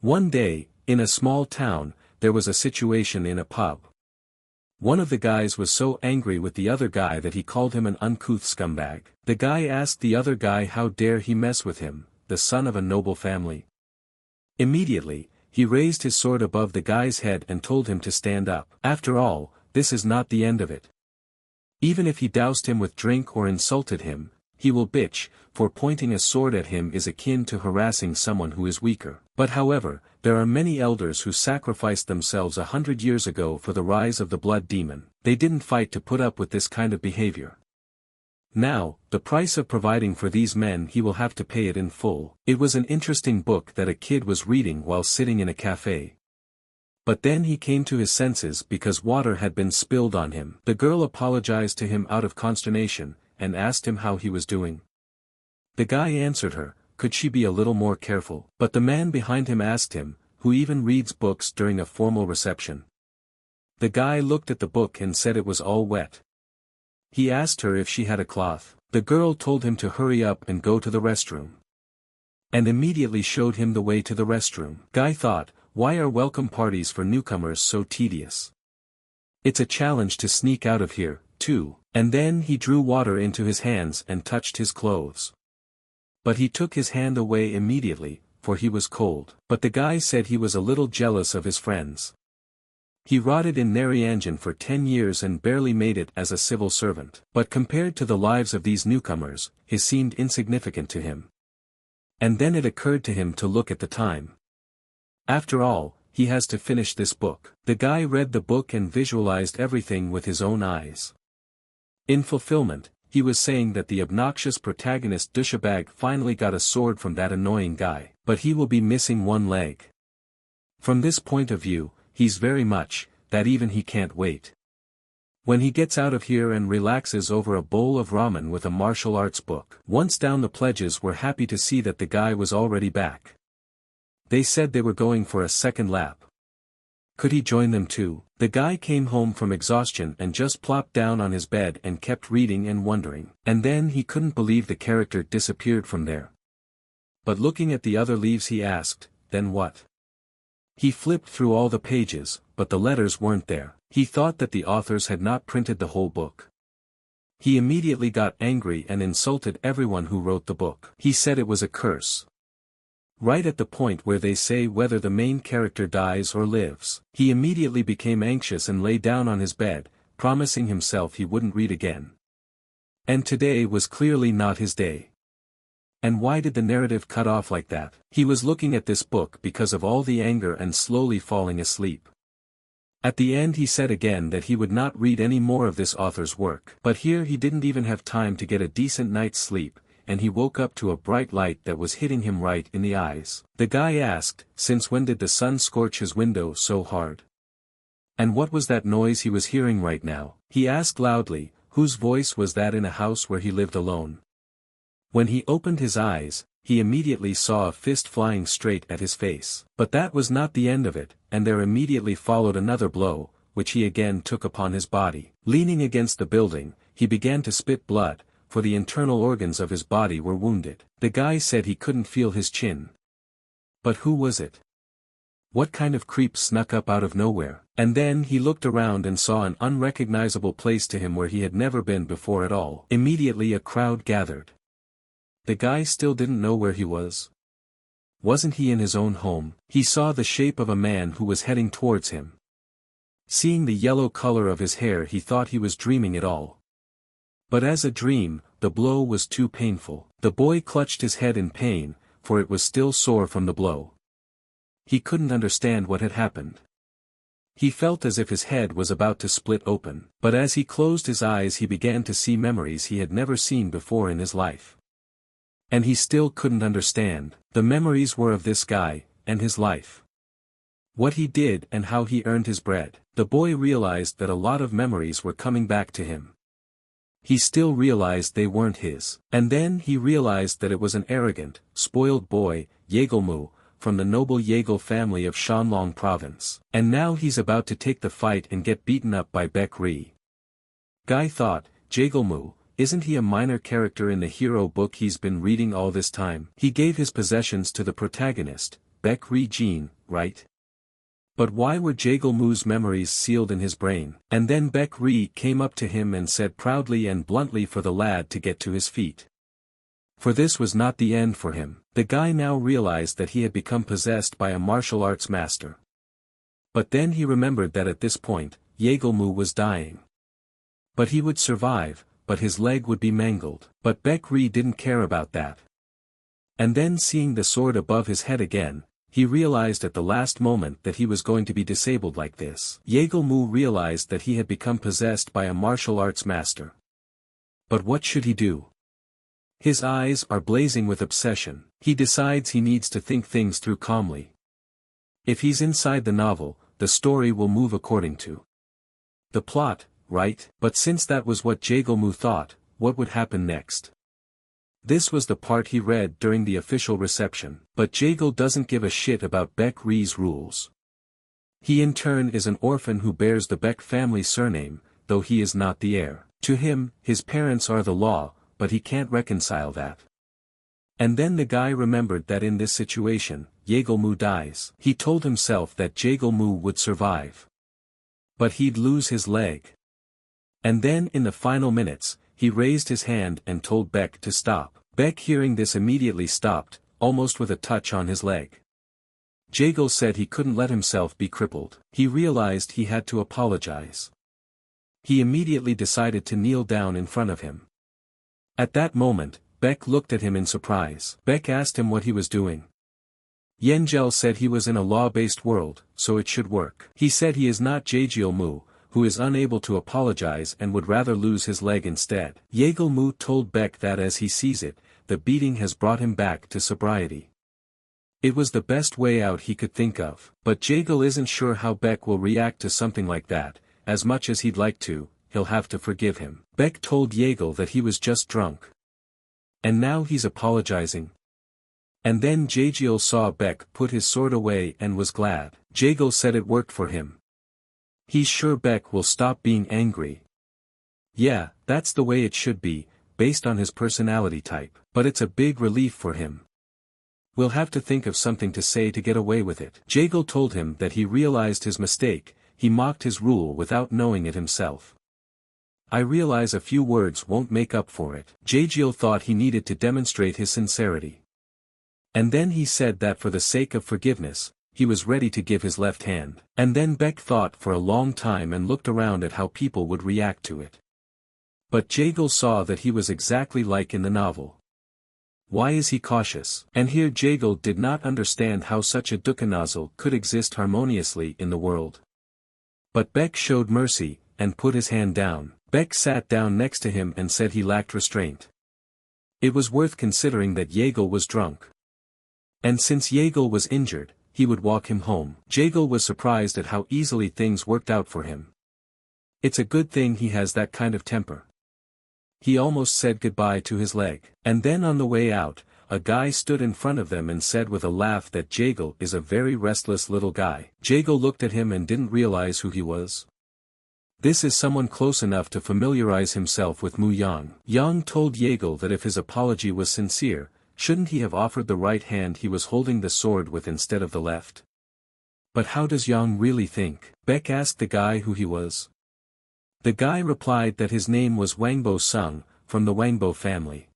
One day, in a small town, there was a situation in a pub. One of the guys was so angry with the other guy that he called him an uncouth scumbag. The guy asked the other guy how dare he mess with him, the son of a noble family. Immediately, he raised his sword above the guy's head and told him to stand up. After all, this is not the end of it. Even if he doused him with drink or insulted him, he will bitch, for pointing a sword at him is akin to harassing someone who is weaker. But however, there are many elders who sacrificed themselves 100 years ago for the rise of the blood demon. They didn't fight to put up with this kind of behavior. Now, the price of providing for these men, he will have to pay it in full. It was an interesting book that a kid was reading while sitting in a cafe. But then he came to his senses because water had been spilled on him. The girl apologized to him out of consternation, and asked him how he was doing. The guy answered her, could she be a little more careful? But the man behind him asked him, who even reads books during a formal reception? The guy looked at the book and said it was all wet. He asked her if she had a cloth. The girl told him to hurry up and go to the restroom. And immediately showed him the way to the restroom. Guy thought, why are welcome parties for newcomers so tedious? It's a challenge to sneak out of here, too. And then he drew water into his hands and touched his clothes. But he took his hand away immediately, for he was cold. But the guy said he was a little jealous of his friends. He rotted in Narianjan for 10 years and barely made it as a civil servant. But compared to the lives of these newcomers, his seemed insignificant to him. And then it occurred to him to look at the time. After all, he has to finish this book. The guy read the book and visualized everything with his own eyes. In fulfillment, he was saying that the obnoxious protagonist douchebag finally got a sword from that annoying guy, but he will be missing one leg. From this point of view, he's very much, that even he can't wait. When he gets out of here and relaxes over a bowl of ramen with a martial arts book. Once down, the pledges were happy to see that the guy was already back. They said they were going for a second lap. Could he join them too? The guy came home from exhaustion and just plopped down on his bed and kept reading and wondering. And then he couldn't believe the character disappeared from there. But looking at the other leaves, he asked, then what? He flipped through all the pages, but the letters weren't there. He thought that the authors had not printed the whole book. He immediately got angry and insulted everyone who wrote the book. He said it was a curse. Right at the point where they say whether the main character dies or lives. He immediately became anxious and lay down on his bed, promising himself he wouldn't read again. And today was clearly not his day. And why did the narrative cut off like that? He was looking at this book because of all the anger and slowly falling asleep. At the end he said again that he would not read any more of this author's work. But here he didn't even have time to get a decent night's sleep, and he woke up to a bright light that was hitting him right in the eyes. The guy asked, since when did the sun scorch his window so hard? And what was that noise he was hearing right now? He asked loudly, whose voice was that in a house where he lived alone? When he opened his eyes, he immediately saw a fist flying straight at his face. But that was not the end of it, and there immediately followed another blow, which he again took upon his body. Leaning against the building, he began to spit blood, for the internal organs of his body were wounded. The guy said he couldn't feel his chin. But who was it? What kind of creep snuck up out of nowhere? And then he looked around and saw an unrecognizable place to him where he had never been before at all. Immediately a crowd gathered. The guy still didn't know where he was. Wasn't he in his own home? He saw the shape of a man who was heading towards him. Seeing the yellow color of his hair, he thought he was dreaming it all. But as a dream, the blow was too painful. The boy clutched his head in pain, for it was still sore from the blow. He couldn't understand what had happened. He felt as if his head was about to split open. But as he closed his eyes, he began to see memories he had never seen before in his life. And he still couldn't understand. The memories were of this guy, and his life. What he did and how he earned his bread. The boy realized that a lot of memories were coming back to him. He still realized they weren't his. And then he realized that it was an arrogant, spoiled boy, Yegelmu, from the noble Yegel family of Shanlong province. And now he's about to take the fight and get beaten up by Baek Ri. Guy thought, Yegelmu, isn't he a minor character in the hero book he's been reading all this time? He gave his possessions to the protagonist, Baek Ri-jin, right? But why were Jaegal-moo's memories sealed in his brain? And then Baek Ri came up to him and said proudly and bluntly for the lad to get to his feet. For this was not the end for him. The guy now realized that he had become possessed by a martial arts master. But then he remembered that at this point, Jaegal-moo was dying. But he would survive, but his leg would be mangled. But Baek Ri didn't care about that. And then seeing the sword above his head again, he realized at the last moment that he was going to be disabled like this. Jaegal-moo realized that he had become possessed by a martial arts master. But what should he do? His eyes are blazing with obsession. He decides he needs to think things through calmly. If he's inside the novel, the story will move according to the plot, right? But since that was what Jaegal-moo thought, what would happen next? This was the part he read during the official reception. But Jaegal doesn't give a shit about Baek Ri's rules. He in turn is an orphan who bears the Baek family surname, though he is not the heir. To him, his parents are the law, but he can't reconcile that. And then the guy remembered that in this situation, Jaegal-moo dies. He told himself that Jaegal-moo would survive. But he'd lose his leg. And then in the final minutes, he raised his hand and told Baek to stop. Baek hearing this immediately stopped, almost with a touch on his leg. Jaegal said he couldn't let himself be crippled. He realized he had to apologize. He immediately decided to kneel down in front of him. At that moment, Baek looked at him in surprise. Baek asked him what he was doing. Yengel said he was in a law-based world, so it should work. He said he is not Jaegal-moo, who is unable to apologize and would rather lose his leg instead. Jaegal-moo told Baek that as he sees it, the beating has brought him back to sobriety. It was the best way out he could think of. But Jaegal isn't sure how Baek will react to something like that. As much as he'd like to, he'll have to forgive him. Baek told Jaegal that he was just drunk. And now he's apologizing. And then Jaegal saw Baek put his sword away and was glad. Jaegal said it worked for him. He's sure Baek will stop being angry. Yeah, that's the way it should be, based on his personality type. But it's a big relief for him. We'll have to think of something to say to get away with it. Jaegal told him that he realized his mistake. He mocked his rule without knowing it himself. I realize a few words won't make up for it. Jaegal thought he needed to demonstrate his sincerity. And then he said that for the sake of forgiveness, he was ready to give his left hand. And then Baek thought for a long time and looked around at how people would react to it. But Jaegal saw that he was exactly like in the novel. Why is he cautious? And here Jaegal did not understand how such a dukkha could exist harmoniously in the world. But Baek showed mercy, and put his hand down. Baek sat down next to him and said he lacked restraint. It was worth considering that Jaegal was drunk. And since Jaegal was injured, he would walk him home. Jaegal was surprised at how easily things worked out for him. It's a good thing he has that kind of temper. He almost said goodbye to his leg. And then on the way out, a guy stood in front of them and said with a laugh that Jaegal is a very restless little guy. Jaegal looked at him and didn't realize who he was. This is someone close enough to familiarize himself with Mu Yang. Yang told Jaegal that if his apology was sincere, shouldn't he have offered the right hand he was holding the sword with instead of the left? But how does Yang really think? Baek asked the guy who he was. The guy replied that his name was Wangbo Sung, from the Wangbo family.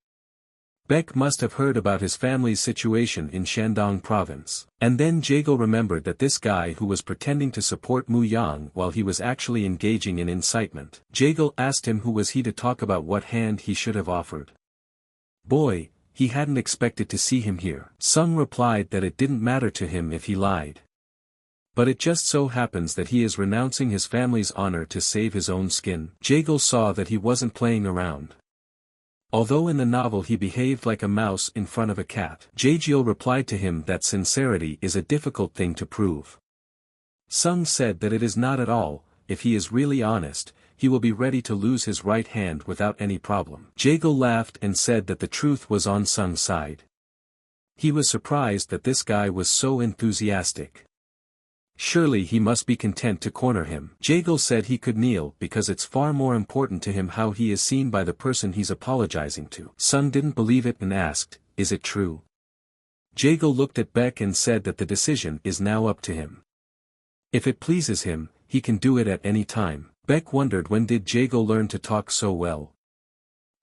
Baek must have heard about his family's situation in Shandong province. And then Jaegal remembered that this guy who was pretending to support Mu Yang while he was actually engaging in incitement. Jaegal asked him who was he to talk about what hand he should have offered. Boy, he hadn't expected to see him here. Sung replied that it didn't matter to him if he lied. But it just so happens that he is renouncing his family's honor to save his own skin. Jaegal saw that he wasn't playing around. Although in the novel he behaved like a mouse in front of a cat. Jaegal replied to him that sincerity is a difficult thing to prove. Sung said that it is not at all. If he is really honest, he will be ready to lose his right hand without any problem. Jaegal laughed and said that the truth was on Sung's side. He was surprised that this guy was so enthusiastic. Surely he must be content to corner him. Jaegal said he could kneel because it's far more important to him how he is seen by the person he's apologizing to. Sung didn't believe it and asked, "Is it true?" Jago looked at Beck and said that the decision is now up to him. If it pleases him, he can do it at any time. Beck wondered when did Jago learn to talk so well.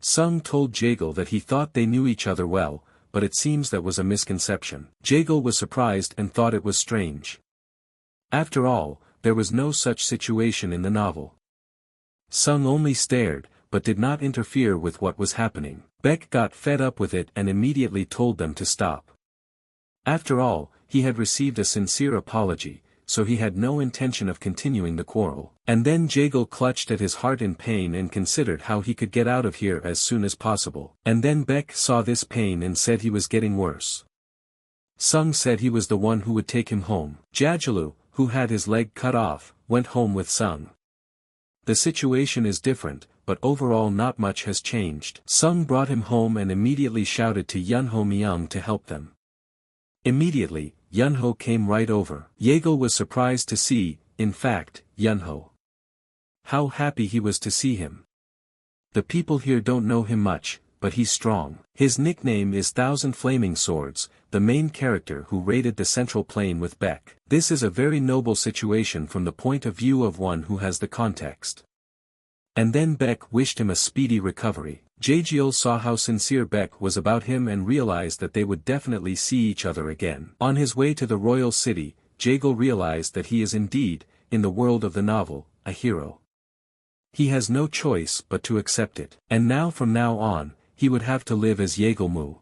Sung told Jago that he thought they knew each other well, but it seems that was a misconception. Jago was surprised and thought it was strange. After all, there was no such situation in the novel. Sung only stared, but did not interfere with what was happening. Beck got fed up with it and immediately told them to stop. After all, he had received a sincere apology, so he had no intention of continuing the quarrel. And then Jago clutched at his heart in pain and considered how he could get out of here as soon as possible. And then Beck saw this pain and said he was getting worse. Sung said he was the one who would take him home. Jajalu, who had his leg cut off, went home with Sung. The situation is different, but overall not much has changed. Sung brought him home and immediately shouted to Yunho Myung to help them. Immediately, Yunho came right over. Jago was surprised to see, in fact, Yunho. How happy he was to see him. The people here don't know him much, but he's strong. His nickname is Thousand Flaming Swords, the main character who raided the central plane with Beck. This is a very noble situation from the point of view of one who has the context. And then Beck wished him a speedy recovery. Jaejeol saw how sincere Beck was about him and realized that they would definitely see each other again. On his way to the royal city, Jago realized that he is indeed, in the world of the novel, a hero. He has no choice but to accept it. And now from now on, he would have to live as Yegelmu.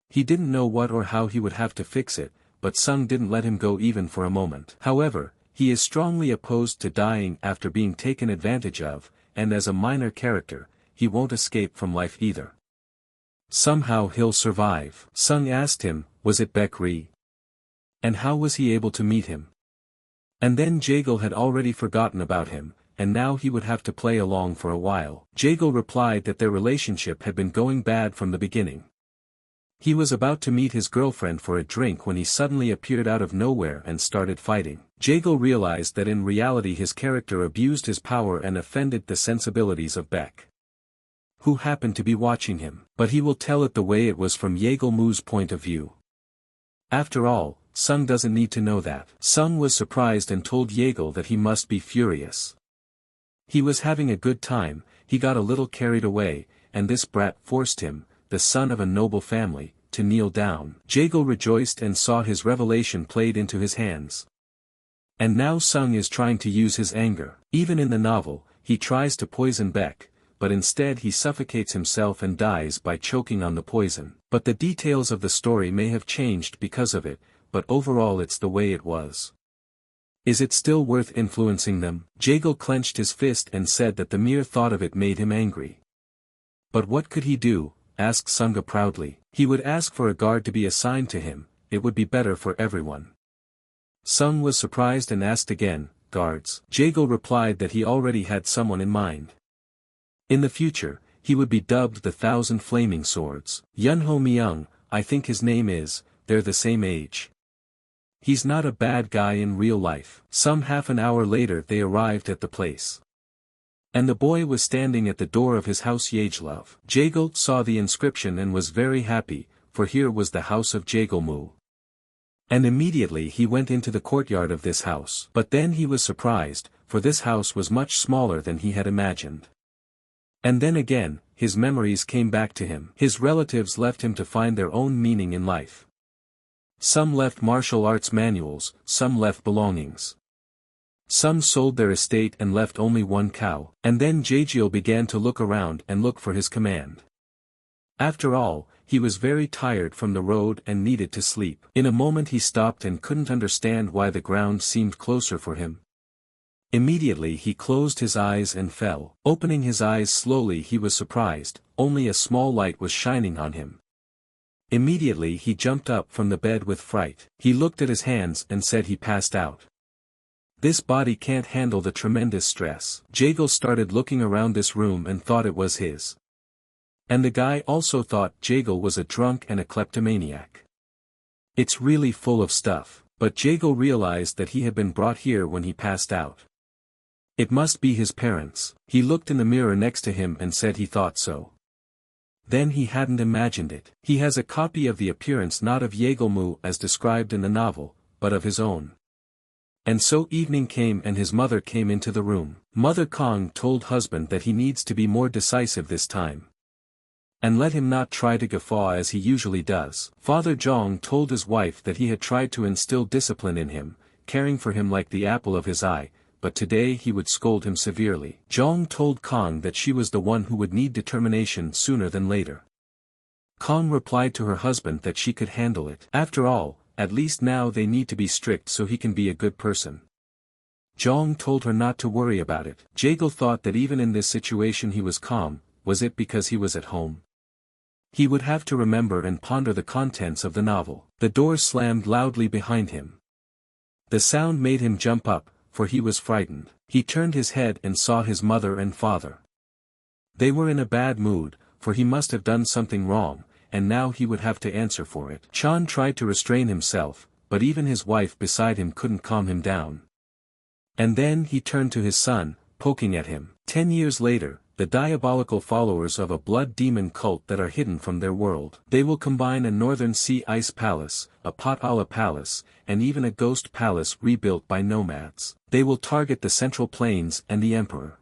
He didn't know what or how he would have to fix it, but Sung didn't let him go even for a moment. However, he is strongly opposed to dying after being taken advantage of, and as a minor character, he won't escape from life either. Somehow he'll survive. Sung asked him, was it Beck Ri? And how was he able to meet him? And then Jago had already forgotten about him, and now he would have to play along for a while. Jago replied that their relationship had been going bad from the beginning. He was about to meet his girlfriend for a drink when he suddenly appeared out of nowhere and started fighting. Jago realized that in reality his character abused his power and offended the sensibilities of Beck, who happened to be watching him. But he will tell it the way it was from Yegelmu's point of view. After all, Sung doesn't need to know that. Sung was surprised and told Jago that he must be furious. He was having a good time, he got a little carried away, and this brat forced him, the son of a noble family, to kneel down. Jago rejoiced and saw his revelation played into his hands. And now Sung is trying to use his anger. Even in the novel, he tries to poison Beck, but instead he suffocates himself and dies by choking on the poison. But the details of the story may have changed because of it, but overall it's the way it was. Is it still worth influencing them? Jago clenched his fist and said that the mere thought of it made him angry. But what could he do? Asked Sunga proudly. He would ask for a guard to be assigned to him, it would be better for everyone. Sung was surprised and asked again, guards? Jago replied that he already had someone in mind. In the future, he would be dubbed the Thousand Flaming Swords. Yunho Myung, I think his name is, they're the same age. He's not a bad guy in real life. Some half an hour later they arrived at the place. And the boy was standing at the door of his house Yagelove. Jago saw the inscription and was very happy, for here was the house of Jagelmu. And immediately he went into the courtyard of this house. But then he was surprised, for this house was much smaller than he had imagined. And then again, his memories came back to him. His relatives left him to find their own meaning in life. Some left martial arts manuals, some left belongings. Some sold their estate and left only one cow. And then Jaejeol began to look around and look for his command. After all, he was very tired from the road and needed to sleep. In a moment he stopped and couldn't understand why the ground seemed closer for him. Immediately he closed his eyes and fell. Opening his eyes slowly he was surprised, only a small light was shining on him. Immediately he jumped up from the bed with fright. He looked at his hands and said he passed out. This body can't handle the tremendous stress. Jago started looking around this room and thought it was his. And the guy also thought Jago was a drunk and a kleptomaniac. It's really full of stuff. But Jago realized that he had been brought here when he passed out. It must be his parents. He looked in the mirror next to him and said he thought so. Then he hadn't imagined it. He has a copy of the appearance not of Yegelmu as described in the novel, but of his own. And so evening came and his mother came into the room. Mother Kong told husband that he needs to be more decisive this time. And let him not try to guffaw as he usually does. Father Zhong told his wife that he had tried to instill discipline in him, caring for him like the apple of his eye, but today he would scold him severely. Zhong told Kong that she was the one who would need determination sooner than later. Kong replied to her husband that she could handle it. After all, at least now they need to be strict so he can be a good person. Zhong told her not to worry about it. Jaegil thought that even in this situation he was calm. Was it because he was at home? He would have to remember and ponder the contents of the novel. The door slammed loudly behind him. The sound made him jump up, for he was frightened. He turned his head and saw his mother and father. They were in a bad mood, for he must have done something wrong, and now he would have to answer for it. Chan tried to restrain himself, but even his wife beside him couldn't calm him down. And then he turned to his son, poking at him. 10 years later, the diabolical followers of a blood demon cult that are hidden from their world. They will combine a northern sea ice palace, a Potala palace, and even a ghost palace rebuilt by nomads. They will target the Central Plains and the emperor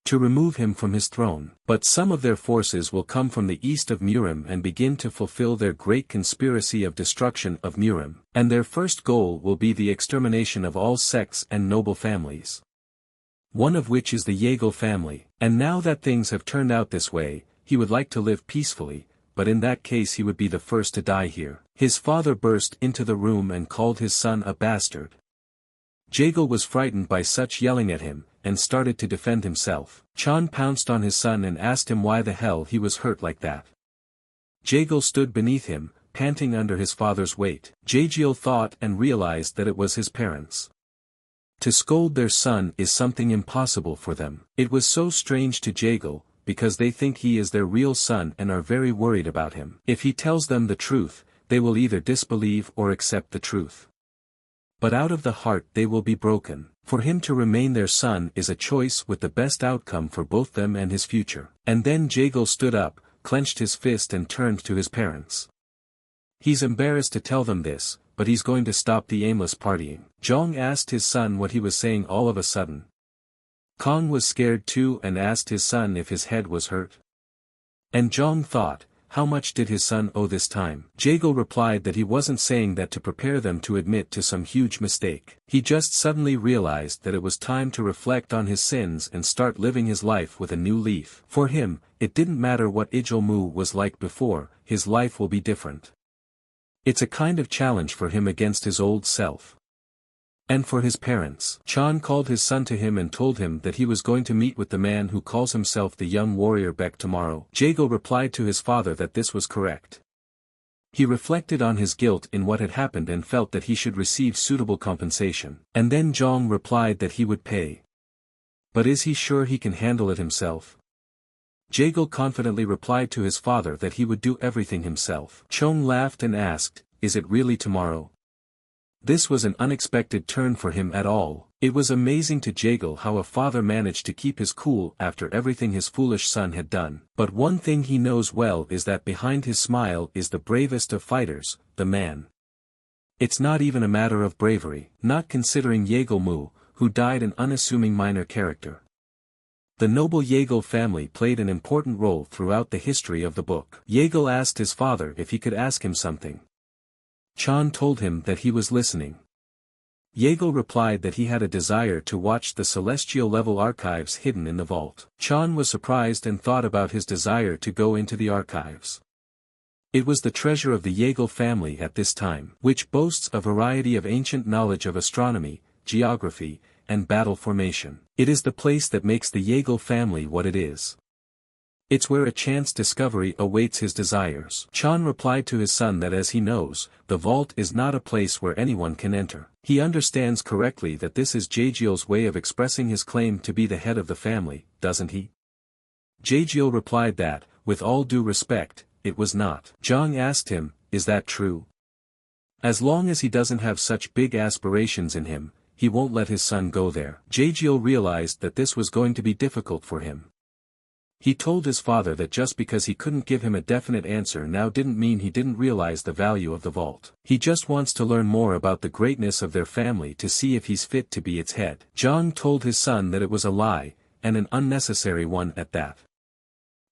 to remove him from his throne. But some of their forces will come from the east of Murim and begin to fulfill their great conspiracy of destruction of Murim, and their first goal will be the extermination of all sects and noble families. One of which is the Yeagle family, and now that things have turned out this way, he would like to live peacefully, but in that case he would be the first to die here. His father burst into the room and called his son a bastard. Jaegil was frightened by such yelling at him, and started to defend himself. Chan pounced on his son and asked him why the hell he was hurt like that. Jaegil stood beneath him, panting under his father's weight. Jaegil thought and realized that it was his parents. To scold their son is something impossible for them. It was so strange to Jaegil, because they think he is their real son and are very worried about him. If he tells them the truth, they will either disbelieve or accept the truth. But out of the heart they will be broken. For him to remain their son is a choice with the best outcome for both them and his future. And then Jaegil stood up, clenched his fist and turned to his parents. He's embarrassed to tell them this, but he's going to stop the aimless partying. Zhong asked his son what he was saying all of a sudden. Kong was scared too and asked his son if his head was hurt. And Zhong thought, how much did his son owe this time? Jaegil replied that he wasn't saying that to prepare them to admit to some huge mistake. He just suddenly realized that it was time to reflect on his sins and start living his life with a new leaf. For him, it didn't matter what Ijilmu was like before, his life will be different. It's a kind of challenge for him against his old self. And for his parents. Chan called his son to him and told him that he was going to meet with the man who calls himself the young warrior Beck tomorrow. Jaegil replied to his father that this was correct. He reflected on his guilt in what had happened and felt that he should receive suitable compensation. And then Zhong replied that he would pay. But is he sure he can handle it himself? Jaegil confidently replied to his father that he would do everything himself. Chong laughed and asked, is it really tomorrow? This was an unexpected turn for him at all. It was amazing to Jaegil how a father managed to keep his cool after everything his foolish son had done. But one thing he knows well is that behind his smile is the bravest of fighters, the man. It's not even a matter of bravery, not considering Yegelmu, who died an unassuming minor character. The noble Jaegil family played an important role throughout the history of the book. Jaegil asked his father if he could ask him something. Chan told him that he was listening. Jaegil replied that he had a desire to watch the celestial level archives hidden in the vault. Chan was surprised and thought about his desire to go into the archives. It was the treasure of the Jaegil family at this time, which boasts a variety of ancient knowledge of astronomy, geography, and battle formation. It is the place that makes the Jaegil family what it is. It's where a chance discovery awaits his desires. Chan replied to his son that as he knows, the vault is not a place where anyone can enter. He understands correctly that this is Jaegil's way of expressing his claim to be the head of the family, doesn't he? Jaegil replied that, with all due respect, it was not. Zhong asked him, is that true? As long as he doesn't have such big aspirations in him, he won't let his son go there. Jaegil realized that this was going to be difficult for him. He told his father that just because he couldn't give him a definite answer now didn't mean he didn't realize the value of the vault. He just wants to learn more about the greatness of their family to see if he's fit to be its head. Jong told his son that it was a lie, and an unnecessary one at that.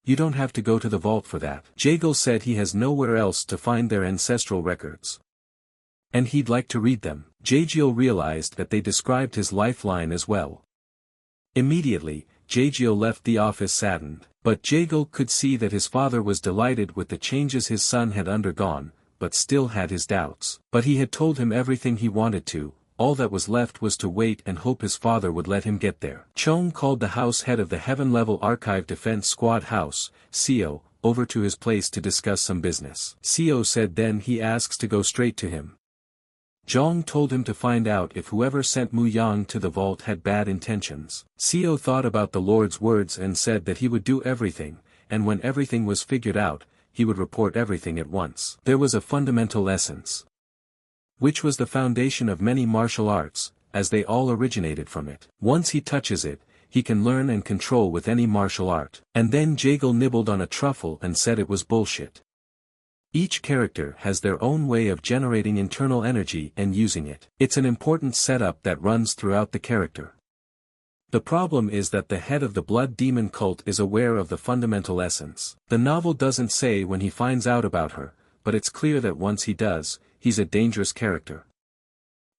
You don't have to go to the vault for that. Jaegal said he has nowhere else to find their ancestral records. And he'd like to read them. Jaegal realized that they described his lifeline as well. Immediately, Jaegal left the office saddened, but Jaegal could see that his father was delighted with the changes his son had undergone, but still had his doubts. But he had told him everything he wanted to, all that was left was to wait and hope his father would let him get there. Chong called the house head of the Heaven-level Archive Defense Squad House, CO, over to his place to discuss some business. CO said then he asks to go straight to him. Jong told him to find out if whoever sent Mu Yang to the vault had bad intentions. CO thought about the Lord's words and said that he would do everything, and when everything was figured out, he would report everything at once. There was a fundamental essence, which was the foundation of many martial arts, as they all originated from it. Once he touches it, he can learn and control with any martial art. And then Jaegal nibbled on a truffle and said it was bullshit. Each character has their own way of generating internal energy and using it. It's an important setup that runs throughout the character. The problem is that the head of the blood demon cult is aware of the fundamental essence. The novel doesn't say when he finds out about her, but it's clear that once he does, he's a dangerous character.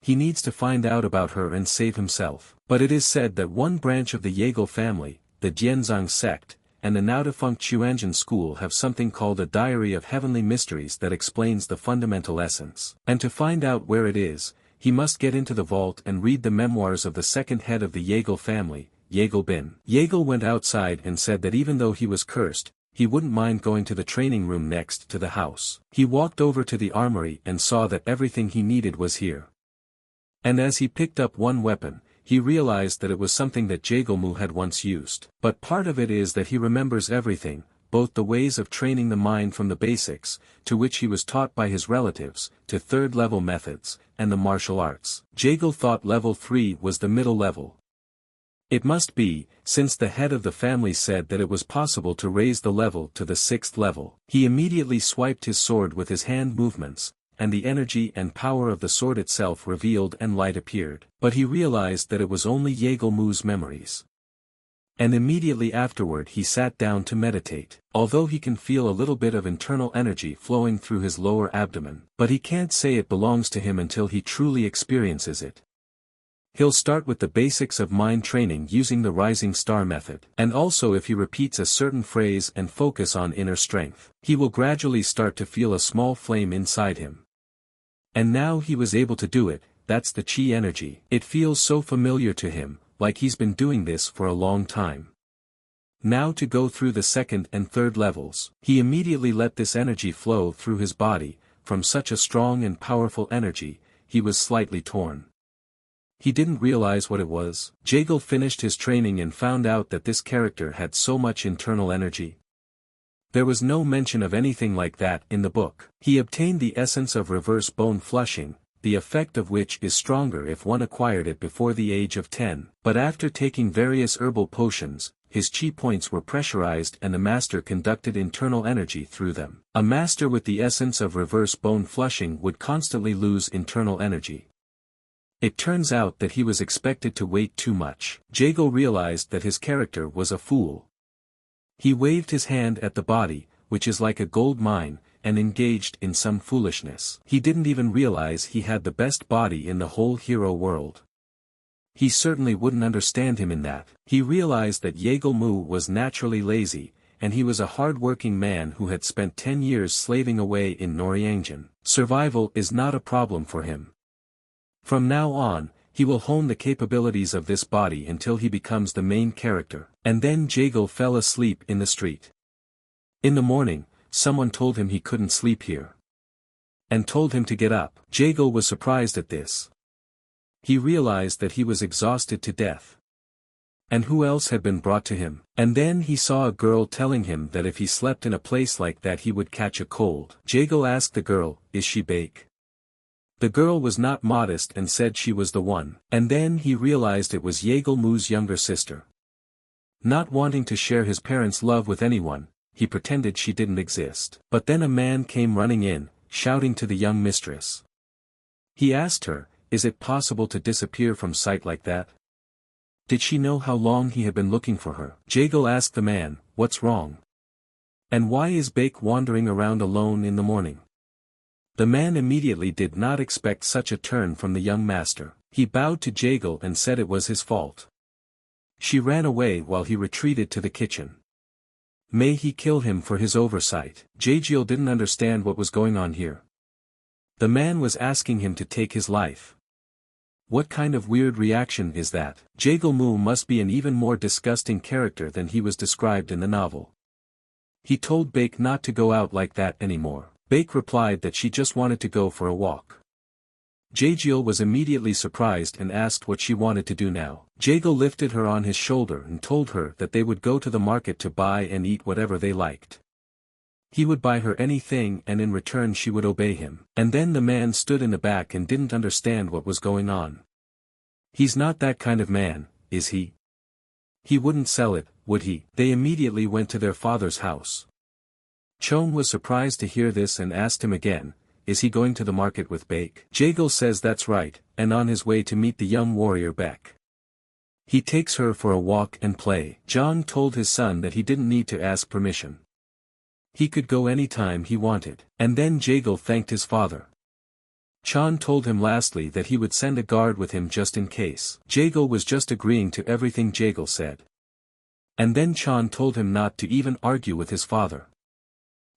He needs to find out about her and save himself. But it is said that one branch of the Jaegal family, the Jianzhang sect, and the now-defunct Xuanzhen school have something called a Diary of Heavenly Mysteries that explains the fundamental essence. And to find out where it is, he must get into the vault and read the memoirs of the second head of the Jaegal family, Jaegal Bin. Jaegal went outside and said that even though he was cursed, he wouldn't mind going to the training room next to the house. He walked over to the armory and saw that everything he needed was here. And as he picked up one weapon, he realized that it was something that Jaegalmu had once used. But part of it is that he remembers everything, both the ways of training the mind from the basics, to which he was taught by his relatives, to third-level methods, and the martial arts. Jaegal thought level 3 was the middle level. It must be, since the head of the family said that it was possible to raise the level to the 6th level. He immediately swiped his sword with his hand movements, and the energy and power of the sword itself revealed and light appeared. But he realized that it was only Jaegalmu's memories. And immediately afterward he sat down to meditate. Although he can feel a little bit of internal energy flowing through his lower abdomen, but he can't say it belongs to him until he truly experiences it. He'll start with the basics of mind training using the rising star method. And also if he repeats a certain phrase and focus on inner strength, he will gradually start to feel a small flame inside him. And now he was able to do it. That's the chi energy. It feels so familiar to him, like he's been doing this for a long time. Now to go through the second and third levels. He immediately let this energy flow through his body. From such a strong and powerful energy, he was slightly torn. He didn't realize what it was. Jaegal finished his training and found out that this character had so much internal energy. There was no mention of anything like that in the book. He obtained the essence of reverse bone flushing, the effect of which is stronger if one acquired it before the age of 10. But after taking various herbal potions, his chi points were pressurized and the master conducted internal energy through them. A master with the essence of reverse bone flushing would constantly lose internal energy. It turns out that he was expected to wait too much. Jaegal realized that his character was a fool. He waved his hand at the body, which is like a gold mine, and engaged in some foolishness. He didn't even realize he had the best body in the whole hero world. He certainly wouldn't understand him in that. He realized that Jaegalmu was naturally lazy, and he was a hard-working man who had spent 10 years slaving away in Noriangjan. Survival is not a problem for him. From now on, he will hone the capabilities of this body until he becomes the main character. And then Jaegal fell asleep in the street. In the morning, someone told him he couldn't sleep here. And told him to get up. Jaegal was surprised at this. He realized that he was exhausted to death. And who else had been brought to him? And then he saw a girl telling him that if he slept in a place like that he would catch a cold. Jaegal asked the girl, "Is she bake?" The girl was not modest and said she was the one. And then he realized it was Jaegalmu's younger sister. Not wanting to share his parents' love with anyone, he pretended she didn't exist. But then a man came running in, shouting to the young mistress. He asked her, "Is it possible to disappear from sight like that?" Did she know how long he had been looking for her? Jagal asked the man, "What's wrong? And why is Bake wandering around alone in the morning?" The man immediately did not expect such a turn from the young master. He bowed to Jagal and said it was his fault. She ran away while he retreated to the kitchen. May he kill him for his oversight. Jagal didn't understand what was going on here. The man was asking him to take his life. What kind of weird reaction is that? Jagal Mu must be an even more disgusting character than he was described in the novel. He told Bake not to go out like that anymore. Bake replied that she just wanted to go for a walk. Jagal was immediately surprised and asked what she wanted to do now. Jagal lifted her on his shoulder and told her that they would go to the market to buy and eat whatever they liked. He would buy her anything and in return she would obey him. And then the man stood in the back and didn't understand what was going on. He's not that kind of man, is he? He wouldn't sell it, would he? They immediately went to their father's house. Chong was surprised to hear this and asked him again, "Is he going to the market with Bake?" Jagal says that's right, and on his way to meet the young warrior Beck. He takes her for a walk and play. John told his son that he didn't need to ask permission. He could go any time he wanted. And then Jagal thanked his father. Chan told him lastly that he would send a guard with him just in case. Jagal was just agreeing to everything Jagal said. And then Chan told him not to even argue with his father.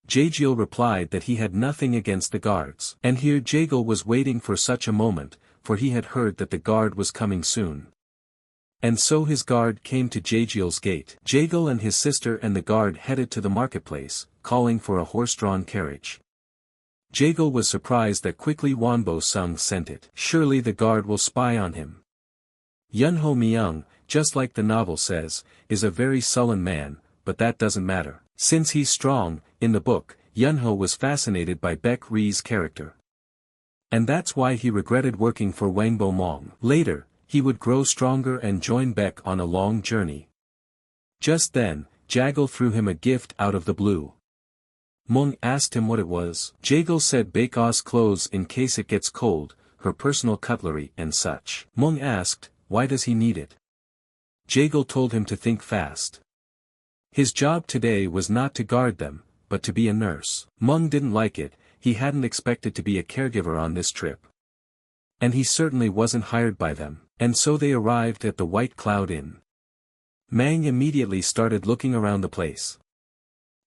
Jagal replied that he had nothing against the guards. And here Jagal was waiting for such a moment, for he had heard that the guard was coming soon. And so his guard came to Jagal's gate. Jagal and his sister and the guard headed to the marketplace, calling for a horse-drawn carriage. Jagal was surprised that quickly Wanbo Sung sent it. Surely the guard will spy on him. Yunho Myung, just like the novel says, is a very sullen man, but that doesn't matter. Since he's strong, in the book, Yunho was fascinated by Baek Ri's character. And that's why he regretted working for Wangbo Mong. Later, he would grow stronger and join Baek on a long journey. Just then, Jagal threw him a gift out of the blue. Mung asked him what it was. Jagal said Baek's clothes in case it gets cold, her personal cutlery and such. Mung asked, why does he need it? Jagal told him to think fast. His job today was not to guard them, but to be a nurse. Mung didn't like it, he hadn't expected to be a caregiver on this trip. And he certainly wasn't hired by them, and so they arrived at the White Cloud Inn. Mang immediately started looking around the place.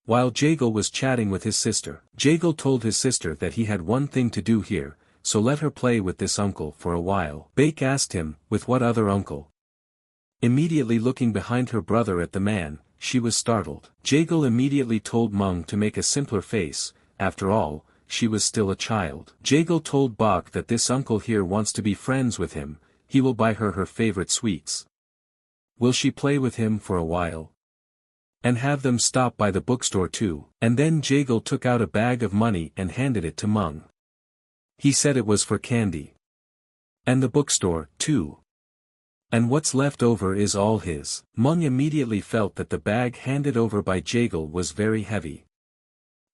While Jagal was chatting with his sister, Jagal told his sister that he had one thing to do here, so let her play with this uncle for a while. Baek asked him, with what other uncle? Immediately looking behind her brother at the man, she was startled. Jagal immediately told Mung to make a simpler face, after all, she was still a child. Jagal told Bok that this uncle here wants to be friends with him, he will buy her favorite sweets. Will she play with him for a while? And have them stop by the bookstore too. And then Jagal took out a bag of money and handed it to Mung. He said it was for candy. And the bookstore, too. And what's left over is all his. Mung immediately felt that the bag handed over by Jagal was very heavy.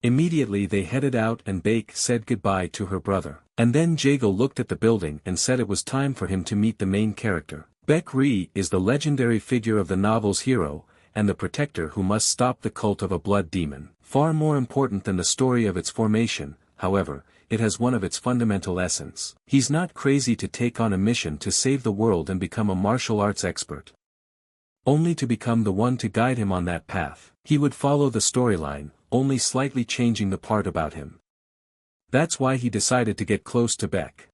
Immediately they headed out and Baek said goodbye to her brother. And then Jagal looked at the building and said it was time for him to meet the main character. Baek Ri is the legendary figure of the novel's hero, and the protector who must stop the cult of a blood demon. Far more important than the story of its formation, however, it has one of its fundamental essence. He's not crazy to take on a mission to save the world and become a martial arts expert. Only to become the one to guide him on that path. He would follow the storyline, only slightly changing the part about him. That's why he decided to get close to Baek.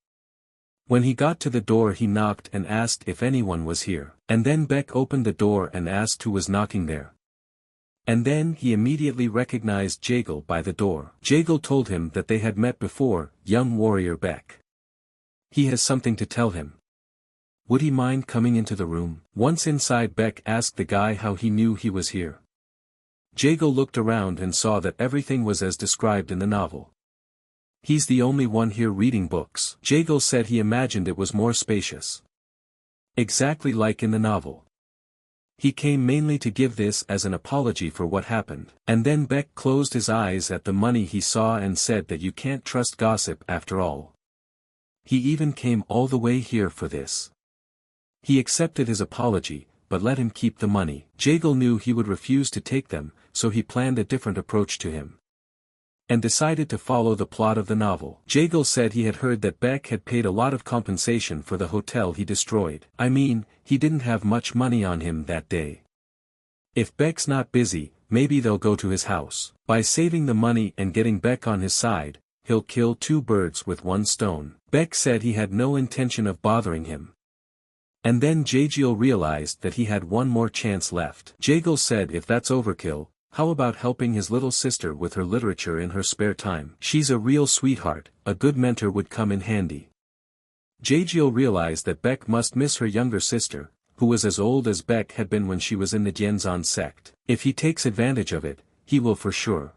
When he got to the door he knocked and asked if anyone was here. And then Baek opened the door and asked who was knocking there. And then he immediately recognized Jagal by the door. Jagal told him that they had met before, young warrior Baek. He has something to tell him. Would he mind coming into the room? Once inside, Baek asked the guy how he knew he was here. Jagal looked around and saw that everything was as described in the novel. He's the only one here reading books. Jagal said he imagined it was more spacious. Exactly like in the novel. He came mainly to give this as an apology for what happened. And then Beck closed his eyes at the money he saw and said that you can't trust gossip after all. He even came all the way here for this. He accepted his apology, but let him keep the money. Jagal knew he would refuse to take them, so he planned a different approach to him. And decided to follow the plot of the novel. Jagal said he had heard that Beck had paid a lot of compensation for the hotel he destroyed. I mean, he didn't have much money on him that day. If Beck's not busy, maybe they'll go to his house. By saving the money and getting Beck on his side, he'll kill two birds with one stone. Beck said he had no intention of bothering him. And then Jagal realized that he had one more chance left. Jagal said if that's overkill, how about helping his little sister with her literature in her spare time? She's a real sweetheart, a good mentor would come in handy. Jagal realized that Beck must miss her younger sister, who was as old as Beck had been when she was in the Genzan sect. If he takes advantage of it, he will for sure.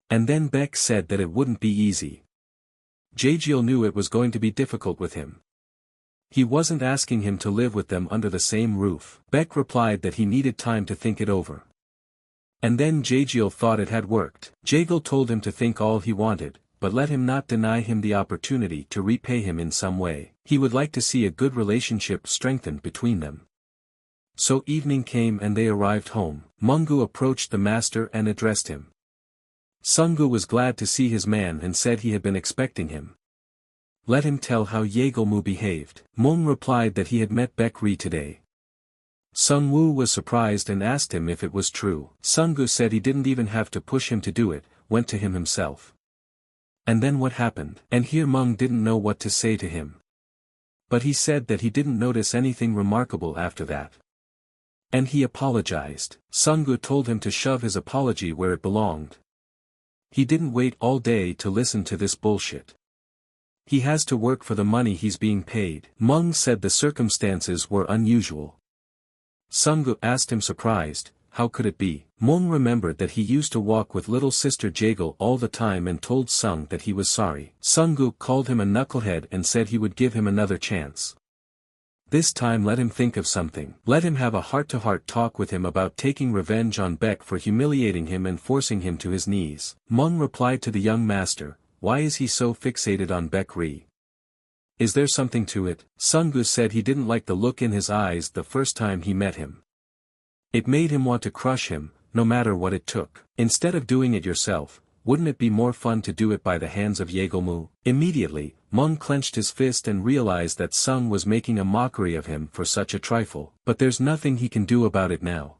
And then Beck said that it wouldn't be easy. Jagal knew it was going to be difficult with him. He wasn't asking him to live with them under the same roof. Beck replied that he needed time to think it over. And then Jagal thought it had worked. Jagal told him to think all he wanted, but let him not deny him the opportunity to repay him in some way. He would like to see a good relationship strengthened between them. So evening came and they arrived home. Mungu approached the master and addressed him. Sungu was glad to see his man and said he had been expecting him. Let him tell how Yagelmu behaved. Mung replied that he had met Bekri today. Sungwoo was surprised and asked him if it was true. Sungu said he didn't even have to push him to do it, went to him himself. And then what happened? And here Mung didn't know what to say to him. But he said that he didn't notice anything remarkable after that. And he apologized. Sungu told him to shove his apology where it belonged. He didn't wait all day to listen to this bullshit. He has to work for the money he's being paid. Mung said the circumstances were unusual. Sungu asked him surprised, how could it be? Mung remembered that he used to walk with little sister Jagal all the time and told Sung that he was sorry. Sungu called him a knucklehead and said he would give him another chance. This time let him think of something. Let him have a heart-to-heart talk with him about taking revenge on Beck for humiliating him and forcing him to his knees. Mung replied to the young master, why is he so fixated on Bekri? Is there something to it? Sungu said he didn't like the look in his eyes the first time he met him. It made him want to crush him, no matter what it took. Instead of doing it yourself, wouldn't it be more fun to do it by the hands of Yagelmu? Immediately, Mung clenched his fist and realized that Sung was making a mockery of him for such a trifle. But there's nothing he can do about it now.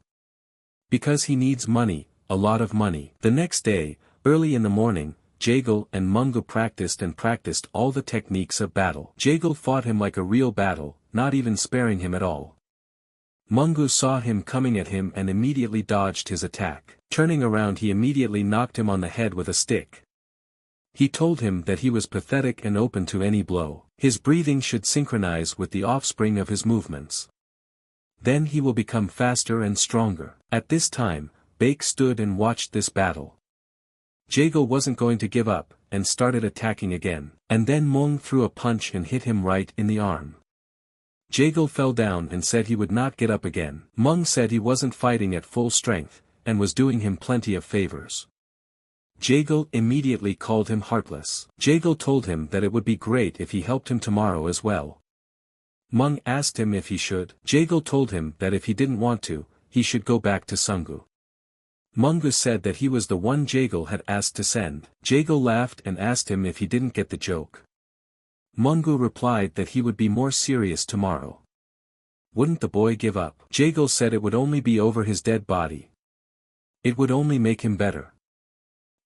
Because he needs money, a lot of money. The next day, early in the morning, Jagal and Mungu practiced all the techniques of battle. Jagal fought him like a real battle, not even sparing him at all. Mungu saw him coming at him and immediately dodged his attack. Turning around he immediately knocked him on the head with a stick. He told him that he was pathetic and open to any blow. His breathing should synchronize with the offspring of his movements. Then he will become faster and stronger. At this time, Bake stood and watched this battle. Jagal wasn't going to give up, and started attacking again. And then Mung threw a punch and hit him right in the arm. Jagal fell down and said he would not get up again. Mung said he wasn't fighting at full strength, and was doing him plenty of favors. Jagal immediately called him heartless. Jagal told him that it would be great if he helped him tomorrow as well. Mung asked him if he should. Jagal told him that if he didn't want to, he should go back to Sungu. Mungu said that he was the one Jagal had asked to send. Jagal laughed and asked him if he didn't get the joke. Mungu replied that he would be more serious tomorrow. Wouldn't the boy give up? Jagal said it would only be over his dead body. It would only make him better.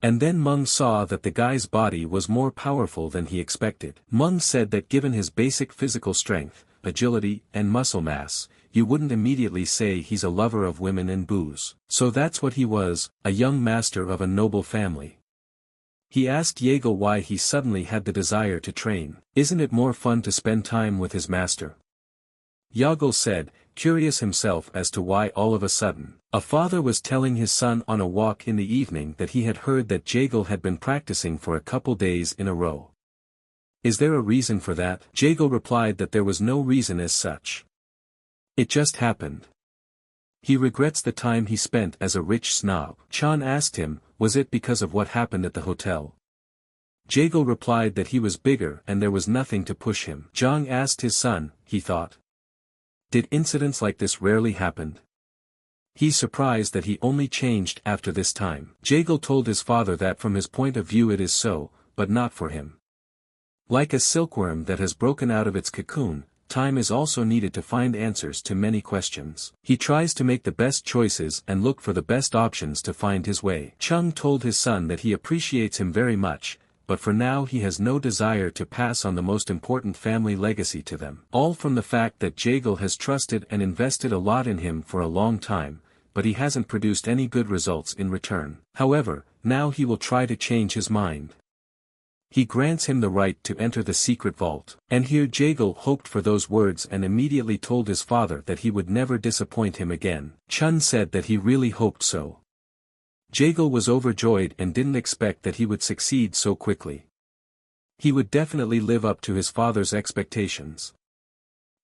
And then Mung saw that the guy's body was more powerful than he expected. Mung said that given his basic physical strength, agility, and muscle mass, you wouldn't immediately say he's a lover of women and booze. So that's what he was, a young master of a noble family. He asked Jagal why he suddenly had the desire to train. Isn't it more fun to spend time with his master? Jagal said, curious himself as to why all of a sudden. A father was telling his son on a walk in the evening that he had heard that Jagal had been practicing for a couple days in a row. Is there a reason for that? Jagal replied that there was no reason as such. It just happened. He regrets the time he spent as a rich snob. Chan asked him, was it because of what happened at the hotel? Jagal replied that he was bigger and there was nothing to push him. Jang asked his son, he thought. Did incidents like this rarely happen? He's surprised that he only changed after this time. Jagal told his father that from his point of view it is so, but not for him. Like a silkworm that has broken out of its cocoon, time is also needed to find answers to many questions. He tries to make the best choices and look for the best options to find his way. Chung told his son that he appreciates him very much, but for now he has no desire to pass on the most important family legacy to them. All from the fact that Jagal has trusted and invested a lot in him for a long time, but he hasn't produced any good results in return. However, now he will try to change his mind. He grants him the right to enter the secret vault. And here Jagal hoped for those words and immediately told his father that he would never disappoint him again. Chun said that he really hoped so. Jagal was overjoyed and didn't expect that he would succeed so quickly. He would definitely live up to his father's expectations.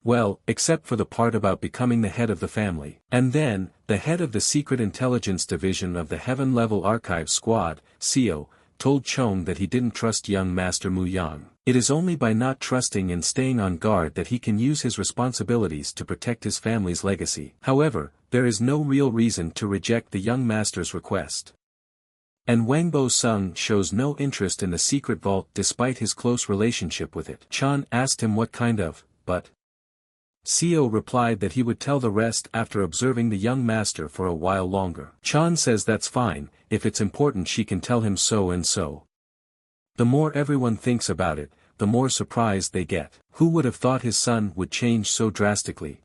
Well, except for the part about becoming the head of the family. And then, the head of the Secret Intelligence Division of the Heaven Level Archive Squad, Seo, told Chong that he didn't trust young Master Mu Yang. It is only by not trusting and staying on guard that he can use his responsibilities to protect his family's legacy. However, there is no real reason to reject the young master's request. And Wang Bo Sung shows no interest in the secret vault despite his close relationship with it. Chan asked him what kind of, but Seo replied that he would tell the rest after observing the young master for a while longer. Chan says that's fine, if it's important she can tell him so and so. The more everyone thinks about it, the more surprised they get. Who would have thought his son would change so drastically?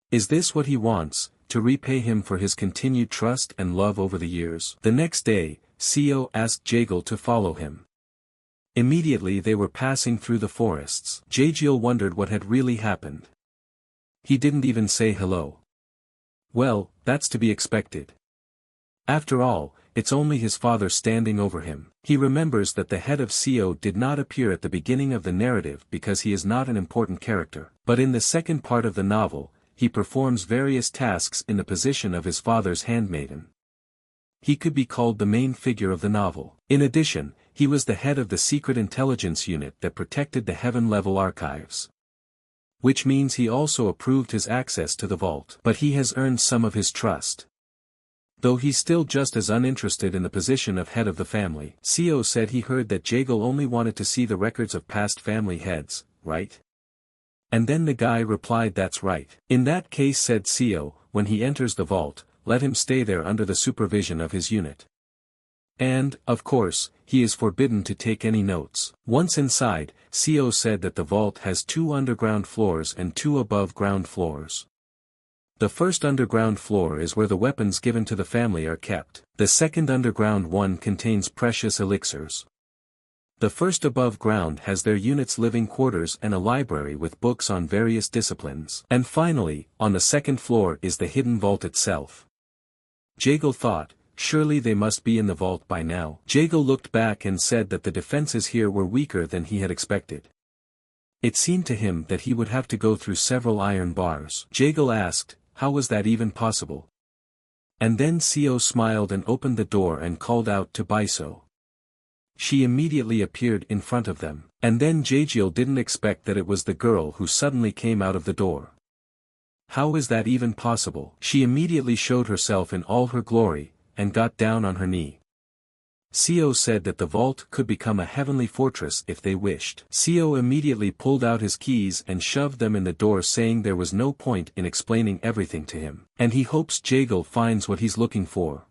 Is this what he wants, to repay him for his continued trust and love over the years? The next day, Seo asked Jagal to follow him. Immediately they were passing through the forests. Jagiel wondered what had really happened. He didn't even say hello. Well, that's to be expected. After all, it's only his father standing over him. He remembers that the head of Seo did not appear at the beginning of the narrative because he is not an important character. But in the second part of the novel, he performs various tasks in the position of his father's handmaiden. He could be called the main figure of the novel. In addition, he was the head of the secret intelligence unit that protected the heaven-level archives. Which means he also approved his access to the vault. But he has earned some of his trust. Though he's still just as uninterested in the position of head of the family. Seo said he heard that Jagal only wanted to see the records of past family heads, right? And then the guy replied that's right. In that case, said Seo, when he enters the vault, let him stay there under the supervision of his unit. And, of course, he is forbidden to take any notes. Once inside, Seo said that the vault has 2 underground floors and 2 above-ground floors. The first underground floor is where the weapons given to the family are kept. The second underground one contains precious elixirs. The first above ground has their units' living quarters and a library with books on various disciplines. And finally, on the second floor is the hidden vault itself. Jagal thought, surely they must be in the vault by now. Jagal looked back and said that the defenses here were weaker than he had expected. It seemed to him that he would have to go through several iron bars. Jagal asked, how was that even possible? And then Seo smiled and opened the door and called out to Baiso. She immediately appeared in front of them. And then Jagiel didn't expect that it was the girl who suddenly came out of the door. How is that even possible? She immediately showed herself in all her glory, and got down on her knee. Seo said that the vault could become a heavenly fortress if they wished. Seo immediately pulled out his keys and shoved them in the door, saying there was no point in explaining everything to him. And he hopes Jagal finds what he's looking for.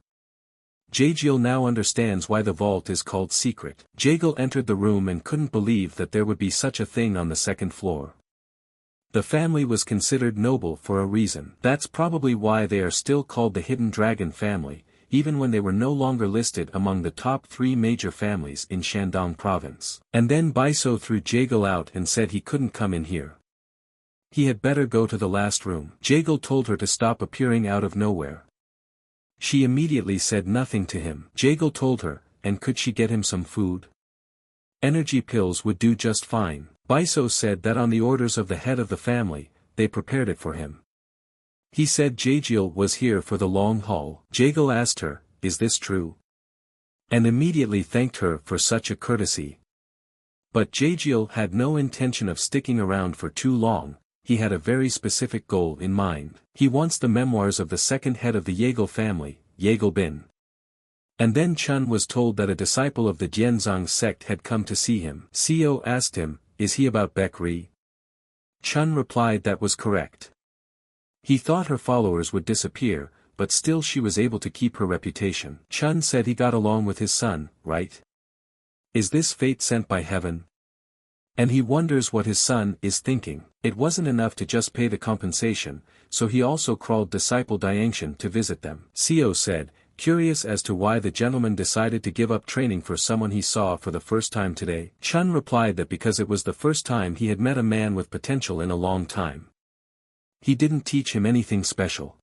Jagiel now understands why the vault is called secret. Jagal entered the room and couldn't believe that there would be such a thing on the second floor. The family was considered noble for a reason. That's probably why they are still called the Hidden Dragon family, even when they were no longer listed among the top 3 major families in Shandong province. And then Baiso threw Jagal out and said he couldn't come in here. He had better go to the last room. Jagal told her to stop appearing out of nowhere. She immediately said nothing to him. Jagal told her, and could she get him some food? Energy pills would do just fine. Baiso said that on the orders of the head of the family, they prepared it for him. He said Jagiel was here for the long haul. Jagiel asked her, "Is this true?" and immediately thanked her for such a courtesy. But Jagiel had no intention of sticking around for too long. He had a very specific goal in mind. He wants the memoirs of the second head of the Jagiel family, Jagiel Bin. And then Chun was told that a disciple of the Jianzhang sect had come to see him. Seo asked him, "Is he about Baek Ri?" Chun replied that was correct. He thought her followers would disappear, but still she was able to keep her reputation. Chun said he got along with his son, right? Is this fate sent by heaven? And he wonders what his son is thinking. It wasn't enough to just pay the compensation, so he also crawled disciple Diangshan to visit them. Seo said, curious as to why the gentleman decided to give up training for someone he saw for the first time today. Chun replied that because it was the first time he had met a man with potential in a long time. He didn't teach him anything special.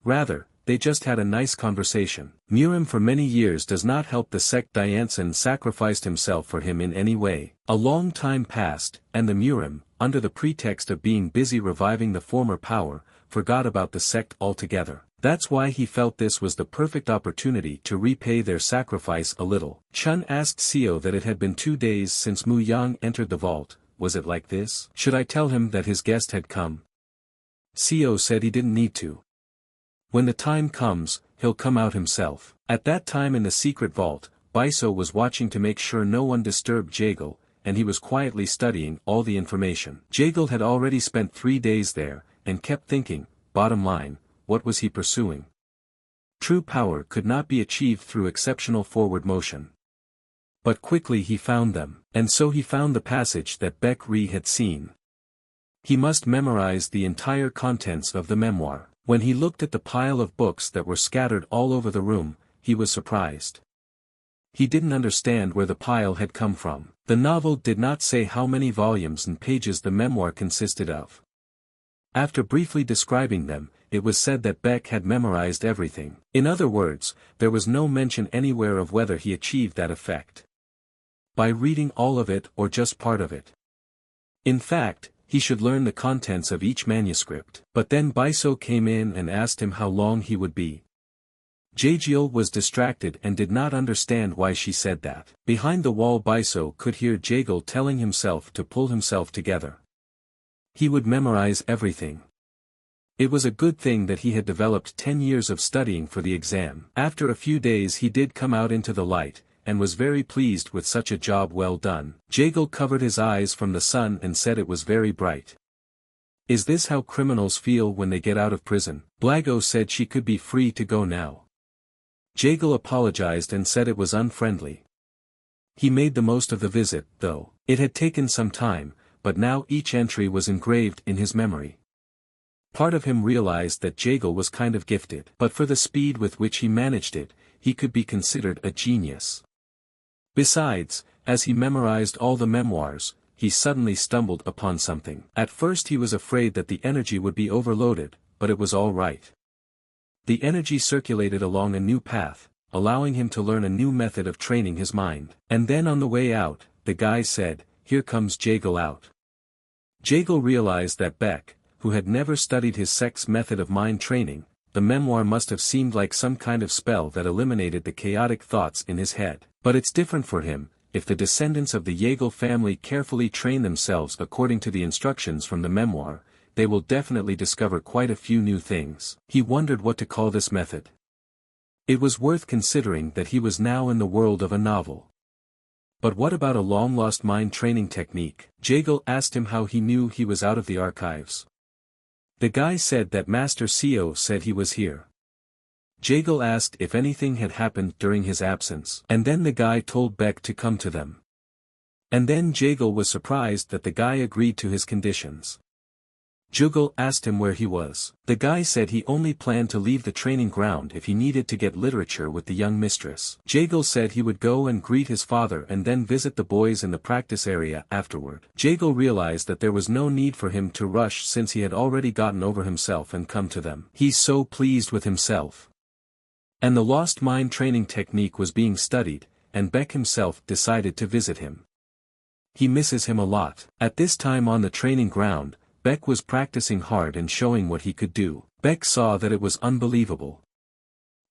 Rather, they just had a nice conversation. Murim for many years does not help the sect. Dianson sacrificed himself for him in any way. A long time passed, and the Murim, under the pretext of being busy reviving the former power, forgot about the sect altogether. That's why he felt this was the perfect opportunity to repay their sacrifice a little. Chun asked Seo that it had been 2 days since Mu Yang entered the vault. Was it like this? Should I tell him that his guest had come? Seo said he didn't need to. When the time comes, he'll come out himself. At that time in the secret vault, Baiso was watching to make sure no one disturbed Jagiel, and he was quietly studying all the information. Jagiel had already spent 3 days there, and kept thinking, bottom line, what was he pursuing? True power could not be achieved through exceptional forward motion. But quickly he found them, and so he found the passage that Baek Ri had seen. He must memorize the entire contents of the memoir. When he looked at the pile of books that were scattered all over the room, he was surprised. He didn't understand where the pile had come from. The novel did not say how many volumes and pages the memoir consisted of. After briefly describing them, it was said that Baek had memorized everything. In other words, there was no mention anywhere of whether he achieved that effect by reading all of it or just part of it. In fact, he should learn the contents of each manuscript. But then Baiso came in and asked him how long he would be. Jagiel was distracted and did not understand why she said that. Behind the wall Baiso could hear Jagiel telling himself to pull himself together. He would memorize everything. It was a good thing that he had developed 10 years of studying for the exam. After a few days he did come out into the light, and was very pleased with such a job well done. Jagiel covered his eyes from the sun and said it was very bright. Is this how criminals feel when they get out of prison? Blago said she could be free to go now. Jagiel apologized and said it was unfriendly. He made the most of the visit, though. It had taken some time, but now each entry was engraved in his memory. Part of him realized that Jagiel was kind of gifted. But for the speed with which he managed it, he could be considered a genius. Besides, as he memorized all the memoirs, he suddenly stumbled upon something. At first he was afraid that the energy would be overloaded, but it was all right. The energy circulated along a new path, allowing him to learn a new method of training his mind. And then on the way out, the guy said, "Here comes Jagiel out." Jagiel realized that Baek, who had never studied his sect's method of mind training, the memoir must have seemed like some kind of spell that eliminated the chaotic thoughts in his head. But it's different for him. If the descendants of the Jagiel family carefully train themselves according to the instructions from the memoir, they will definitely discover quite a few new things. He wondered what to call this method. It was worth considering that he was now in the world of a novel. But what about a long-lost mind training technique? Jagiel asked him how he knew he was out of the archives. The guy said that Master Seo said he was here. Jagiel asked if anything had happened during his absence. And then the guy told Baek to come to them. And then Jagiel was surprised that the guy agreed to his conditions. Jagiel asked him where he was. The guy said he only planned to leave the training ground if he needed to get literature with the young mistress. Jagiel said he would go and greet his father and then visit the boys in the practice area afterward. Jagiel realized that there was no need for him to rush since he had already gotten over himself and come to them. He's so pleased with himself. And the lost mind training technique was being studied, and Baek himself decided to visit him. He misses him a lot. At this time on the training ground, Baek was practicing hard and showing what he could do. Beck saw that it was unbelievable.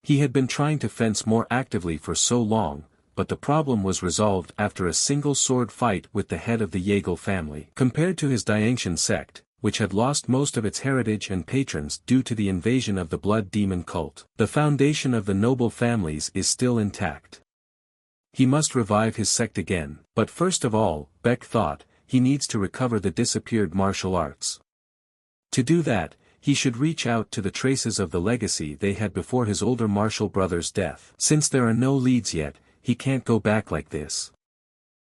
He had been trying to fence more actively for so long, but the problem was resolved after a single sword fight with the head of the Yeagle family. Compared to his Dianxian sect, which had lost most of its heritage and patrons due to the invasion of the blood demon cult, the foundation of the noble families is still intact. He must revive his sect again, but first of all, Beck thought, he needs to recover the disappeared martial arts. To do that, he should reach out to the traces of the legacy they had before his older martial brother's death. Since there are no leads yet, he can't go back like this.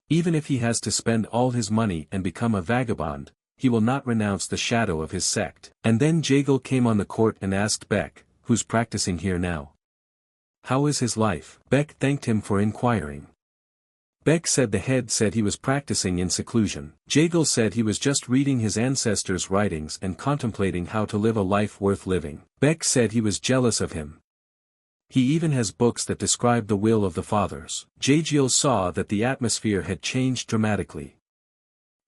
Even if he has to spend all his money and become a vagabond, he will not renounce the shadow of his sect. And then Yeagle came on the court and asked Beck, who's practicing here now? How is his life? Beck thanked him for inquiring. Beck said the head said he was practicing in seclusion. Yeagle said he was just reading his ancestors' writings and contemplating how to live a life worth living. Beck said he was jealous of him. He even has books that describe the will of the fathers. Yeagle saw that the atmosphere had changed dramatically.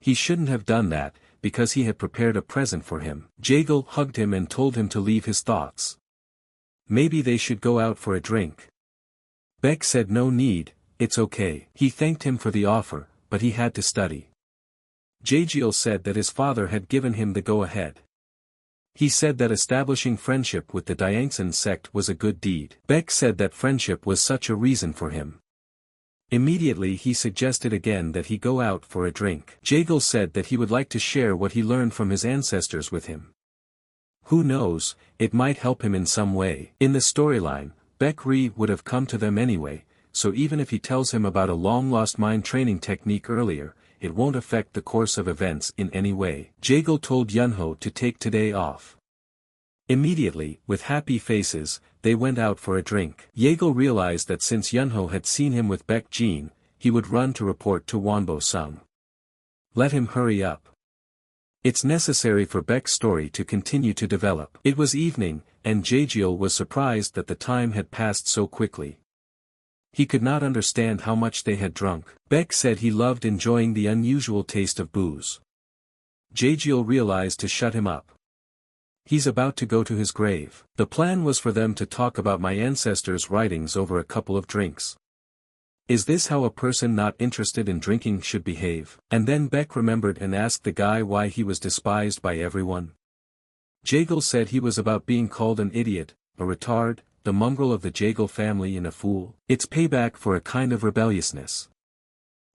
He shouldn't have done that, because he had prepared a present for him. Yeagle hugged him and told him to leave his thoughts. Maybe they should go out for a drink. Beck said no need, it's okay. He thanked him for the offer, but he had to study. Yeagle said that his father had given him the go-ahead. He said that establishing friendship with the Dianxian sect was a good deed. Beck said that friendship was such a reason for him. Immediately he suggested again that he go out for a drink. Yeagle said that he would like to share what he learned from his ancestors with him. Who knows, it might help him in some way. In the storyline, Beck would have come to them anyway, so even if he tells him about a long-lost mind training technique earlier, it won't affect the course of events in any way. Yeagle told Yunho to take today off. Immediately, with happy faces, they went out for a drink. Yeagle realized that since Yunho had seen him with Beck Jean, he would run to report to Wanbo-sung. Let him hurry up. It's necessary for Beck's story to continue to develop. It was evening, and Yeagle was surprised that the time had passed so quickly. He could not understand how much they had drunk. Beck said he loved enjoying the unusual taste of booze. Yeagle realized to shut him up. He's about to go to his grave. The plan was for them to talk about my ancestors' writings over a couple of drinks. Is this how a person not interested in drinking should behave? And then Beck remembered and asked the guy why he was despised by everyone. Yeagle said he was about being called an idiot, a retard, the mongrel of the Yeagle family and a fool. It's payback for a kind of rebelliousness.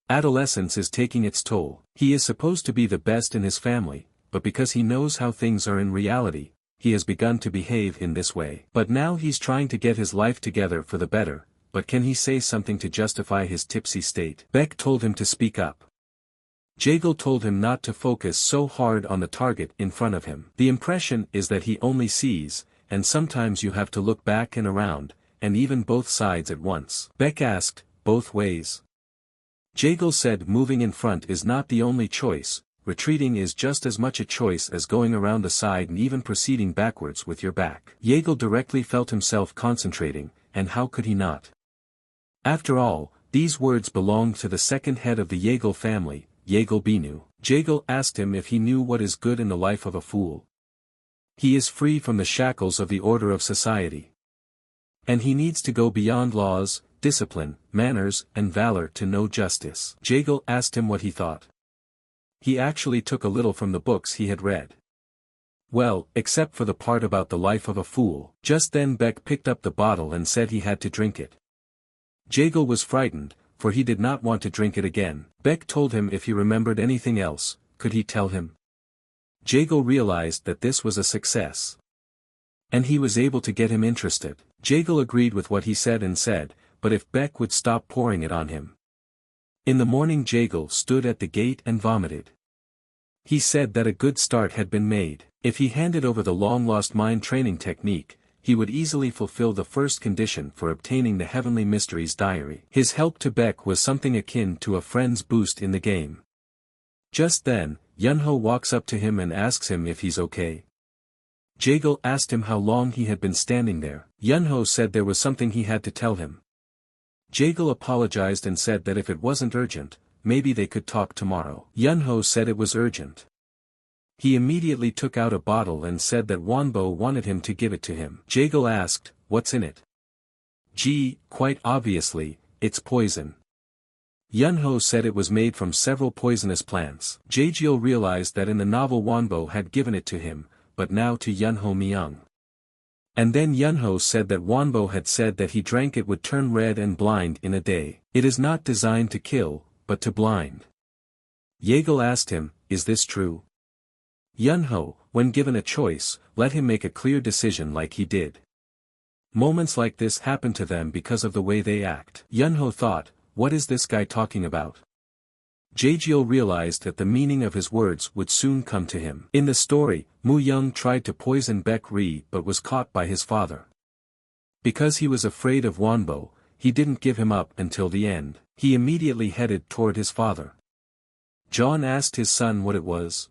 Adolescence is taking its toll. He is supposed to be the best in his family, but because he knows how things are in reality, he has begun to behave in this way. But now he's trying to get his life together for the better, but can he say something to justify his tipsy state? Beck told him to speak up. Yeagle told him not to focus so hard on the target in front of him. The impression is that he only sees, and sometimes you have to look back and around, and even both sides at once. Beck asked, both ways? Yeagle said moving in front is not the only choice, retreating is just as much a choice as going around the side and even proceeding backwards with your back. Yeagle directly felt himself concentrating, and how could he not? After all, these words belonged to the second head of the Yeagle family, Yeagle Binu. Yeagle asked him if he knew what is good in the life of a fool. He is free from the shackles of the order of society. And he needs to go beyond laws, discipline, manners, and valor to know justice. Yeagle asked him what he thought. He actually took a little from the books he had read. Well, except for the part about the life of a fool. Just then Beck picked up the bottle and said he had to drink it. Yeagle was frightened, for he did not want to drink it again. Beck told him if he remembered anything else, could he tell him? Yeagle realized that this was a success. And he was able to get him interested. Yeagle agreed with what he said and said, but if Beck would stop pouring it on him. In the morning Yeagle stood at the gate and vomited. He said that a good start had been made. If he handed over the long-lost mind training technique, he would easily fulfill the first condition for obtaining the Heavenly Mysteries diary. His help to Beck was something akin to a friend's boost in the game. Just then, Yunho walks up to him and asks him if he's okay. Yeagle asked him how long he had been standing there. Yunho said there was something he had to tell him. Yeagle apologized and said that if it wasn't urgent, maybe they could talk tomorrow. Yunho said it was urgent. He immediately took out a bottle and said that Wanbo wanted him to give it to him. Jaegal asked, "What's in it?" "Gee, quite obviously, it's poison." Yunho said it was made from several poisonous plants. Jaegal realized that in the novel Wanbo had given it to him, but now to Yunho Myung. And then Yunho said that Wanbo had said that he drank it would turn red and blind in a day. It is not designed to kill, but to blind. Jaegal asked him, "Is this true?" Yunho, when given a choice, let him make a clear decision like he did. Moments like this happen to them because of the way they act. Yunho thought, what is this guy talking about? Jaegal realized that the meaning of his words would soon come to him. In the story, Mu Young tried to poison Baek Ri but was caught by his father. Because he was afraid of Wanbo, he didn't give him up until the end. He immediately headed toward his father. John asked his son what it was.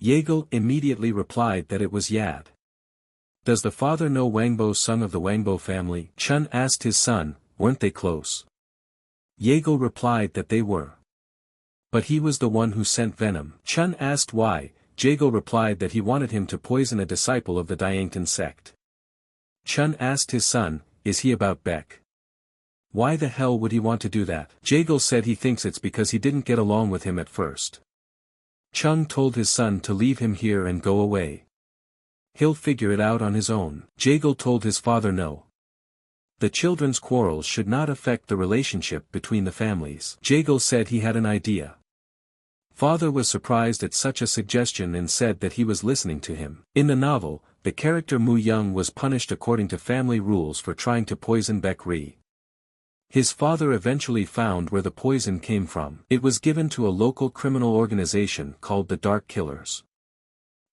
Jaegal immediately replied that it was Yad. Does the father know Wangbo son of the Wangbo family? Chun asked his son, weren't they close? Jaegal replied that they were. But he was the one who sent venom. Chun asked why. Jaegal replied that he wanted him to poison a disciple of the Diangtan sect. Chun asked his son, is he about Baek? Why the hell would he want to do that? Jaegal said he thinks it's because he didn't get along with him at first. Chung told his son to leave him here and go away. He'll figure it out on his own. Jaegal told his father no. The children's quarrels should not affect the relationship between the families. Jaegal said he had an idea. Father was surprised at such a suggestion and said that he was listening to him. In the novel, the character Mu Young was punished according to family rules for trying to poison Baek Ri. His father eventually found where the poison came from. It was given to a local criminal organization called the Dark Killers.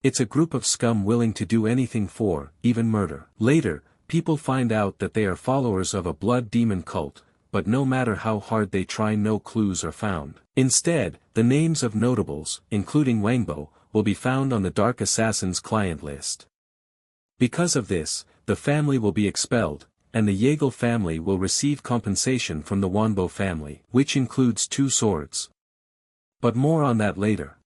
It's a group of scum willing to do anything for, even murder. Later, people find out that they are followers of a blood demon cult, but no matter how hard they try no clues are found. Instead, the names of notables, including Wangbo, will be found on the Dark Assassin's client list. Because of this, the family will be expelled, and the Jaegal family will receive compensation from the Wanbo family, which includes 2 swords. But more on that later.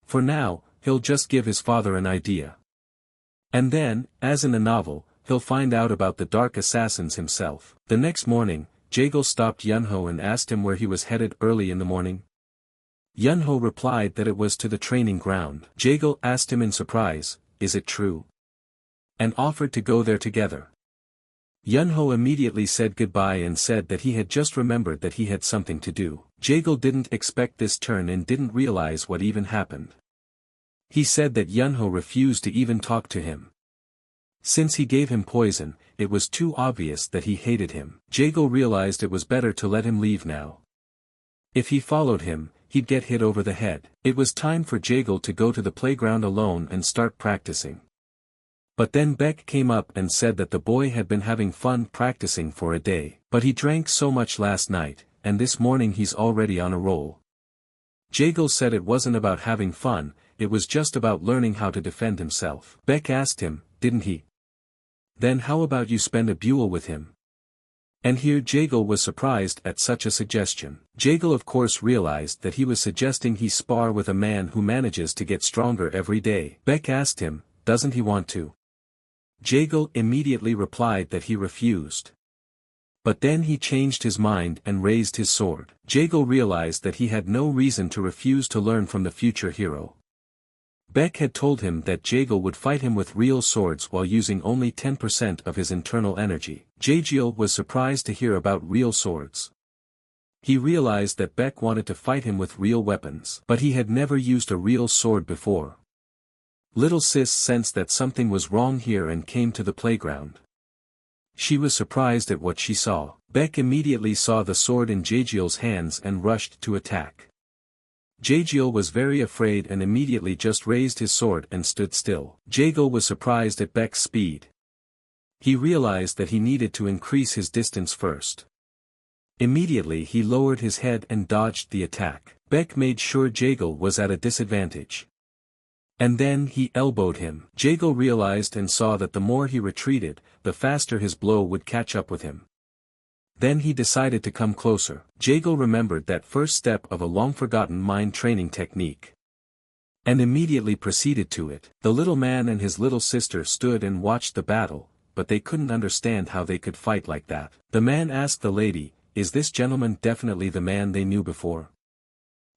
For now, he'll just give his father an idea. And then, as in the novel, he'll find out about the Dark Assassins himself. The next morning, Jaegal stopped Yunho and asked him where he was headed early in the morning. Yunho replied that it was to the training ground. Jaegal asked him in surprise, is it true? And offered to go there together. Yunho immediately said goodbye and said that he had just remembered that he had something to do. Jaegal didn't expect this turn and didn't realize what even happened. He said that Yunho refused to even talk to him. Since he gave him poison, it was too obvious that he hated him. Jaegal realized it was better to let him leave now. If he followed him, he'd get hit over the head. It was time for Jaegal to go to the playground alone and start practicing. But then Baek came up and said that the boy had been having fun practicing for a day. But he drank so much last night, and this morning he's already on a roll. Jaegal said it wasn't about having fun, it was just about learning how to defend himself. Baek asked him, didn't he? Then how about you spend a duel with him? And here Jaegal was surprised at such a suggestion. Jaegal of course realized that he was suggesting he spar with a man who manages to get stronger every day. Baek asked him, doesn't he want to? Jaegal immediately replied that he refused. But then he changed his mind and raised his sword. Jaegal realized that he had no reason to refuse to learn from the future hero. Baek had told him that Jaegal would fight him with real swords while using only 10% of his internal energy. Jaegal was surprised to hear about real swords. He realized that Baek wanted to fight him with real weapons. But he had never used a real sword before. Little sis sensed that something was wrong here and came to the playground. She was surprised at what she saw. Baek immediately saw the sword in Jaegal's hands and rushed to attack. Jaegal was very afraid and immediately just raised his sword and stood still. Jaegal was surprised at Baek's speed. He realized that he needed to increase his distance first. Immediately he lowered his head and dodged the attack. Baek made sure Jaegal was at a disadvantage. And then he elbowed him. Jaegal realized and saw that the more he retreated, the faster his blow would catch up with him. Then he decided to come closer. Jaegal remembered that first step of a long-forgotten mind training technique. and immediately proceeded to it. The little man and his little sister stood and watched the battle, but they couldn't understand how they could fight like that. The man asked the lady, "Is this gentleman definitely the man they knew before?"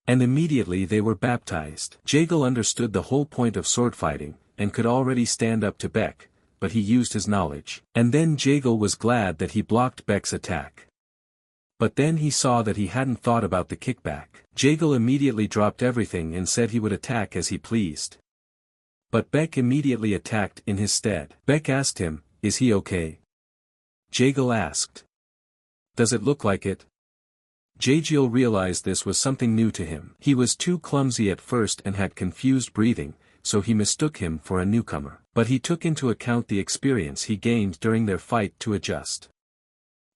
And immediately they were baptized. Jagal understood the whole point of sword fighting, and could already stand up to Beck, but he used his knowledge. And then Jagal was glad that he blocked Beck's attack. But then he saw that he hadn't thought about the kickback. Jagal immediately dropped everything and said he would attack as he pleased. But Beck immediately attacked in his stead. Beck asked him, "Is he okay?" Jagal asked, "Does it look like it?" Jagal realized this was something new to him. He was too clumsy at first and had confused breathing, so he mistook him for a newcomer. But he took into account the experience he gained during their fight to adjust.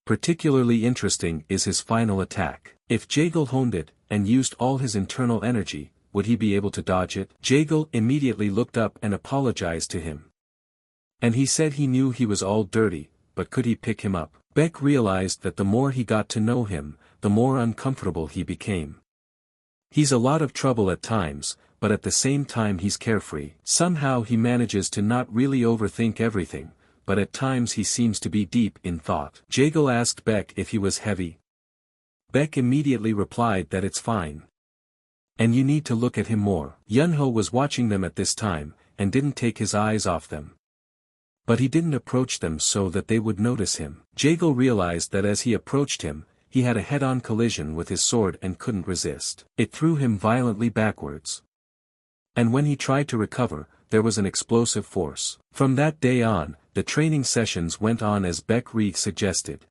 Particularly interesting is his final attack. If Jagal honed it, and used all his internal energy, would he be able to dodge it? Jagal immediately looked up and apologized to him. And he said he knew he was all dirty, but could he pick him up? Beck realized that the more he got to know him, the more uncomfortable he became. He's a lot of trouble at times, but at the same time he's carefree. Somehow he manages to not really overthink everything, but at times he seems to be deep in thought. Jagal asked Beck if he was heavy. Beck immediately replied that it's fine. And you need to look at him more. Yunho was watching them at this time, and didn't take his eyes off them. But he didn't approach them so that they would notice him. Jagal realized that as he approached him, he had a head-on collision with his sword and couldn't resist. It threw him violently backwards. And when he tried to recover, there was an explosive force. From that day on, the training sessions went on as Beck suggested.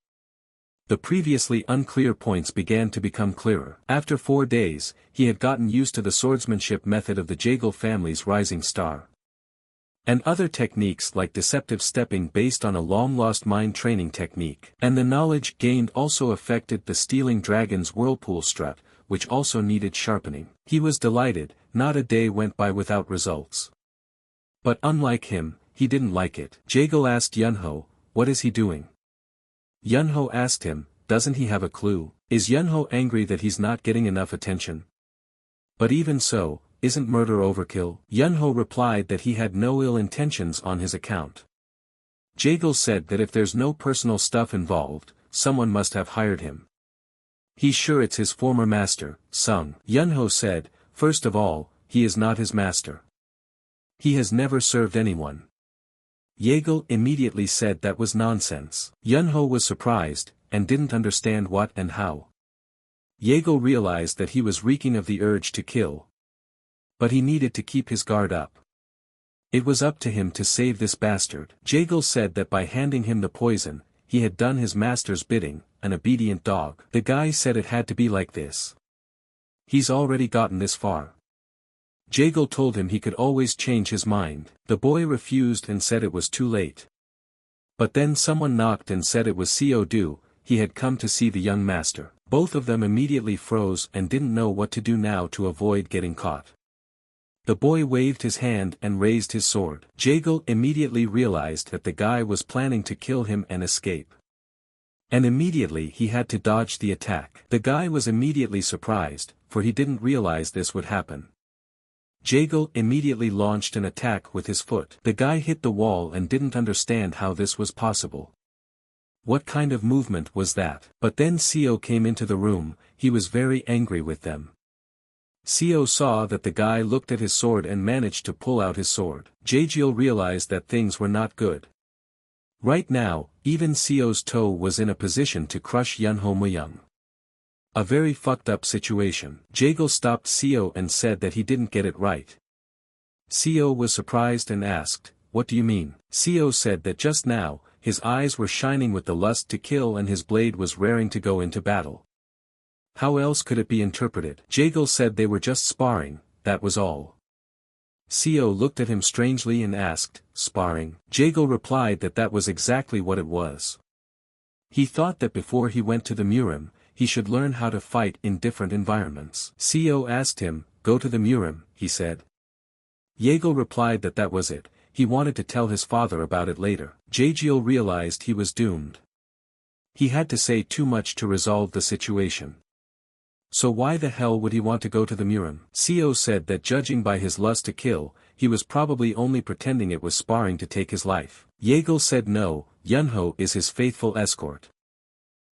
The previously unclear points began to become clearer. After 4 days, he had gotten used to the swordsmanship method of the Jagal family's rising star. And other techniques like deceptive stepping based on a long-lost mind training technique. And the knowledge gained also affected the stealing dragon's whirlpool strut, which also needed sharpening. He was delighted, not a day went by without results. But unlike him, he didn't like it. Jagal asked Yunho, "What is he doing?" Yunho asked him, "Doesn't he have a clue? Is Yunho angry that he's not getting enough attention?" But even so, isn't murder overkill? Yunho replied that he had no ill intentions on his account. Jagal said that if there's no personal stuff involved, someone must have hired him. He's sure it's his former master, Sung. Yunho said, "First of all, he is not his master. He has never served anyone." Jagal immediately said that was nonsense. Yunho was surprised, and didn't understand what and how. Jagal realized that he was reeking of the urge to kill. But he needed to keep his guard up. It was up to him to save this bastard. Jagal said that by handing him the poison, he had done his master's bidding, an obedient dog. The guy said it had to be like this. He's already gotten this far. Jagal told him he could always change his mind. The boy refused and said it was too late. But then someone knocked and said it was Co Du. He had come to see the young master. Both of them immediately froze and didn't know what to do now to avoid getting caught. The boy waved his hand and raised his sword. Jagal immediately realized that the guy was planning to kill him and escape. And immediately he had to dodge the attack. The guy was immediately surprised, for he didn't realize this would happen. Jagal immediately launched an attack with his foot. The guy hit the wall and didn't understand how this was possible. What kind of movement was that? But then Co came into the room. He was very angry with them. Co saw that the guy looked at his sword and managed to pull out his sword. Jagal realized that things were not good. Right now, even Co's toe was in a position to crush Yunho Muyang. A very fucked up situation. Jagal stopped Co and said that he didn't get it right. Co was surprised and asked, "What do you mean?" Co said that just now, his eyes were shining with the lust to kill and his blade was raring to go into battle. How else could it be interpreted? Jagal said they were just sparring, that was all. Co looked at him strangely and asked, "Sparring?" Jagal replied that that was exactly what it was. He thought that before he went to the Murim, he should learn how to fight in different environments. Co asked him, "Go to the Murim," he said. Jagal replied that that was it, he wanted to tell his father about it later. Jagal realized he was doomed. He had to say too much to resolve the situation. So why the hell would he want to go to the Murin? Seo said that judging by his lust to kill, he was probably only pretending it was sparring to take his life. Yeagle said no, Yunho is his faithful escort.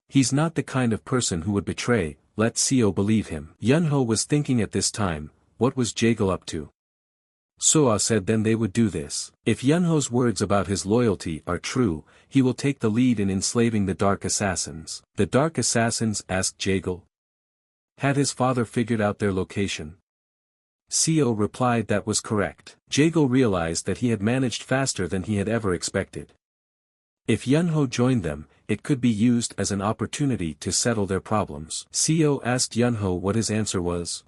He's not the kind of person who would betray, let Seo believe him. Yunho was thinking at this time, what was Yeagle up to? Soa said then they would do this. If Yunho's words about his loyalty are true, he will take the lead in enslaving the Dark Assassins. The Dark Assassins, asked Yeagle. Had his father figured out their location? Seo replied that was correct. Yeagle realized that he had managed faster than he had ever expected. If Yunho joined them, it could be used as an opportunity to settle their problems. Seo asked Yunho what his answer was.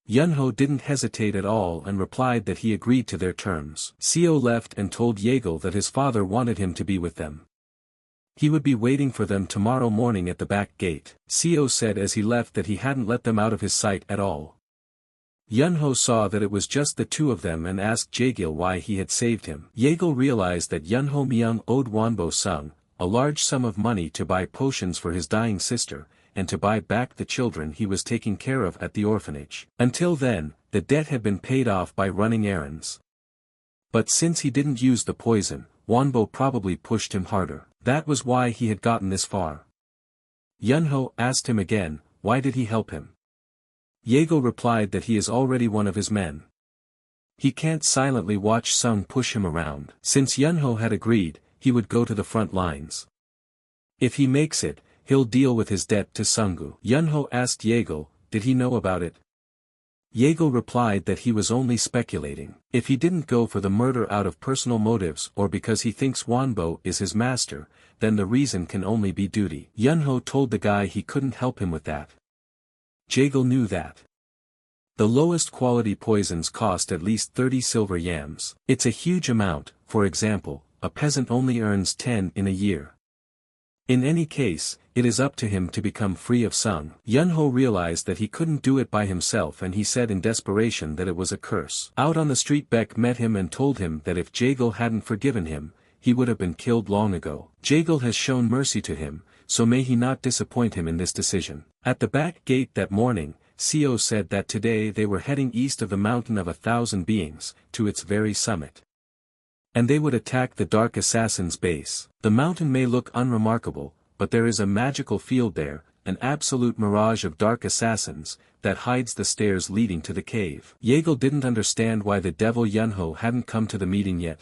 Yunho didn't hesitate at all and replied that he agreed to their terms. Seo left and told Yeagle that his father wanted him to be with them. He would be waiting for them tomorrow morning at the back gate. Seo said as he left that he hadn't let them out of his sight at all. Yunho saw that it was just the two of them and asked Yeagle why he had saved him. Yeagle realized that Yunho Myung owed Wanbo Sung a large sum of money to buy potions for his dying sister, and to buy back the children he was taking care of at the orphanage. Until then, the debt had been paid off by running errands. But since he didn't use the poison, Wanbo probably pushed him harder. That was why he had gotten this far. Yunho asked him again, why did he help him? Yeagle replied that he is already one of his men. He can't silently watch Sung push him around. Since Yunho had agreed, he would go to the front lines. If he makes it, he'll deal with his debt to Sungu. Yunho asked Yeagle, did he know about it? Yeagle replied that he was only speculating. If he didn't go for the murder out of personal motives or because he thinks Wanbo is his master, then the reason can only be duty. Yunho told the guy he couldn't help him with that. Yeagle knew that. The lowest quality poisons cost at least 30 silver yams. It's a huge amount. For example, a peasant only earns 10 in a year. In any case, it is up to him to become free of Sung. Yunho realized that he couldn't do it by himself and he said in desperation that it was a curse. Out on the street Beck met him and told him that if Yeagle hadn't forgiven him, he would have been killed long ago. Yeagle has shown mercy to him, so may he not disappoint him in this decision. At the back gate that morning, Seo said that today they were heading east of the Mountain of 1,000 Beings, to its very summit. And they would attack the Dark Assassin's base. The mountain may look unremarkable, but there is a magical field there, an absolute mirage of Dark Assassins, that hides the stairs leading to the cave. Yeagle didn't understand why the devil Yunho hadn't come to the meeting yet.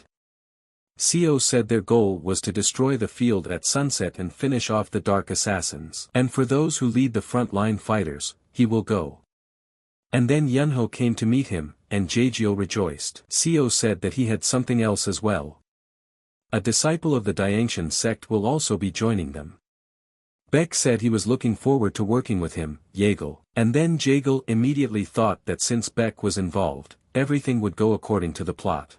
Seo said their goal was to destroy the field at sunset and finish off the Dark Assassins. And for those who lead the front-line fighters, he will go. And then Yunho came to meet him, and Jejiel rejoiced. Seo said that he had something else as well. A disciple of the Diangshan sect will also be joining them. Beck said he was looking forward to working with him, Yeagle. And then Yeagle immediately thought that since Beck was involved, everything would go according to the plot.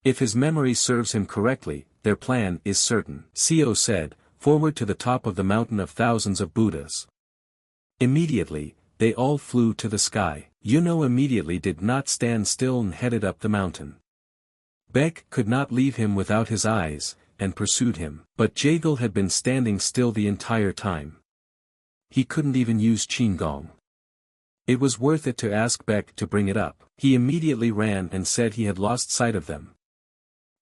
If his memory serves him correctly, their plan is certain. Seo said, forward to the top of the mountain of thousands of Buddhas. Immediately, they all flew to the sky. Yunho immediately did not stand still and headed up the mountain. Beck could not leave him without his eyes, and pursued him. But Yeagle had been standing still the entire time. He couldn't even use Qinggong. It was worth it to ask Beck to bring it up. He immediately ran and said he had lost sight of them.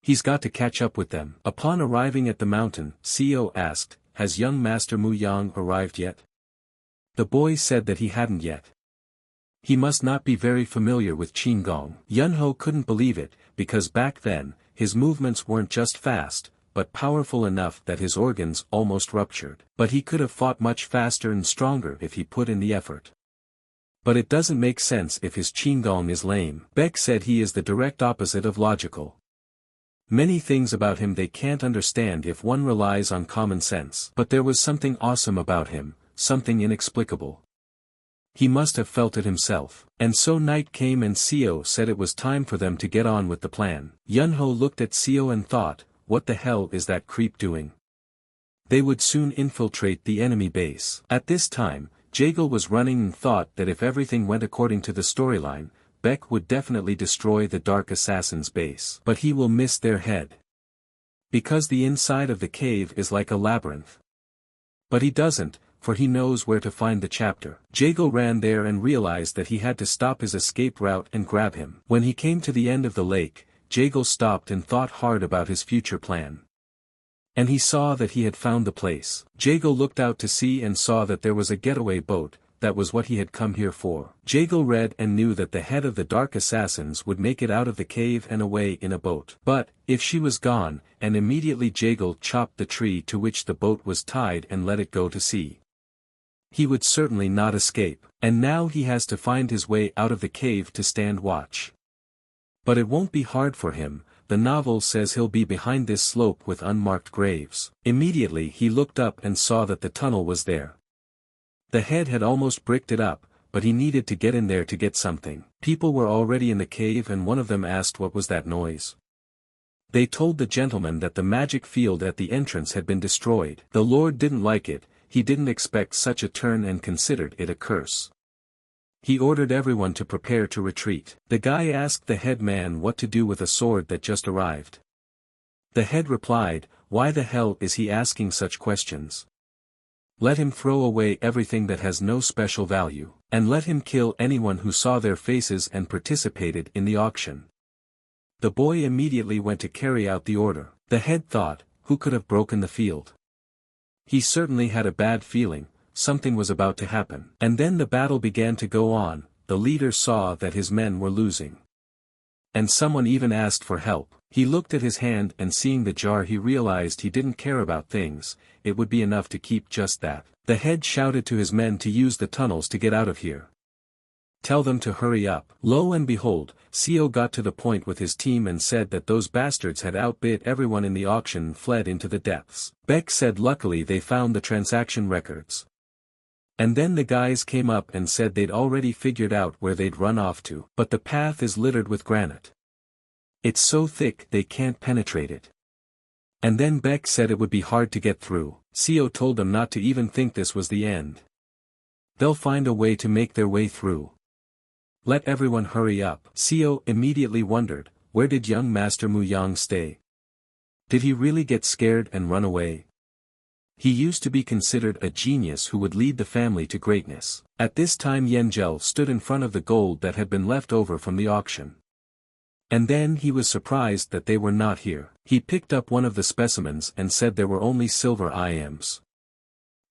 He's got to catch up with them. Upon arriving at the mountain, Seo asked, has young Master Mu Yang arrived yet? The boy said that he hadn't yet. He must not be very familiar with Qinggong. Yunho couldn't believe it, because back then, his movements weren't just fast, but powerful enough that his organs almost ruptured. But he could have fought much faster and stronger if he put in the effort. But it doesn't make sense if his Qinggong is lame. Beck said he is the direct opposite of logical. Many things about him they can't understand if one relies on common sense. But there was something awesome about him, something inexplicable. He must have felt it himself. And so night came and Seo said it was time for them to get on with the plan. Yunho looked at Seo and thought, what the hell is that creep doing? They would soon infiltrate the enemy base. At this time, Yeagle was running and thought that if everything went according to the storyline, Beck would definitely destroy the Dark Assassin's base. But he will miss their head. Because the inside of the cave is like a labyrinth. But he doesn't, for he knows where to find the chapter. Jago ran there and realized that he had to stop his escape route and grab him. When he came to the end of the lake, Jago stopped and thought hard about his future plan. And he saw that he had found the place. Jago looked out to sea and saw that there was a getaway boat. That was what he had come here for. Jago read and knew that the head of the dark assassins would make it out of the cave and away in a boat. But, if she was gone, and immediately Jago chopped the tree to which the boat was tied and let it go to sea. He would certainly not escape, and now he has to find his way out of the cave to stand watch. But it won't be hard for him. The novel says he'll be behind this slope with unmarked graves. Immediately he looked up and saw that the tunnel was there. The head had almost bricked it up, but he needed to get in there to get something. People were already in the cave and one of them asked what was that noise. They told the gentleman that the magic field at the entrance had been destroyed. The Lord didn't like it, he didn't expect such a turn and considered it a curse. He ordered everyone to prepare to retreat. The guy asked the head man what to do with a sword that just arrived. The head replied, "Why the hell is he asking such questions? Let him throw away everything that has no special value, and let him kill anyone who saw their faces and participated in the auction." The boy immediately went to carry out the order. The head thought, who could have broken the field? He certainly had a bad feeling, something was about to happen. And then the battle began to go on. The leader saw that his men were losing. And someone even asked for help. He looked at his hand and seeing the jar he realized he didn't care about things, it would be enough to keep just that. The head shouted to his men to use the tunnels to get out of here. Tell them to hurry up. Lo and behold, Seo got to the point with his team and said that those bastards had outbid everyone in the auction and fled into the depths. Beck said luckily they found the transaction records. And then the guys came up and said they'd already figured out where they'd run off to. But the path is littered with granite. It's so thick they can't penetrate it. And then Beck said it would be hard to get through. Seo told them not to even think this was the end. They'll find a way to make their way through. Let everyone hurry up. Seo immediately wondered, where did young Master Mu Yang stay? Did he really get scared and run away? He used to be considered a genius who would lead the family to greatness. At this time Yengel stood in front of the gold that had been left over from the auction. And then he was surprised that they were not here. He picked up one of the specimens and said there were only silver items.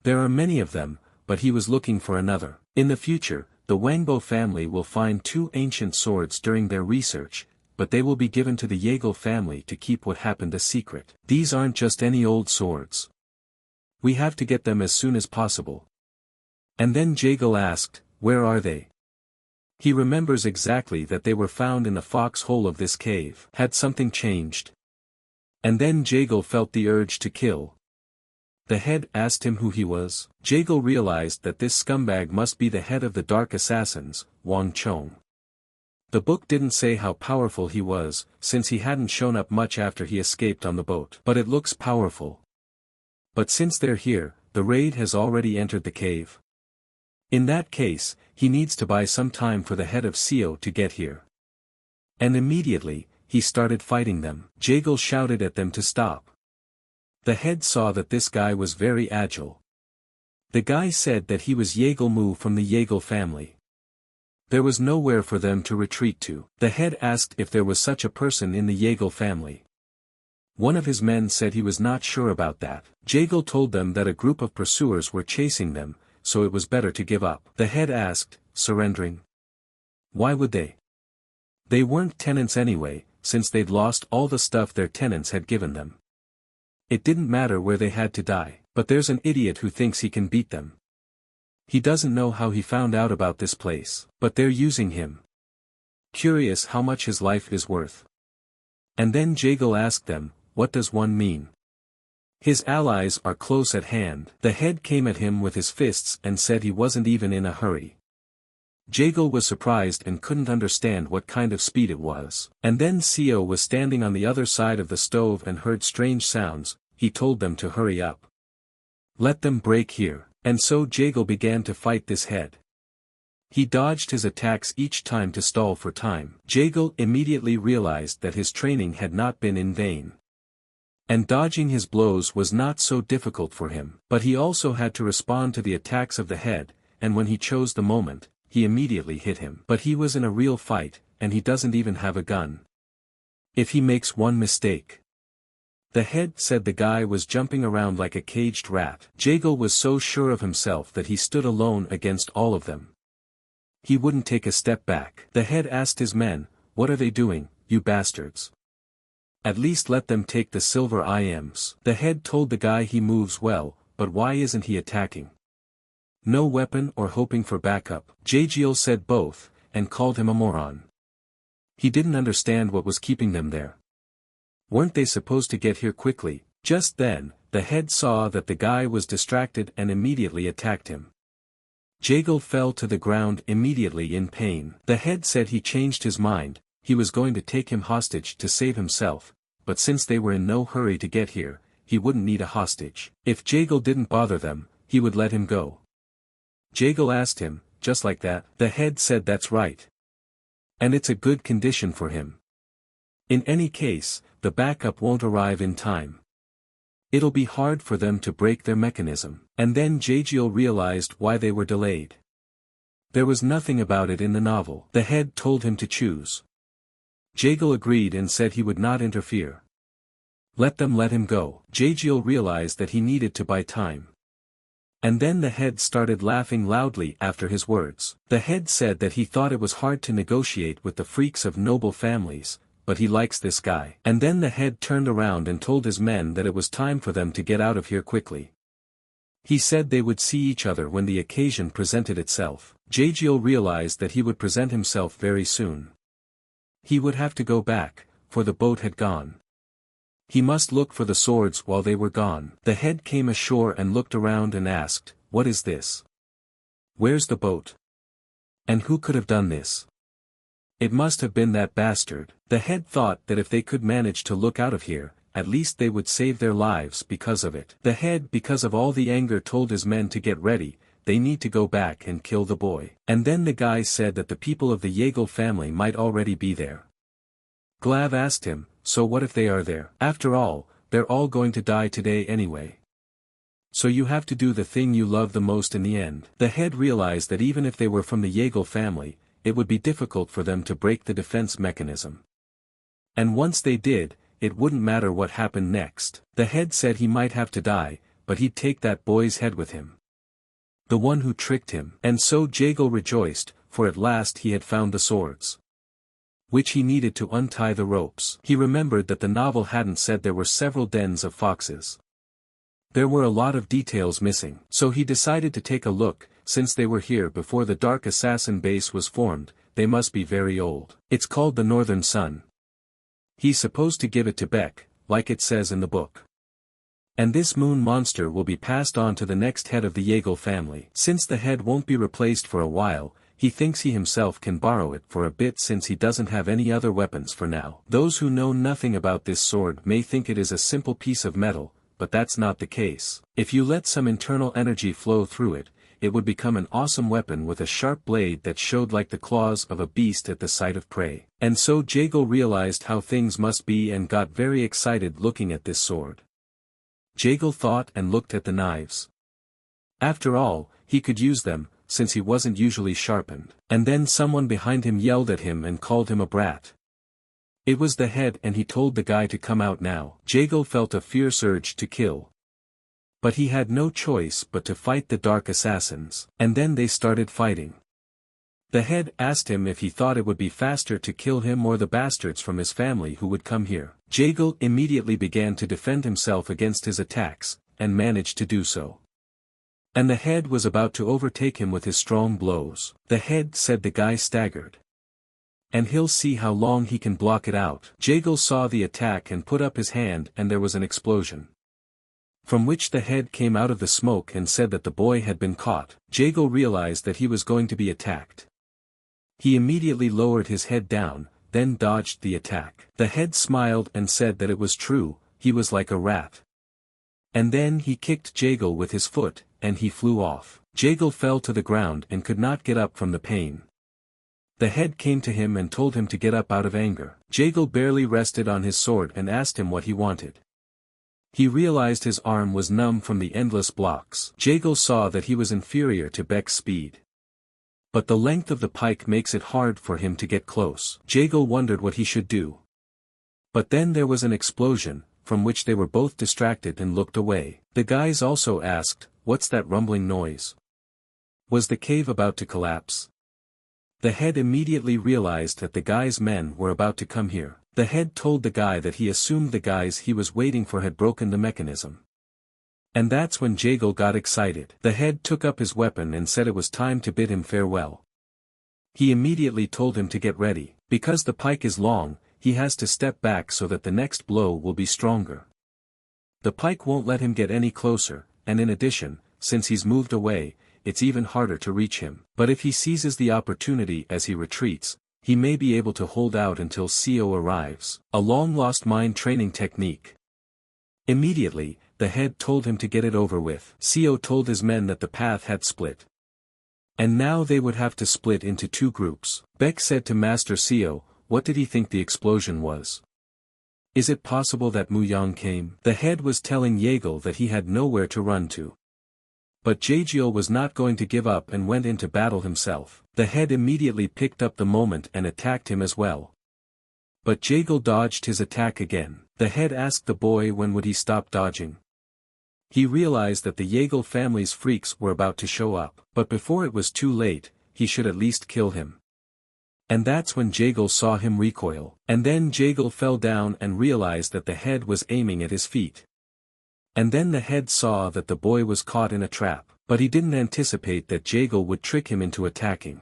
There are many of them, but he was looking for another. In the future, the Wangbo family will find 2 ancient swords during their research, but they will be given to the Yeagle family to keep what happened a secret. These aren't just any old swords. We have to get them as soon as possible. And then Jago asked, where are they? He remembers exactly that they were found in the foxhole of this cave. Had something changed? And then Jago felt the urge to kill. The head asked him who he was. Jago realized that this scumbag must be the head of the dark assassins, Wang Chong. The book didn't say how powerful he was, since he hadn't shown up much after he escaped on the boat. But it looks powerful. But since they're here, the raid has already entered the cave. In that case, he needs to buy some time for the head of Seo to get here. And immediately, he started fighting them. Jago shouted at them to stop. The head saw that this guy was very agile. The guy said that he was Yeagle Mu from the Yeagle family. There was nowhere for them to retreat to. The head asked if there was such a person in the Yeagle family. One of his men said he was not sure about that. Jago told them that a group of pursuers were chasing them, so it was better to give up. The head asked, surrendering? Why would they? They weren't tenants anyway, since they'd lost all the stuff their tenants had given them. It didn't matter where they had to die, but there's an idiot who thinks he can beat them. He doesn't know how he found out about this place, but they're using him. Curious how much his life is worth. And then Jago asked them, what does one mean? His allies are close at hand. The head came at him with his fists and said he wasn't even in a hurry. Jago was surprised and couldn't understand what kind of speed it was. And then Seo was standing on the other side of the stove and heard strange sounds. He told them to hurry up. Let them break here. And so Jago began to fight this head. He dodged his attacks each time to stall for time. Jago immediately realized that his training had not been in vain. And dodging his blows was not so difficult for him. But he also had to respond to the attacks of the head, and when he chose the moment, he immediately hit him. But he was in a real fight, and he doesn't even have a gun. If he makes one mistake. The head said the guy was jumping around like a caged rat. Jagal was so sure of himself that he stood alone against all of them. He wouldn't take a step back. The head asked his men, "What are they doing, you bastards? At least let them take the silver IMs." The head told the guy he moves well, but why isn't he attacking? No weapon or hoping for backup. Jagiel said both, and called him a moron. He didn't understand what was keeping them there. Weren't they supposed to get here quickly? Just then, the head saw that the guy was distracted and immediately attacked him. Jagal fell to the ground immediately in pain. The head said he changed his mind, he was going to take him hostage to save himself, but since they were in no hurry to get here, he wouldn't need a hostage. If Jagal didn't bother them, he would let him go. Jagal asked him, "Just like that?" The head said that's right. And it's a good condition for him. In any case, the backup won't arrive in time. It'll be hard for them to break their mechanism. And then Jagiel realized why they were delayed. There was nothing about it in the novel. The head told him to choose. Jagal agreed and said he would not interfere. Let him go. Jagiel realized that he needed to buy time. And then the head started laughing loudly after his words. The head said that he thought it was hard to negotiate with the freaks of noble families, but he likes this guy. And then the head turned around and told his men that it was time for them to get out of here quickly. He said they would see each other when the occasion presented itself. Jagiel realized that he would present himself very soon. He would have to go back, for the boat had gone. He must look for the swords while they were gone. The head came ashore and looked around and asked, "What is this? Where's the boat? And who could have done this? It must have been that bastard." The head thought that if they could manage to look out of here, at least they would save their lives because of it. The head, because of all the anger, told his men to get ready, they need to go back and kill the boy. And then the guy said that the people of the Yagal family might already be there. Glav asked him, "So what if they are there? After all, they're all going to die today anyway. So you have to do the thing you love the most in the end." The head realized that even if they were from the Yagal family, it would be difficult for them to break the defense mechanism. And once they did, it wouldn't matter what happened next. The head said he might have to die, but he'd take that boy's head with him. The one who tricked him. And so Jagal rejoiced, for at last he had found the swords, which he needed to untie the ropes. He remembered that the novel hadn't said there were several dens of foxes. There were a lot of details missing. So he decided to take a look. Since they were here before the Dark Assassin base was formed, they must be very old. It's called the Northern Sun. He's supposed to give it to Beck, like it says in the book. And this moon monster will be passed on to the next head of the Yagal family. Since the head won't be replaced for a while, he thinks he himself can borrow it for a bit since he doesn't have any other weapons for now. Those who know nothing about this sword may think it is a simple piece of metal, but that's not the case. If you let some internal energy flow through it, it would become an awesome weapon with a sharp blade that showed like the claws of a beast at the sight of prey. And so Jagal realized how things must be and got very excited looking at this sword. Jagal thought and looked at the knives. After all, he could use them, since he wasn't usually sharpened. And then someone behind him yelled at him and called him a brat. It was the head, and he told the guy to come out now. Jagal felt a fierce urge to kill. But he had no choice but to fight the Dark Assassins. And then they started fighting. The head asked him if he thought it would be faster to kill him or the bastards from his family who would come here. Jagal immediately began to defend himself against his attacks, and managed to do so. And the head was about to overtake him with his strong blows. The head said the guy staggered. And he'll see how long he can block it out. Jagal saw the attack and put up his hand, and there was an explosion, from which the head came out of the smoke and said that the boy had been caught. Jagal realized that he was going to be attacked. He immediately lowered his head down, then dodged the attack. The head smiled and said that it was true, he was like a rat. And then he kicked Jagal with his foot, and he flew off. Jagal fell to the ground and could not get up from the pain. The head came to him and told him to get up out of anger. Jagal barely rested on his sword and asked him what he wanted. He realized his arm was numb from the endless blocks. Jago saw that he was inferior to Beck's speed. But the length of the pike makes it hard for him to get close. Jago wondered what he should do. But then there was an explosion, from which they were both distracted and looked away. The guys also asked, "What's that rumbling noise? Was the cave about to collapse?" The head immediately realized that the guy's men were about to come here. The head told the guy that he assumed the guys he was waiting for had broken the mechanism. And that's when Jago got excited. The head took up his weapon and said it was time to bid him farewell. He immediately told him to get ready. Because the pike is long, he has to step back so that the next blow will be stronger. The pike won't let him get any closer, and in addition, since he's moved away, it's even harder to reach him. But if he seizes the opportunity as he retreats, he may be able to hold out until CO arrives. A long-lost mind training technique. Immediately, the head told him to get it over with. CO told his men that the path had split. And now they would have to split into two groups. Beck said to Master CO, what did he think the explosion was? Is it possible that Mu Yang came? The head was telling Jago that he had nowhere to run to. But Jagiel was not going to give up and went into battle himself. The head immediately picked up the moment and attacked him as well. But Jago dodged his attack again. The head asked the boy when would he stop dodging. He realized that the Jago family's freaks were about to show up, but before it was too late, he should at least kill him. And that's when Jago saw him recoil. And then Jago fell down and realized that the head was aiming at his feet. And then the head saw that the boy was caught in a trap, but he didn't anticipate that Jago would trick him into attacking.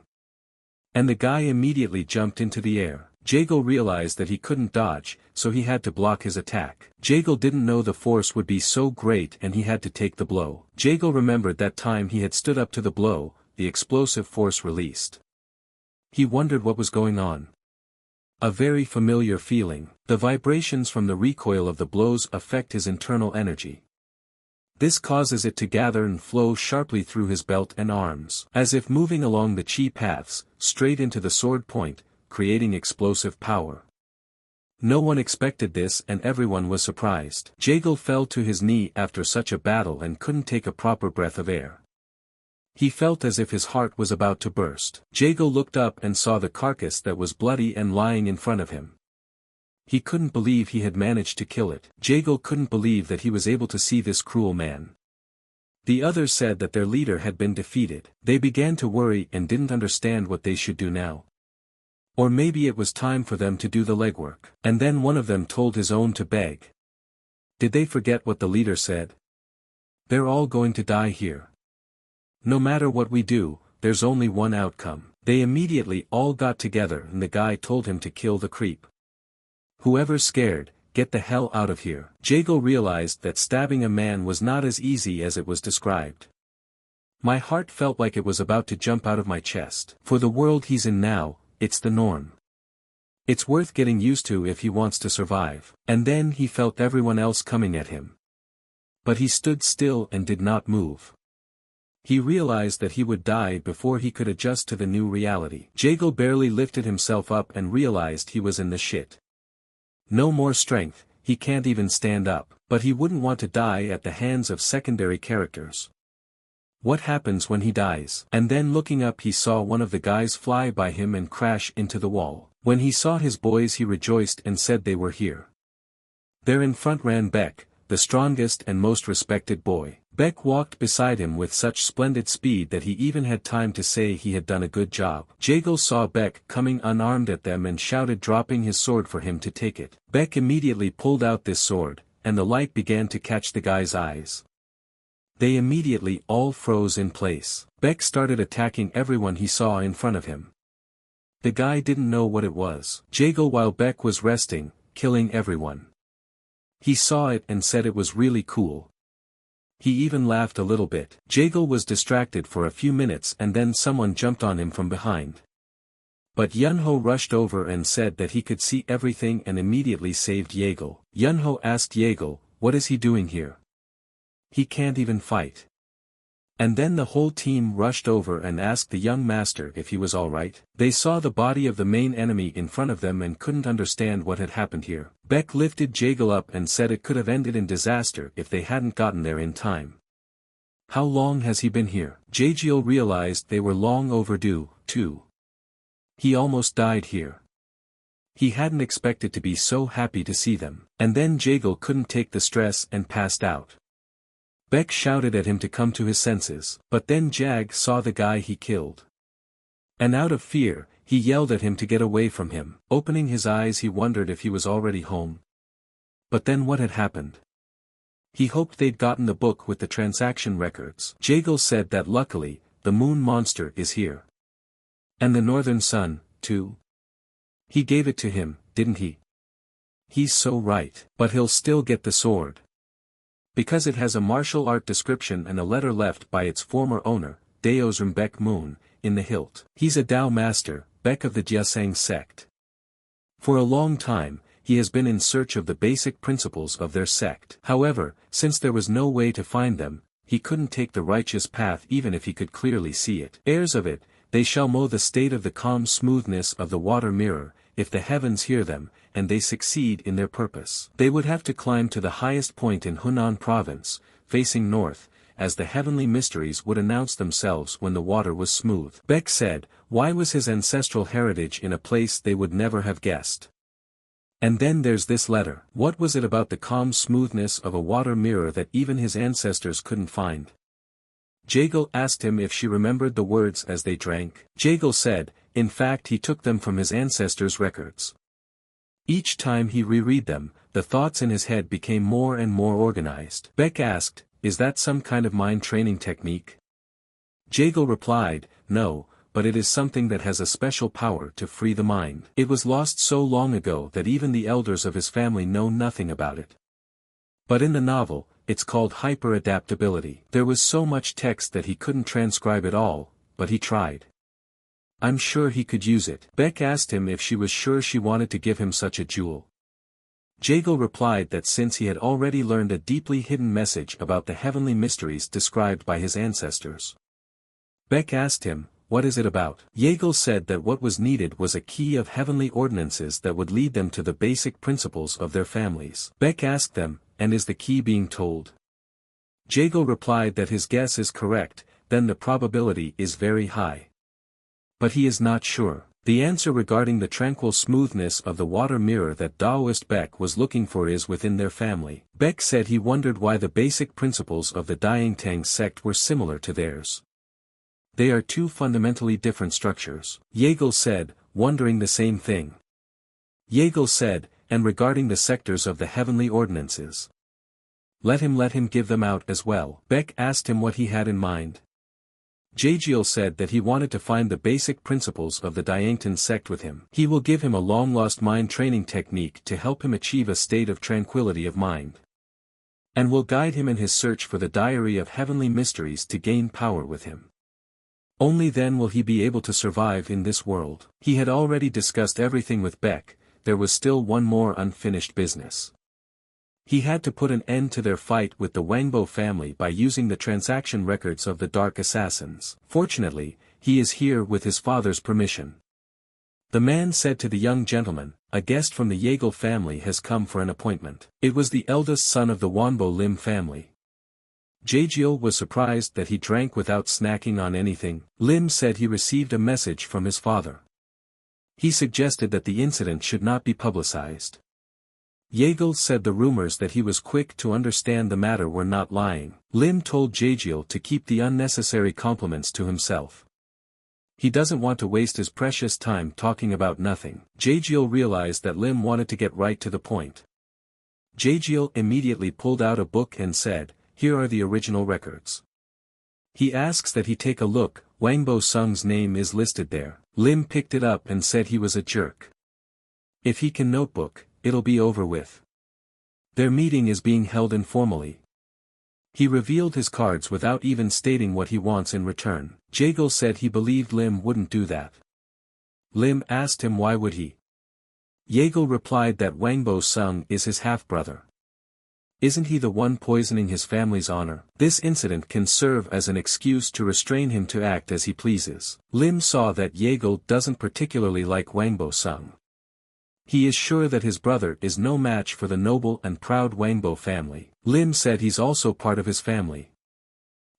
And the guy immediately jumped into the air. Jago realized that he couldn't dodge, so he had to block his attack. Jago didn't know the force would be so great and he had to take the blow. Jago remembered that time he had stood up to the blow, the explosive force released. He wondered what was going on. A very familiar feeling. The vibrations from the recoil of the blows affect his internal energy. This causes it to gather and flow sharply through his belt and arms, as if moving along the chi paths, straight into the sword point, creating explosive power. No one expected this and everyone was surprised. Jago fell to his knee after such a battle and couldn't take a proper breath of air. He felt as if his heart was about to burst. Jago looked up and saw the carcass that was bloody and lying in front of him. He couldn't believe he had managed to kill it. Jago couldn't believe that he was able to see this cruel man. The others said that their leader had been defeated. They began to worry and didn't understand what they should do now. Or maybe it was time for them to do the legwork. And then one of them told his own to beg. Did they forget what the leader said? They're all going to die here. No matter what we do, there's only one outcome. They immediately all got together and the guy told him to kill the creep. Whoever's scared, get the hell out of here. Jago realized that stabbing a man was not as easy as it was described. My heart felt like it was about to jump out of my chest. For the world he's in now, it's the norm. It's worth getting used to if he wants to survive. And then he felt everyone else coming at him. But he stood still and did not move. He realized that he would die before he could adjust to the new reality. Jago barely lifted himself up and realized he was in the shit. No more strength, he can't even stand up, but he wouldn't want to die at the hands of secondary characters. What happens when he dies? And then looking up he saw one of the guys fly by him and crash into the wall. When he saw his boys he rejoiced and said they were here. There in front ran Beck, the strongest and most respected boy. Beck walked beside him with such splendid speed that he even had time to say he had done a good job. Jago saw Beck coming unarmed at them and shouted, dropping his sword for him to take it. Beck immediately pulled out this sword, and the light began to catch the guy's eyes. They immediately all froze in place. Beck started attacking everyone he saw in front of him. The guy didn't know what it was. Jago, while Beck was resting, killing everyone. He saw it and said it was really cool. He even laughed a little bit. Jago was distracted for a few minutes and then someone jumped on him from behind. But Yunho rushed over and said that he could see everything and immediately saved Jago. Yunho asked Jago, what is he doing here? He can't even fight. And then the whole team rushed over and asked the young master if he was alright. They saw the body of the main enemy in front of them and couldn't understand what had happened here. Beck lifted Jaegal up and said it could have ended in disaster if they hadn't gotten there in time. How long has he been here? Jaegal realized they were long overdue, too. He almost died here. He hadn't expected to be so happy to see them. And then Jaegal couldn't take the stress and passed out. Beck shouted at him to come to his senses, but then Jag saw the guy he killed. And out of fear, he yelled at him to get away from him. Opening his eyes, he wondered if he was already home. But then what had happened? He hoped they'd gotten the book with the transaction records. Jaegal said that luckily, the moon monster is here. And the northern sun, too. He gave it to him, didn't he? He's so right. But he'll still get the sword. Because it has a martial art description and a letter left by its former owner, Daozram Beck Moon, in the hilt. He's a Tao master, Beck of the Jiasang sect. For a long time, he has been in search of the basic principles of their sect. However, since there was no way to find them, he couldn't take the righteous path even if he could clearly see it. Heirs of it, they shall mow the state of the calm smoothness of the water mirror, if the heavens hear them, and they succeed in their purpose. They would have to climb to the highest point in Hunan province, facing north, as the heavenly mysteries would announce themselves when the water was smooth. Beck said, why was his ancestral heritage in a place they would never have guessed? And then there's this letter. What was it about the calm smoothness of a water mirror that even his ancestors couldn't find? Jaegal asked him if she remembered the words as they drank. Jaegal said, in fact he took them from his ancestors' records. Each time he reread them, the thoughts in his head became more and more organized. Beck asked, is that some kind of mind training technique? Jaegal replied, no, but it is something that has a special power to free the mind. It was lost so long ago that even the elders of his family know nothing about it. But in the novel, it's called hyper-adaptability. There was so much text that he couldn't transcribe it all, but he tried. I'm sure he could use it. Beck asked him if she was sure she wanted to give him such a jewel. Jaegal replied that since he had already learned a deeply hidden message about the heavenly mysteries described by his ancestors. Beck asked him, what is it about? Jaegal said that what was needed was a key of heavenly ordinances that would lead them to the basic principles of their families. Beck asked them, and is the key being told? Jaegal replied that his guess is correct, then the probability is very high. But he is not sure. The answer regarding the tranquil smoothness of the water mirror that Daoist Beck was looking for is within their family. Beck said he wondered why the basic principles of the Diangtang sect were similar to theirs. They are two fundamentally different structures. Jaegal said, wondering the same thing. Jaegal said, and regarding the sectors of the heavenly ordinances. Let him give them out as well. Beck asked him what he had in mind. Jaegal said that he wanted to find the basic principles of the Diangtan sect with him. He will give him a long-lost mind training technique to help him achieve a state of tranquility of mind. And will guide him in his search for the diary of heavenly mysteries to gain power with him. Only then will he be able to survive in this world. He had already discussed everything with Beck, there was still one more unfinished business. He had to put an end to their fight with the Wangbo family by using the transaction records of the Dark Assassins. Fortunately, he is here with his father's permission. The man said to the young gentleman, a guest from the Jaegal family has come for an appointment. It was the eldest son of the Wanbo Lim family. Jaegal was surprised that he drank without snacking on anything. Lim said he received a message from his father. He suggested that the incident should not be publicized. Jaegal said the rumors that he was quick to understand the matter were not lying. Lim told Jaegal to keep the unnecessary compliments to himself. He doesn't want to waste his precious time talking about nothing. Jaegal realized that Lim wanted to get right to the point. Jaegal immediately pulled out a book and said, here are the original records. He asks that he take a look, Wangbo Sung's name is listed there. Lim picked it up and said he was a jerk. If he can notebook, it'll be over with. Their meeting is being held informally. He revealed his cards without even stating what he wants in return. Jaegal said he believed Lim wouldn't do that. Lim asked him why would he. Jaegal replied that Wangbo Sung is his half-brother. Isn't he the one poisoning his family's honor? This incident can serve as an excuse to restrain him to act as he pleases. Lim saw that Yeagle doesn't particularly like Wangbo-sung. He is sure that his brother is no match for the noble and proud Wangbo family. Lim said he's also part of his family.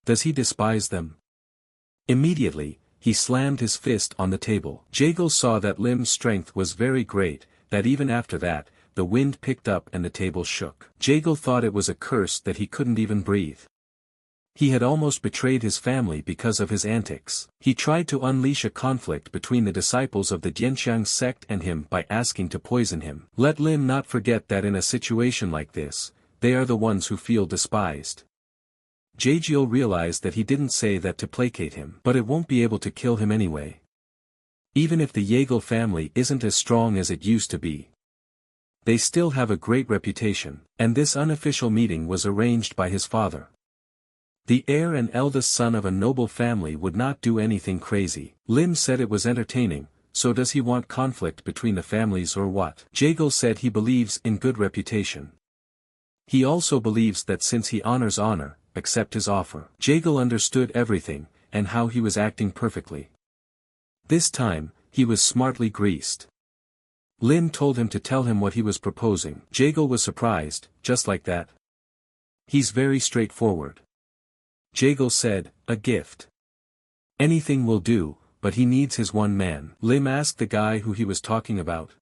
Does he despise them? Immediately, he slammed his fist on the table. Yeagle saw that Lim's strength was very great, that even after that, the wind picked up and the table shook. Yeagle thought it was a curse that he couldn't even breathe. He had almost betrayed his family because of his antics. He tried to unleash a conflict between the disciples of the Jianxiang sect and him by asking to poison him. Let Lim not forget that in a situation like this, they are the ones who feel despised. Yeagle realized that he didn't say that to placate him, but it won't be able to kill him anyway. Even if the Yeagle family isn't as strong as it used to be, they still have a great reputation, and this unofficial meeting was arranged by his father. The heir and eldest son of a noble family would not do anything crazy. Lim said it was entertaining, so does he want conflict between the families or what? Yeagle said he believes in good reputation. He also believes that since he honors honor, accept his offer. Yeagle understood everything, and how he was acting perfectly. This time, he was smartly greased. Lim told him to tell him what he was proposing. Yeagle was surprised, just like that. He's very straightforward. Yeagle said, a gift. Anything will do, but he needs his one man. Lim asked the guy who he was talking about.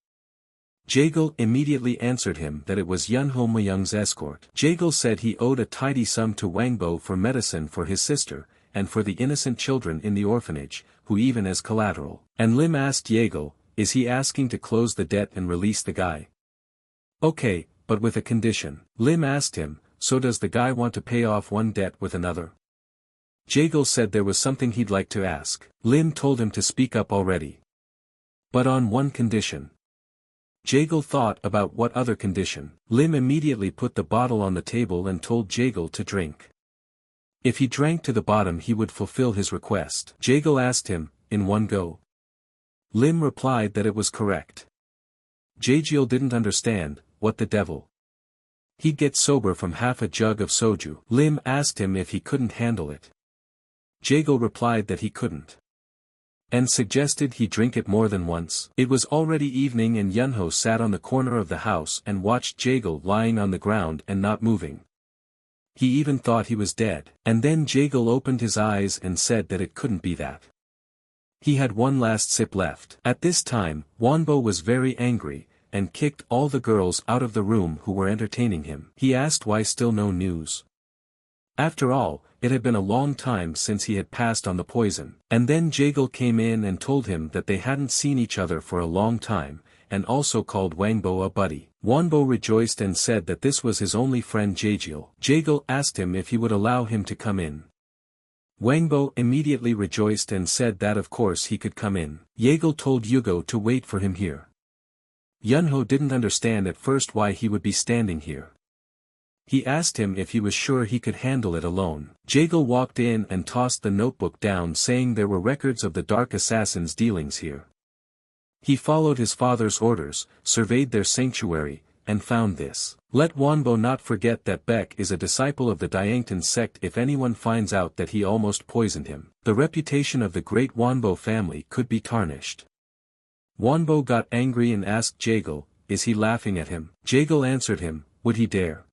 Yeagle immediately answered him that it was Yunho Myung's escort. Yeagle said he owed a tidy sum to Wangbo for medicine for his sister, and for the innocent children in the orphanage, who even as collateral. And Lim asked Yeagle, is he asking to close the debt and release the guy? Okay, but with a condition. Lim asked him, so does the guy want to pay off one debt with another? Yeagle said there was something he'd like to ask. Lim told him to speak up already. But on one condition. Yeagle thought about what other condition. Lim immediately put the bottle on the table and told Yeagle to drink. If he drank to the bottom he would fulfill his request. Yeagle asked him, in one go. Lim replied that it was correct. Yeagle didn't understand, what the devil? He'd get sober from half a jug of soju. Lim asked him if he couldn't handle it. Yeagle replied that he couldn't. And suggested he drink it more than once. It was already evening and Yunho sat on the corner of the house and watched Yeagle lying on the ground and not moving. He even thought he was dead. And then Yeagle opened his eyes and said that it couldn't be that. He had one last sip left. At this time, Wangbo was very angry, and kicked all the girls out of the room who were entertaining him. He asked why still no news. After all, it had been a long time since he had passed on the poison. And then Yeagle came in and told him that they hadn't seen each other for a long time, and also called Wangbo a buddy. Wangbo rejoiced and said that this was his only friend Yeagle. Yeagle asked him if he would allow him to come in. Wangbo immediately rejoiced and said that of course he could come in. Yeagle told Yugo to wait for him here. Yunho didn't understand at first why he would be standing here. He asked him if he was sure he could handle it alone. Yeagle walked in and tossed the notebook down saying there were records of the Dark Assassin's dealings here. He followed his father's orders, surveyed their sanctuary, and found this. Let Wangbo not forget that Beck is a disciple of the Diangtan sect. If anyone finds out that he almost poisoned him, the reputation of the great Wangbo family could be tarnished. Wangbo got angry and asked Yeagle, is he laughing at him? Yeagle answered him, would he dare?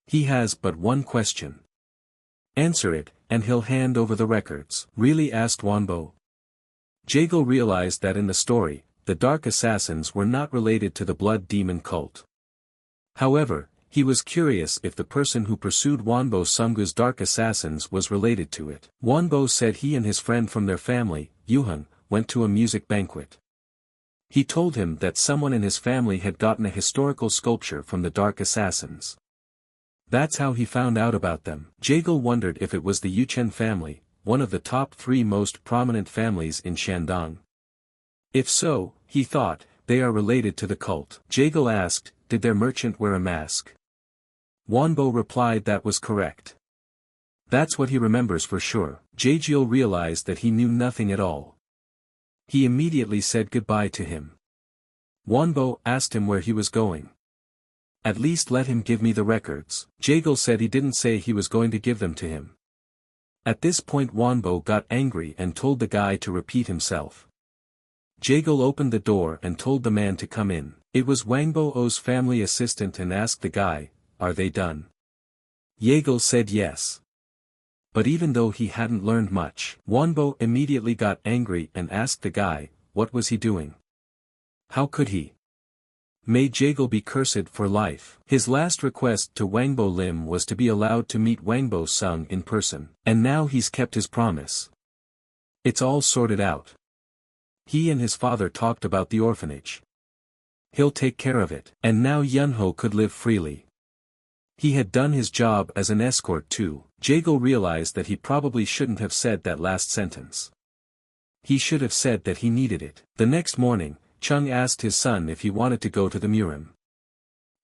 He has but one question. Answer it, and he'll hand over the records. Really? Asked Wangbo. Yeagle realized that in the story, the Dark Assassins were not related to the Blood Demon cult. However, he was curious if the person who pursued Wangbo Sunggu's Dark Assassins was related to it. Wangbo said he and his friend from their family, Yuheng, went to a music banquet. He told him that someone in his family had gotten a historical sculpture from the Dark Assassins. That's how he found out about them. Yeagle wondered if it was the Yuchen family, one of the top 3 most prominent families in Shandong. If so, he thought, they are related to the cult. Yeagle asked, did their merchant wear a mask? Wangbo replied that was correct. That's what he remembers for sure. Yeagle realized that he knew nothing at all. He immediately said goodbye to him. Wangbo asked him where he was going. At least let him give me the records. Jagal said he didn't say he was going to give them to him. At this point Wanbo got angry and told the guy to repeat himself. Jagal opened the door and told the man to come in. It was Wangbo-o's family assistant and asked the guy, "Are they done?" Jagal said yes. But even though he hadn't learned much, Wanbo immediately got angry and asked the guy, what was he doing? How could he? May Jagal be cursed for life. His last request to Wangbo Lim was to be allowed to meet Wangbo Sung in person, and now he's kept his promise. It's all sorted out. He and his father talked about the orphanage. He'll take care of it, and now Yunho could live freely. He had done his job as an escort too. Jagal realized that he probably shouldn't have said that last sentence. He should have said that he needed it. The next morning, Chung asked his son if he wanted to go to the Murim.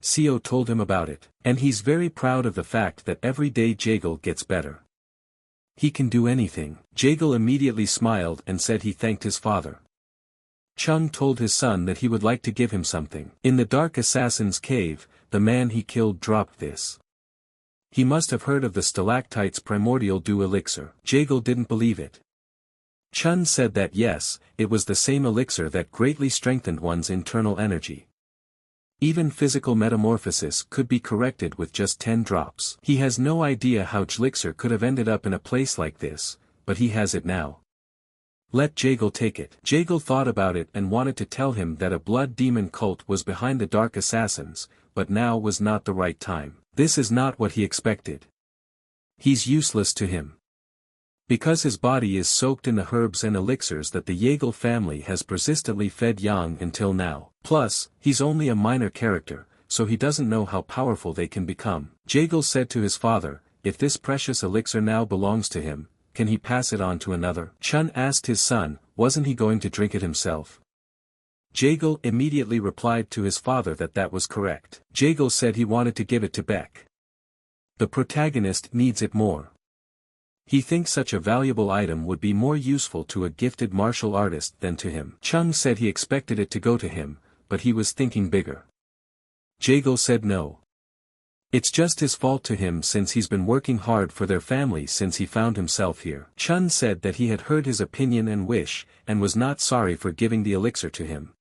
Seo told him about it, and he's very proud of the fact that every day Jagal gets better. He can do anything. Jagal immediately smiled and said he thanked his father. Chung told his son that he would like to give him something. In the Dark Assassin's cave, the man he killed dropped this. He must have heard of the stalactite's primordial dew elixir. Jagal didn't believe it. Chun said that yes, it was the same elixir that greatly strengthened one's internal energy. Even physical metamorphosis could be corrected with just 10 drops. He has no idea how Elixir could have ended up in a place like this, but he has it now. Let Jagal take it. Jagal thought about it and wanted to tell him that a blood demon cult was behind the Dark Assassins, but now was not the right time. This is not what he expected. He's useless to him. Because his body is soaked in the herbs and elixirs that the Jagal family has persistently fed Yang until now. Plus, he's only a minor character, so he doesn't know how powerful they can become. Jagal said to his father, if this precious elixir now belongs to him, can he pass it on to another? Chun asked his son, wasn't he going to drink it himself? Jagal immediately replied to his father that that was correct. Jagal said he wanted to give it to Beck. The protagonist needs it more. He thinks such a valuable item would be more useful to a gifted martial artist than to him. Chung said he expected it to go to him, but he was thinking bigger. Jagal said no. It's just his fault to him since he's been working hard for their family since he found himself here. Chun said that he had heard his opinion and wish, and was not sorry for giving the elixir to him.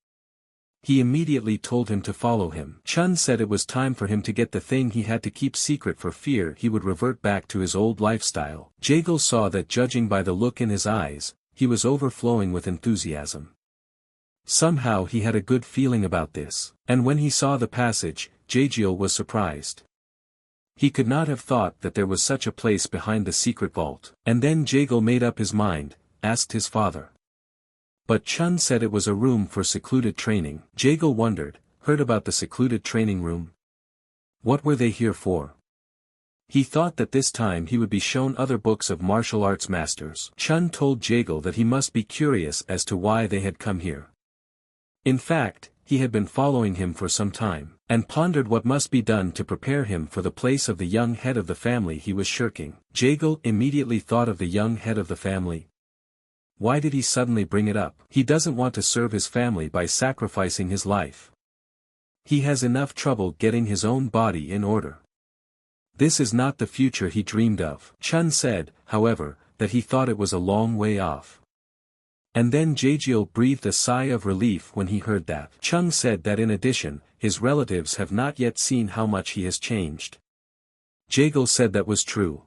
He immediately told him to follow him. Chun said it was time for him to get the thing he had to keep secret for fear he would revert back to his old lifestyle. Jagal saw that judging by the look in his eyes, he was overflowing with enthusiasm. Somehow he had a good feeling about this, and when he saw the passage, Jagiel was surprised. He could not have thought that there was such a place behind the secret vault. And then Jagal made up his mind, asked his father. But Chun said it was a room for secluded training. Jagal wondered, heard about the secluded training room? What were they here for? He thought that this time he would be shown other books of martial arts masters. Chun told Jagal that he must be curious as to why they had come here. In fact, he had been following him for some time, and pondered what must be done to prepare him for the place of the young head of the family he was shirking. Jagal immediately thought of the young head of the family. Why did he suddenly bring it up? He doesn't want to serve his family by sacrificing his life. He has enough trouble getting his own body in order. This is not the future he dreamed of. Chun said, however, that he thought it was a long way off. And then Jagiel breathed a sigh of relief when he heard that. Chung said that in addition, his relatives have not yet seen how much he has changed. Jagal said that was true.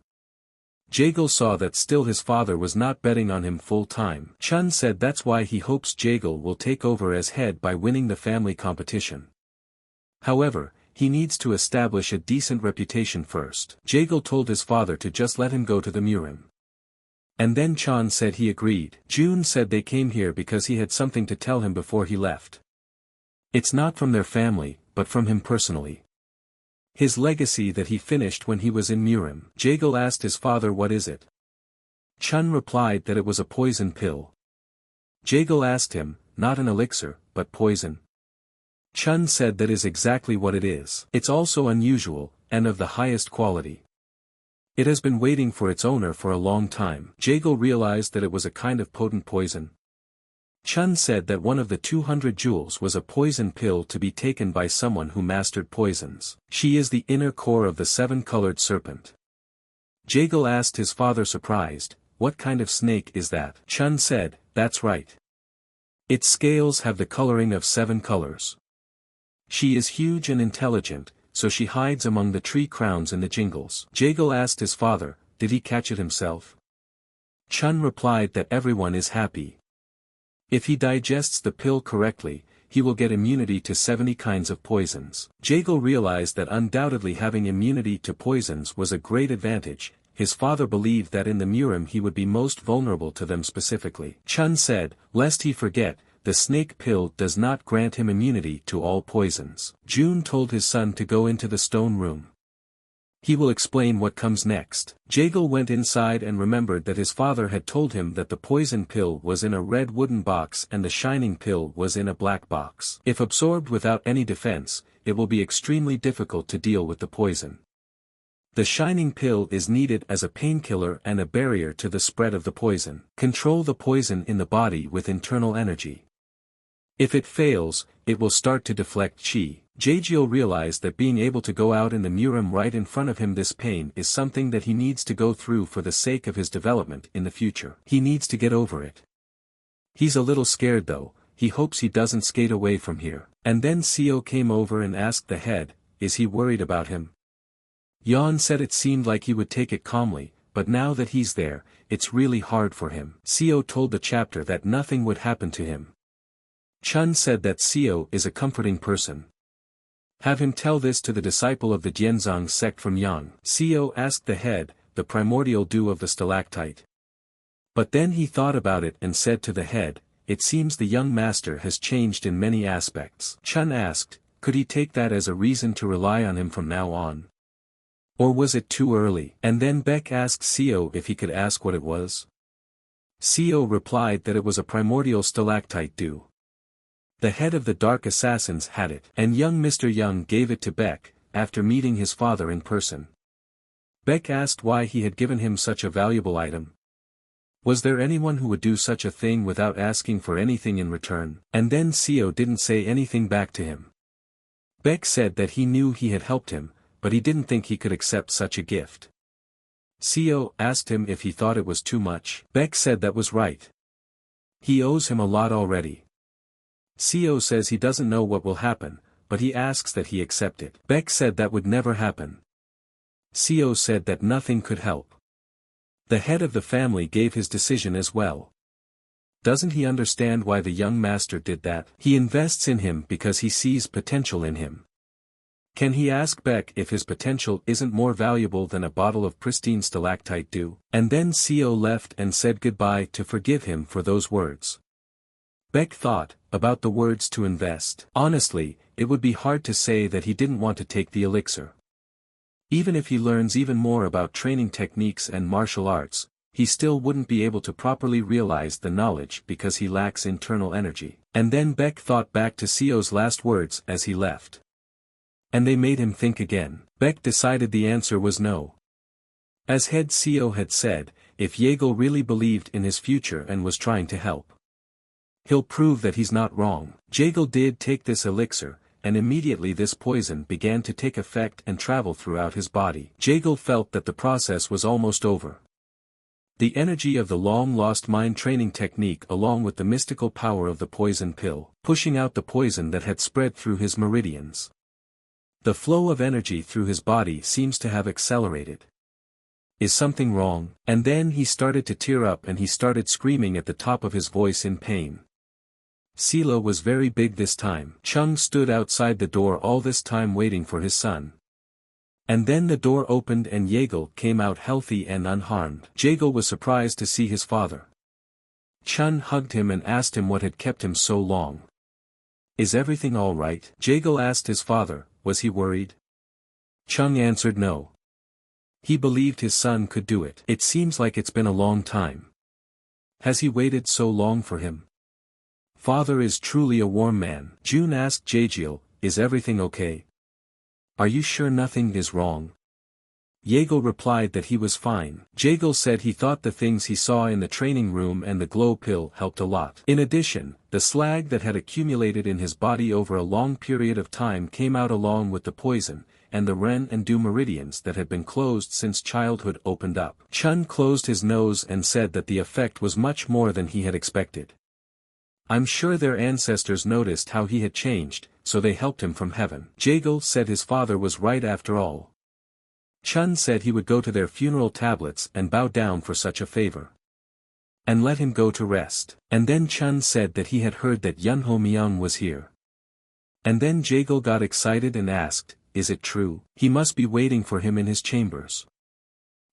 Jagal saw that still his father was not betting on him full time. Chun said that's why he hopes Jagal will take over as head by winning the family competition. However, he needs to establish a decent reputation first. Jagal told his father to just let him go to the Murim. And then Chan said he agreed. June said they came here because he had something to tell him before he left. It's not from their family, but from him personally. His legacy that he finished when he was in Murim. Jagal asked his father what is it. Chun replied that it was a poison pill. Jagal asked him, not an elixir, but poison. Chun said that is exactly what it is. It's also unusual, and of the highest quality. It has been waiting for its owner for a long time. Jagal realized that it was a kind of potent poison. Chun said that one of the 200 jewels was a poison pill to be taken by someone who mastered poisons. She is the inner core of the seven-colored serpent. Jaegal asked his father surprised, "What kind of snake is that?" Chun said, "That's right. Its scales have the coloring of 7 colors. She is huge and intelligent, so she hides among the tree crowns in the jungles." Jaegal asked his father, "Did he catch it himself?" Chun replied that everyone is happy. If he digests the pill correctly, he will get immunity to 70 kinds of poisons. Jaegal realized that undoubtedly having immunity to poisons was a great advantage. His father believed that in the Murim he would be most vulnerable to them specifically. Chun said, lest he forget, the snake pill does not grant him immunity to all poisons. June told his son to go into the stone room. He will explain what comes next. Jaegal went inside and remembered that his father had told him that the poison pill was in a red wooden box and the shining pill was in a black box. If absorbed without any defense, it will be extremely difficult to deal with the poison. The shining pill is needed as a painkiller and a barrier to the spread of the poison. Control the poison in the body with internal energy. If it fails, it will start to deflect chi. Jaegal realized that being able to go out in the Murim right in front of him, this pain is something that he needs to go through for the sake of his development in the future. He needs to get over it. He's a little scared though, he hopes he doesn't skate away from here. And then Seo came over and asked the head, is he worried about him? Yeon said it seemed like he would take it calmly, but now that he's there, it's really hard for him. Seo told the chapter that nothing would happen to him. Chun said that Seo is a comforting person. Have him tell this to the disciple of the Jianzhong sect from Yang. Seo asked the head, the primordial dew of the stalactite. But then he thought about it and said to the head, it seems the young master has changed in many aspects. Chun asked, could he take that as a reason to rely on him from now on? Or was it too early? And then Baek asked Seo if he could ask what it was. Seo replied that it was a primordial stalactite dew. The head of the Dark Assassins had it, and young Mr. Young gave it to Baek, after meeting his father in person. Baek asked why he had given him such a valuable item. Was there anyone who would do such a thing without asking for anything in return? And then Seo didn't say anything back to him. Baek said that he knew he had helped him, but he didn't think he could accept such a gift. Seo asked him if he thought it was too much. Baek said that was right. He owes him a lot already. Seo says he doesn't know what will happen, but he asks that he accept it. Baek said that would never happen. Seo said that nothing could help. The head of the family gave his decision as well. Doesn't he understand why the young master did that? He invests in him because he sees potential in him. Can he ask Baek if his potential isn't more valuable than a bottle of pristine stalactite dew? And then Seo left and said goodbye to forgive him for those words. Baek thought about the words to invest. Honestly, it would be hard to say that he didn't want to take the elixir. Even if he learns even more about training techniques and martial arts, he still wouldn't be able to properly realize the knowledge because he lacks internal energy. And then Baek thought back to Seo's last words as he left. And they made him think again. Baek decided the answer was no. As head Seo had said, if Jaegal really believed in his future and was trying to help, he'll prove that he's not wrong. Jaegal did take this elixir, and immediately this poison began to take effect and travel throughout his body. Jaegal felt that the process was almost over. The energy of the long-lost mind training technique along with the mystical power of the poison pill, pushing out the poison that had spread through his meridians. The flow of energy through his body seems to have accelerated. Is something wrong? And then he started to tear up and he started screaming at the top of his voice in pain. Silo was very big this time. Chung stood outside the door all this time waiting for his son. And then the door opened and Jaegal came out healthy and unharmed. Jaegal was surprised to see his father. Chun hugged him and asked him what had kept him so long. Is everything all right? Jaegal asked his father, was he worried? Chung answered no. He believed his son could do it. It seems like it's been a long time. Has he waited so long for him? Father is truly a warm man. June asked Jaegal, is everything okay? Are you sure nothing is wrong? Yeagle replied that he was fine. Jeagle said he thought the things he saw in the training room and the glow pill helped a lot. In addition, the slag that had accumulated in his body over a long period of time came out along with the poison, and the Ren and Du meridians that had been closed since childhood opened up. Chun closed his nose and said that the effect was much more than he had expected. I'm sure their ancestors noticed how he had changed, so they helped him from heaven. Jeagle said his father was right after all. Chun said he would go to their funeral tablets and bow down for such a favor. And let him go to rest. And then Chun said that he had heard that Yunho Myung was here. And then Jeagle got excited and asked, is it true? He must be waiting for him in his chambers.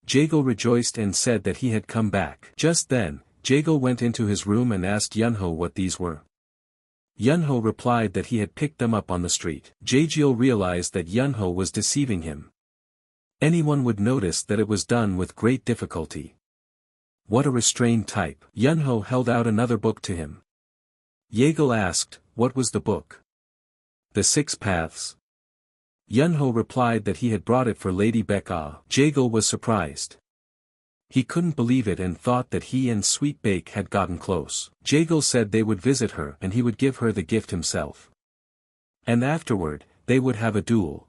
Jeagle rejoiced and said that he had come back. Just then, Jeagle went into his room and asked Yunho what these were. Yunho replied that he had picked them up on the street. Jeagle realized that Yunho was deceiving him. Anyone would notice that it was done with great difficulty. What a restrained type. Yunho held out another book to him. Jeagle asked, what was the book? The Six Paths. Yunho replied that he had brought it for Lady Baek-ah. Jeagle was surprised. He couldn't believe it and thought that he and Sweet Baek had gotten close. Jeagle said they would visit her and he would give her the gift himself. And afterward, they would have a duel.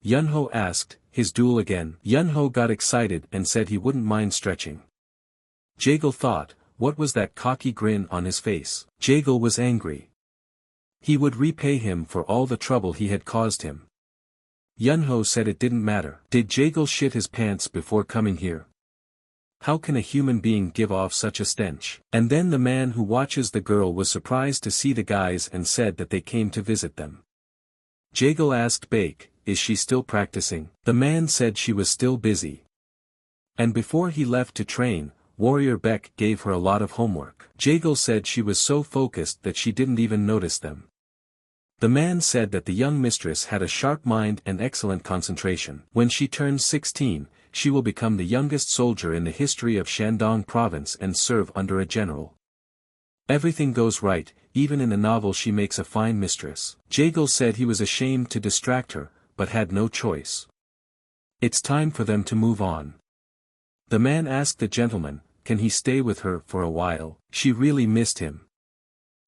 Yunho asked, his duel again? Yunho got excited and said he wouldn't mind stretching. Jeagle thought, what was that cocky grin on his face? Jeagle was angry. He would repay him for all the trouble he had caused him. Yunho said it didn't matter. Did Jeagle shit his pants before coming here? How can a human being give off such a stench? And then the man who watches the girl was surprised to see the guys and said that they came to visit them. Jeagle asked Baek, is she still practicing? The man said she was still busy. And before he left to train, Warrior Baek gave her a lot of homework. Jeagle said she was so focused that she didn't even notice them. The man said that the young mistress had a sharp mind and excellent concentration. When she turns 16, she will become the youngest soldier in the history of Shandong province and serve under a general. Everything goes right, even in the novel she makes a fine mistress. Jeagle said he was ashamed to distract her, but had no choice. It's time for them to move on. The man asked the gentleman, can he stay with her for a while? She really missed him.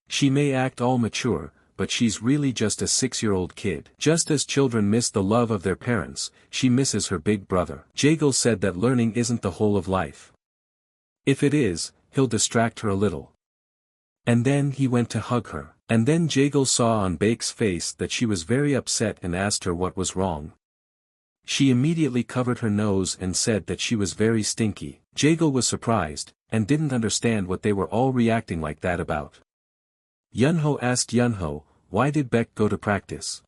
She may act all mature, but she's really just a 6-year-old kid. Just as children miss the love of their parents, she misses her big brother. Jeagle said that learning isn't the whole of life. If it is, he'll distract her a little. And then he went to hug her. And then Jeagle saw on Baek's face that she was very upset and asked her what was wrong. She immediately covered her nose and said that she was very stinky. Jeagle was surprised, and didn't understand what they were all reacting like that about. Yunho asked Yunho, why did Baek go to practice?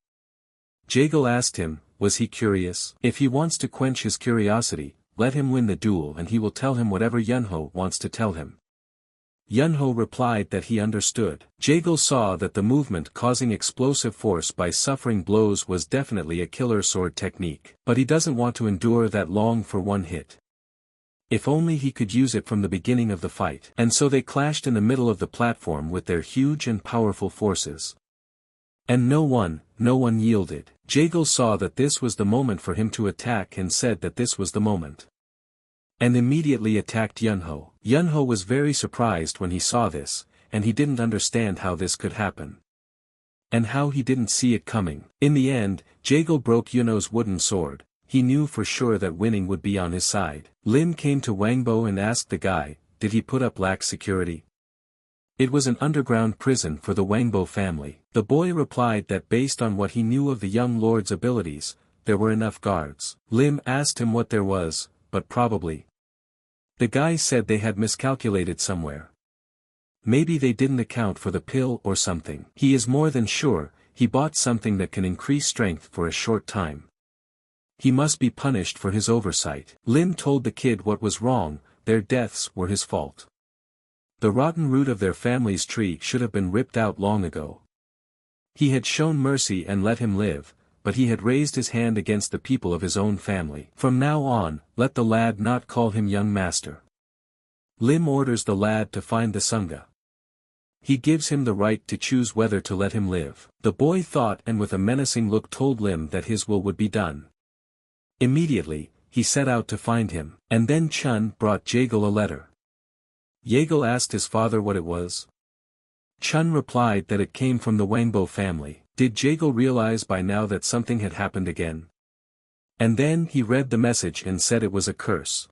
Jeagle asked him, was he curious? If he wants to quench his curiosity, let him win the duel and he will tell him whatever Yunho wants to tell him. Yunho replied that he understood. Jeagle saw that the movement causing explosive force by suffering blows was definitely a killer sword technique. But he doesn't want to endure that long for one hit. If only he could use it from the beginning of the fight. And so they clashed in the middle of the platform with their huge and powerful forces. And no one yielded. Jeagle saw that this was the moment for him to attack and said that this was the moment. And immediately attacked Yunho. Yunho was very surprised when he saw this, and he didn't understand how this could happen. And how he didn't see it coming. In the end, Jeagle broke Yunho's wooden sword. He knew for sure that winning would be on his side. Lim came to Wangbo and asked the guy, did he put up lax security? It was an underground prison for the Wangbo family. The boy replied that based on what he knew of the young lord's abilities, there were enough guards. Lim asked him what there was, but probably. The guy said they had miscalculated somewhere. Maybe they didn't account for the pill or something. He is more than sure, he bought something that can increase strength for a short time. He must be punished for his oversight. Lim told the kid what was wrong, their deaths were his fault. The rotten root of their family's tree should have been ripped out long ago. He had shown mercy and let him live, but he had raised his hand against the people of his own family. From now on, let the lad not call him young master. Lim orders the lad to find the Sangha. He gives him the right to choose whether to let him live. The boy thought and with a menacing look told Lim that his will would be done. Immediately, he set out to find him. And then Chun brought Jaegal a letter. Jaegal asked his father what it was. Chun replied that it came from the Wangbo family. Did Jaegal realize by now that something had happened again? And then he read the message and said it was a curse.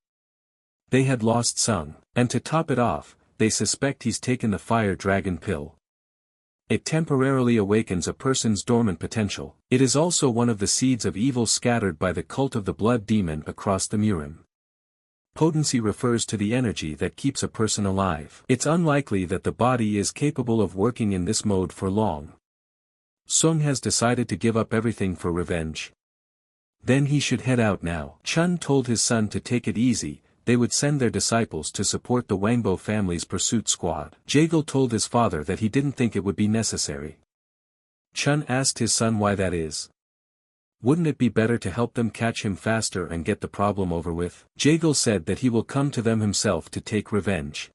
They had lost Sung, and to top it off, they suspect he's taken the fire dragon pill. It temporarily awakens a person's dormant potential. It is also one of the seeds of evil scattered by the cult of the blood demon across the Murim. Potency refers to the energy that keeps a person alive. It's unlikely that the body is capable of working in this mode for long. Sung has decided to give up everything for revenge. Then he should head out now. Chun told his son to take it easy. They would send their disciples to support the Wangbo family's pursuit squad. Jaegal told his father that he didn't think it would be necessary. Chun asked his son why that is. Wouldn't it be better to help them catch him faster and get the problem over with? Jaegal said that he will come to them himself to take revenge.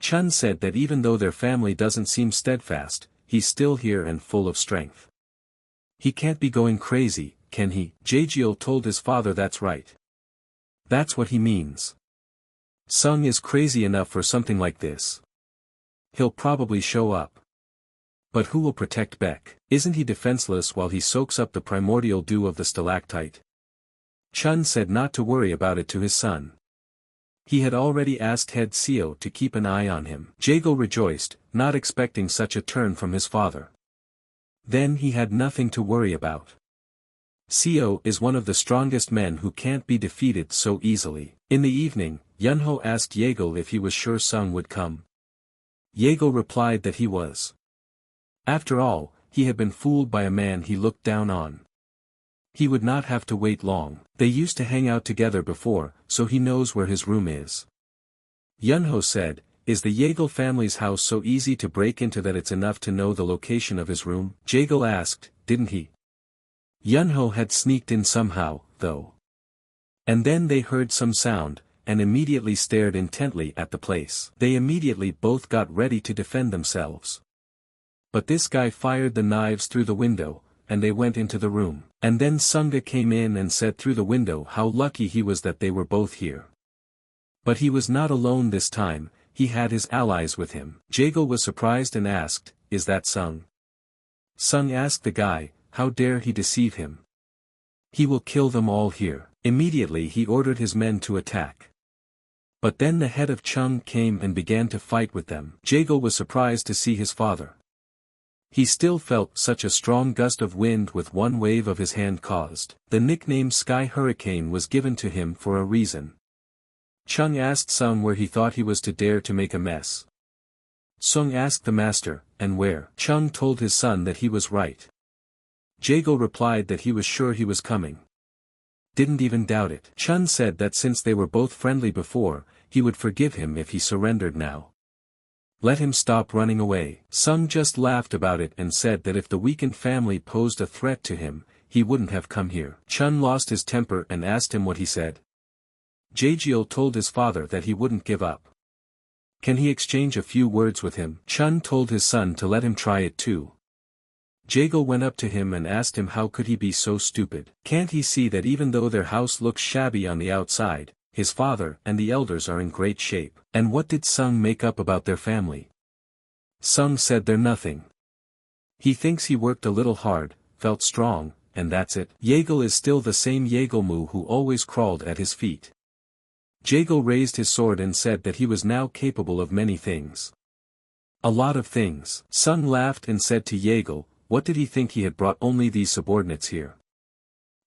Chun said that even though their family doesn't seem steadfast, he's still here and full of strength. He can't be going crazy, can he? Jaegal told his father that's right. That's what he means. Sung is crazy enough for something like this. He'll probably show up. But who will protect Baek? Isn't he defenseless while he soaks up the primordial dew of the stalactite? Chun said not to worry about it to his son. He had already asked head Seo to keep an eye on him. Jaegal rejoiced, not expecting such a turn from his father. Then he had nothing to worry about. Seo is one of the strongest men who can't be defeated so easily. In the evening, Yunho asked Jaegal if he was sure Sung would come. Jaegal replied that he was. After all, he had been fooled by a man he looked down on. He would not have to wait long. They used to hang out together before, so he knows where his room is. Yunho said, "Is the Jaegal family's house so easy to break into that it's enough to know the location of his room?" Jaegal asked, "Didn't he?" Yunho had sneaked in somehow, though. And then they heard some sound, and immediately stared intently at the place. They immediately both got ready to defend themselves. But this guy fired the knives through the window, and they went into the room. And then Sunga came in and said through the window how lucky he was that they were both here. But he was not alone this time, he had his allies with him. Jaegal was surprised and asked, "Is that Sung?" Sung asked the guy, how dare he deceive him? He will kill them all here. Immediately he ordered his men to attack. But then the head of Chung came and began to fight with them. Jaegal was surprised to see his father. He still felt such a strong gust of wind with one wave of his hand caused. The nickname Sky Hurricane was given to him for a reason. Chung asked Sung where he thought he was to dare to make a mess. Sung asked the master, and where? Chung told his son that he was right. Jaegal replied that he was sure he was coming. Didn't even doubt it. Chun said that since they were both friendly before, he would forgive him if he surrendered now. Let him stop running away. Sung just laughed about it and said that if the weakened family posed a threat to him, he wouldn't have come here. Chun lost his temper and asked him what he said. Jaegal told his father that he wouldn't give up. Can he exchange a few words with him? Chun told his son to let him try it too. Jaegal went up to him and asked him how could he be so stupid. Can't he see that even though their house looks shabby on the outside, his father and the elders are in great shape? And what did Sung make up about their family? Sung said they're nothing. He thinks he worked a little hard, felt strong, and that's it. Jaegal is still the same Jaegalmu who always crawled at his feet. Jaegal raised his sword and said that he was now capable of many things. A lot of things. Sung laughed and said to Jaegal, what did he think he had brought only these subordinates here?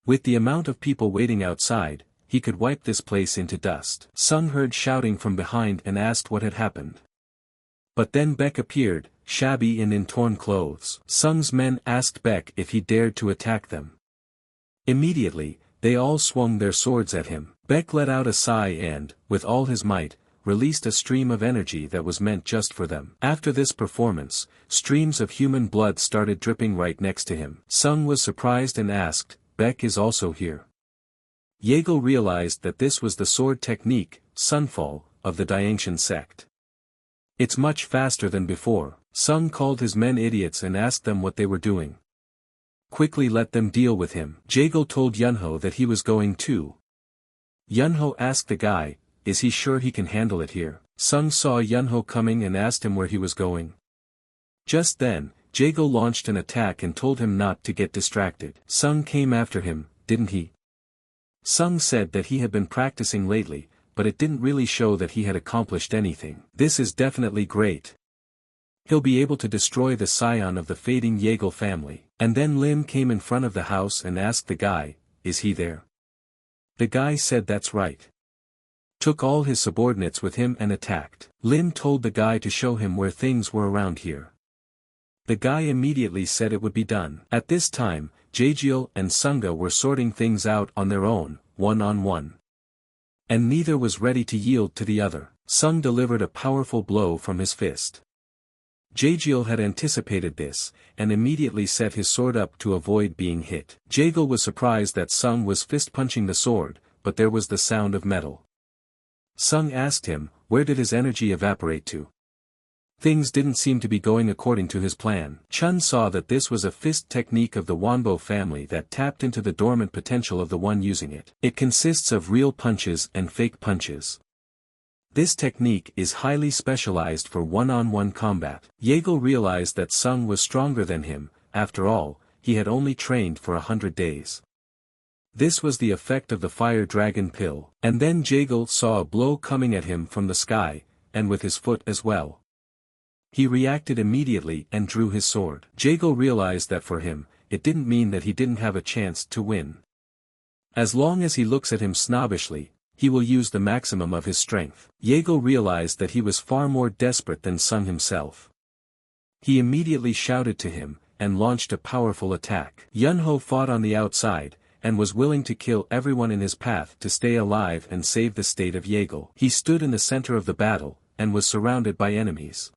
With the amount of people waiting outside, he could wipe this place into dust. Sung heard shouting from behind and asked what had happened. But then Baek appeared, shabby and in torn clothes. Sung's men asked Baek if he dared to attack them. Immediately, they all swung their swords at him. Baek let out a sigh and, with all his might, released a stream of energy that was meant just for them. After this performance, streams of human blood started dripping right next to him. Sung was surprised and asked, Baek is also here. Jaegal realized that this was the sword technique, Sunfall, of the Diangshan sect. It's much faster than before. Sung called his men idiots and asked them what they were doing. Quickly let them deal with him. Jaegal told Yunho that he was going too. Yunho asked the guy, is he sure he can handle it here? Sung saw Yunho coming and asked him where he was going. Just then, Jago launched an attack and told him not to get distracted. Sung came after him, didn't he? Sung said that he had been practicing lately, but it didn't really show that he had accomplished anything. This is definitely great. He'll be able to destroy the scion of the fading Yagle family. And then Lim came in front of the house and asked the guy, is he there? The guy said that's right. Took all his subordinates with him and attacked. Lim told the guy to show him where things were around here. The guy immediately said it would be done. At this time, Jaejeol and Sunga were sorting things out on their own, one-on-one. And neither was ready to yield to the other. Sung delivered a powerful blow from his fist. Jaejeol had anticipated this, and immediately set his sword up to avoid being hit. Jaejeol was surprised that Sung was fist-punching the sword, but there was the sound of metal. Sung asked him, where did his energy evaporate to? Things didn't seem to be going according to his plan. Chun saw that this was a fist technique of the Wanbo family that tapped into the dormant potential of the one using it. It consists of real punches and fake punches. This technique is highly specialized for one-on-one combat. Yagle realized that Sung was stronger than him. After all, he had only trained for 100 days. This was the effect of the fire dragon pill. And then Jaegle saw a blow coming at him from the sky, and with his foot as well. He reacted immediately and drew his sword. Jaegle realized that for him, it didn't mean that he didn't have a chance to win. As long as he looks at him snobbishly, he will use the maximum of his strength. Yagle realized that he was far more desperate than Sung himself. He immediately shouted to him, and launched a powerful attack. Yunho fought on the outside, and was willing to kill everyone in his path to stay alive and save the state of Yagle. He stood in the center of the battle, and was surrounded by enemies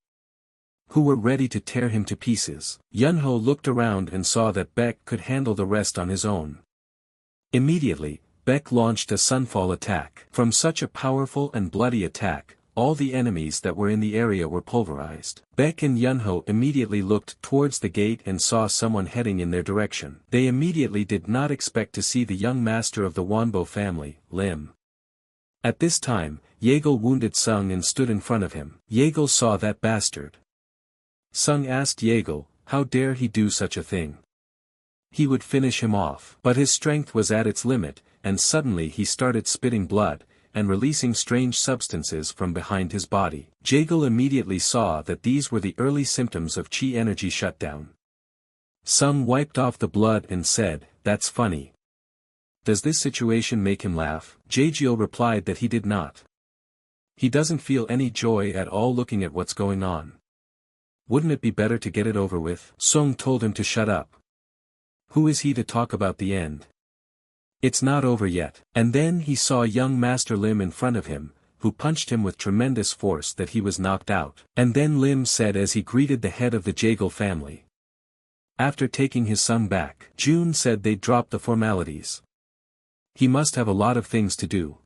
who were ready to tear him to pieces. Yunho looked around and saw that Baek could handle the rest on his own. Immediately, Baek launched a sunfall attack. From such a powerful and bloody attack, all the enemies that were in the area were pulverized. Baek and Yunho immediately looked towards the gate and saw someone heading in their direction. They immediately did not expect to see the young master of the Wanbo family, Lim. At this time, Yagle wounded Sung and stood in front of him. Yagle saw that bastard. Sung asked Yagle, how dare he do such a thing? He would finish him off. But his strength was at its limit, and suddenly he started spitting blood, and releasing strange substances from behind his body. Jaegle immediately saw that these were the early symptoms of chi energy shutdown. Sung wiped off the blood and said, that's funny. Does this situation make him laugh? Jaejeol replied that he did not. He doesn't feel any joy at all looking at what's going on. Wouldn't it be better to get it over with? Sung told him to shut up. Who is he to talk about the end? It's not over yet. And then he saw young Master Lim in front of him, who punched him with tremendous force that he was knocked out. And then Lim said as he greeted the head of the Jaegle family. After taking his son back, June said they'd drop the formalities. He must have a lot of things to do.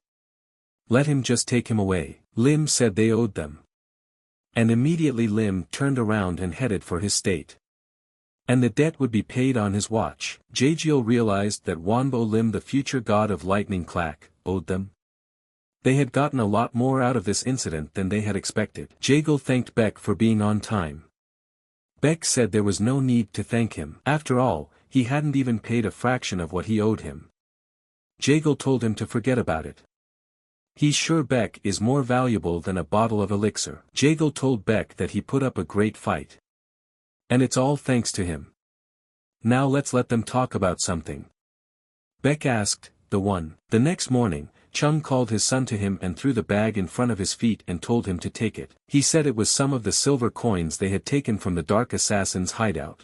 Let him just take him away. Lim said they owed them. And immediately Lim turned around and headed for his state. And the debt would be paid on his watch. Jaejeol realized that Wanbo Lim, the future god of lightning clack, owed them. They had gotten a lot more out of this incident than they had expected. Jaegle thanked Baek for being on time. Baek said there was no need to thank him. After all, he hadn't even paid a fraction of what he owed him. Jaegle told him to forget about it. He's sure Baek is more valuable than a bottle of elixir. Jaegle told Baek that he put up a great fight. And it's all thanks to him. Now let's let them talk about something. Baek asked, the one. The next morning, Chung called his son to him and threw the bag in front of his feet and told him to take it. He said it was some of the silver coins they had taken from the Dark Assassin's hideout.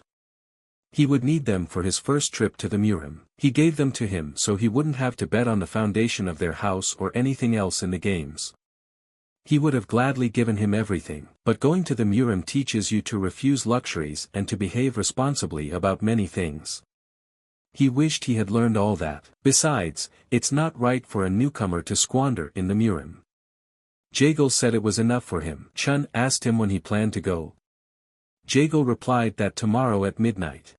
He would need them for his first trip to the Murim. He gave them to him so he wouldn't have to bet on the foundation of their house or anything else in the games. He would have gladly given him everything, but going to the Murim teaches you to refuse luxuries and to behave responsibly about many things. He wished he had learned all that. Besides, it's not right for a newcomer to squander in the Murim. Jaegle said it was enough for him. Chun asked him when he planned to go. Jaegle replied that tomorrow at midnight.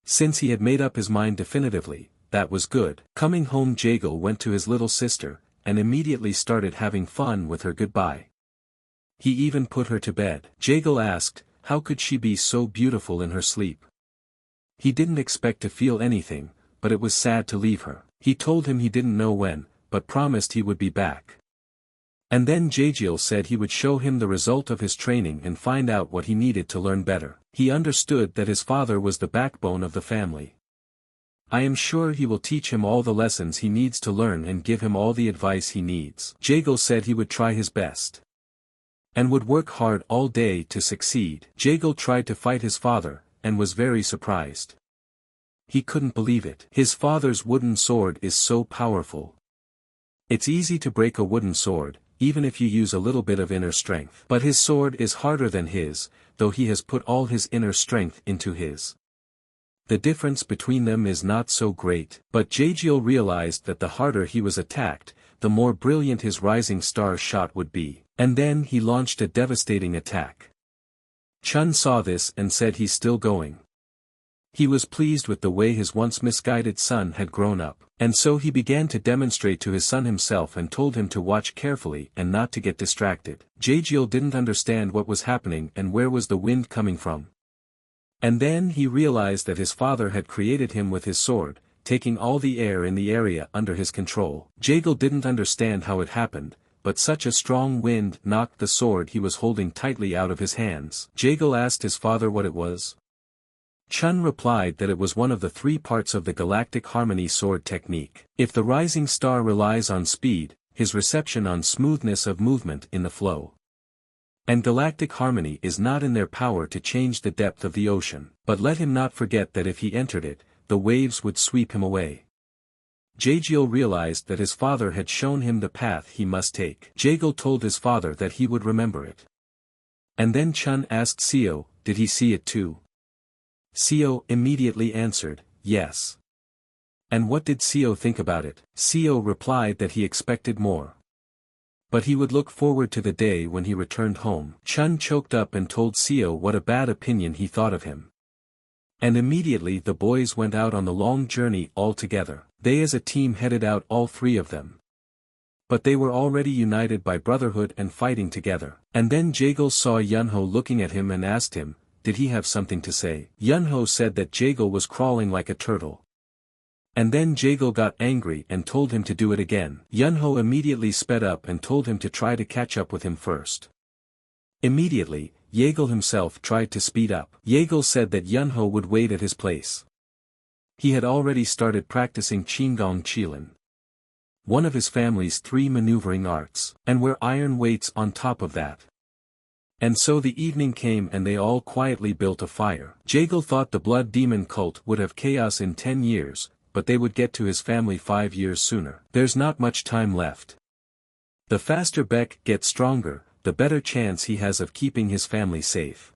Since he had made up his mind definitively, that was good. Coming home, Jagal went to his little sister, and immediately started having fun with her goodbye. He even put her to bed. Jagal asked, how could she be so beautiful in her sleep? He didn't expect to feel anything, but it was sad to leave her. He told him he didn't know when, but promised he would be back. And then Jagiel said he would show him the result of his training and find out what he needed to learn better. He understood that his father was the backbone of the family. I am sure he will teach him all the lessons he needs to learn and give him all the advice he needs. Jagal said he would try his best. And would work hard all day to succeed. Jagal tried to fight his father, and was very surprised. He couldn't believe it. His father's wooden sword is so powerful. It's easy to break a wooden sword, even if you use a little bit of inner strength. But his sword is harder than his, though he has put all his inner strength into his. The difference between them is not so great. But Jagiel realized that the harder he was attacked, the more brilliant his rising star shot would be. And then he launched a devastating attack. Chun saw this and said he's still going. He was pleased with the way his once misguided son had grown up, and so he began to demonstrate to his son himself and told him to watch carefully and not to get distracted. Jagiel didn't understand what was happening and where was the wind coming from. And then he realized that his father had created him with his sword, taking all the air in the area under his control. Jagiel didn't understand how it happened, but such a strong wind knocked the sword he was holding tightly out of his hands. Jagiel asked his father what it was. Chun replied that it was one of the 3 parts of the galactic harmony sword technique. If the rising star relies on speed, his reception on smoothness of movement in the flow. And galactic harmony is not in their power to change the depth of the ocean. But let him not forget that if he entered it, the waves would sweep him away. Jagiel realized that his father had shown him the path he must take. Jagiel told his father that he would remember it. And then Chun asked Seo, did he see it too? Seo immediately answered, yes. And what did Seo think about it? Seo replied that he expected more. But he would look forward to the day when he returned home. Chun choked up and told Seo what a bad opinion he thought of him. And immediately the boys went out on the long journey all together. They as a team headed out, all 3 of them. But they were already united by brotherhood and fighting together. And then Jagal saw Yunho looking at him and asked him, did he have something to say? Yunho said that Jagal was crawling like a turtle. And then Jagal got angry and told him to do it again. Yunho immediately sped up and told him to try to catch up with him first. Immediately, Jagal himself tried to speed up. Jagal said that Yunho would wait at his place. He had already started practicing Qinggong Qilin, one of his family's 3 maneuvering arts, and wear iron weights on top of that. And so the evening came and they all quietly built a fire. Jagal thought the blood demon cult would have chaos in 10 years, but they would get to his family 5 years sooner. There's not much time left. The faster Beck gets stronger, the better chance he has of keeping his family safe.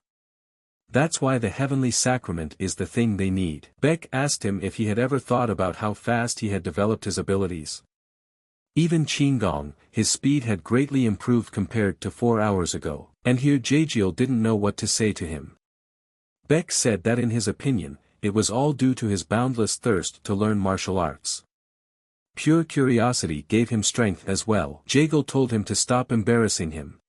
That's why the heavenly sacrament is the thing they need. Beck asked him if he had ever thought about how fast he had developed his abilities. Even Qinggong, his speed had greatly improved compared to 4 hours ago, and here Jagiel didn't know what to say to him. Beck said that in his opinion, it was all due to his boundless thirst to learn martial arts. Pure curiosity gave him strength as well. Jagal told him to stop embarrassing him.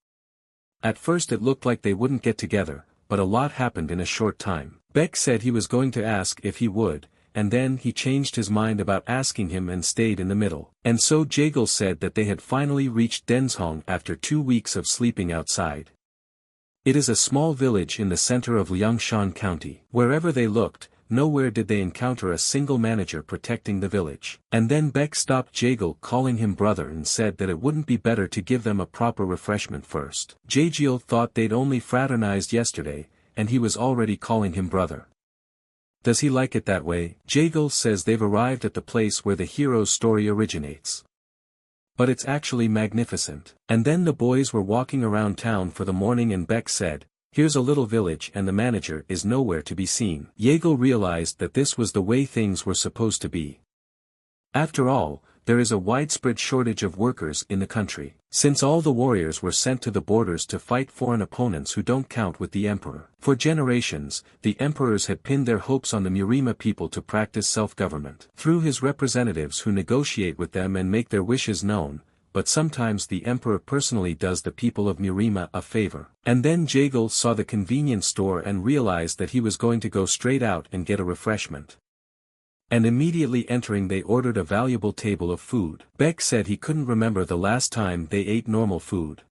At first it looked like they wouldn't get together, but a lot happened in a short time. Beck said he was going to ask if he would, and then he changed his mind about asking him and stayed in the middle. And so Jagal said that they had finally reached Denzhong after 2 weeks of sleeping outside. It is a small village in the center of Liangshan County. Wherever they looked, nowhere did they encounter a single manager protecting the village. And then Beck stopped Jagal calling him brother and said that it wouldn't be better to give them a proper refreshment first. Jagiel thought they'd only fraternized yesterday, and he was already calling him brother. Does he like it that way? Jagal says they've arrived at the place where the hero's story originates. But it's actually magnificent. And then the boys were walking around town for the morning and Beck said, here's a little village and the manager is nowhere to be seen. Jagal realized that this was the way things were supposed to be. After all, there is a widespread shortage of workers in the country, since all the warriors were sent to the borders to fight foreign opponents who don't count with the emperor. For generations, the emperors had pinned their hopes on the Murima people to practice self-government through his representatives who negotiate with them and make their wishes known, but sometimes the emperor personally does the people of Murima a favor. And then Jagal saw the convenience store and realized that he was going to go straight out and get a refreshment. And immediately entering they ordered a valuable table of food. Beck said he couldn't remember the last time they ate normal food.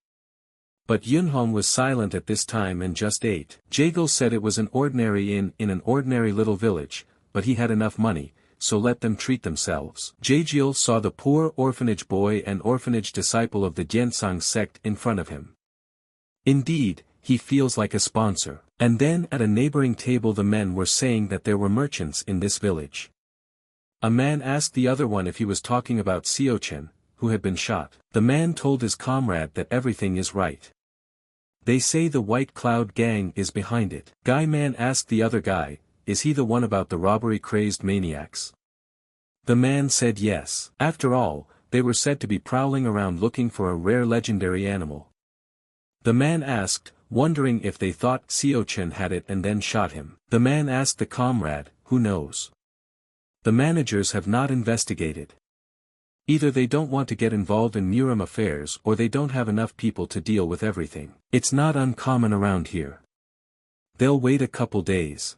But Yunhong was silent at this time and just ate. Jagal said it was an ordinary inn in an ordinary little village, but he had enough money, so let them treat themselves. Jagiel saw the poor orphanage boy and orphanage disciple of the Gensang sect in front of him. Indeed, he feels like a sponsor. And then at a neighboring table the men were saying that there were merchants in this village. A man asked the other one if he was talking about Xiaochen, who had been shot. The man told his comrade that everything is right. They say the White Cloud gang is behind it. Guy man asked the other guy, is he the one about the robbery-crazed maniacs? The man said yes. After all, they were said to be prowling around looking for a rare legendary animal. The man asked, wondering if they thought Xiaochen had it and then shot him. The man asked the comrade, who knows? The managers have not investigated. Either they don't want to get involved in Murim affairs or they don't have enough people to deal with everything. It's not uncommon around here. They'll wait a couple days.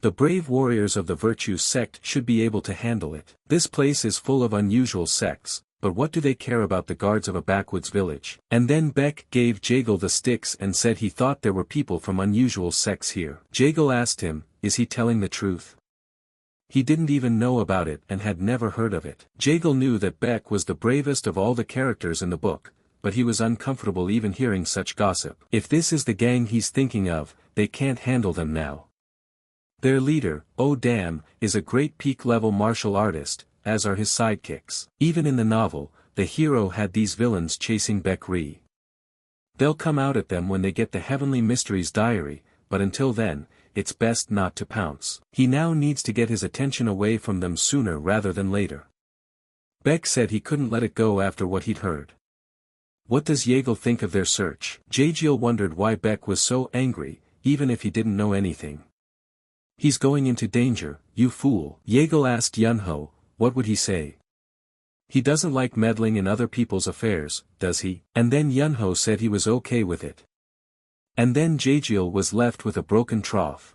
The brave warriors of the Virtue sect should be able to handle it. This place is full of unusual sects, but what do they care about the guards of a backwoods village? And then Beck gave Jagal the sticks and said he thought there were people from unusual sects here. Jagal asked him, is he telling the truth? He didn't even know about it and had never heard of it. Jagal knew that Beck was the bravest of all the characters in the book, but he was uncomfortable even hearing such gossip. If this is the gang he's thinking of, they can't handle them now. Their leader, Oh Damn, is a great peak-level martial artist, as are his sidekicks. Even in the novel, the hero had these villains chasing Beck Ri. They'll come out at them when they get the Heavenly Mysteries diary, but until then, it's best not to pounce. He now needs to get his attention away from them sooner rather than later. Beck said he couldn't let it go after what he'd heard. What does Jagal think of their search? Jagiel wondered why Beck was so angry, even if he didn't know anything. He's going into danger, you fool. Jagal asked Yunho, what would he say? He doesn't like meddling in other people's affairs, does he? And then Yunho said he was okay with it. And then Jagiel was left with a broken trough.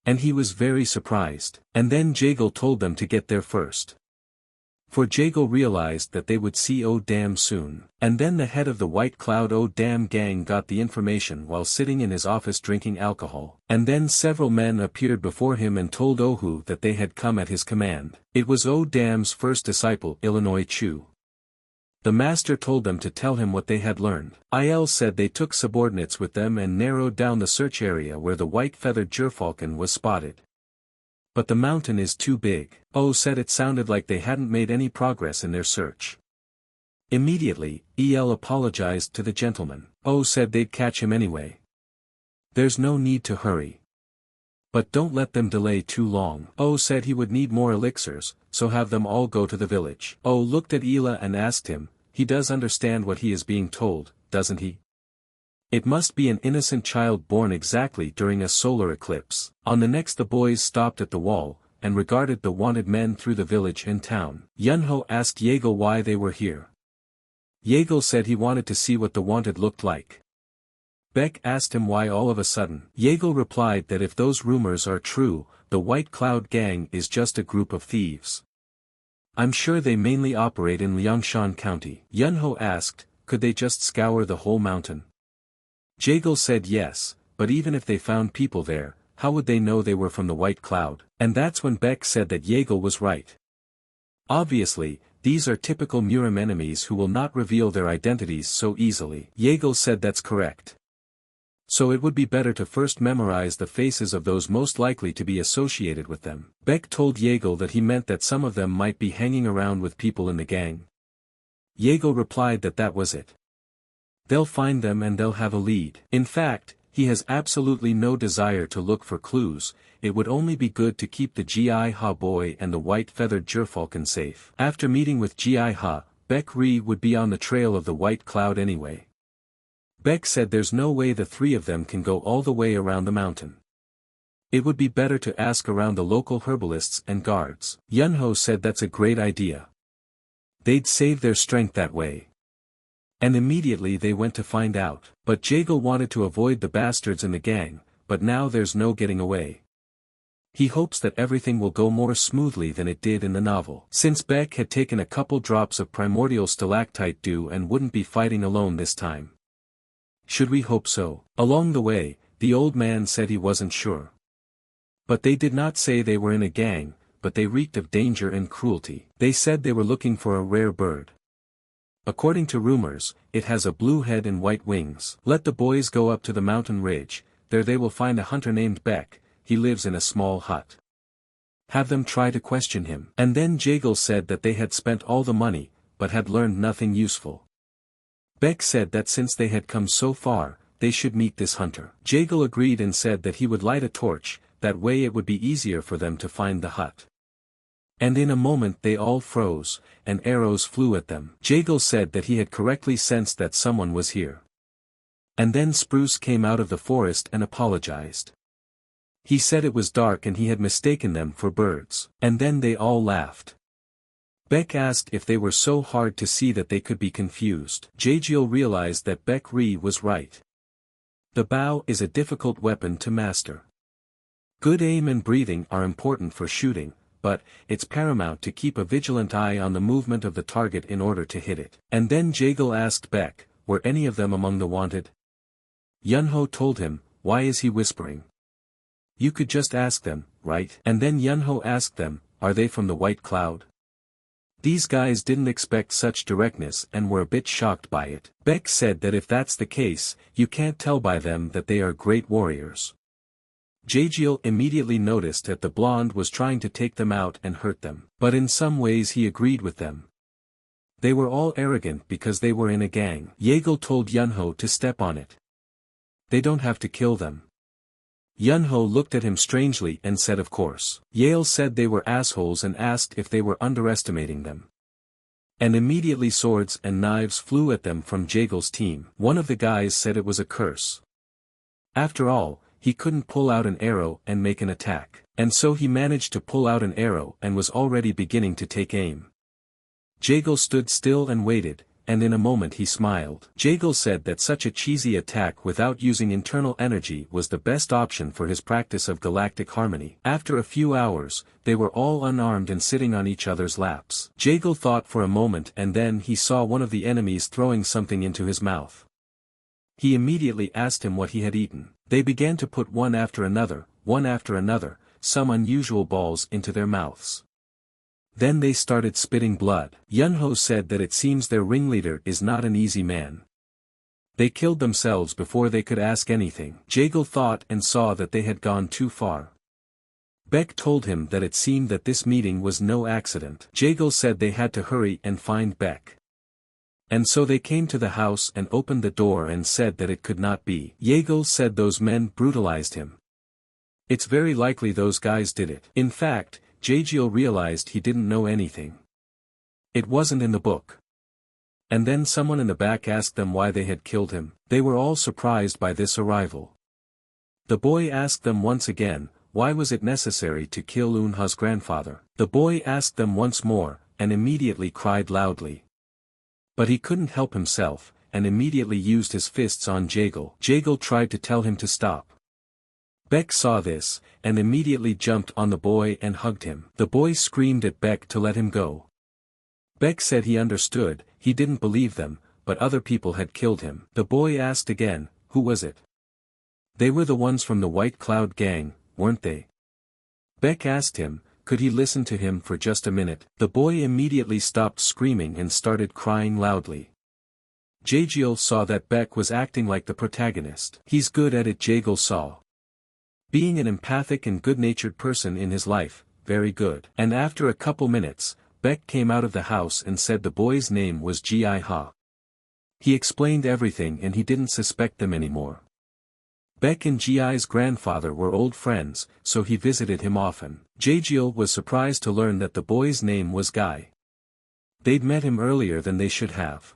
And he was very surprised. And then Jagal told them to get there first. For Jagal realized that they would see Oh Damn soon. And then the head of the White Cloud Oh Damn gang got the information while sitting in his office drinking alcohol. And then several men appeared before him and told Ohu that they had come at his command. It was Oh Damn's first disciple Illinois Chu. The master told them to tell him what they had learned. Il said they took subordinates with them and narrowed down the search area where the white-feathered gerfalcon was spotted. But the mountain is too big. Oh said it sounded like they hadn't made any progress in their search. Immediately, El apologized to the gentleman. Oh said they'd catch him anyway. There's no need to hurry. But don't let them delay too long. Oh said he would need more elixirs, so have them all go to the village. Oh looked at Ela and asked him, he does understand what he is being told, doesn't he? It must be an innocent child born exactly during a solar eclipse. On the next the boys stopped at the wall, and regarded the wanted men through the village and town. Yunho asked Jagal why they were here. Jagal said he wanted to see what the wanted looked like. Beck asked him why all of a sudden. Jagal replied that if those rumors are true, the White Cloud gang is just a group of thieves. I'm sure they mainly operate in Liangshan County. Yunho asked, could they just scour the whole mountain? Jagal said yes, but even if they found people there, how would they know they were from the White Cloud? And that's when Beck said that Jagal was right. Obviously, these are typical Murim enemies who will not reveal their identities so easily. Jagal said that's correct. So it would be better to first memorize the faces of those most likely to be associated with them. Beck told Jagal that he meant that some of them might be hanging around with people in the gang. Jagal replied that that was it. They'll find them and they'll have a lead. In fact, He has absolutely no desire to look for clues, it would only be good to keep the Gi Ha boy and the white-feathered gerfalcon safe. After meeting with Gi Ha, Baek Ri would be on the trail of the white cloud anyway. Baek said there's no way the three of them can go all the way around the mountain. It would be better to ask around the local herbalists and guards. Yunho said that's a great idea. They'd save their strength that way. And immediately they went to find out. But Jaegal wanted to avoid the bastards in the gang, but now there's no getting away. He hopes that everything will go more smoothly than it did in the novel. Since Baek had taken a couple drops of primordial stalactite dew and wouldn't be fighting alone this time. Should we hope so? Along the way, the old man said he wasn't sure. But they did not say they were in a gang, but they reeked of danger and cruelty. They said they were looking for a rare bird. According to rumors, it has a blue head and white wings. Let the boys go up to the mountain ridge, there they will find a hunter named Baek, he lives in a small hut. Have them try to question him. And then Jaegal said that they had spent all the money, but had learned nothing useful. Baek said that since they had come so far, they should meet this hunter. Jaegal agreed and said that he would light a torch, that way it would be easier for them to find the hut. And in a moment they all froze, and arrows flew at them. Jaegal said that he had correctly sensed that someone was here. And then Spruce came out of the forest and apologized. He said it was dark and he had mistaken them for birds. And then they all laughed. Baek asked if they were so hard to see that they could be confused. Jaegal realized that Baek Ri was right. The bow is a difficult weapon to master. Good aim and breathing are important for shooting, but it's paramount to keep a vigilant eye on the movement of the target in order to hit it. And then Jaegal asked Baek, were any of them among the wanted? Yunho told him, why is he whispering? You could just ask them, right? And then Yunho asked them, are they from the White Cloud? These guys didn't expect such directness and were a bit shocked by it. Baek said that if that's the case, you can't tell by them that they are great warriors. Jaegal immediately noticed that the blonde was trying to take them out and hurt them. But in some ways he agreed with them. They were all arrogant because they were in a gang. Jaegal told Yunho to step on it. They don't have to kill them. Yunho looked at him strangely and said of course. Yale said they were assholes and asked if they were underestimating them. And immediately swords and knives flew at them from Jaegal's team. One of the guys said it was a curse. After all, he couldn't pull out an arrow and make an attack. And so he managed to pull out an arrow and was already beginning to take aim. Jaegal stood still and waited, and in a moment he smiled. Jaegal said that such a cheesy attack without using internal energy was the best option for his practice of galactic harmony. After a few hours, they were all unarmed and sitting on each other's laps. Jaegal thought for a moment and then he saw one of the enemies throwing something into his mouth. He immediately asked him what he had eaten. They began to put one after another, some unusual balls into their mouths. Then they started spitting blood. Yunho said that it seems their ringleader is not an easy man. They killed themselves before they could ask anything. Jaegal thought and saw that they had gone too far. Baek told him that it seemed that this meeting was no accident. Jaegal said they had to hurry and find Baek. And so they came to the house and opened the door and said that it could not be. Jaegal said those men brutalized him. It's very likely those guys did it. In fact, Jaegal realized he didn't know anything. It wasn't in the book. And then someone in the back asked them why they had killed him. They were all surprised by this arrival. The boy asked them once again, why was it necessary to kill Eunha's grandfather? The boy asked them once more, and immediately cried loudly. But he couldn't help himself, and immediately used his fists on Jaegal. Jaegal tried to tell him to stop. Baek saw this, and immediately jumped on the boy and hugged him. The boy screamed at Baek to let him go. Baek said he understood, he didn't believe them, but other people had killed him. The boy asked again, who was it? They were the ones from the White Cloud gang, weren't they? Baek asked him, could he listen to him for just a minute? The boy immediately stopped screaming and started crying loudly. Jaegal saw that Baek was acting like the protagonist. He's good at it, Jaegal saw. Being an empathic and good-natured person in his life, very good. And after a couple minutes, Baek came out of the house and said the boy's name was Gi Ha. He explained everything and he didn't suspect them anymore. Beck and Gi's grandfather were old friends, so he visited him often. Jaejeol was surprised to learn that the boy's name was Guy. They'd met him earlier than they should have.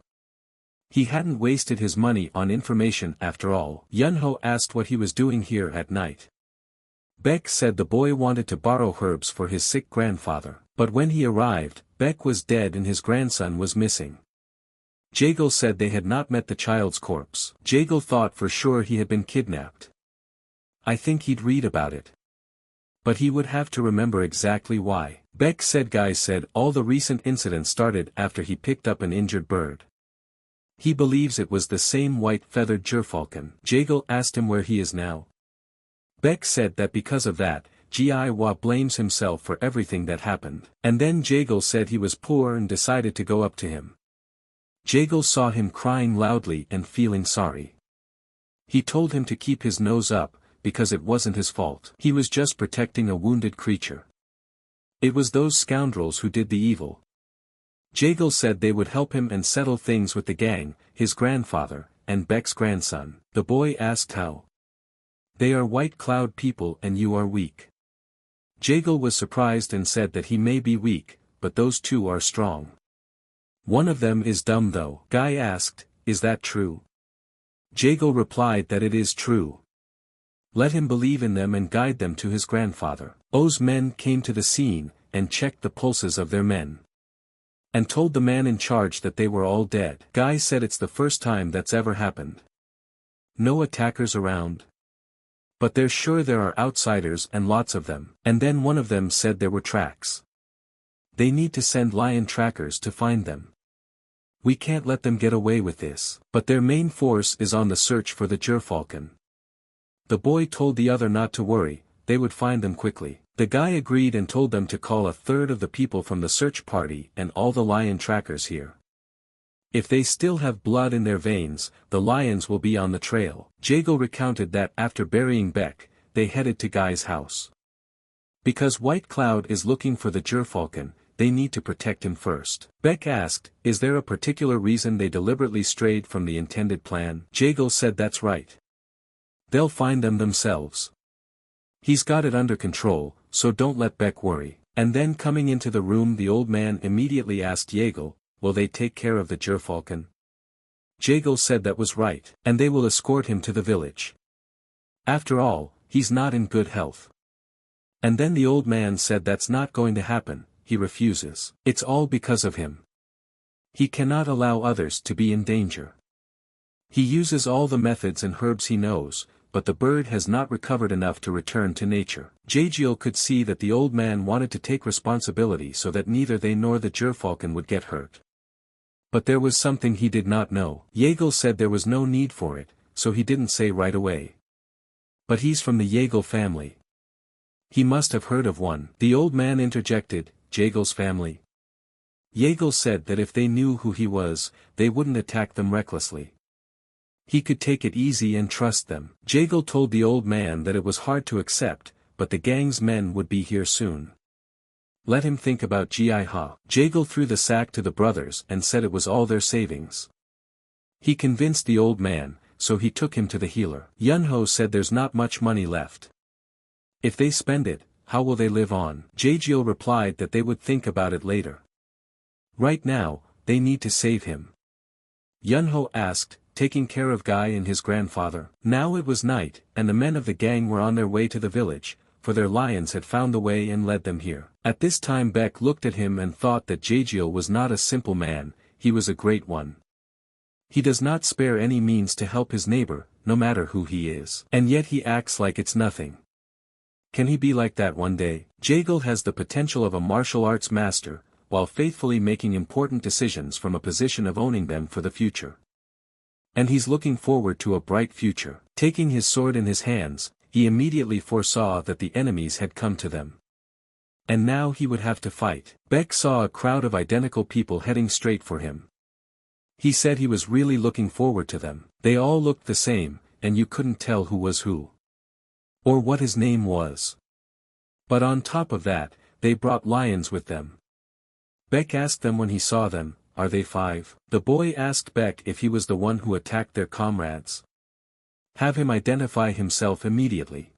He hadn't wasted his money on information after all. Yunho asked what he was doing here at night. Beck said the boy wanted to borrow herbs for his sick grandfather, but when he arrived, Beck was dead and his grandson was missing. Jaejeol said they had not met the child's corpse. Jaejeol thought for sure he had been kidnapped. I think he'd read about it. But he would have to remember exactly why. Beck said Guy said all the recent incidents started after he picked up an injured bird. He believes it was the same white-feathered gerfalcon. Jaejeol asked him where he is now. Beck said that because of that, Gi-wa blames himself for everything that happened. And then Jaejeol said he was poor and decided to go up to him. Jaejeol saw him crying loudly and feeling sorry. He told him to keep his nose up, because it wasn't his fault. He was just protecting a wounded creature. It was those scoundrels who did the evil. Jaejeol said they would help him and settle things with the gang, his grandfather, and Beck's grandson. The boy asked how. They are White Cloud people and you are weak. Jaejeol was surprised and said that he may be weak, but those two are strong. One of them is dumb though. Guy asked, is that true? Jaejeol replied that it is true. Let him believe in them and guide them to his grandfather. O's men came to the scene, and checked the pulses of their men. And told the man in charge that they were all dead. Guy said it's the first time that's ever happened. No attackers around. But they're sure there are outsiders and lots of them. And then one of them said there were tracks. They need to send lion trackers to find them. We can't let them get away with this. But their main force is on the search for the gerfalcon. The boy told the other not to worry, they would find them quickly. The guy agreed and told them to call a third of the people from the search party and all the lion trackers here. If they still have blood in their veins, the lions will be on the trail. Jaejeol recounted that after burying Beck, they headed to Guy's house. Because White Cloud is looking for the gerfalcon, they need to protect him first. Beck asked, is there a particular reason they deliberately strayed from the intended plan? Jaejeol said that's right. They'll find them themselves. He's got it under control, so don't let Beck worry. And then coming into the room the old man immediately asked Jaejeol, will they take care of the gerfalcon? Jaejeol said that was right, and they will escort him to the village. After all, he's not in good health. And then the old man said that's not going to happen, he refuses. It's all because of him. He cannot allow others to be in danger. He uses all the methods and herbs he knows, but the bird has not recovered enough to return to nature. Jaejeol could see that the old man wanted to take responsibility so that neither they nor the gerfalcon would get hurt. But there was something he did not know. Jaejeol said there was no need for it, so he didn't say right away. But he's from the Jaejeol family. He must have heard of one. The old man interjected, Jaejeol's family. Jaejeol said that if they knew who he was, they wouldn't attack them recklessly. He could take it easy and trust them. Jaejeol told the old man that it was hard to accept, but the gang's men would be here soon. Let him think about Gi-ha. Jaejeol threw the sack to the brothers and said it was all their savings. He convinced the old man, so he took him to the healer. Yunho said there's not much money left. If they spend it, how will they live on? Jaejeol replied that they would think about it later. Right now, they need to save him. Yunho asked, taking care of Guy and his grandfather. Now it was night, and the men of the gang were on their way to the village, for their lions had found the way and led them here. At this time Beck looked at him and thought that Jaejeol was not a simple man, he was a great one. He does not spare any means to help his neighbor, no matter who he is. And yet he acts like it's nothing. Can he be like that one day? Jaejeol has the potential of a martial arts master, while faithfully making important decisions from a position of owning them for the future. And he's looking forward to a bright future. Taking his sword in his hands, he immediately foresaw that the enemies had come to them. And now he would have to fight. Beck saw a crowd of identical people heading straight for him. He said he was really looking forward to them. They all looked the same, and you couldn't tell who was who. Or what his name was. But on top of that, they brought lions with them. Beck asked them when he saw them, are they 5? The boy asked Beck if he was the one who attacked their comrades. Have him identify himself immediately.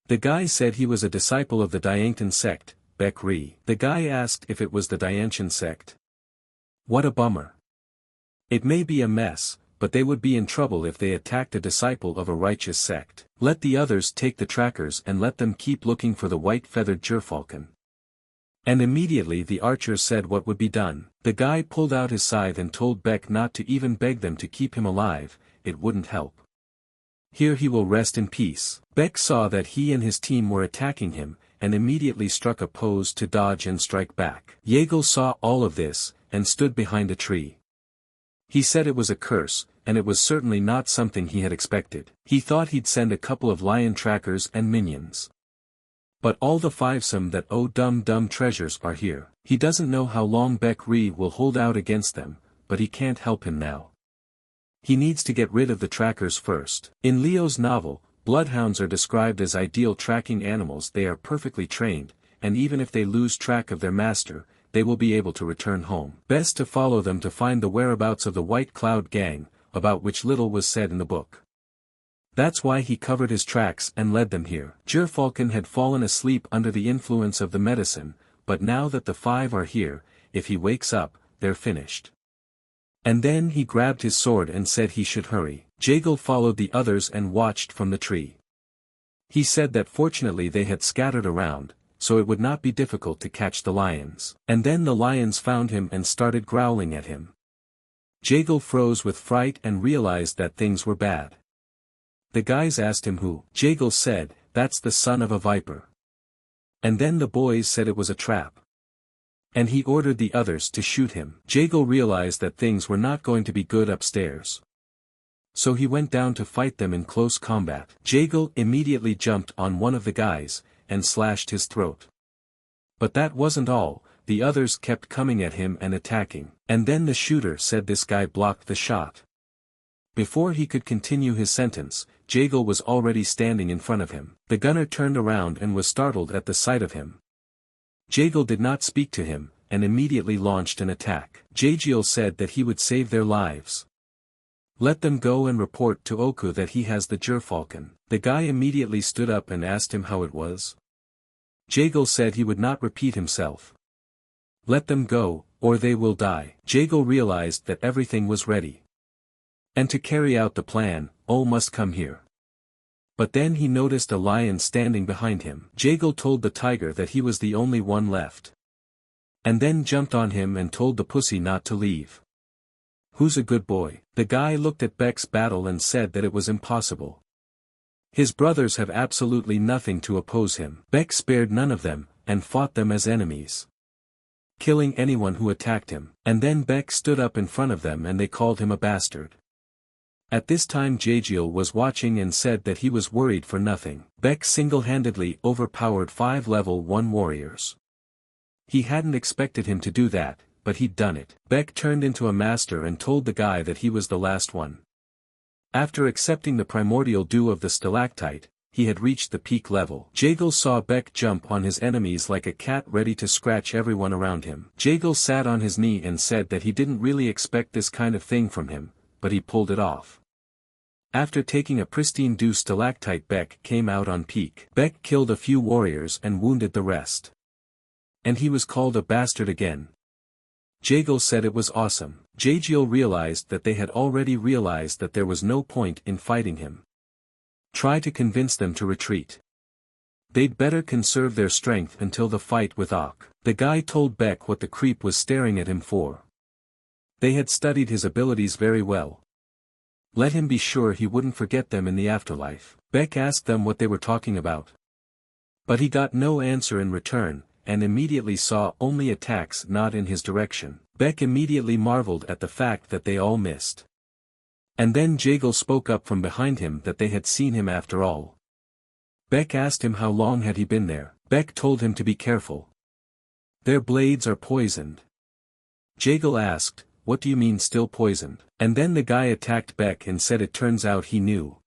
The guy said he was a disciple of the Diantian sect, Baek Ri. The guy asked if it was the Diantian sect. What a bummer. It may be a mess, but they would be in trouble if they attacked a disciple of a righteous sect. Let the others take the trackers and let them keep looking for the white-feathered gerfalcon. And immediately the archers said what would be done. The guy pulled out his scythe and told Baek not to even beg them to keep him alive, it wouldn't help. Here he will rest in peace. Baek saw that he and his team were attacking him, and immediately struck a pose to dodge and strike back. Yeagle saw all of this, and stood behind a tree. He said it was a curse, and it was certainly not something he had expected. He thought he'd send a couple of lion trackers and minions. But all the fivesome that oh dumb treasures are here. He doesn't know how long Baek Ri will hold out against them, but he can't help him now. He needs to get rid of the trackers first. In Leo's novel, bloodhounds are described as ideal tracking animals. They are perfectly trained, and even if they lose track of their master, they will be able to return home. Best to follow them to find the whereabouts of the White Cloud Gang, about which little was said in the book. That's why he covered his tracks and led them here. Gerfalcon had fallen asleep under the influence of the medicine, but now that the five are here, if he wakes up, they're finished. And then he grabbed his sword and said he should hurry. Yeagle followed the others and watched from the tree. He said that fortunately they had scattered around, so it would not be difficult to catch the lions. And then the lions found him and started growling at him. Yeagle froze with fright and realized that things were bad. The guys asked him who. Yeagle said, "That's the son of a viper." And then the boys said it was a trap. And he ordered the others to shoot him. Yeagle realized that things were not going to be good upstairs. So he went down to fight them in close combat. Yeagle immediately jumped on one of the guys, and slashed his throat. But that wasn't all, the others kept coming at him and attacking. And then the shooter said this guy blocked the shot. Before he could continue his sentence, Yeagle was already standing in front of him. The gunner turned around and was startled at the sight of him. Yeagle did not speak to him, and immediately launched an attack. Yeagle said that he would save their lives. Let them go and report to Oku that he has the gerfalcon. The guy immediately stood up and asked him how it was. Yeagle said he would not repeat himself. Let them go, or they will die. Yeagle realized that everything was ready. And to carry out the plan, O must come here. But then he noticed a lion standing behind him. Yeagle told the tiger that he was the only one left. And then jumped on him and told the pussy not to leave. Who's a good boy? The guy looked at Baek's battle and said that it was impossible. His brothers have absolutely nothing to oppose him. Baek spared none of them, and fought them as enemies, killing anyone who attacked him. And then Baek stood up in front of them and they called him a bastard. At this time Yeagle was watching and said that he was worried for nothing. Baek single-handedly overpowered 5 level 1 warriors. He hadn't expected him to do that, but he'd done it. Baek turned into a master and told the guy that he was the last one. After accepting the primordial dew of the stalactite, he had reached the peak level. Yeagle saw Baek jump on his enemies like a cat ready to scratch everyone around him. Yeagle sat on his knee and said that he didn't really expect this kind of thing from him, but he pulled it off. After taking a pristine dew stalactite, Baek came out on peak. Baek killed a few warriors and wounded the rest. And he was called a bastard again. Yeagle said it was awesome. Yeagle realized that they had already realized that there was no point in fighting him. Try to convince them to retreat. They'd better conserve their strength until the fight with Ok. The guy told Baek what the creep was staring at him for. They had studied his abilities very well. Let him be sure he wouldn't forget them in the afterlife. Baek asked them what they were talking about. But he got no answer in return, and immediately saw only attacks not in his direction. Baek immediately marveled at the fact that they all missed. And then Yeagle spoke up from behind him that they had seen him after all. Baek asked him how long had he been there. Baek told him to be careful. Their blades are poisoned. Yeagle asked, "What do you mean still poisoned?" And then the guy attacked Baek and said it turns out he knew.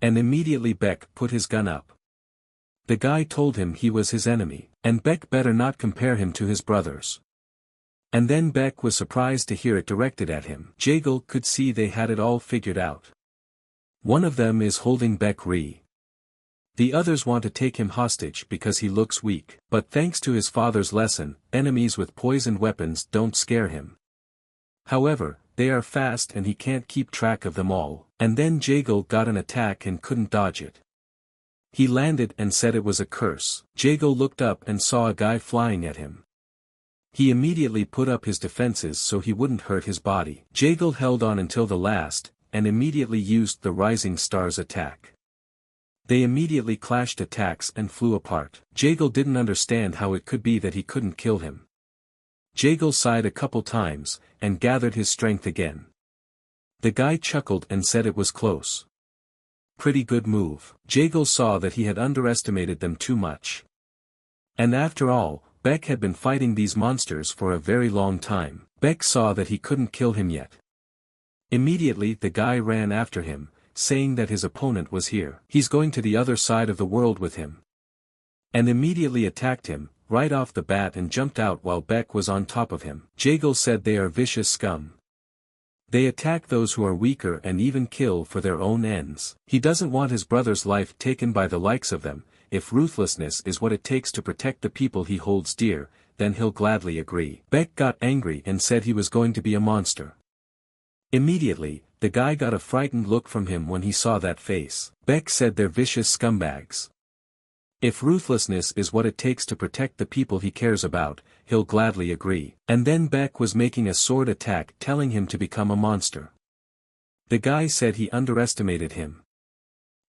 And immediately Baek put his gun up. The guy told him he was his enemy, and Baek better not compare him to his brothers. And then Baek was surprised to hear it directed at him. Yeagle could see they had it all figured out. One of them is holding Baek Ri. The others want to take him hostage because he looks weak, but thanks to his father's lesson, enemies with poisoned weapons don't scare him. However, they are fast and he can't keep track of them all, and then Jaegal got an attack and couldn't dodge it. He landed and said it was a curse. Jaegal looked up and saw a guy flying at him. He immediately put up his defenses so he wouldn't hurt his body. Jaegal held on until the last, and immediately used the Rising Star's attack. They immediately clashed attacks and flew apart. Jaegal didn't understand how it could be that he couldn't kill him. Jaegal sighed a couple times, and gathered his strength again. The guy chuckled and said it was close. Pretty good move. Jaegal saw that he had underestimated them too much. And after all, Baek had been fighting these monsters for a very long time. Baek saw that he couldn't kill him yet. Immediately the guy ran after him, saying that his opponent was here. He's going to the other side of the world with him. And immediately attacked him, right off the bat and jumped out while Baek was on top of him. Jaegal said they are vicious scum. They attack those who are weaker and even kill for their own ends. He doesn't want his brother's life taken by the likes of them. If ruthlessness is what it takes to protect the people he holds dear, then he'll gladly agree. Baek got angry and said he was going to be a monster. Immediately, the guy got a frightened look from him when he saw that face. Baek said they're vicious scumbags. If ruthlessness is what it takes to protect the people he cares about, he'll gladly agree. And then Baek was making a sword attack telling him to become a monster. The guy said he underestimated him.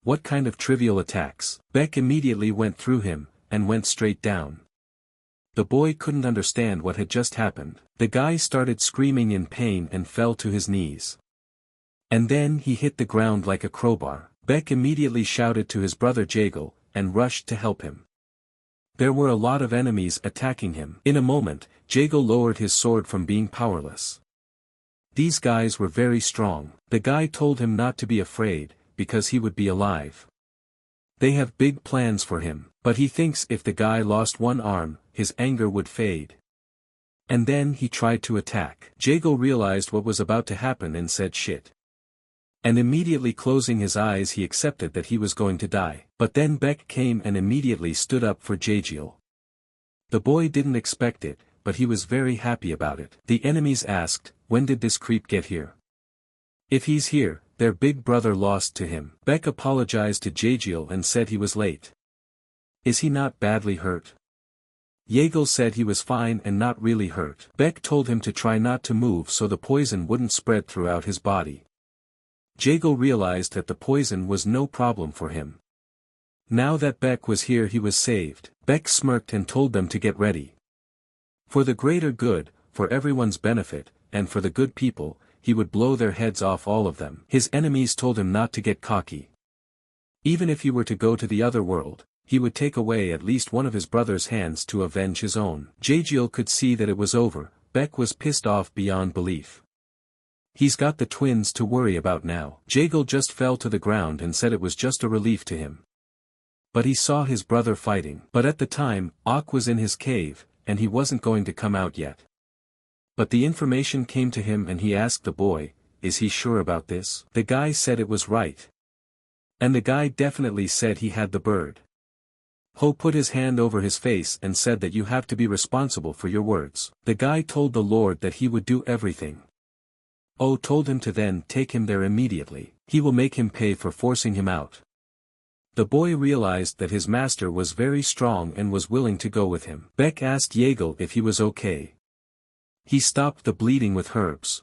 What kind of trivial attacks? Baek immediately went through him, and went straight down. The boy couldn't understand what had just happened. The guy started screaming in pain and fell to his knees. And then he hit the ground like a crowbar. Baek immediately shouted to his brother Jaegal, and rushed to help him. There were a lot of enemies attacking him. In a moment, Jaegal lowered his sword from being powerless. These guys were very strong. The guy told him not to be afraid, because he would be alive. They have big plans for him, but he thinks if the guy lost one arm, his anger would fade. And then he tried to attack. Jaegal realized what was about to happen and said shit. And immediately closing his eyes he accepted that he was going to die. But then Baek came and immediately stood up for Jaegal. The boy didn't expect it, but he was very happy about it. The enemies asked, when did this creep get here? If he's here, their big brother lost to him. Baek apologized to Jaegal and said he was late. Is he not badly hurt? Jaegal said he was fine and not really hurt. Baek told him to try not to move so the poison wouldn't spread throughout his body. Jaegal realized that the poison was no problem for him. Now that Baek was here he was saved. Baek smirked and told them to get ready. For the greater good, for everyone's benefit, and for the good people, he would blow their heads off all of them. His enemies told him not to get cocky. Even if he were to go to the other world, he would take away at least one of his brother's hands to avenge his own. Jaegal could see that it was over. Baek was pissed off beyond belief. He's got the twins to worry about now. Jaegal just fell to the ground and said it was just a relief to him. But he saw his brother fighting. But at the time, Ok was in his cave, and he wasn't going to come out yet. But the information came to him and he asked the boy, is he sure about this? The guy said it was right. And the guy definitely said he had the bird. Ho put his hand over his face and said that you have to be responsible for your words. The guy told the Lord that he would do everything. Oh told him to then take him there immediately. He will make him pay for forcing him out. The boy realized that his master was very strong and was willing to go with him. Baek asked Jaegal if he was okay. He stopped the bleeding with herbs.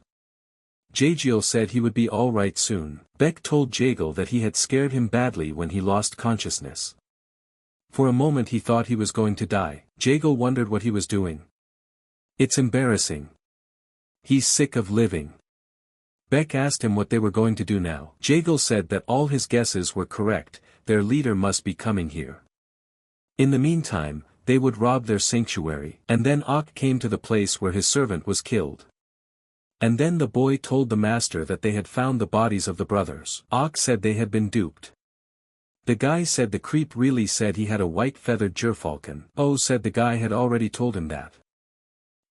Jaegal said he would be alright soon. Baek told Jaegal that he had scared him badly when he lost consciousness. For a moment he thought he was going to die. Jaegal wondered what he was doing. It's embarrassing. He's sick of living. Baek asked him what they were going to do now. Jaegal said that all his guesses were correct, their leader must be coming here. In the meantime, they would rob their sanctuary. And then Ok came to the place where his servant was killed. And then the boy told the master that they had found the bodies of the brothers. Ok said they had been duped. The guy said the creep really said he had a white feathered gerfalcon. Oh said the guy had already told him that.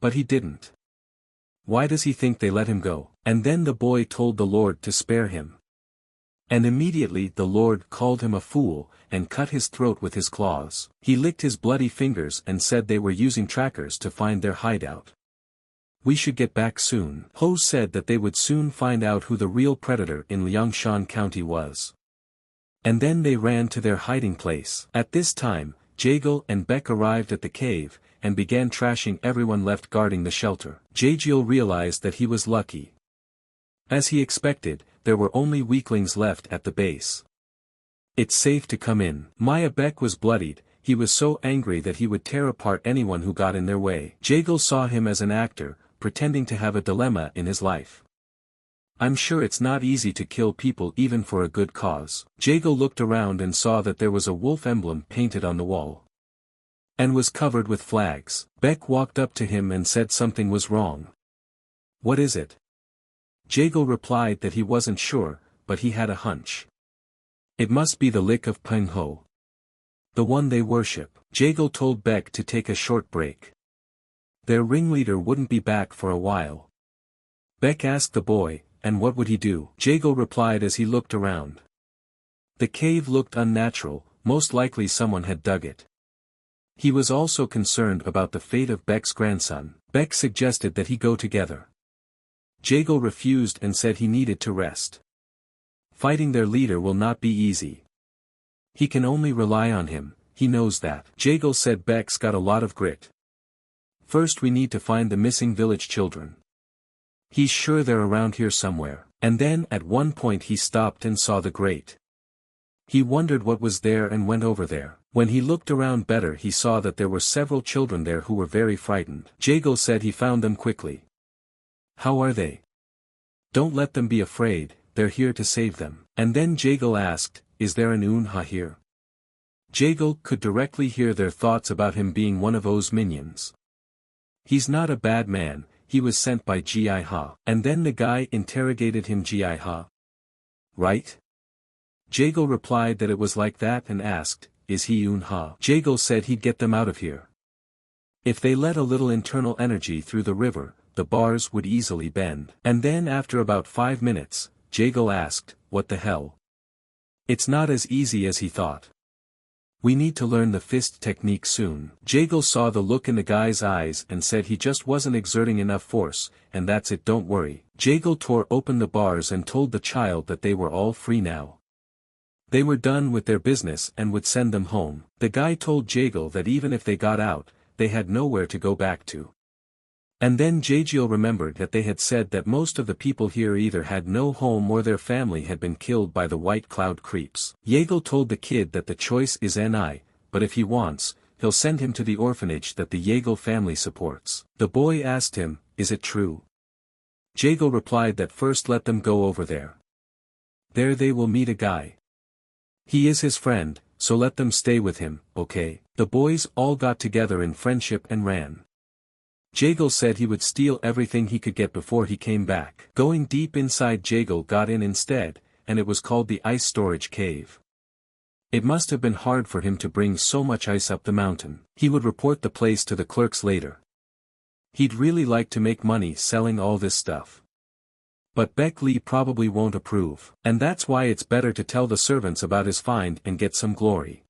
But he didn't. Why does he think they let him go? And then the boy told the Lord to spare him. And immediately the Lord called him a fool, and cut his throat with his claws. He licked his bloody fingers and said they were using trackers to find their hideout. We should get back soon. Ho said that they would soon find out who the real predator in Liangshan County was. And then they ran to their hiding place. At this time, Jaegil and Beck arrived at the cave, and began trashing everyone left guarding the shelter. Jaegil realized that he was lucky. As he expected, there were only weaklings left at the base. It's safe to come in. Maya Beck was bloodied, he was so angry that he would tear apart anyone who got in their way. Jaegil saw him as an actor, pretending to have a dilemma in his life. I'm sure it's not easy to kill people even for a good cause. Jaegil looked around and saw that there was a wolf emblem painted on the wall. And was covered with flags. Beck walked up to him and said something was wrong. What is it? Jaegil replied that he wasn't sure, but he had a hunch. It must be the lick of Peng Ho. The one they worship. Jaegil told Beck to take a short break. Their ringleader wouldn't be back for a while. Beck asked the boy, and what would he do? Jaegil replied as he looked around. The cave looked unnatural, most likely someone had dug it. He was also concerned about the fate of Beck's grandson. Beck suggested that he go together. Jaegil refused and said he needed to rest. Fighting their leader will not be easy. He can only rely on him, he knows that. Jaegil said Beck's got a lot of grit. First we need to find the missing village children. He's sure they're around here somewhere. And then at one point he stopped and saw the grate. He wondered what was there and went over there. When he looked around better he saw that there were several children there who were very frightened. Jaegil said he found them quickly. How are they? Don't let them be afraid, they're here to save them. And then Jaegil asked, is there an Unha here? Jaegil could directly hear their thoughts about him being one of O's minions. He's not a bad man, he was sent by Gi Ha. And then the guy interrogated him. Gi Ha? Right? Jaegil replied that it was like that and asked, is he Unha? Jaegil said he'd get them out of here. If they let a little internal energy through the river, the bars would easily bend. And then after about 5 minutes, Jaegil asked, what the hell? It's not as easy as he thought. We need to learn the fist technique soon. Jaegil saw the look in the guy's eyes and said he just wasn't exerting enough force, and that's it, don't worry. Jaegil tore open the bars and told the child that they were all free now. They were done with their business and would send them home. The guy told Jaegil that even if they got out, they had nowhere to go back to. And then Jaegil remembered that they had said that most of the people here either had no home or their family had been killed by the white cloud creeps. Jaegil told the kid that the choice is Ni, but if he wants, he'll send him to the orphanage that the Jaegil family supports. The boy asked him, is it true? Jaegil replied that first let them go over there. There they will meet a guy. He is his friend, so let them stay with him, okay? The boys all got together in friendship and ran. Jaegil said he would steal everything he could get before he came back. Going deep inside, Jaegil got in instead, and it was called the ice storage cave. It must have been hard for him to bring so much ice up the mountain. He would report the place to the clerks later. He'd really like to make money selling all this stuff. But Beck Lee probably won't approve. And that's why it's better to tell the servants about his find and get some glory.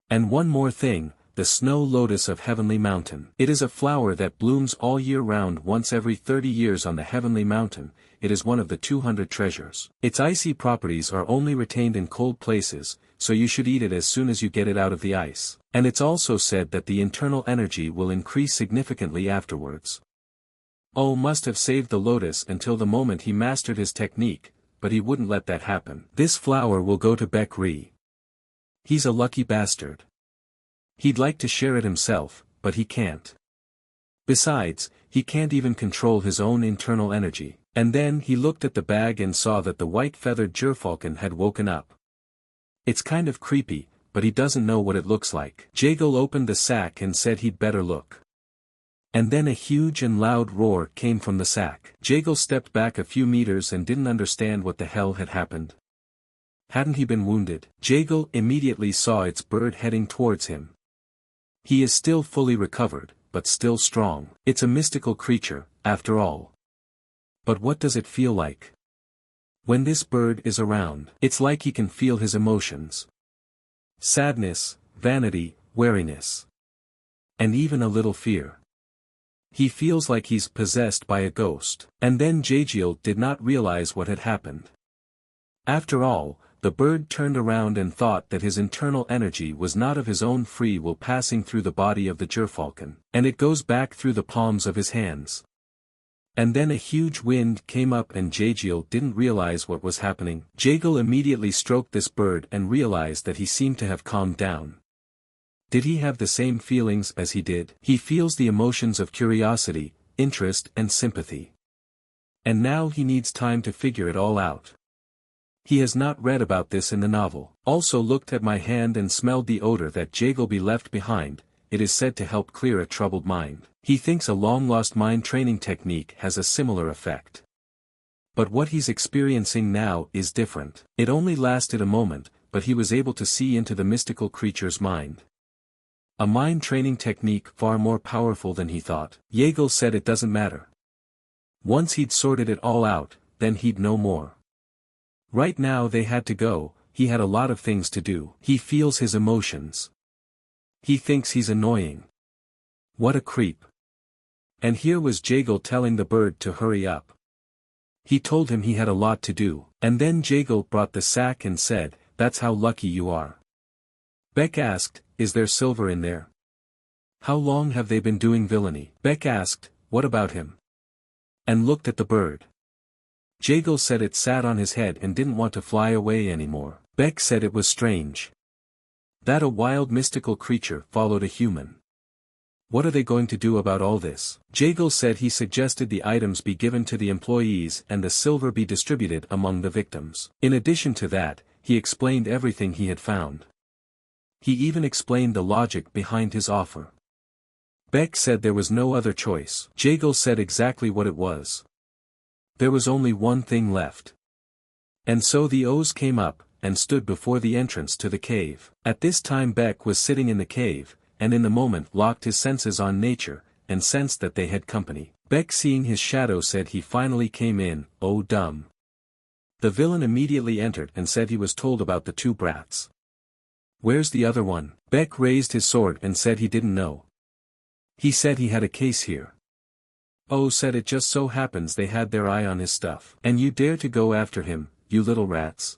And one more thing. The snow lotus of Heavenly Mountain. It is a flower that blooms all year round. Once every 30 years on the Heavenly Mountain, it is one of the 200 treasures. Its icy properties are only retained in cold places, so you should eat it as soon as you get it out of the ice. And it's also said that the internal energy will increase significantly afterwards. O must have saved the lotus until the moment he mastered his technique, but he wouldn't let that happen. This flower will go to Beck Ri. He's a lucky bastard. He'd like to share it himself, but he can't. Besides, he can't even control his own internal energy. And then he looked at the bag and saw that the white-feathered gerfalcon had woken up. It's kind of creepy, but he doesn't know what it looks like. Jaegil opened the sack and said he'd better look. And then a huge and loud roar came from the sack. Jaegil stepped back a few meters and didn't understand what the hell had happened. Hadn't he been wounded? Jaegil immediately saw its bird heading towards him. He is still fully recovered, but still strong. It's a mystical creature, after all. But what does it feel like? When this bird is around, it's like he can feel his emotions. Sadness, vanity, wariness. And even a little fear. He feels like he's possessed by a ghost. And then Jaejeol did not realize what had happened. After all, the bird turned around and thought that his internal energy was not of his own free will passing through the body of the gerfalcon, and it goes back through the palms of his hands. And then a huge wind came up and Jaejeol didn't realize what was happening. Jaejeol immediately stroked this bird and realized that he seemed to have calmed down. Did he have the same feelings as he did? He feels the emotions of curiosity, interest and sympathy. And now he needs time to figure it all out. He has not read about this in the novel. Also looked at my hand and smelled the odor that Jaejeol be left behind. It is said to help clear a troubled mind. He thinks a long-lost mind training technique has a similar effect. But what he's experiencing now is different. It only lasted a moment, but he was able to see into the mystical creature's mind. A mind training technique far more powerful than he thought. Jaejeol said it doesn't matter. Once he'd sorted it all out, then he'd know more. Right now they had to go, he had a lot of things to do. He feels his emotions. He thinks he's annoying. What a creep. And here was Jaejeol telling the bird to hurry up. He told him he had a lot to do, and then Jaejeol brought the sack and said, "That's how lucky you are." Beck asked, "Is there silver in there? How long have they been doing villainy?" Beck asked, "What about him?" And looked at the bird. Jaejeol said it sat on his head and didn't want to fly away anymore. Beck said it was strange. That a wild mystical creature followed a human. What are they going to do about all this? Jaejeol said he suggested the items be given to the employees and the silver be distributed among the victims. In addition to that, he explained everything he had found. He even explained the logic behind his offer. Beck said there was no other choice. Jaejeol said exactly what it was. There was only one thing left. And so the O's came up, and stood before the entrance to the cave. At this time Beck was sitting in the cave, and in the moment locked his senses on nature, and sensed that they had company. Beck seeing his shadow said he finally came in, "Oh dumb." The villain immediately entered and said he was told about the two brats. "Where's the other one?" Beck raised his sword and said he didn't know. He said he had a case here. Oh said it just so happens they had their eye on his stuff. "And you dare to go after him, you little rats?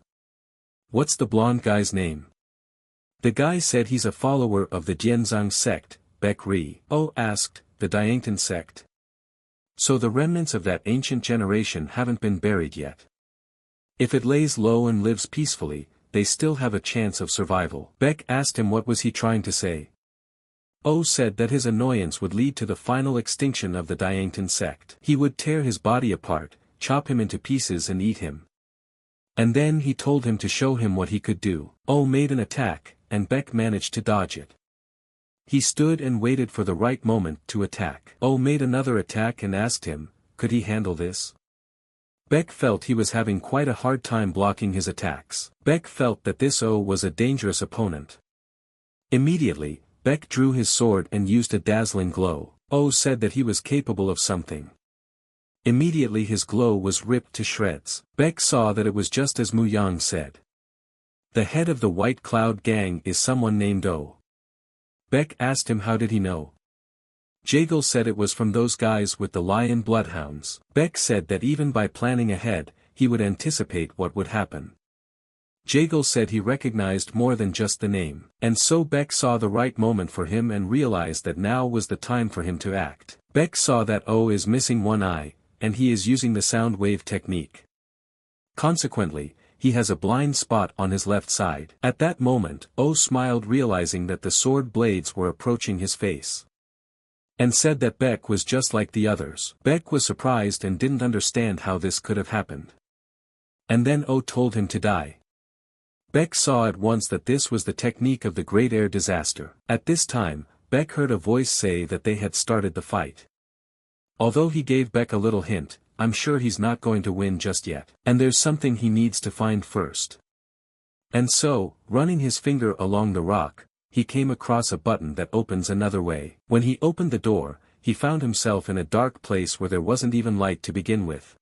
What's the blonde guy's name?" The guy said he's a follower of the Jianzhang sect. Beck Oh asked, "The Diangtan sect? So the remnants of that ancient generation haven't been buried yet. If it lays low and lives peacefully, they still have a chance of survival." Beck asked him what was he trying to say. Oh said that his annoyance would lead to the final extinction of the Diangtan sect. He would tear his body apart, chop him into pieces and eat him. And then he told him to show him what he could do. Oh made an attack, and Beck managed to dodge it. He stood and waited for the right moment to attack. Oh made another attack and asked him, could he handle this? Beck felt he was having quite a hard time blocking his attacks. Beck felt that this O was a dangerous opponent. Immediately, Beck drew his sword and used a dazzling glow. O said that he was capable of something. Immediately his glow was ripped to shreds. Beck saw that it was just as Mu Yang said. The head of the White Cloud gang is someone named O. Beck asked him how did he know. Jaejeol said it was from those guys with the lion bloodhounds. Beck said that even by planning ahead, he would anticipate what would happen. Jaejeol said he recognized more than just the name. And so Beck saw the right moment for him and realized that now was the time for him to act. Beck saw that O is missing one eye, and he is using the sound wave technique. Consequently, he has a blind spot on his left side. At that moment, O smiled realizing that the sword blades were approaching his face. And said that Beck was just like the others. Beck was surprised and didn't understand how this could have happened. And then O told him to die. Beck saw at once that this was the technique of the Great Air Disaster. At this time, Beck heard a voice say that they had started the fight. Although he gave Beck a little hint, I'm sure he's not going to win just yet. And there's something he needs to find first. And so, running his finger along the rock, he came across a button that opens another way. When he opened the door, he found himself in a dark place where there wasn't even light to begin with.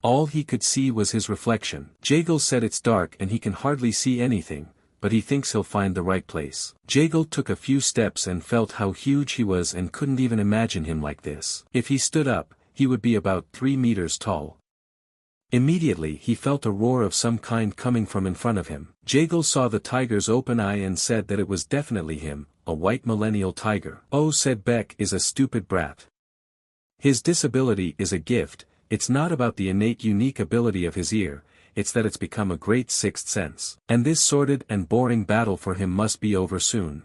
All he could see was his reflection. Jagal said it's dark and he can hardly see anything, but he thinks he'll find the right place. Jagal took a few steps and felt how huge he was and couldn't even imagine him like this. If he stood up, he would be about 3 meters tall. Immediately he felt a roar of some kind coming from in front of him. Jagal saw the tiger's open eye and said that it was definitely him, a white millennial tiger. Oh, said Beck, is a stupid brat. His disability is a gift. It's not about the innate unique ability of his ear, it's that it's become a great sixth sense. And this sordid and boring battle for him must be over soon.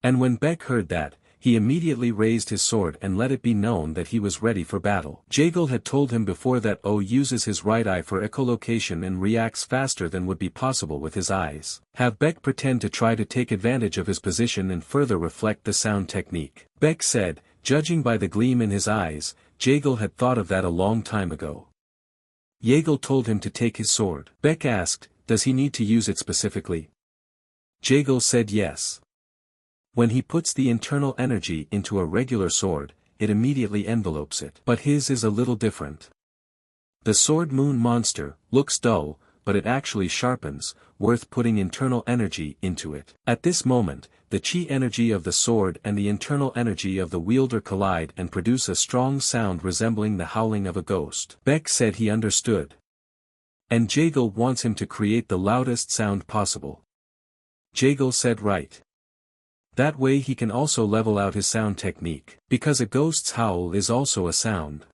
And when Beck heard that, he immediately raised his sword and let it be known that he was ready for battle. Jagal had told him before that O uses his right eye for echolocation and reacts faster than would be possible with his eyes. Have Beck pretend to try to take advantage of his position and further reflect the sound technique. Beck said, judging by the gleam in his eyes, Jagal had thought of that a long time ago. Jagal told him to take his sword. Beck asked, does he need to use it specifically? Jagal said yes. When he puts the internal energy into a regular sword, it immediately envelopes it. But his is a little different. The sword moon monster looks dull, but it actually sharpens, worth putting internal energy into it. At this moment, the chi energy of the sword and the internal energy of the wielder collide and produce a strong sound resembling the howling of a ghost. Beck said he understood. And Jagal wants him to create the loudest sound possible. Jagal said right. That way he can also level out his sound technique, because a ghost's howl is also a sound.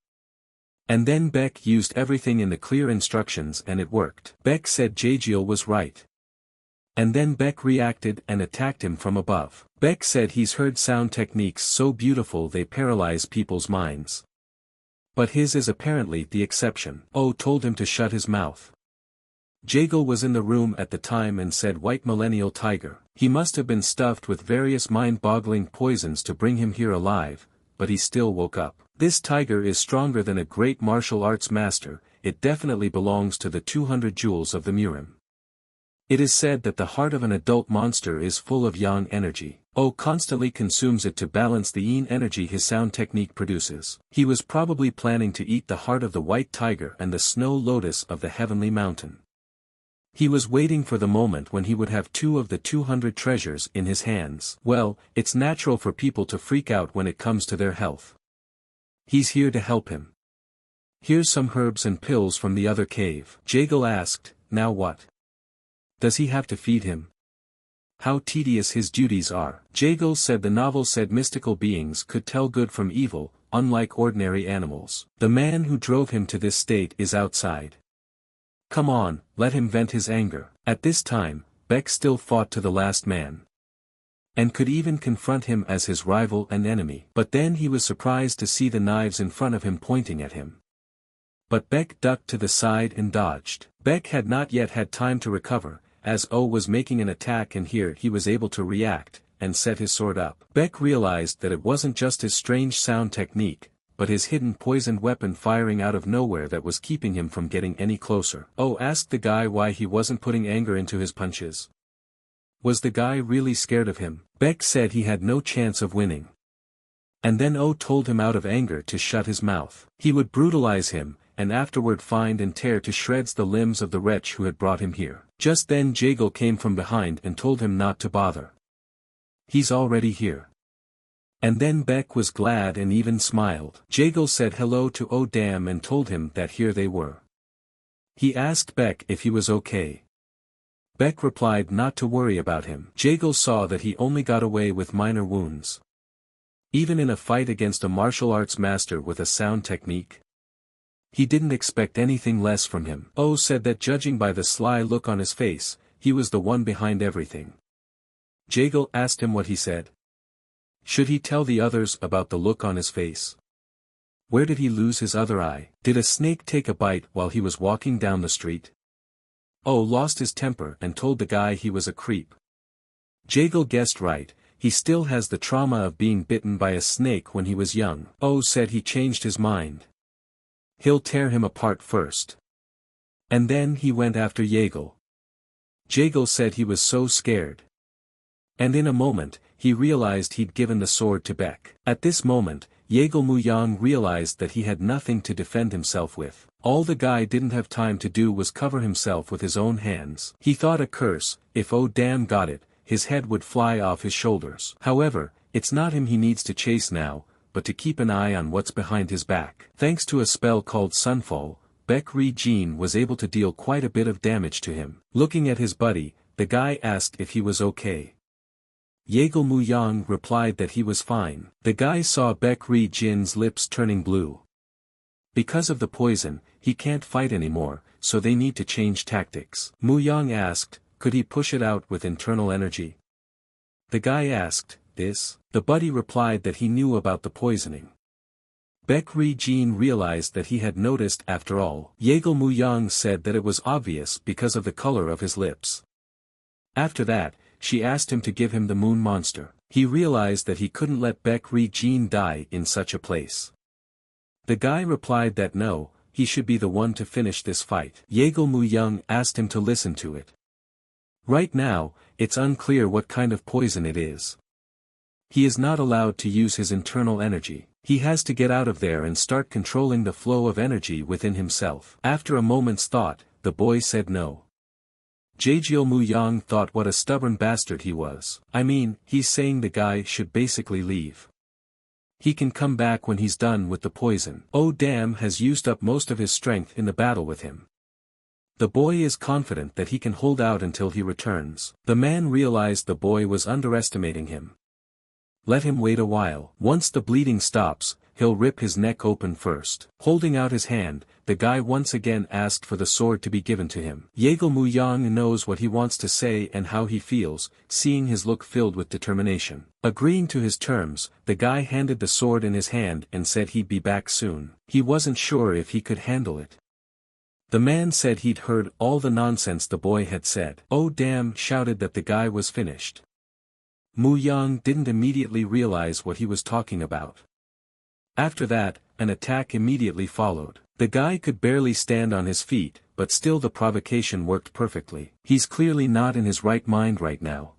And then Beck used everything in the clear instructions and it worked. Beck said Jagiel was right. And then Beck reacted and attacked him from above. Beck said he's heard sound techniques so beautiful they paralyze people's minds. But his is apparently the exception. O told him to shut his mouth. Jagal was in the room at the time and said white millennial tiger. He must have been stuffed with various mind-boggling poisons to bring him here alive, but he still woke up. This tiger is stronger than a great martial arts master, it definitely belongs to the 200 jewels of the Murim. It is said that the heart of an adult monster is full of yang energy. O constantly consumes it to balance the yin energy his sound technique produces. He was probably planning to eat the heart of the white tiger and the snow lotus of the heavenly mountain. He was waiting for the moment when he would have 2 of the 200 treasures in his hands. Well, it's natural for people to freak out when it comes to their health. He's here to help him. Here's some herbs and pills from the other cave. Jagal asked, now what? Does he have to feed him? How tedious his duties are. Jagal said the novel said mystical beings could tell good from evil, unlike ordinary animals. The man who drove him to this state is outside. Come on, let him vent his anger. At this time, Beck still fought to the last man. And could even confront him as his rival and enemy. But then he was surprised to see the knives in front of him pointing at him. But Beck ducked to the side and dodged. Beck had not yet had time to recover, as O was making an attack, and here he was able to react, and set his sword up. Beck realized that it wasn't just his strange sound technique, but his hidden poisoned weapon firing out of nowhere that was keeping him from getting any closer. O asked the guy why he wasn't putting anger into his punches. Was the guy really scared of him? Beck said he had no chance of winning. And then O told him out of anger to shut his mouth. He would brutalize him, and afterward find and tear to shreds the limbs of the wretch who had brought him here. Just then Jagal came from behind and told him not to bother. He's already here. And then Beck was glad and even smiled. Jagal said hello to O Dam and told him that here they were. He asked Beck if he was okay. Beck replied not to worry about him. Jagal saw that he only got away with minor wounds. Even in a fight against a martial arts master with a sound technique. He didn't expect anything less from him. O said that judging by the sly look on his face, he was the one behind everything. Jagal asked him what he said. Should he tell the others about the look on his face? Where did he lose his other eye? Did a snake take a bite while he was walking down the street? O lost his temper and told the guy he was a creep. Jagal guessed right, he still has the trauma of being bitten by a snake when he was young. O said he changed his mind. He'll tear him apart first. And then he went after Jagal. Jagal said he was so scared. And in a moment, he realized he'd given the sword to Beck. At this moment, Jagal Muyang realized that he had nothing to defend himself with. All the guy didn't have time to do was cover himself with his own hands. He thought a curse, if oh damn got it, his head would fly off his shoulders. However, it's not him he needs to chase now, but to keep an eye on what's behind his back. Thanks to a spell called Sunfall, Baek-ri-jin was able to deal quite a bit of damage to him. Looking at his buddy, the guy asked if he was okay. Yeagle Mu-yang replied that he was fine. The guy saw Baek-ri-jin's lips turning blue. Because of the poison, he can't fight anymore, so they need to change tactics. Mu-yang asked, could he push it out with internal energy? The guy asked, this? The buddy replied that he knew about the poisoning. Baek-ri-jin realized that he had noticed after all. Yeagle Mu-yang said that it was obvious because of the color of his lips. After that, she asked him to give him the moon monster. He realized that he couldn't let Baek-ri-jin die in such a place. The guy replied that no, he should be the one to finish this fight. Yeagle Mu-yang asked him to listen to it. Right now, it's unclear what kind of poison it is. He is not allowed to use his internal energy. He has to get out of there and start controlling the flow of energy within himself. After a moment's thought, the boy said no. Jaejeol Mu-yang thought what a stubborn bastard he was. I mean, he's saying the guy should basically leave. He can come back when he's done with the poison. Oh damn, has used up most of his strength in the battle with him. The boy is confident that he can hold out until he returns. The man realized the boy was underestimating him. Let him wait a while. Once the bleeding stops, he'll rip his neck open first. Holding out his hand, the guy once again asked for the sword to be given to him. Yeagle Mu-yang knows what he wants to say and how he feels, seeing his look filled with determination. Agreeing to his terms, the guy handed the sword in his hand and said he'd be back soon. He wasn't sure if he could handle it. The man said he'd heard all the nonsense the boy had said. Oh damn, shouted that the guy was finished. Mu-yang didn't immediately realize what he was talking about. After that, an attack immediately followed. The guy could barely stand on his feet, but still the provocation worked perfectly. He's clearly not in his right mind right now.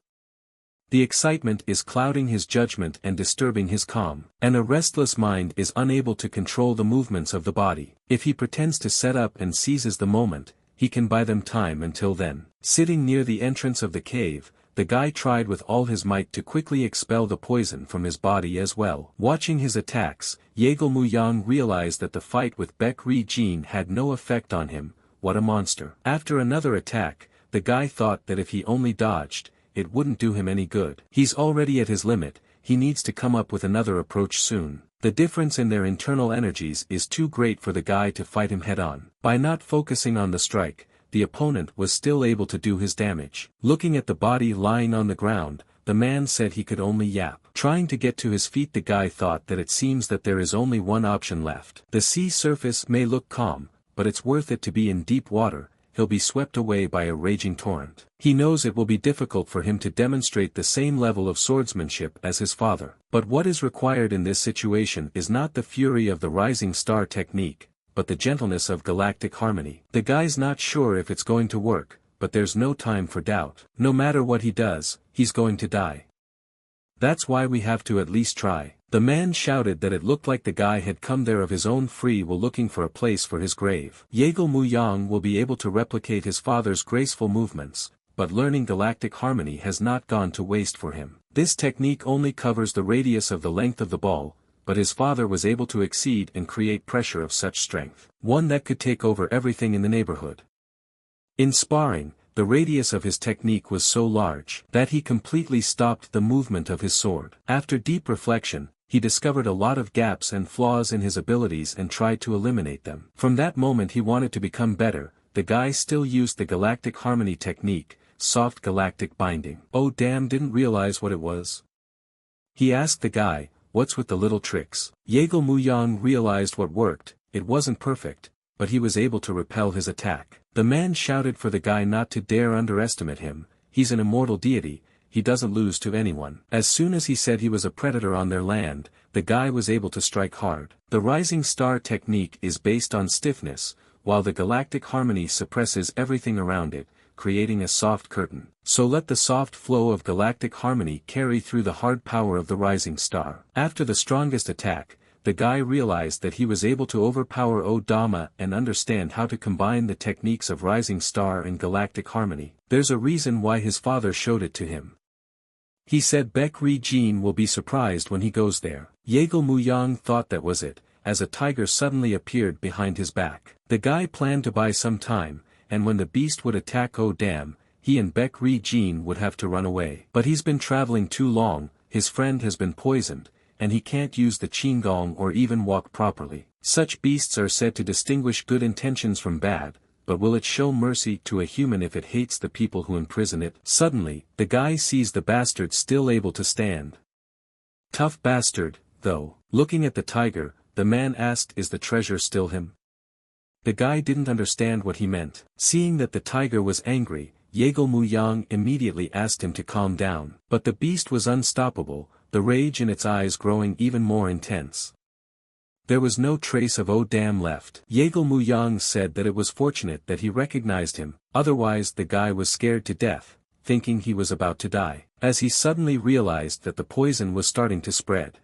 The excitement is clouding his judgment and disturbing his calm, and a restless mind is unable to control the movements of the body. If he pretends to set up and seizes the moment, he can buy them time until then. Sitting near the entrance of the cave, the guy tried with all his might to quickly expel the poison from his body as well. Watching his attacks, Yeagle Mu-yang realized that the fight with Baek-ri-jin had no effect on him. What a monster. After another attack, the guy thought that if he only dodged, it wouldn't do him any good. He's already at his limit, he needs to come up with another approach soon. The difference in their internal energies is too great for the guy to fight him head-on. By not focusing on the strike, the opponent was still able to do his damage. Looking at the body lying on the ground, the man said he could only yap. Trying to get to his feet, the guy thought that it seems that there is only one option left. The sea surface may look calm, but it's worth it to be in deep water. He'll be swept away by a raging torrent. He knows it will be difficult for him to demonstrate the same level of swordsmanship as his father. But what is required in this situation is not the fury of the rising star technique, but the gentleness of galactic harmony. The guy's not sure if it's going to work, but there's no time for doubt. No matter what he does, he's going to die. That's why we have to at least try. The man shouted that it looked like the guy had come there of his own free will, looking for a place for his grave. Yeagle Mu-yang will be able to replicate his father's graceful movements, but learning galactic harmony has not gone to waste for him. This technique only covers the radius of the length of the ball, but his father was able to exceed and create pressure of such strength, one that could take over everything in the neighborhood. In sparring, the radius of his technique was so large that he completely stopped the movement of his sword. After deep reflection, he discovered a lot of gaps and flaws in his abilities and tried to eliminate them. From that moment he wanted to become better. The guy still used the galactic harmony technique, soft galactic binding. Oh damn, didn't realize what it was. He asked the guy, what's with the little tricks? Yeagle Mu-yang realized what worked. It wasn't perfect, but he was able to repel his attack. The man shouted for the guy not to dare underestimate him. He's an immortal deity, he doesn't lose to anyone. As soon as he said he was a predator on their land, the guy was able to strike hard. The rising star technique is based on stiffness, while the galactic harmony suppresses everything around it, creating a soft curtain. So let the soft flow of galactic harmony carry through the hard power of the rising star. After the strongest attack, the guy realized that he was able to overpower Odama and understand how to combine the techniques of Rising Star and Galactic Harmony. There's a reason why his father showed it to him. He said Baek Ri-jin will be surprised when he goes there. Yeagle Muyang thought that was it, as a tiger suddenly appeared behind his back. The guy planned to buy some time, and when the beast would attack Dam, he and Baek Ri-jin would have to run away. But he's been traveling too long, his friend has been poisoned, and he can't use the qinggong or even walk properly. Such beasts are said to distinguish good intentions from bad, but will it show mercy to a human if it hates the people who imprison it? Suddenly, the guy sees the bastard still able to stand. Tough bastard, though. Looking at the tiger, the man asked, is the treasure still him? The guy didn't understand what he meant. Seeing that the tiger was angry, Yeagle Muyang immediately asked him to calm down. But the beast was unstoppable, the rage in its eyes growing even more intense. There was no trace of Dam left. Yeagle Muyang said that it was fortunate that he recognized him, otherwise the guy was scared to death, thinking he was about to die, as he suddenly realized that the poison was starting to spread.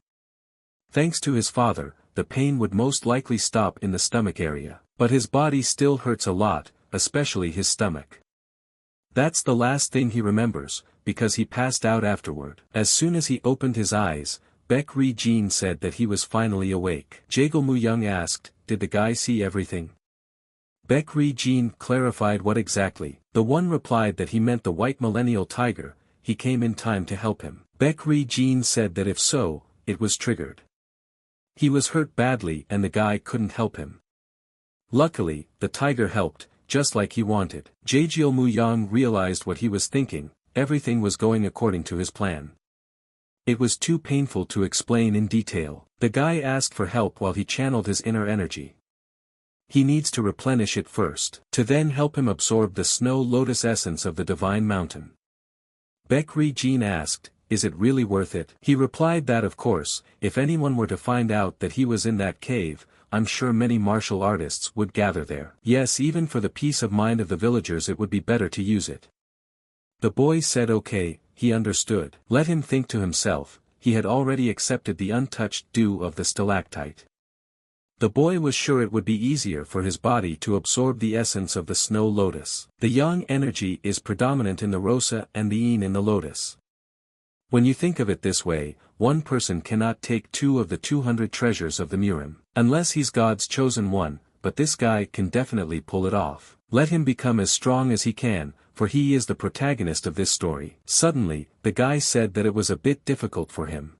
Thanks to his father, the pain would most likely stop in the stomach area, but his body still hurts a lot, especially his stomach. That's the last thing he remembers, because he passed out afterward. As soon as he opened his eyes, Baek Ri-jin said that he was finally awake. Yeagle Muyang asked, did the guy see everything? Baek Ri-jin clarified what exactly. The one replied that he meant the white millennial tiger, he came in time to help him. Baek Ri-jin said that if so, it was triggered. He was hurt badly and the guy couldn't help him. Luckily, the tiger helped, just like he wanted. Yeagle Muyang realized what he was thinking, everything was going according to his plan. It was too painful to explain in detail. The guy asked for help while he channeled his inner energy. He needs to replenish it first, to then help him absorb the snow lotus essence of the divine mountain. Baek Ri-jin asked, is it really worth it? He replied that of course, if anyone were to find out that he was in that cave, I'm sure many martial artists would gather there. Yes, even for the peace of mind of the villagers it would be better to use it. The boy said okay, he understood. Let him think to himself, he had already accepted the untouched dew of the stalactite. The boy was sure it would be easier for his body to absorb the essence of the snow lotus. The yang energy is predominant in the rosa and the yin in the lotus. When you think of it this way, one person cannot take 2 of the 200 treasures of the Murim. Unless he's God's chosen one, but this guy can definitely pull it off. Let him become as strong as he can, for he is the protagonist of this story. Suddenly, the guy said that it was a bit difficult for him.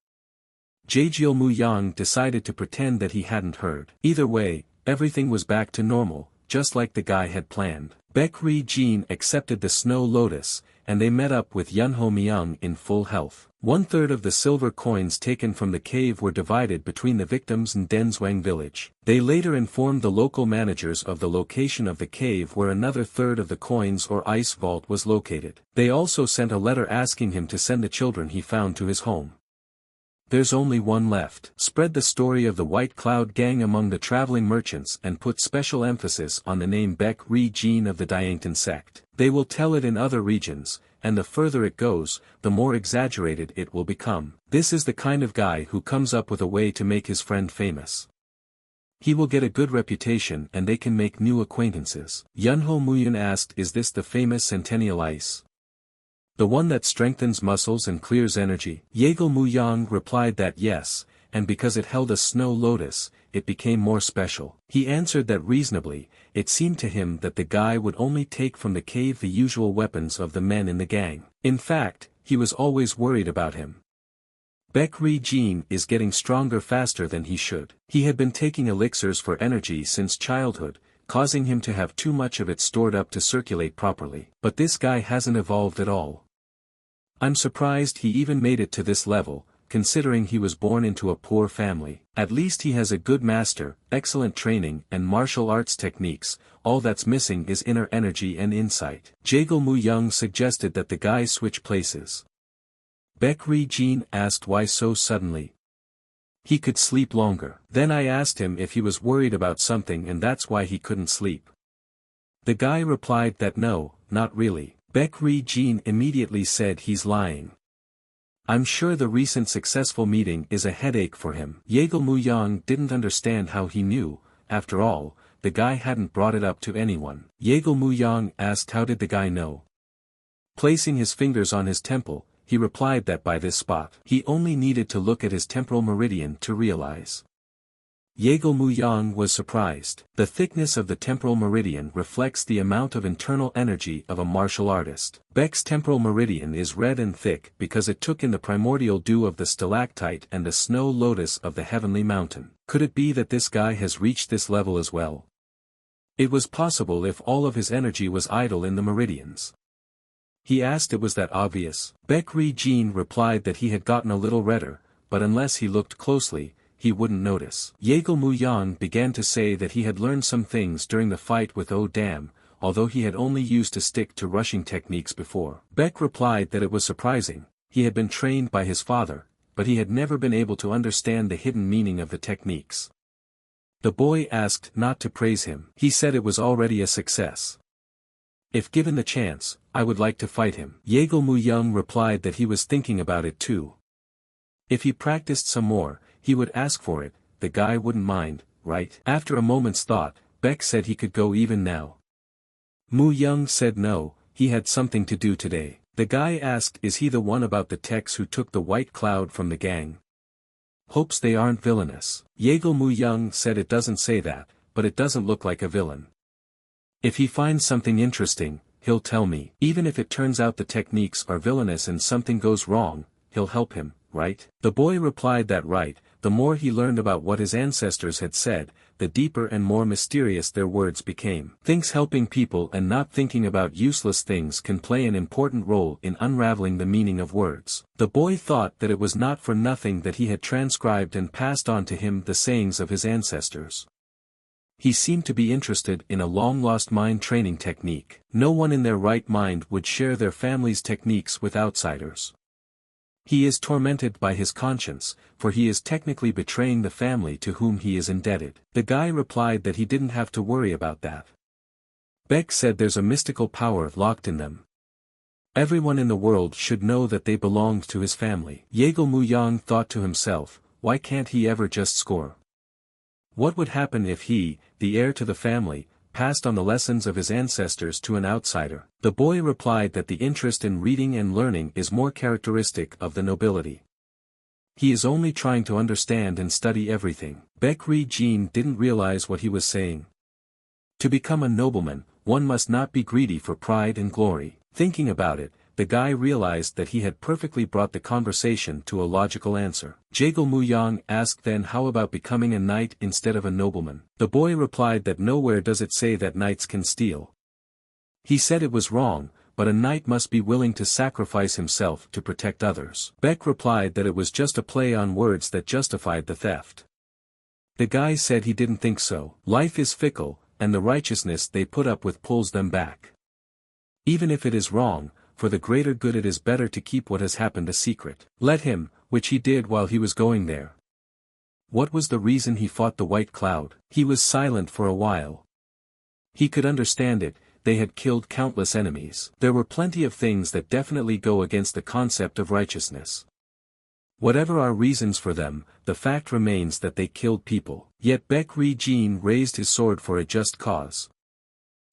Yeagle Muyang decided to pretend that he hadn't heard. Either way, everything was back to normal, just like the guy had planned. Baek Ri-jin accepted the snow lotus, and they met up with Yunho Myung in full health. 1/3 of the silver coins taken from the cave were divided between the victims in Denzwang village. They later informed the local managers of the location of the cave where another 1/3 of the coins or ice vault was located. They also sent a letter asking him to send the children he found to his home. There's only one left. Spread the story of the White Cloud Gang among the traveling merchants and put special emphasis on the name Baek Ri-jin of the Diangtan sect. They will tell it in other regions, and the further it goes, the more exaggerated it will become. This is the kind of guy who comes up with a way to make his friend famous. He will get a good reputation and they can make new acquaintances. Yunho Muyun asked, is this the famous Centennial Ice? The one that strengthens muscles and clears energy? Yeagle Muyang replied that yes, and because it held a snow lotus, it became more special. He answered that reasonably, it seemed to him that the guy would only take from the cave the usual weapons of the men in the gang. In fact, he was always worried about him. Baek Ri-jin is getting stronger faster than he should. He had been taking elixirs for energy since childhood, causing him to have too much of it stored up to circulate properly. But this guy hasn't evolved at all. I'm surprised he even made it to this level, considering he was born into a poor family. At least he has a good master, excellent training and martial arts techniques, all that's missing is inner energy and insight. Yeagle Muyang suggested that the guy switch places. Baek Ri-jin asked why so suddenly. He could sleep longer. Then I asked him if he was worried about something and that's why he couldn't sleep. The guy replied that no, not really. Baek Ri-jin immediately said he's lying. I'm sure the recent successful meeting is a headache for him. Yeagle Muyang didn't understand how he knew. After all, the guy hadn't brought it up to anyone. Yeagle Muyang asked how did the guy know. Placing his fingers on his temple, he replied that by this spot. He only needed to look at his temporal meridian to realize. Yeagle Muyang was surprised. The thickness of the temporal meridian reflects the amount of internal energy of a martial artist. Beck's temporal meridian is red and thick because it took in the primordial dew of the stalactite and the snow lotus of the heavenly mountain. Could it be that this guy has reached this level as well? It was possible if all of his energy was idle in the meridians. He asked it was that obvious. Beck Ri-jin replied that he had gotten a little redder, but unless he looked closely, he wouldn't notice. Yeagle Muyang began to say that he had learned some things during the fight with Oh Damn, although he had only used to stick to rushing techniques before. Beck replied that it was surprising, he had been trained by his father, but he had never been able to understand the hidden meaning of the techniques. The boy asked not to praise him. He said it was already a success. If given the chance, I would like to fight him. Yeagle Muyang replied that he was thinking about it too. If he practiced some more, he would ask for it, the guy wouldn't mind, right? After a moment's thought, Beck said he could go even now. Muyang said no, he had something to do today. The guy asked is he the one about the techs who took the white cloud from the gang? Hopes they aren't villainous. Yeagle Muyang said it doesn't say that, but it doesn't look like a villain. If he finds something interesting, he'll tell me. Even if it turns out the techniques are villainous and something goes wrong, he'll help him, right? The boy replied that right, the more he learned about what his ancestors had said, the deeper and more mysterious their words became. Thinks helping people and not thinking about useless things can play an important role in unraveling the meaning of words. The boy thought that it was not for nothing that he had transcribed and passed on to him the sayings of his ancestors. He seemed to be interested in a long-lost mind training technique. No one in their right mind would share their family's techniques with outsiders. He is tormented by his conscience, for he is technically betraying the family to whom he is indebted. The guy replied that he didn't have to worry about that. Beck said there's a mystical power locked in them. Everyone in the world should know that they belonged to his family. Yeagle Muyang thought to himself, why can't he ever just score? What would happen if he, the heir to the family, passed on the lessons of his ancestors to an outsider? The boy replied that the interest in reading and learning is more characteristic of the nobility. He is only trying to understand and study everything. Beck Ri-jin didn't realize what he was saying. To become a nobleman, one must not be greedy for pride and glory. Thinking about it, the guy realized that he had perfectly brought the conversation to a logical answer. Yeagle Muyang asked then how about becoming a knight instead of a nobleman? The boy replied that nowhere does it say that knights can steal. He said it was wrong, but a knight must be willing to sacrifice himself to protect others. Beck replied that it was just a play on words that justified the theft. The guy said he didn't think so. Life is fickle, and the righteousness they put up with pulls them back. Even if it is wrong, for the greater good it is better to keep what has happened a secret. Let him, which he did while he was going there. What was the reason he fought the white cloud? He was silent for a while. He could understand it, they had killed countless enemies. There were plenty of things that definitely go against the concept of righteousness. Whatever our reasons for them, the fact remains that they killed people. Yet Beck Ri-jin raised his sword for a just cause.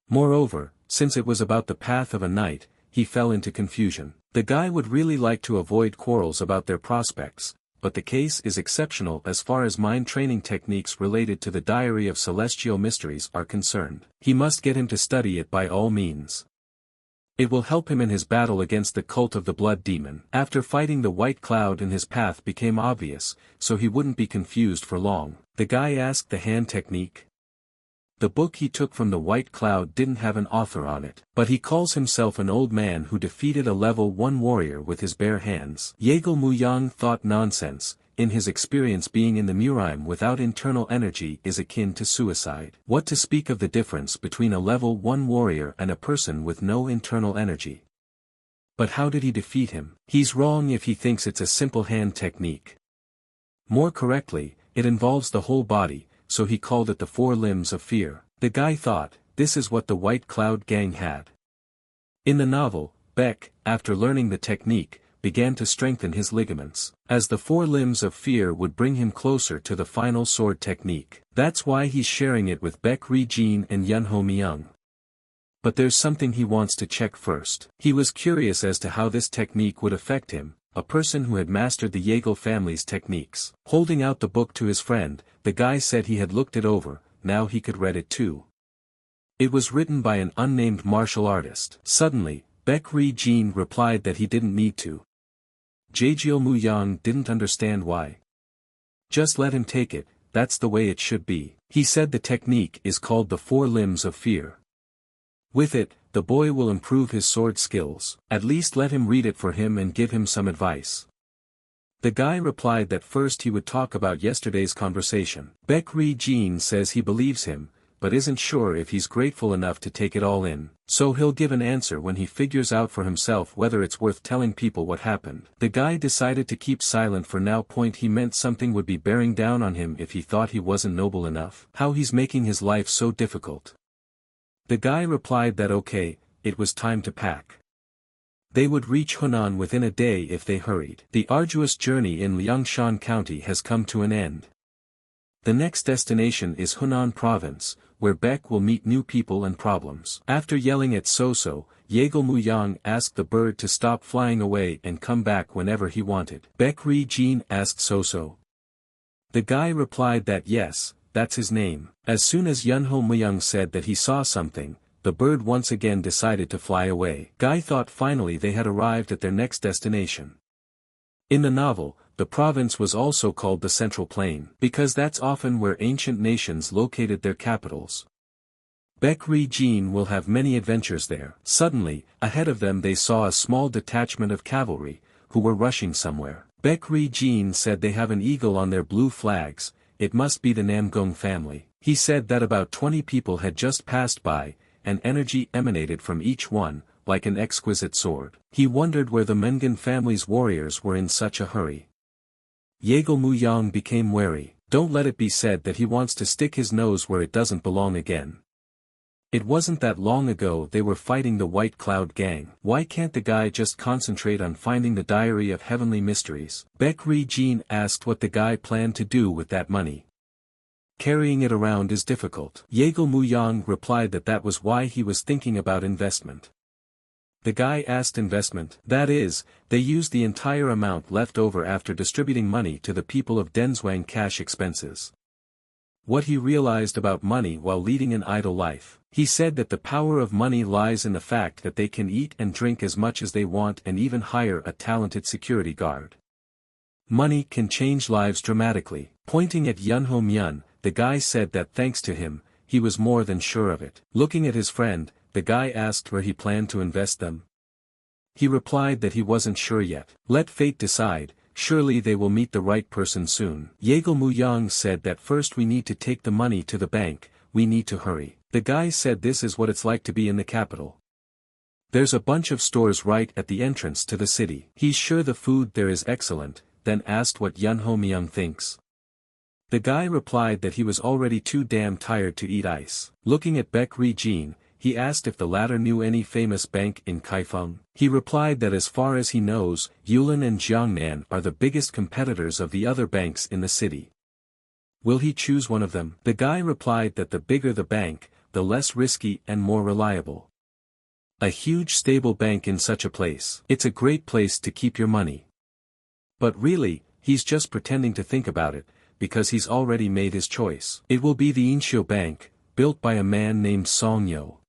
Moreover, since it was about the path of a knight, he fell into confusion. The guy would really like to avoid quarrels about their prospects, but the case is exceptional as far as mind training techniques related to the Diary of Celestial Mysteries are concerned. He must get him to study it by all means. It will help him in his battle against the cult of the blood demon. After fighting the white cloud in his path became obvious, so he wouldn't be confused for long. The guy asked the hand technique. The book he took from the white cloud didn't have an author on it, but he calls himself an old man who defeated a level 1 warrior with his bare hands. Yeagle Muyang thought nonsense, in his experience being in the Murime without internal energy is akin to suicide. What to speak of the difference between a level 1 warrior and a person with no internal energy? But how did he defeat him? He's wrong if he thinks it's a simple hand technique. More correctly, it involves the whole body, so he called it the 4 limbs of fear. The guy thought, this is what the White Cloud gang had. In the novel, Beck, after learning the technique, began to strengthen his ligaments, as the 4 limbs of fear would bring him closer to the final sword technique. That's why he's sharing it with Baek Ri-jin and Yunho Myung. But there's something he wants to check first. He was curious as to how this technique would affect him, a person who had mastered the Yeagle family's techniques. Holding out the book to his friend, the guy said he had looked it over, now he could read it too. It was written by an unnamed martial artist. Suddenly, Baek Ri-jin replied that he didn't need to. Jaegyo Muyang didn't understand why. Just let him take it, that's the way it should be. He said the technique is called the 4 limbs of fear. With it, the boy will improve his sword skills. At least let him read it for him and give him some advice. The guy replied that first he would talk about yesterday's conversation. Baek Ri-jin says he believes him, but isn't sure if he's grateful enough to take it all in, so he'll give an answer when he figures out for himself whether it's worth telling people what happened. The guy decided to keep silent for now. He meant something would be bearing down on him if he thought he wasn't noble enough. How he's making his life so difficult. The guy replied that okay, it was time to pack. They would reach Hunan within a day if they hurried. The arduous journey in Liangshan County has come to an end. The next destination is Hunan Province, where Baek will meet new people and problems. After yelling at Soso, Yeagle Muyang asked the bird to stop flying away and come back whenever he wanted. Baek Ri-jin asked Soso. The guy replied that yes, that's his name. As soon as Yunho Muyang said that he saw something, the bird once again decided to fly away. Guy thought finally they had arrived at their next destination. In the novel, the province was also called the Central Plain, because that's often where ancient nations located their capitals. Baek Ri-jin will have many adventures there. Suddenly, ahead of them they saw a small detachment of cavalry, who were rushing somewhere. Baek Ri-jin said they have an eagle on their blue flags. It must be the Namgung family. He said that about 20 people had just passed by, and energy emanated from each one, like an exquisite sword. He wondered where the Mengan family's warriors were in such a hurry. Yeagle Muyang became wary. Don't let it be said that he wants to stick his nose where it doesn't belong again. It wasn't that long ago they were fighting the White Cloud Gang. Why can't the guy just concentrate on finding the Diary of Heavenly Mysteries? Baek Ri-jin asked what the guy planned to do with that money. Carrying it around is difficult. Yeagle Muyang replied that that was why he was thinking about investment. The guy asked investment. That is, they used the entire amount left over after distributing money to the people of Denzhuang cash expenses. What he realized about money while leading an idle life. He said that the power of money lies in the fact that they can eat and drink as much as they want and even hire a talented security guard. Money can change lives dramatically. Pointing at Yunho Myun, the guy said that thanks to him, he was more than sure of it. Looking at his friend, the guy asked where he planned to invest them. He replied that he wasn't sure yet. Let fate decide, surely they will meet the right person soon. Yeagle Muyang said that first we need to take the money to the bank, we need to hurry. The guy said this is what it's like to be in the capital. There's a bunch of stores right at the entrance to the city. He's sure the food there is excellent, then asked what Yunho Myung thinks. The guy replied that he was already too damn tired to eat ice. Looking at Baek Ri-jin, he asked if the latter knew any famous bank in Kaifeng. He replied that as far as he knows, Yulin and Jiangnan are the biggest competitors of the other banks in the city. Will he choose one of them? The guy replied that the bigger the bank, the less risky and more reliable. A huge stable bank in such a place. It's a great place to keep your money. But really, he's just pretending to think about it, because he's already made his choice. It will be the Inshio Bank, built by a man named Song Yo.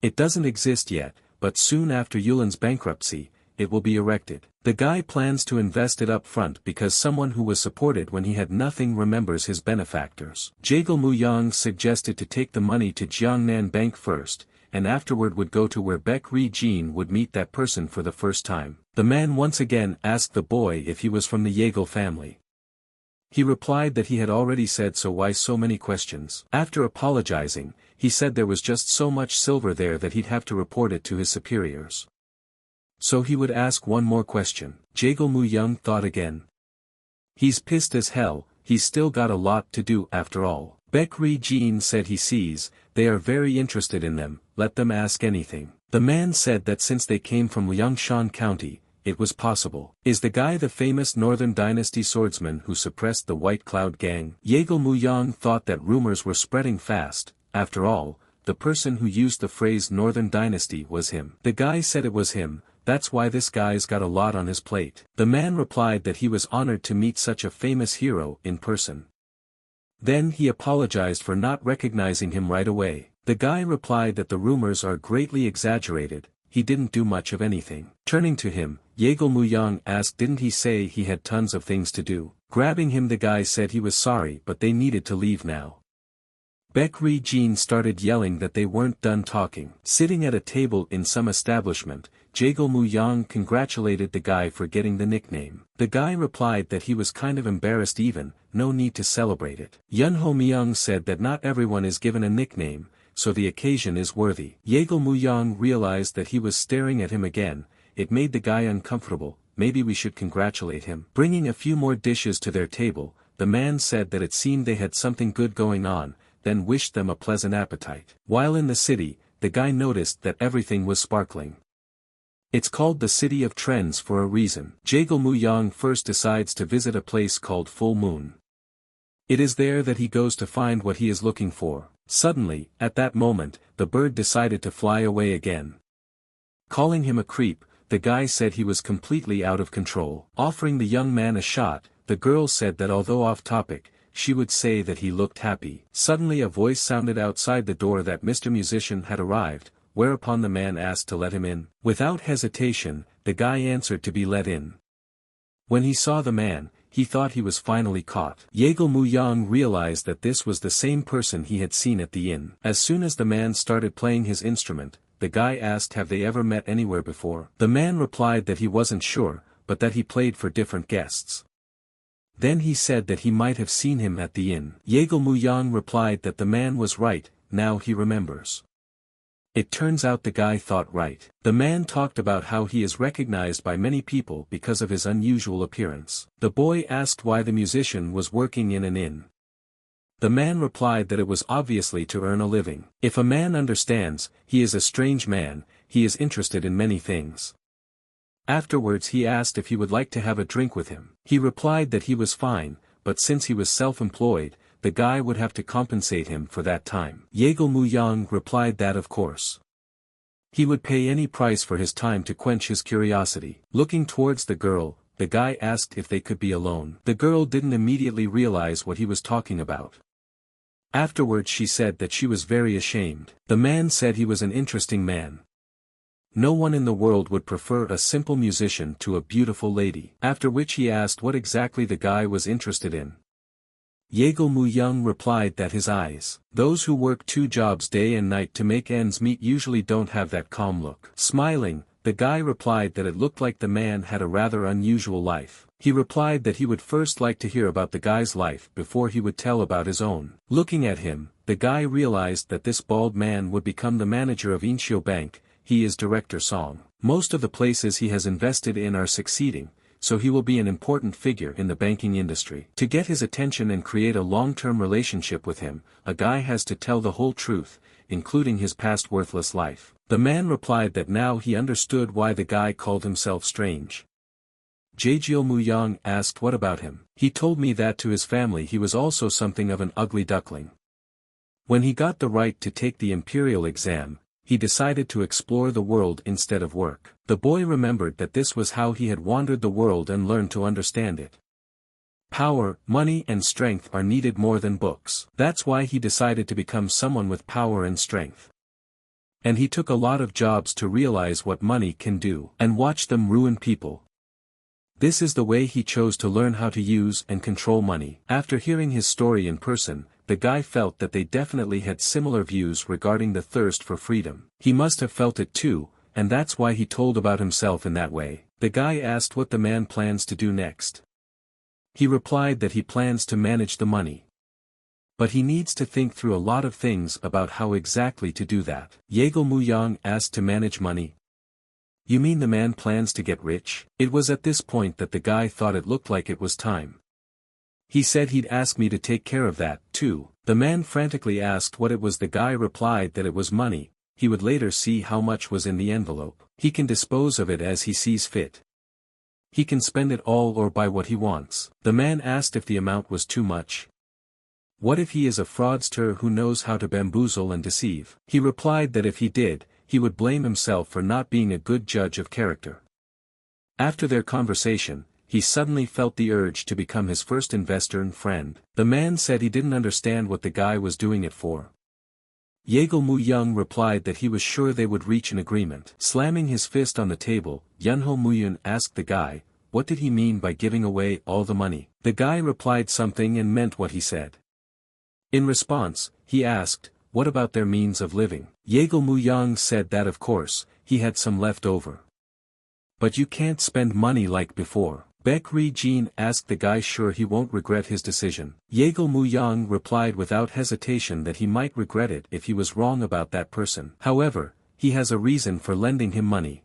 It doesn't exist yet, but soon after Yulin's bankruptcy, it will be erected. The guy plans to invest it up front because someone who was supported when he had nothing remembers his benefactors. Jaegil Muyang suggested to take the money to Jiangnan Bank first, and afterward would go to where Baek Ri-jin would meet that person for the first time. The man once again asked the boy if he was from the Yeagle family. He replied that he had already said so. Why so many questions? After apologizing, he said there was just so much silver there that he'd have to report it to his superiors. So he would ask one more question. Jaegil Muyang thought again. He's pissed as hell, he's still got a lot to do after all. Baek Ri-jin said he sees, they are very interested in them, let them ask anything. The man said that since they came from Liangshan County, it was possible. Is the guy the famous Northern Dynasty swordsman who suppressed the White Cloud gang? Yeagle Muyang thought that rumors were spreading fast. After all, the person who used the phrase Northern Dynasty was him. The guy said it was him. That's why this guy's got a lot on his plate. The man replied that he was honored to meet such a famous hero in person. Then he apologized for not recognizing him right away. The guy replied that the rumors are greatly exaggerated, he didn't do much of anything. Turning to him, Yeagle Muyang asked didn't he say he had tons of things to do. Grabbing him the guy said he was sorry but they needed to leave now. Baekri Jean started yelling that they weren't done talking. Sitting at a table in some establishment, Yeagle Muyang congratulated the guy for getting the nickname. The guy replied that he was kind of embarrassed even, no need to celebrate it. Yunho Myung said that not everyone is given a nickname, so the occasion is worthy. Yeagle Muyang realized that he was staring at him again, it made the guy uncomfortable, maybe we should congratulate him. Bringing a few more dishes to their table, the man said that it seemed they had something good going on, then wished them a pleasant appetite. While in the city, the guy noticed that everything was sparkling. It's called the City of Trends for a reason. Yeagle Muyang first decides to visit a place called Full Moon. It is there that he goes to find what he is looking for. Suddenly, at that moment, the bird decided to fly away again. Calling him a creep, the guy said he was completely out of control. Offering the young man a shot, the girl said that although off topic, she would say that he looked happy. Suddenly a voice sounded outside the door that Mr. Musician had arrived, whereupon the man asked to let him in. Without hesitation, the guy answered to be let in. When he saw the man, he thought he was finally caught. Yeagle Muyang realized that this was the same person he had seen at the inn. As soon as the man started playing his instrument, the guy asked have they ever met anywhere before. The man replied that he wasn't sure, but that he played for different guests. Then he said that he might have seen him at the inn. Yeagle Muyang replied that the man was right, now he remembers. It turns out the guy thought right. The man talked about how he is recognized by many people because of his unusual appearance. The boy asked why the musician was working in an inn. The man replied that it was obviously to earn a living. If a man understands, he is a strange man, he is interested in many things. Afterwards he asked if he would like to have a drink with him. He replied that he was fine, but since he was self-employed, the guy would have to compensate him for that time. Yeagle Muyang replied that of course. He would pay any price for his time to quench his curiosity. Looking towards the girl, the guy asked if they could be alone. The girl didn't immediately realize what he was talking about. Afterwards she said that she was very ashamed. The man said he was an interesting man. No one in the world would prefer a simple musician to a beautiful lady. After which he asked what exactly the guy was interested in. Yeagle Muyang replied that his eyes. Those who work 2 jobs day and night to make ends meet usually don't have that calm look. Smiling, the guy replied that it looked like the man had a rather unusual life. He replied that he would first like to hear about the guy's life before he would tell about his own. Looking at him, the guy realized that this bald man would become the manager of Inshio Bank. He is Director Song. Most of the places he has invested in are succeeding, so he will be an important figure in the banking industry. To get his attention and create a long-term relationship with him, a guy has to tell the whole truth, including his past worthless life. The man replied that now he understood why the guy called himself strange. Yeagle Muyang asked what about him. He told me that to his family he was also something of an ugly duckling. When he got the right to take the imperial exam, he decided to explore the world instead of work. The boy remembered that this was how he had wandered the world and learned to understand it. Power, money and strength are needed more than books. That's why he decided to become someone with power and strength. And he took a lot of jobs to realize what money can do and watch them ruin people. This is the way he chose to learn how to use and control money. After hearing his story in person, the guy felt that they definitely had similar views regarding the thirst for freedom. He must have felt it too, and that's why he told about himself in that way. The guy asked what the man plans to do next. He replied that he plans to manage the money. But he needs to think through a lot of things about how exactly to do that. Yeagle Muyang asked to manage money. You mean the man plans to get rich? It was at this point that the guy thought it looked like it was time. He said he'd ask me to take care of that, too. The man frantically asked what it was. The guy replied that it was money, he would later see how much was in the envelope. He can dispose of it as he sees fit. He can spend it all or buy what he wants. The man asked if the amount was too much. What if he is a fraudster who knows how to bamboozle and deceive? He replied that if he did, he would blame himself for not being a good judge of character. After their conversation, he suddenly felt the urge to become his first investor and friend. The man said he didn't understand what the guy was doing it for. Yeagle Mu Young replied that he was sure they would reach an agreement. Slamming his fist on the table, Yunho Muyun asked the guy, what did he mean by giving away all the money? The guy replied something and meant what he said. In response, he asked, what about their means of living? Yeagle Mu Young said that of course, he had some left over. But you can't spend money like before. Baek Ri-jin asked the guy sure he won't regret his decision. Yeagle Mu Young replied without hesitation that he might regret it if he was wrong about that person. However, he has a reason for lending him money.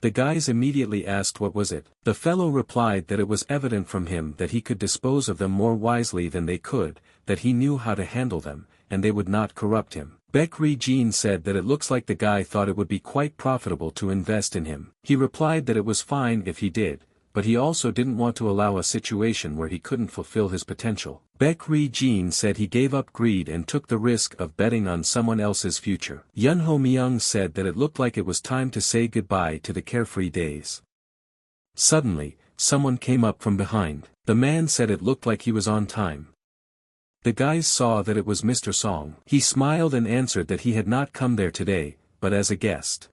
The guys immediately asked what was it. The fellow replied that it was evident from him that he could dispose of them more wisely than they could, that he knew how to handle them, and they would not corrupt him. Baek Ri-jin said that it looks like the guy thought it would be quite profitable to invest in him. He replied that it was fine if he did, but he also didn't want to allow a situation where he couldn't fulfill his potential. Baek Ri-jin said he gave up greed and took the risk of betting on someone else's future. Yunho Myung said that it looked like it was time to say goodbye to the carefree days. Suddenly, someone came up from behind. The man said it looked like he was on time. The guys saw that it was Mr. Song. He smiled and answered that he had not come there today, but as a guest.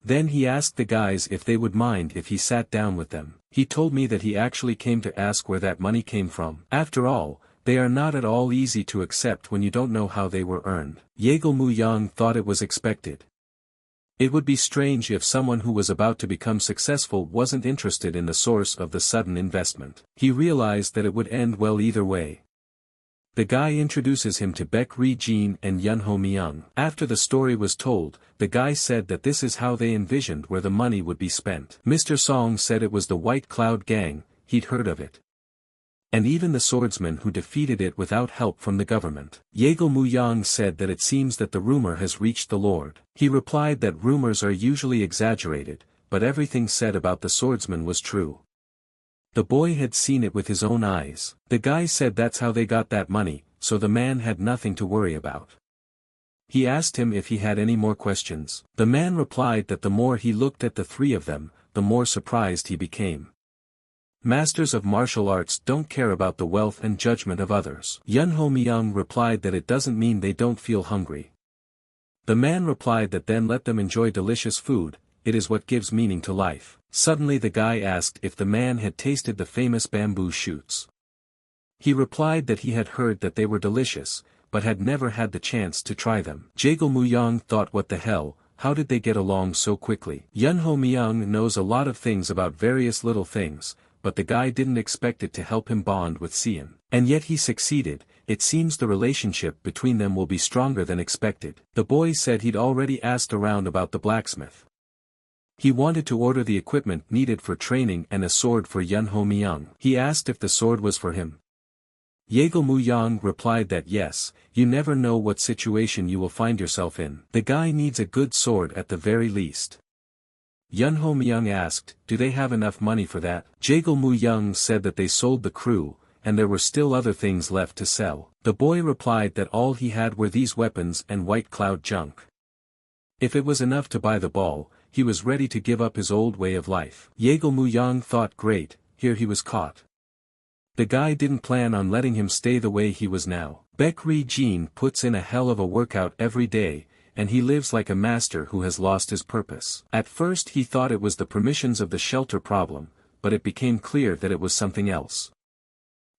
Then he asked the guys if they would mind if he sat down with them. He told me that he actually came to ask where that money came from. After all, they are not at all easy to accept when you don't know how they were earned. Yeagle Mu Young thought it was expected. It would be strange if someone who was about to become successful wasn't interested in the source of the sudden investment. He realized that it would end well either way. The guy introduces him to Baek Ri-jin and Yunho Myung. After the story was told, the guy said that this is how they envisioned where the money would be spent. Mr. Song said it was the White Cloud Gang, he'd heard of it. And even the swordsman who defeated it without help from the government. Yeagle Mu Young said that it seems that the rumor has reached the Lord. He replied that rumors are usually exaggerated, but everything said about the swordsman was true. The boy had seen it with his own eyes. The guy said that's how they got that money, so the man had nothing to worry about. He asked him if he had any more questions. The man replied that the more he looked at the three of them, the more surprised he became. Masters of martial arts don't care about the wealth and judgment of others. Yunho Myung replied that it doesn't mean they don't feel hungry. The man replied that then let them enjoy delicious food, it is what gives meaning to life. Suddenly the guy asked if the man had tasted the famous bamboo shoots. He replied that he had heard that they were delicious, but had never had the chance to try them. Yeagle Mu Young thought what the hell, how did they get along so quickly? Yunho Myung knows a lot of things about various little things, but the guy didn't expect it to help him bond with Sian. And yet he succeeded. It seems the relationship between them will be stronger than expected. The boy said he'd already asked around about the blacksmith. He wanted to order the equipment needed for training and a sword for Yunho Myung. He asked if the sword was for him. Yeagle Mu Young replied that yes, you never know what situation you will find yourself in. The guy needs a good sword at the very least. Yunho Myung asked, do they have enough money for that? Yeagle Mu Young said that they sold the crew, and there were still other things left to sell. The boy replied that all he had were these weapons and White Cloud junk. If it was enough to buy the ball, he was ready to give up his old way of life. Yeagle Mu Young thought great, here he was caught. The guy didn't plan on letting him stay the way he was now. Baek Ri-jin puts in a hell of a workout every day, and he lives like a master who has lost his purpose. At first he thought it was the permissions of the shelter problem, but it became clear that it was something else.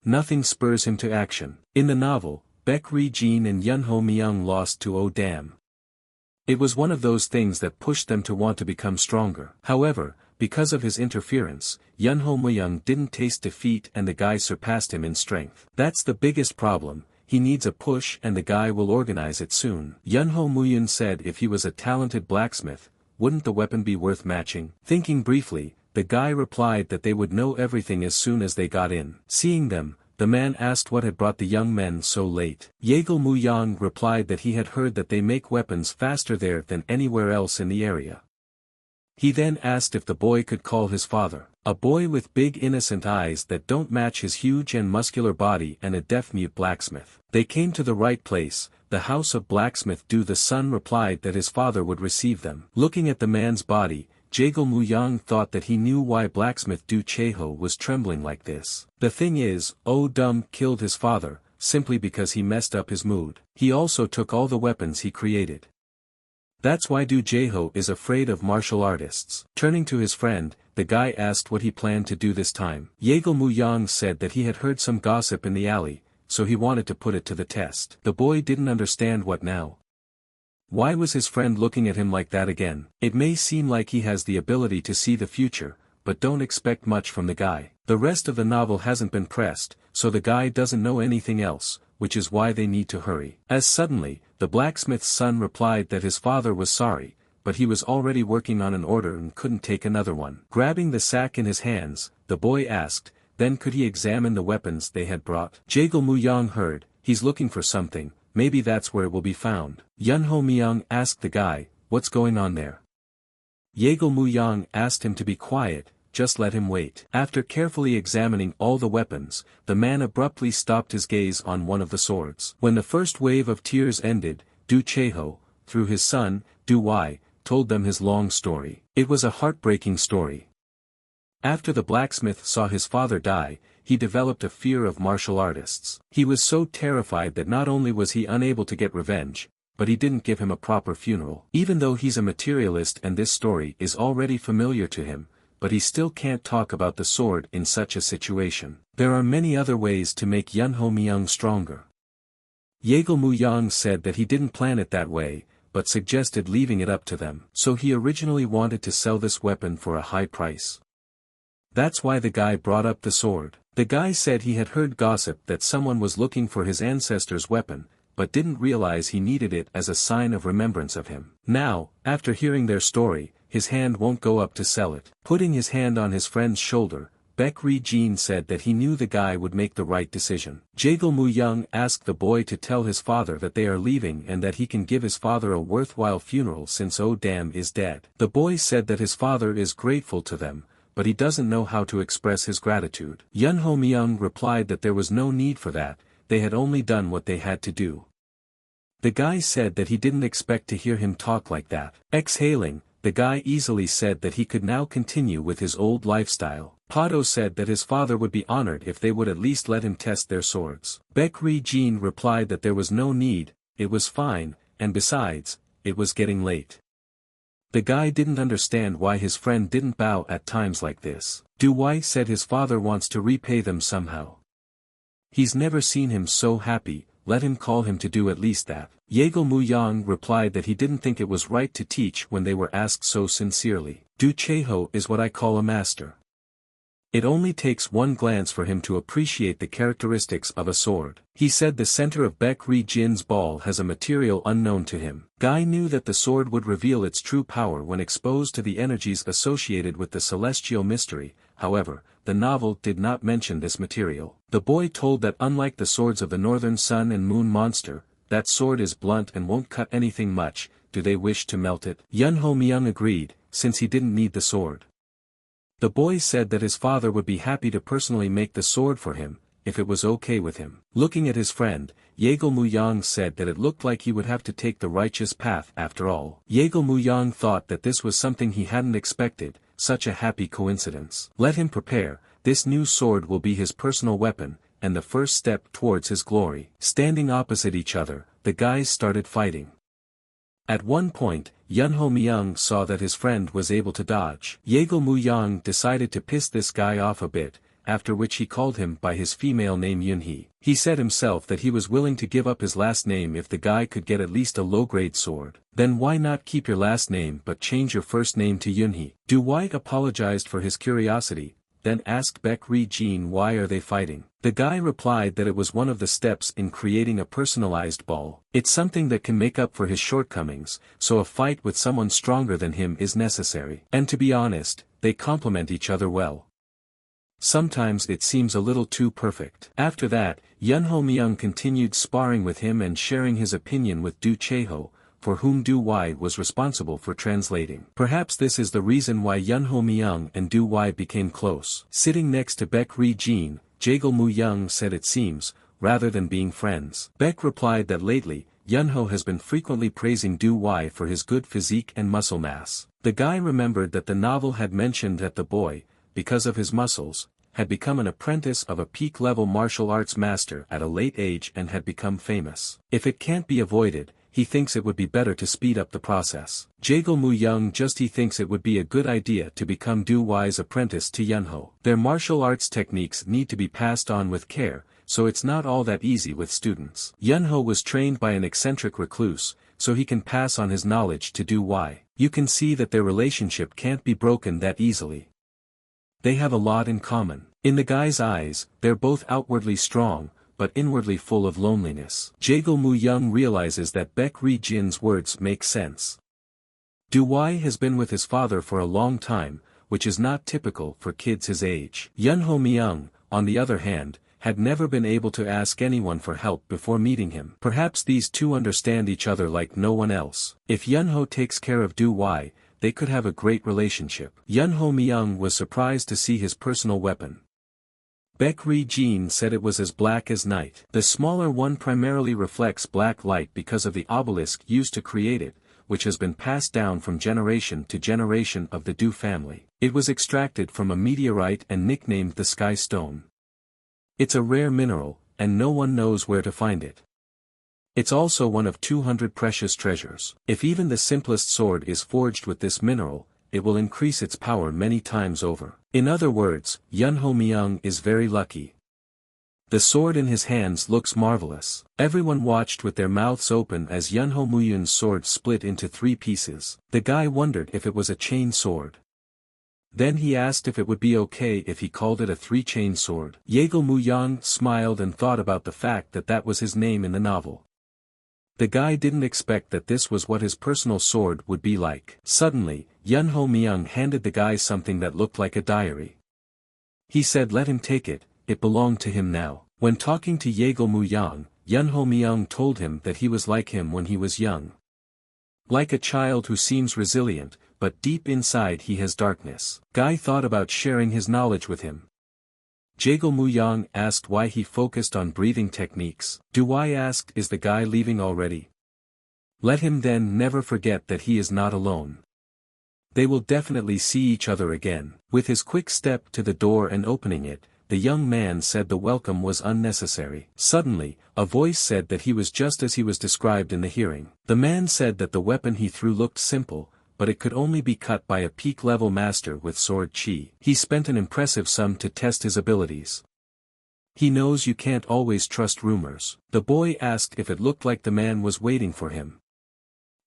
Nothing spurs him to action. In the novel, Baek Ri-jin and Yunho Myung lost to Oh Damn. It was one of those things that pushed them to want to become stronger. However, because of his interference, Yunho Myung didn't taste defeat and the guy surpassed him in strength. That's the biggest problem, he needs a push and the guy will organize it soon. Yunho Myung said if he was a talented blacksmith, wouldn't the weapon be worth matching? Thinking briefly, the guy replied that they would know everything as soon as they got in. Seeing them, the man asked what had brought the young men so late. Yeagle Mu Young replied that he had heard that they make weapons faster there than anywhere else in the area. He then asked if the boy could call his father. A boy with big innocent eyes that don't match his huge and muscular body and a deaf-mute blacksmith. They came to the right place. The house of blacksmith Du. The son replied that his father would receive them. Looking at the man's body, Jagal Muyang thought that he knew why blacksmith Du Cheho was trembling like this. The thing is, Dum killed his father, simply because he messed up his mood. He also took all the weapons he created. That's why Du Jaeho is afraid of martial artists. Turning to his friend, the guy asked what he planned to do this time. Jagal Muyang said that he had heard some gossip in the alley, so he wanted to put it to the test. The boy didn't understand what now. Why was his friend looking at him like that again? It may seem like he has the ability to see the future, but don't expect much from the guy. The rest of the novel hasn't been pressed, so the guy doesn't know anything else, which is why they need to hurry. As suddenly, the blacksmith's son replied that his father was sorry, but he was already working on an order and couldn't take another one. Grabbing the sack in his hands, the boy asked, then could he examine the weapons they had brought? Jagal Muyang heard, he's looking for something, maybe that's where it will be found. Yunho Myung asked the guy, what's going on there? Jagal Muyang asked him to be quiet, just let him wait. After carefully examining all the weapons, the man abruptly stopped his gaze on one of the swords. When the first wave of tears ended, Du Cheho, through his son, Du Wai, told them his long story. It was a heartbreaking story. After the blacksmith saw his father die, he developed a fear of martial artists. He was so terrified that not only was he unable to get revenge, but he didn't give him a proper funeral. Even though he's a materialist and this story is already familiar to him, but he still can't talk about the sword in such a situation. There are many other ways to make Yunho Myung stronger. Jagal Muyang said that he didn't plan it that way, but suggested leaving it up to them. So he originally wanted to sell this weapon for a high price. That's why the guy brought up the sword. The guy said he had heard gossip that someone was looking for his ancestor's weapon, but didn't realize he needed it as a sign of remembrance of him. Now, after hearing their story, his hand won't go up to sell it. Putting his hand on his friend's shoulder, Baek Ri-jin said that he knew the guy would make the right decision. Jagal Muyang asked the boy to tell his father that they are leaving and that he can give his father a worthwhile funeral since Dam is dead. The boy said that his father is grateful to them, but he doesn't know how to express his gratitude. Yunho Myung replied that there was no need for that, they had only done what they had to do. The guy said that he didn't expect to hear him talk like that. Exhaling, the guy easily said that he could now continue with his old lifestyle. Pato said that his father would be honored if they would at least let him test their swords. Baek Ri-jin replied that there was no need, it was fine, and besides, it was getting late. The guy didn't understand why his friend didn't bow at times like this. Du Wai said his father wants to repay them somehow. He's never seen him so happy, let him call him to do at least that. Jagal Muyang replied that he didn't think it was right to teach when they were asked so sincerely. Du Cheho is what I call a master. It only takes one glance for him to appreciate the characteristics of a sword. He said the center of Baek Ri-jin's ball has a material unknown to him. Guy knew that the sword would reveal its true power when exposed to the energies associated with the celestial mystery, however, the novel did not mention this material. The boy told that unlike the swords of the Northern Sun and Moon Monster, that sword is blunt and won't cut anything much. Do they wish to melt it? Yunho Myung agreed, since he didn't need the sword. The boy said that his father would be happy to personally make the sword for him, if it was okay with him. Looking at his friend, Jagal Muyang said that it looked like he would have to take the righteous path after all. Jagal Muyang thought that this was something he hadn't expected, such a happy coincidence. Let him prepare, this new sword will be his personal weapon, and the first step towards his glory. Standing opposite each other, the guys started fighting. At one point, Yunho Myung saw that his friend was able to dodge. Jagal Muyang decided to piss this guy off a bit, after which he called him by his female name Yunhee. He said himself that he was willing to give up his last name if the guy could get at least a low-grade sword. Then why not keep your last name but change your first name to Yunhee? Du Wai apologized for his curiosity, then asked Baek Ri-jin why are they fighting. The guy replied that it was one of the steps in creating a personalized ball. It's something that can make up for his shortcomings, so a fight with someone stronger than him is necessary. And to be honest, they complement each other well. Sometimes it seems a little too perfect. After that, Yunho Myung continued sparring with him and sharing his opinion with Du Cheho, for whom Du Wei was responsible for translating. Perhaps this is the reason why Yunho Myung and Du Wei became close. Sitting next to Baek Ri-jin, Jaegil Mu-young said it seems, rather than being friends. Baek replied that lately, Yunho has been frequently praising Du Wei for his good physique and muscle mass. The guy remembered that the novel had mentioned that the boy, because of his muscles, had become an apprentice of a peak-level martial arts master at a late age and had become famous. If it can't be avoided, he thinks it would be better to speed up the process. Jaegil Mu-young he thinks it would be a good idea to become Du Wei's apprentice to Yunho. Their martial arts techniques need to be passed on with care, so it's not all that easy with students. Yunho was trained by an eccentric recluse, so he can pass on his knowledge to Du Wei. You can see that their relationship can't be broken that easily. They have a lot in common. In the guy's eyes, they're both outwardly strong, but inwardly full of loneliness. Jaegil Mu-young realizes that Baek Ri-jin's words make sense. Du Wei has been with his father for a long time, which is not typical for kids his age. Yunho Myung, on the other hand, had never been able to ask anyone for help before meeting him. Perhaps these two understand each other like no one else. If Yunho takes care of Du Wei, they could have a great relationship. Yunho Myung was surprised to see his personal weapon. Baek Ri-jin said it was as black as night. The smaller one primarily reflects black light because of the obelisk used to create it, which has been passed down from generation to generation of the Du family. It was extracted from a meteorite and nicknamed the Sky Stone. It's a rare mineral, and no one knows where to find it. It's also one of 200 precious treasures. If even the simplest sword is forged with this mineral, it will increase its power many times over. In other words, Yunho Myung is very lucky. The sword in his hands looks marvelous. Everyone watched with their mouths open as Yunho Myung's sword split into 3 pieces. The guy wondered if it was a chain sword. Then he asked if it would be okay if he called it a 3-chain sword. Jaegil Mu-young smiled and thought about the fact that that was his name in the novel. The guy didn't expect that this was what his personal sword would be like. Suddenly, Yunho Myung handed the guy something that looked like a diary. He said let him take it, it belonged to him now. When talking to Jaegil Mu-young, Yunho Myung told him that he was like him when he was young. Like a child who seems resilient, but deep inside he has darkness. Guy thought about sharing his knowledge with him. Jaegil Mu-young asked why he focused on breathing techniques. Du Wei asked is the guy leaving already? Let him then never forget that he is not alone. They will definitely see each other again. With his quick step to the door and opening it, the young man said the welcome was unnecessary. Suddenly, a voice said that he was just as he was described in the hearing. The man said that the weapon he threw looked simple, but it could only be cut by a peak-level master with sword chi. He spent an impressive sum to test his abilities. He knows you can't always trust rumors. The boy asked if it looked like the man was waiting for him.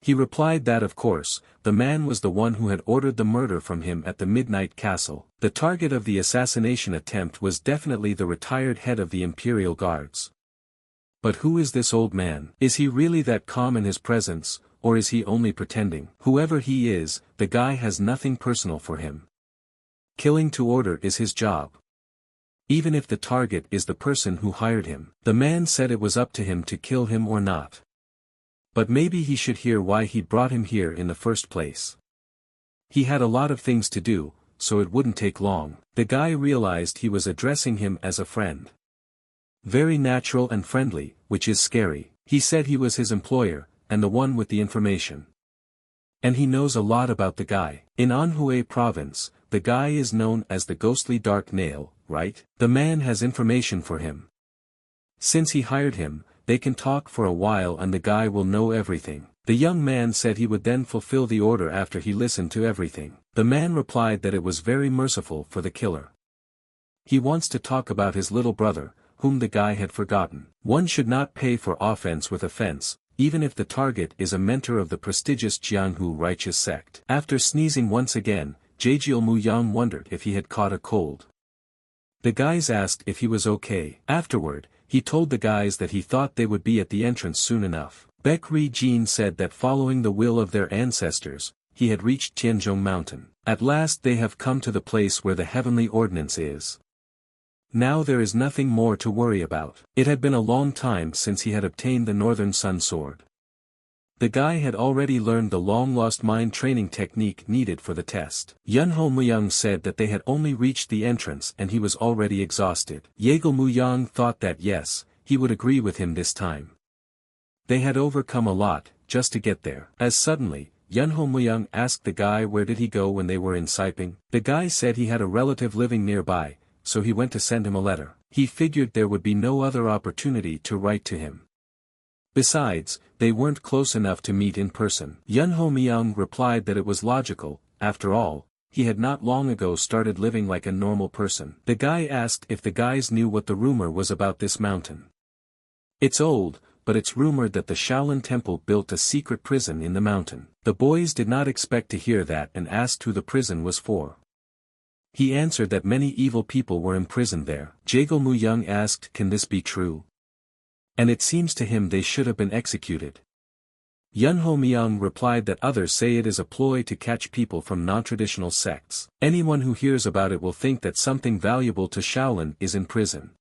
He replied that of course, the man was the one who had ordered the murder from him at the Midnight Castle. The target of the assassination attempt was definitely the retired head of the Imperial Guards. But who is this old man? Is he really that calm in his presence, or is he only pretending? Whoever he is, the guy has nothing personal for him. Killing to order is his job. Even if the target is the person who hired him. The man said it was up to him to kill him or not. But maybe he should hear why he brought him here in the first place. He had a lot of things to do, so it wouldn't take long. The guy realized he was addressing him as a friend. Very natural and friendly, which is scary. He said he was his employer, and the one with the information. And he knows a lot about the guy. In Anhui province, the guy is known as the ghostly dark nail, right? The man has information for him. Since he hired him, they can talk for a while and the guy will know everything. The young man said he would then fulfill the order after he listened to everything. The man replied that it was very merciful for the killer. He wants to talk about his little brother, whom the guy had forgotten. One should not pay for offense with offense, even if the target is a mentor of the prestigious Jianghu righteous sect. After sneezing once again, Jaegil Mu-young wondered if he had caught a cold. The guys asked if he was okay. Afterward, he told the guys that he thought they would be at the entrance soon enough. Baek Ri-jin said that following the will of their ancestors, he had reached Tianzhong Mountain. At last they have come to the place where the heavenly ordinance is. Now there is nothing more to worry about. It had been a long time since he had obtained the Northern Sun Sword. The guy had already learned the long-lost mind training technique needed for the test. Yunho Muyang said that they had only reached the entrance and he was already exhausted. Yeagle Muyang thought that yes, he would agree with him this time. They had overcome a lot, just to get there. As suddenly, Yunho Muyang asked the guy where did he go when they were in Siping. The guy said he had a relative living nearby, so he went to send him a letter. He figured there would be no other opportunity to write to him. Besides, they weren't close enough to meet in person. Yunho Muyang replied that it was logical, after all, he had not long ago started living like a normal person. The guy asked if the guys knew what the rumor was about this mountain. It's old, but it's rumored that the Shaolin Temple built a secret prison in the mountain. The boys did not expect to hear that and asked who the prison was for. He answered that many evil people were imprisoned there. Jago Muyang asked, can this be true? And it seems to him they should have been executed. Yunho Muyang replied that others say it is a ploy to catch people from non-traditional sects. Anyone who hears about it will think that something valuable to Shaolin is in prison.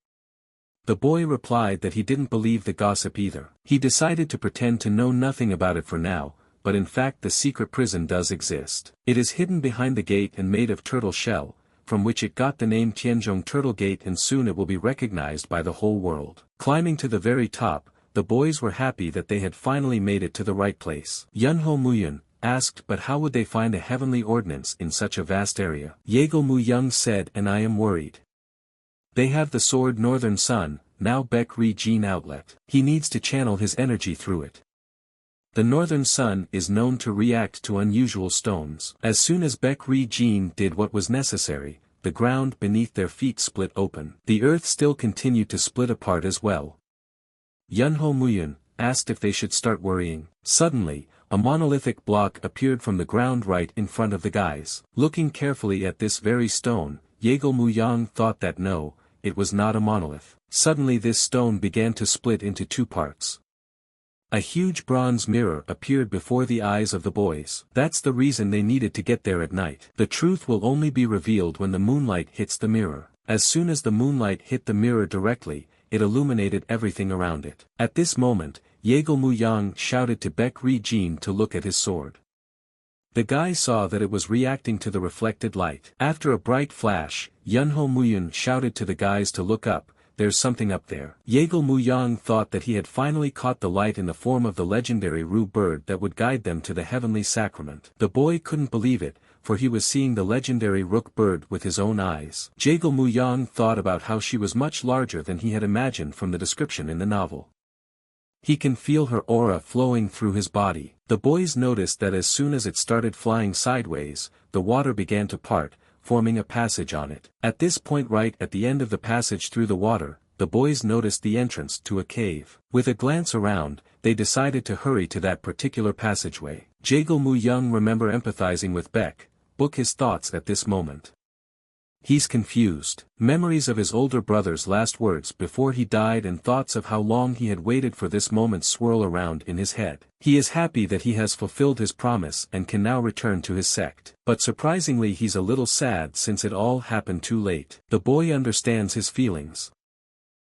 The boy replied that he didn't believe the gossip either. He decided to pretend to know nothing about it for now, but in fact the secret prison does exist. It is hidden behind the gate and made of turtle shell, from which it got the name Tianzhong Turtle Gate, and soon it will be recognized by the whole world. Climbing to the very top, the boys were happy that they had finally made it to the right place. Yunho Muyang asked, but how would they find a heavenly ordinance in such a vast area? Yeagle Muyang said, and I am worried. They have the sword Northern Sun, now Baek Ri Jin outlet. He needs to channel his energy through it. The Northern Sun is known to react to unusual stones. As soon as Baek Ri Jin did what was necessary, the ground beneath their feet split open. The earth still continued to split apart as well. Yunho Muyang asked if they should start worrying. Suddenly, a monolithic block appeared from the ground right in front of the guys. Looking carefully at this very stone, Yeagle Muyang thought that no, it was not a monolith. Suddenly this stone began to split into two parts. A huge bronze mirror appeared before the eyes of the boys. That's the reason they needed to get there at night. The truth will only be revealed when the moonlight hits the mirror. As soon as the moonlight hit the mirror directly, it illuminated everything around it. At this moment, Yeagle Muyang shouted to Baek Ri Jin to look at his sword. The guy saw that it was reacting to the reflected light. After a bright flash, Yunho Muyang shouted to the guys to look up. There's something up there. Yeagle Muyang thought that he had finally caught the light in the form of the legendary Ru bird that would guide them to the heavenly sacrament. The boy couldn't believe it, for he was seeing the legendary Rook bird with his own eyes. Yeagle Muyang thought about how she was much larger than he had imagined from the description in the novel. He can feel her aura flowing through his body. The boys noticed that as soon as it started flying sideways, the water began to part, forming a passage on it. At this point right at the end of the passage through the water, the boys noticed the entrance to a cave. With a glance around, they decided to hurry to that particular passageway. Yeagle Muyang remember empathizing with Baek, book his thoughts at this moment. He's confused. Memories of his older brother's last words before he died and thoughts of how long he had waited for this moment swirl around in his head. He is happy that he has fulfilled his promise and can now return to his sect. But surprisingly he's a little sad since it all happened too late. The boy understands his feelings.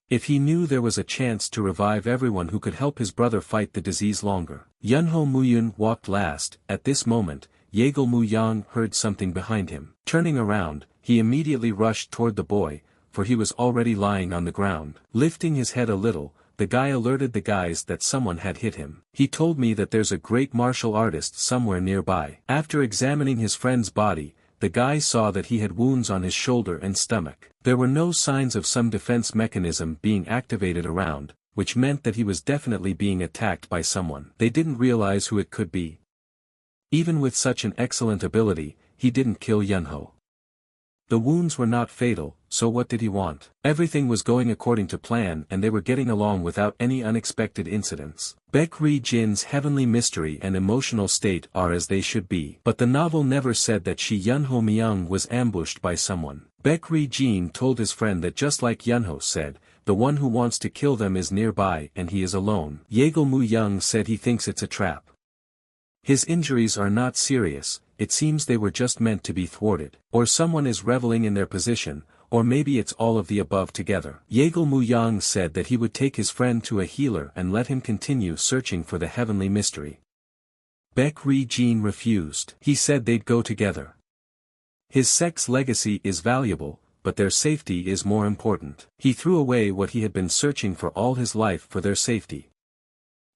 If he knew there was a chance to revive everyone who could help his brother fight the disease longer. Yunho Muyang walked last. At this moment, Yeagle Muyang heard something behind him. Turning around, he immediately rushed toward the boy, for he was already lying on the ground. Lifting his head a little, the guy alerted the guys that someone had hit him. He told me that there's a great martial artist somewhere nearby. After examining his friend's body, the guy saw that he had wounds on his shoulder and stomach. There were no signs of some defense mechanism being activated around, which meant that he was definitely being attacked by someone. They didn't realize who it could be. Even with such an excellent ability, he didn't kill Yunho. The wounds were not fatal, so what did he want? Everything was going according to plan and they were getting along without any unexpected incidents. Baek Ri Jin's heavenly mystery and emotional state are as they should be. But the novel never said that Yunho Muyang was ambushed by someone. Baek Ri Jin told his friend that just like Yunho said, the one who wants to kill them is nearby and he is alone. Yeagle Muyang said he thinks it's a trap. His injuries are not serious, it seems they were just meant to be thwarted. Or someone is reveling in their position, or maybe it's all of the above together. Yeagle Muyang said that he would take his friend to a healer and let him continue searching for the heavenly mystery. Baek Ri-jin refused. He said they'd go together. His sex legacy is valuable, but their safety is more important. He threw away what he had been searching for all his life for their safety.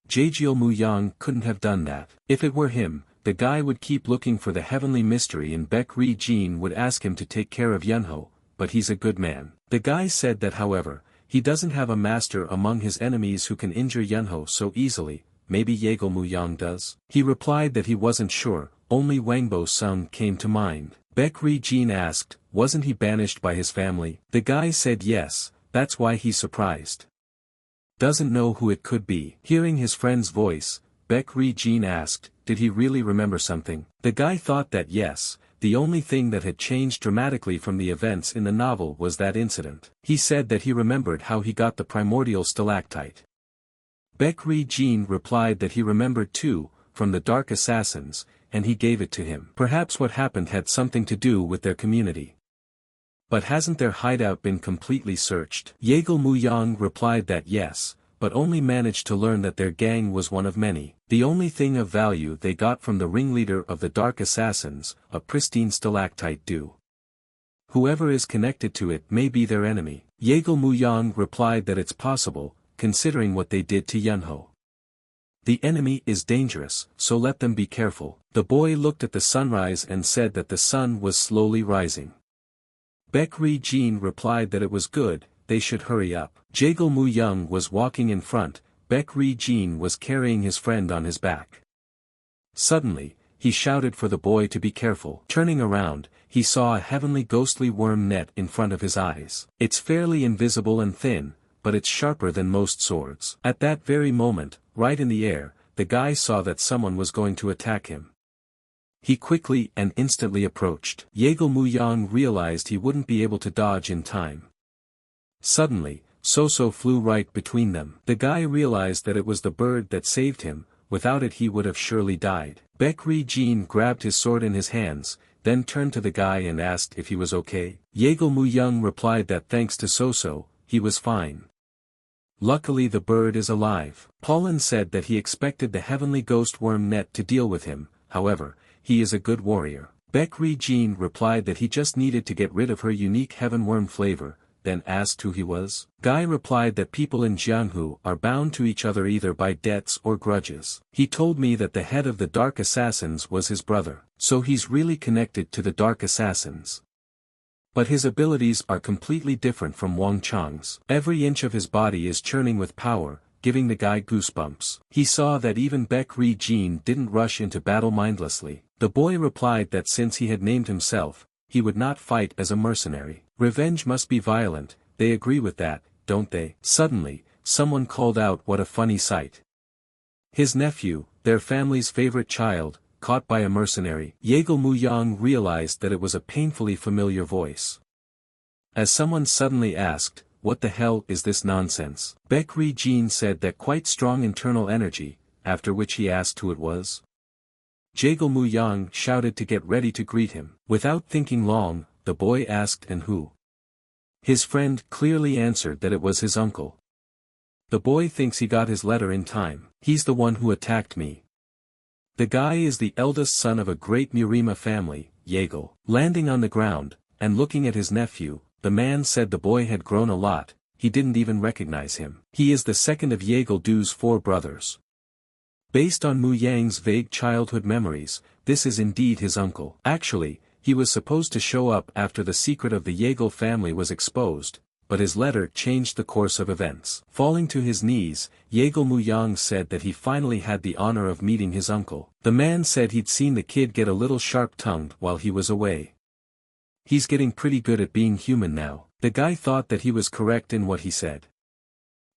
Jaejeol Muyang couldn't have done that. If it were him, the guy would keep looking for the heavenly mystery and Baek Ri-jin would ask him to take care of Yunho, but he's a good man. The guy said that however, he doesn't have a master among his enemies who can injure Yunho so easily. Maybe Jaejeol Muyang does? He replied that he wasn't sure, only Wangbo-sung came to mind. Baek Ri-jin asked, wasn't he banished by his family? The guy said yes, that's why he's surprised. Doesn't know who it could be. Hearing his friend's voice, Baek Ri-jin asked, did he really remember something? The guy thought that yes, the only thing that had changed dramatically from the events in the novel was that incident. He said that he remembered how he got the primordial stalactite. Baek Ri-jin replied that he remembered too, from the Dark Assassins, and he gave it to him. Perhaps what happened had something to do with their community. But hasn't their hideout been completely searched? Jaejeol Muyang replied that yes, but only managed to learn that their gang was one of many. The only thing of value they got from the ringleader of the Dark Assassins, a pristine stalactite dew. Whoever is connected to it may be their enemy. Jaejeol Muyang replied that it's possible, considering what they did to Yunho. The enemy is dangerous, so let them be careful. The boy looked at the sunrise and said that the sun was slowly rising. Baek Ri-jin replied that it was good, they should hurry up. Jaejeol Muyang was walking in front, Baek Ri-jin was carrying his friend on his back. Suddenly, he shouted for the boy to be careful. Turning around, he saw a heavenly ghostly worm net in front of his eyes. It's fairly invisible and thin, but it's sharper than most swords. At that very moment, right in the air, the guy saw that someone was going to attack him. He quickly and instantly approached. Jaejeol Muyang realized he wouldn't be able to dodge in time. Suddenly, So flew right between them. The guy realized that it was the bird that saved him, without it he would have surely died. Baek Ri-jin grabbed his sword in his hands, then turned to the guy and asked if he was okay. Jaejeol Muyang replied that thanks to So, he was fine. Luckily the bird is alive. Paulin said that he expected the heavenly ghost worm net to deal with him, however, he is a good warrior. Baek Ri-jin replied that he just needed to get rid of her unique heaven worm flavor, then asked who he was. Guy replied that people in Jianghu are bound to each other either by debts or grudges. He told me that the head of the Dark Assassins was his brother, so he's really connected to the Dark Assassins. But his abilities are completely different from Wang Chang's. Every inch of his body is churning with power, giving the guy goosebumps. He saw that even Baek Ri-jin didn't rush into battle mindlessly. The boy replied that since he had named himself, he would not fight as a mercenary. Revenge must be violent, they agree with that, don't they? Suddenly, someone called out what a funny sight. His nephew, their family's favorite child, caught by a mercenary. Jaejeol Muyang realized that it was a painfully familiar voice. As someone suddenly asked, what the hell is this nonsense? Baek Ri-jin said that quite strong internal energy, after which he asked who it was. Jaejeol Muyang shouted to get ready to greet him. Without thinking long, the boy asked and who. His friend clearly answered that it was his uncle. The boy thinks he got his letter in time. He's the one who attacked me. The guy is the eldest son of a great Murima family, Jaejeol. Landing on the ground, and looking at his nephew, the man said the boy had grown a lot, he didn't even recognize him. He is the second of Jaejeol Do's 4 brothers. Based on Mu Yang's vague childhood memories, this is indeed his uncle. Actually, he was supposed to show up after the secret of the Jaejeol family was exposed, but his letter changed the course of events. Falling to his knees, Jaejeol Muyang said that he finally had the honor of meeting his uncle. The man said he'd seen the kid get a little sharp-tongued while he was away. He's getting pretty good at being human now. The guy thought that he was correct in what he said.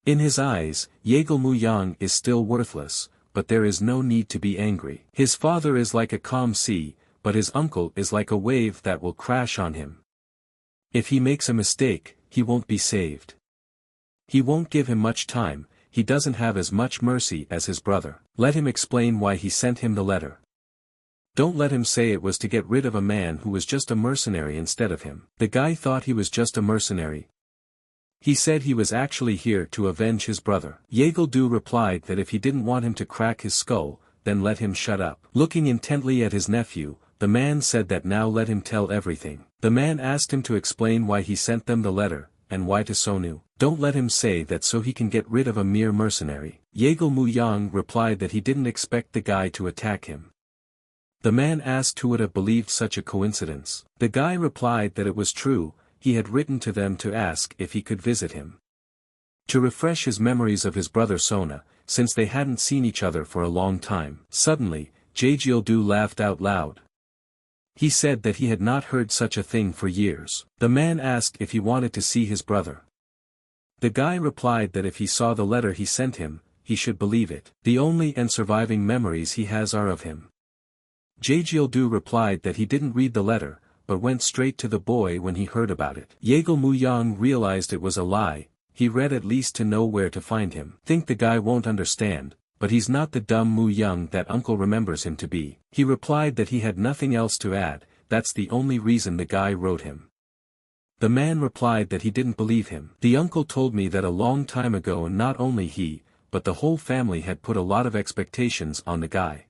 In his eyes, Jaejeol Muyang is still worthless, but there is no need to be angry. His father is like a calm sea, but his uncle is like a wave that will crash on him. If he makes a mistake, he won't be saved. He won't give him much time, he doesn't have as much mercy as his brother. Let him explain why he sent him the letter. Don't let him say it was to get rid of a man who was just a mercenary instead of him. The guy thought he was just a mercenary. He said he was actually here to avenge his brother. Jaejeol Do replied that if he didn't want him to crack his skull, then let him shut up. Looking intently at his nephew, the man said that now let him tell everything. The man asked him to explain why he sent them the letter, and why to Sonu. Don't let him say that so he can get rid of a mere mercenary. Yeagle Muyang replied that he didn't expect the guy to attack him. The man asked who would have believed such a coincidence. The guy replied that it was true, he had written to them to ask if he could visit him. To refresh his memories of his brother Sona, since they hadn't seen each other for a long time. Suddenly, Jaejeoldu laughed out loud. He said that he had not heard such a thing for years. The man asked if he wanted to see his brother. The guy replied that if he saw the letter he sent him, he should believe it. The only and surviving memories he has are of him. Jaejeoldu replied that he didn't read the letter, but went straight to the boy when he heard about it. Yeagle Muyang realized it was a lie, he read at least to know where to find him. Think the guy won't understand, but he's not the dumb Muyang that uncle remembers him to be. He replied that he had nothing else to add, that's the only reason the guy wrote him. The man replied that he didn't believe him. The uncle told me that a long time ago not only he, but the whole family had put a lot of expectations on the guy.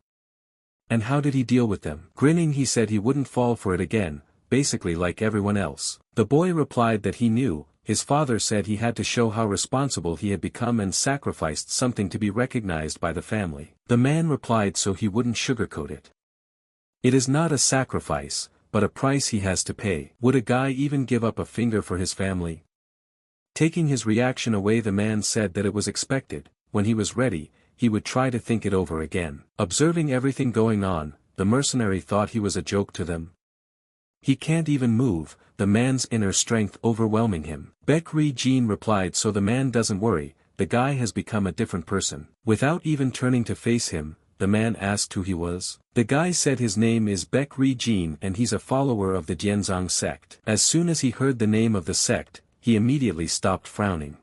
And how did he deal with them? Grinning he said he wouldn't fall for it again, basically like everyone else. The boy replied that he knew, his father said he had to show how responsible he had become and sacrificed something to be recognized by the family. The man replied so he wouldn't sugarcoat it. It is not a sacrifice, but a price he has to pay. Would a guy even give up a finger for his family? Taking his reaction away, the man said that it was expected, when he was ready, he would try to think it over again. Observing everything going on, the mercenary thought he was a joke to them. He can't even move, the man's inner strength overwhelming him. Baekri Jean replied so the man doesn't worry, the guy has become a different person. Without even turning to face him, the man asked who he was. The guy said his name is Baekri Jean and he's a follower of the Jianzhong sect. As soon as he heard the name of the sect, he immediately stopped frowning.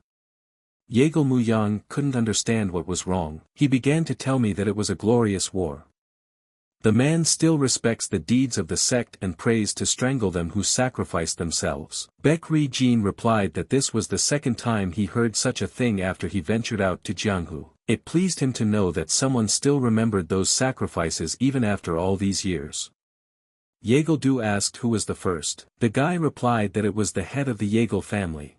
Yeagle Muyang couldn't understand what was wrong. He began to tell me that it was a glorious war. The man still respects the deeds of the sect and prays to strangle them who sacrificed themselves. Baekri Jean replied that this was the second time he heard such a thing after he ventured out to Jianghu. It pleased him to know that someone still remembered those sacrifices even after all these years. Yeagle asked who was the first. The guy replied that it was the head of the Yeagle family.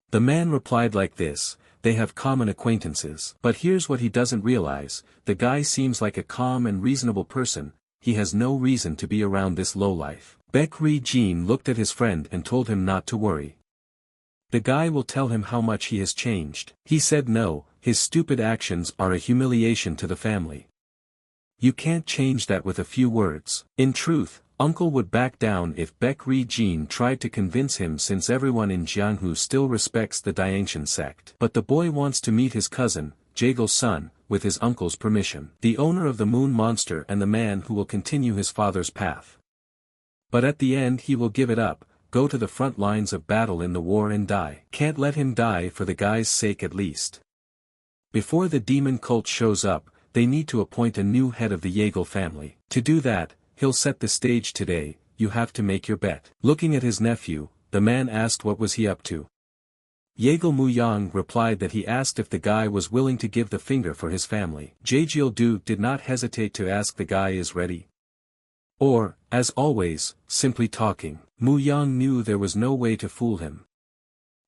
The man replied like this, they have common acquaintances. But here's what he doesn't realize, the guy seems like a calm and reasonable person, he has no reason to be around this lowlife. Baekri Jean looked at his friend and told him not to worry. The guy will tell him how much he has changed. He said no, his stupid actions are a humiliation to the family. You can't change that with a few words. In truth, uncle would back down if Baekri Jean tried to convince him since everyone in Jianghu still respects the Diangshan sect. But the boy wants to meet his cousin, Jaegle's son, with his uncle's permission. The owner of the moon monster and the man who will continue his father's path. But at the end he will give it up, go to the front lines of battle in the war and die. Can't let him die for the guy's sake at least. Before the demon cult shows up, they need to appoint a new head of the Yeagle family. To do that, he'll set the stage today, you have to make your bet. Looking at his nephew, the man asked what was he up to. Yeagle Muyang replied that he asked if the guy was willing to give the finger for his family. Jaejeoldu did not hesitate to ask the guy is ready. Or, as always, simply talking. Muyang knew there was no way to fool him.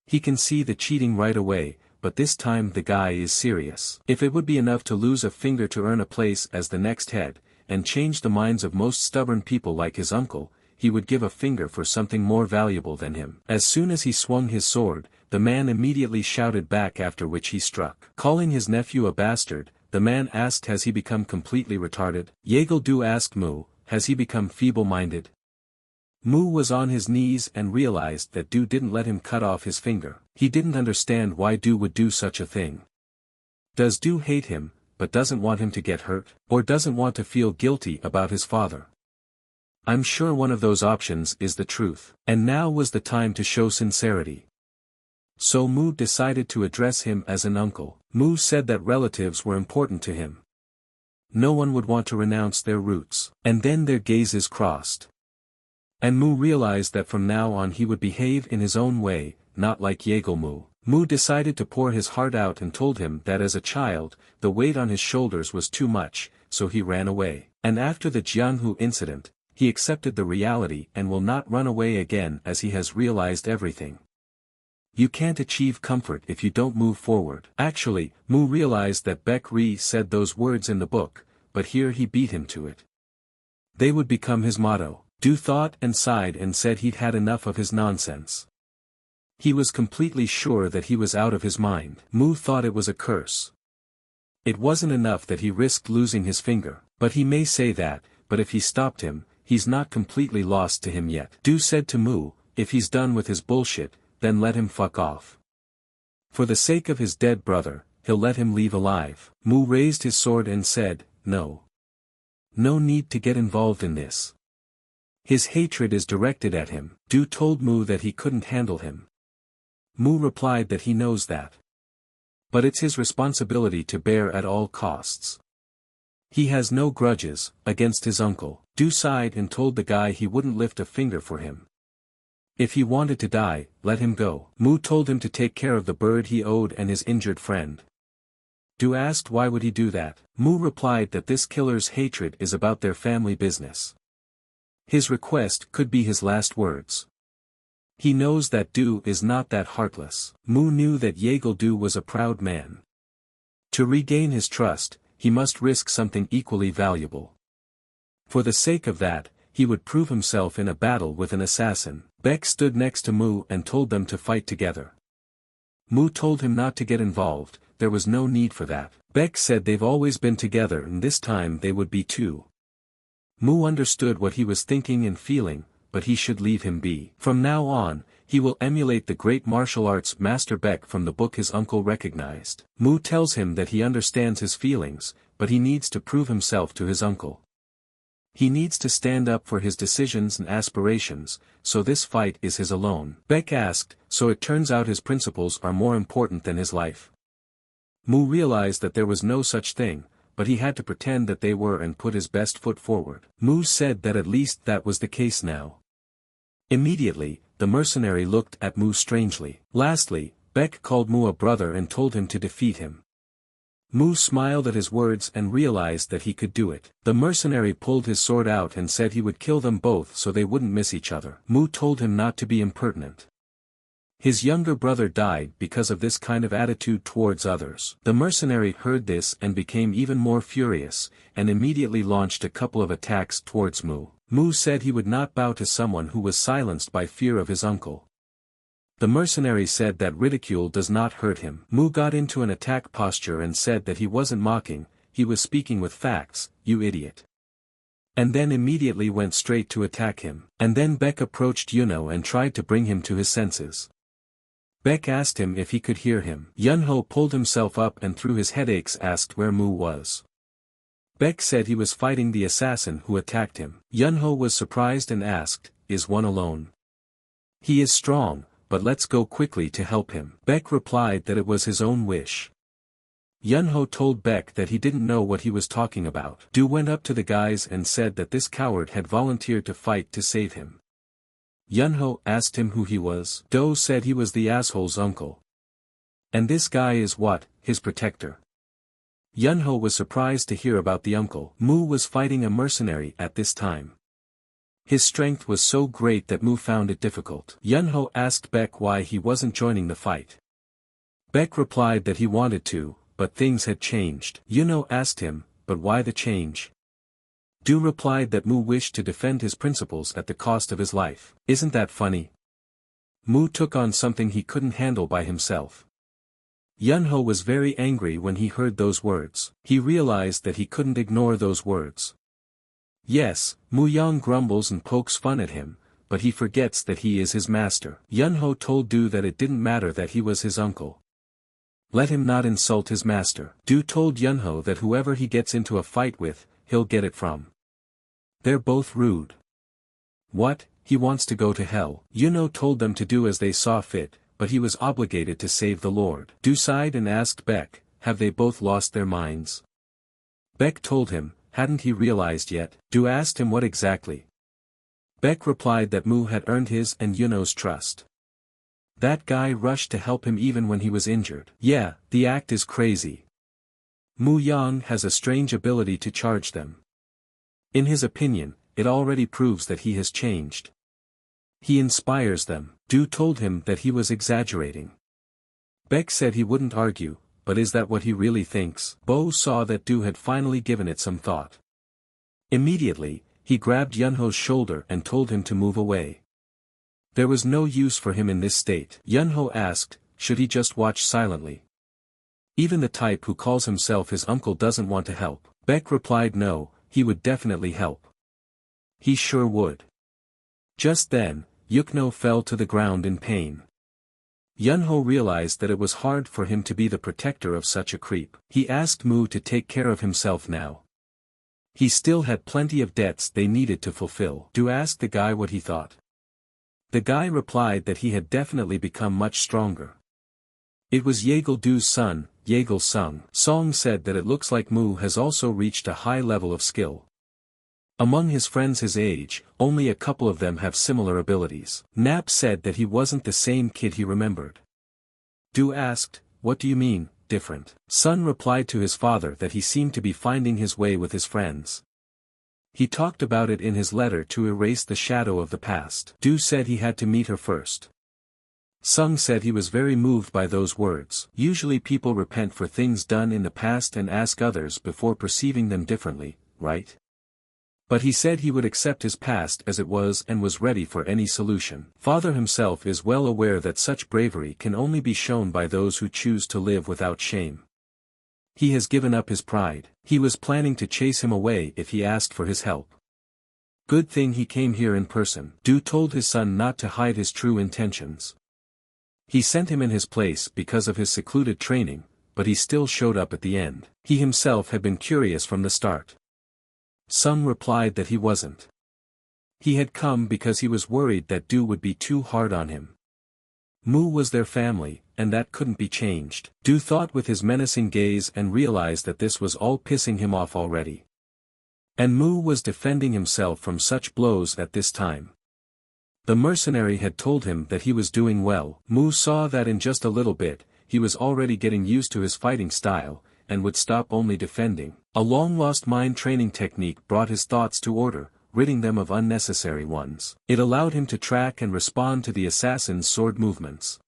He can see the cheating right away, but this time the guy is serious. If it would be enough to lose a finger to earn a place as the next head, and change the minds of most stubborn people like his uncle, he would give a finger for something more valuable than him. As soon as he swung his sword, the man immediately shouted back, after which he struck. Calling his nephew a bastard, the man asked has he become completely retarded? Yeagle asked Mu, has he become feeble-minded? Mu was on his knees and realized that Du didn't let him cut off his finger. He didn't understand why Du would do such a thing. Does Du hate him, but doesn't want him to get hurt, or doesn't want to feel guilty about his father? I'm sure one of those options is the truth. And now was the time to show sincerity. So Mu decided to address him as an uncle. Mu said that relatives were important to him. No one would want to renounce their roots. And then their gazes crossed. And Mu realized that from now on he would behave in his own way, not like Yeagle. Mu decided to pour his heart out and told him that as a child, the weight on his shoulders was too much, so he ran away. And after the Jianghu incident, he accepted the reality and will not run away again as he has realized everything. You can't achieve comfort if you don't move forward. Actually, Mu realized that Baek Ri said those words in the book, but here he beat him to it. They would become his motto. Du thought and sighed and said he'd had enough of his nonsense. He was completely sure that he was out of his mind. Mu thought it was a curse. It wasn't enough that he risked losing his finger, but he may say that, but if he stopped him, he's not completely lost to him yet. Du said to Mu, if he's done with his bullshit, then let him fuck off. For the sake of his dead brother, he'll let him leave alive. Mu raised his sword and said, no. No need to get involved in this. His hatred is directed at him. Du told Mu that he couldn't handle him. Mu replied that he knows that. But it's his responsibility to bear at all costs. He has no grudges against his uncle. Du sighed and told the guy he wouldn't lift a finger for him. If he wanted to die, let him go. Mu told him to take care of the bird he owed and his injured friend. Du asked why would he do that. Mu replied that this killer's hatred is about their family business. His request could be his last words. He knows that Du is not that heartless. Mu knew that Yeagle Du was a proud man. To regain his trust, he must risk something equally valuable. For the sake of that, he would prove himself in a battle with an assassin. Baek stood next to Mu and told them to fight together. Mu told him not to get involved, there was no need for that. Baek said they've always been together and this time they would be too. Mu understood what he was thinking and feeling, but he should leave him be. From now on, he will emulate the great martial arts master Baek from the book his uncle recognized. Mu tells him that he understands his feelings, but he needs to prove himself to his uncle. He needs to stand up for his decisions and aspirations, so this fight is his alone. Baek asked, so it turns out his principles are more important than his life. Mu realized that there was no such thing, but he had to pretend that they were and put his best foot forward. Mu said that at least that was the case now. Immediately, the mercenary looked at Mu strangely. Lastly, Baek called Mu a brother and told him to defeat him. Mu smiled at his words and realized that he could do it. The mercenary pulled his sword out and said he would kill them both so they wouldn't miss each other. Mu told him not to be impertinent. His younger brother died because of this kind of attitude towards others. The mercenary heard this and became even more furious, and immediately launched a couple of attacks towards Mu. Mu said he would not bow to someone who was silenced by fear of his uncle. The mercenary said that ridicule does not hurt him. Mu got into an attack posture and said that he wasn't mocking, he was speaking with facts, you idiot. And then immediately went straight to attack him. And then Baek approached Yuno and tried to bring him to his senses. Baek asked him if he could hear him. Yunho pulled himself up and through his headaches asked where Mu was. Baek said he was fighting the assassin who attacked him. Yunho was surprised and asked, is one alone? He is strong, but let's go quickly to help him. Baek replied that it was his own wish. Yunho told Baek that he didn't know what he was talking about. Du went up to the guys and said that this coward had volunteered to fight to save him. Yunho asked him who he was. Do said he was the asshole's uncle. And this guy is what, his protector? Yunho was surprised to hear about the uncle. Mu was fighting a mercenary at this time. His strength was so great that Mu found it difficult. Yunho asked Baek why he wasn't joining the fight. Baek replied that he wanted to, but things had changed. Yuno asked him, but why the change? Du replied that Mu wished to defend his principles at the cost of his life. Isn't that funny? Mu took on something he couldn't handle by himself. Yunho was very angry when he heard those words. He realized that he couldn't ignore those words. Yes, Mu Yang grumbles and pokes fun at him, but he forgets that he is his master. Yunho told Du that it didn't matter that he was his uncle. Let him not insult his master. Du told Yunho that whoever he gets into a fight with, he'll get it from. They're both rude. What, he wants to go to hell. Yuno told them to do as they saw fit, but he was obligated to save the Lord. Du sighed and asked Baek, have they both lost their minds? Baek told him, hadn't he realized yet? Du asked him what exactly. Baek replied that Mu had earned his and Yuno's trust. That guy rushed to help him even when he was injured. Yeah, the act is crazy. Mu Yang has a strange ability to charge them. In his opinion, it already proves that he has changed. He inspires them. Du told him that he was exaggerating. Beck said he wouldn't argue, but is that what he really thinks? Bo saw that Du had finally given it some thought. Immediately, he grabbed Yunho's shoulder and told him to move away. There was no use for him in this state. Yunho asked, should he just watch silently? Even the type who calls himself his uncle doesn't want to help. Beck replied no, he would definitely help. He sure would. Just then, Yukno fell to the ground in pain. Yunho realized that it was hard for him to be the protector of such a creep. He asked Mu to take care of himself now. He still had plenty of debts they needed to fulfill. Du asked the guy what he thought. The guy replied that he had definitely become much stronger. It was Yeagle Du's son, Yeagle Sung. Song said that it looks like Mu has also reached a high level of skill. Among his friends his age, only a couple of them have similar abilities. Nap said that he wasn't the same kid he remembered. Du asked, what do you mean, different? Sun replied to his father that he seemed to be finding his way with his friends. He talked about it in his letter to erase the shadow of the past. Du said he had to meet her first. Sung said he was very moved by those words. Usually people repent for things done in the past and ask others before perceiving them differently, right? But he said he would accept his past as it was and was ready for any solution. Father himself is well aware that such bravery can only be shown by those who choose to live without shame. He has given up his pride. He was planning to chase him away if he asked for his help. Good thing he came here in person. Du told his son not to hide his true intentions. He sent him in his place because of his secluded training, but he still showed up at the end. He himself had been curious from the start. Sung replied that he wasn't. He had come because he was worried that Du would be too hard on him. Mu was their family, and that couldn't be changed. Du thought with his menacing gaze and realized that this was all pissing him off already. And Mu was defending himself from such blows at this time. The mercenary had told him that he was doing well. Mu saw that in just a little bit, he was already getting used to his fighting style, and would stop only defending. A long-lost mind training technique brought his thoughts to order, ridding them of unnecessary ones. It allowed him to track and respond to the assassin's sword movements.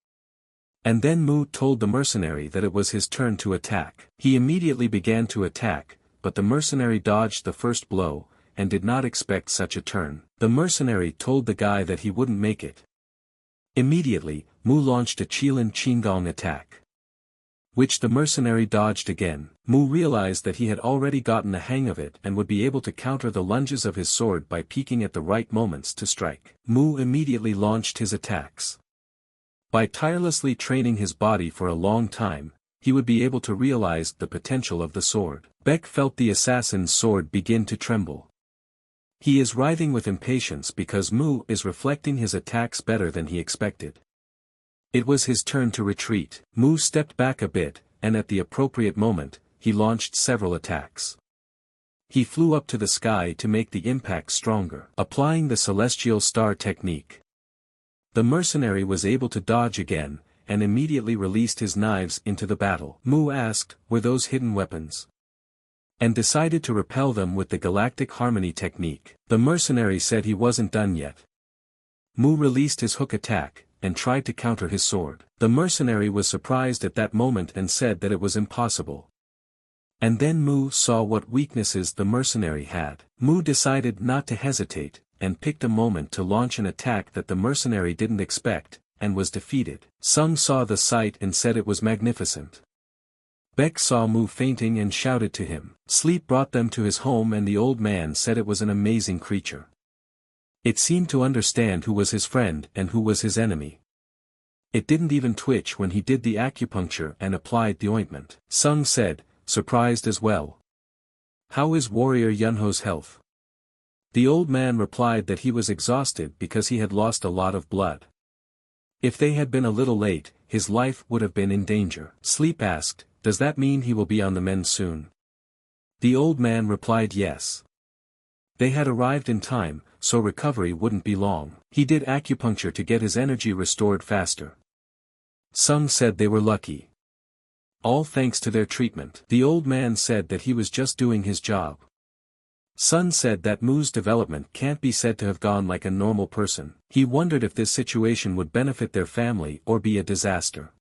And then Mu told the mercenary that it was his turn to attack. He immediately began to attack, but the mercenary dodged the first blow, and did not expect such a turn. The mercenary told the guy that he wouldn't make it. Immediately, Mu launched a Qilin Qingong attack, which the mercenary dodged again. Mu realized that he had already gotten the hang of it and would be able to counter the lunges of his sword by peeking at the right moments to strike. Mu immediately launched his attacks. By tirelessly training his body for a long time, he would be able to realize the potential of the sword. Beck felt the assassin's sword begin to tremble. He is writhing with impatience because Mu is reflecting his attacks better than he expected. It was his turn to retreat. Mu stepped back a bit, and at the appropriate moment, he launched several attacks. He flew up to the sky to make the impact stronger, applying the celestial star technique. The mercenary was able to dodge again, and immediately released his knives into the battle. Mu asked, were those hidden weapons? And decided to repel them with the galactic harmony technique. The mercenary said he wasn't done yet. Mu released his hook attack, and tried to counter his sword. The mercenary was surprised at that moment and said that it was impossible. And then Mu saw what weaknesses the mercenary had. Mu decided not to hesitate, and picked a moment to launch an attack that the mercenary didn't expect, and was defeated. Sung saw the sight and said it was magnificent. Beck saw Mu fainting and shouted to him. Sleep brought them to his home and the old man said it was an amazing creature. It seemed to understand who was his friend and who was his enemy. It didn't even twitch when he did the acupuncture and applied the ointment. Sung said, surprised as well. How is warrior Yunho's health? The old man replied that he was exhausted because he had lost a lot of blood. If they had been a little late, his life would have been in danger. Sleep asked, does that mean he will be on the mend soon? The old man replied yes. They had arrived in time, so recovery wouldn't be long. He did acupuncture to get his energy restored faster. Sung said they were lucky. all thanks to their treatment. The old man said that he was just doing his job. Sun said that Mu's development can't be said to have gone like a normal person. He wondered if this situation would benefit their family or be a disaster.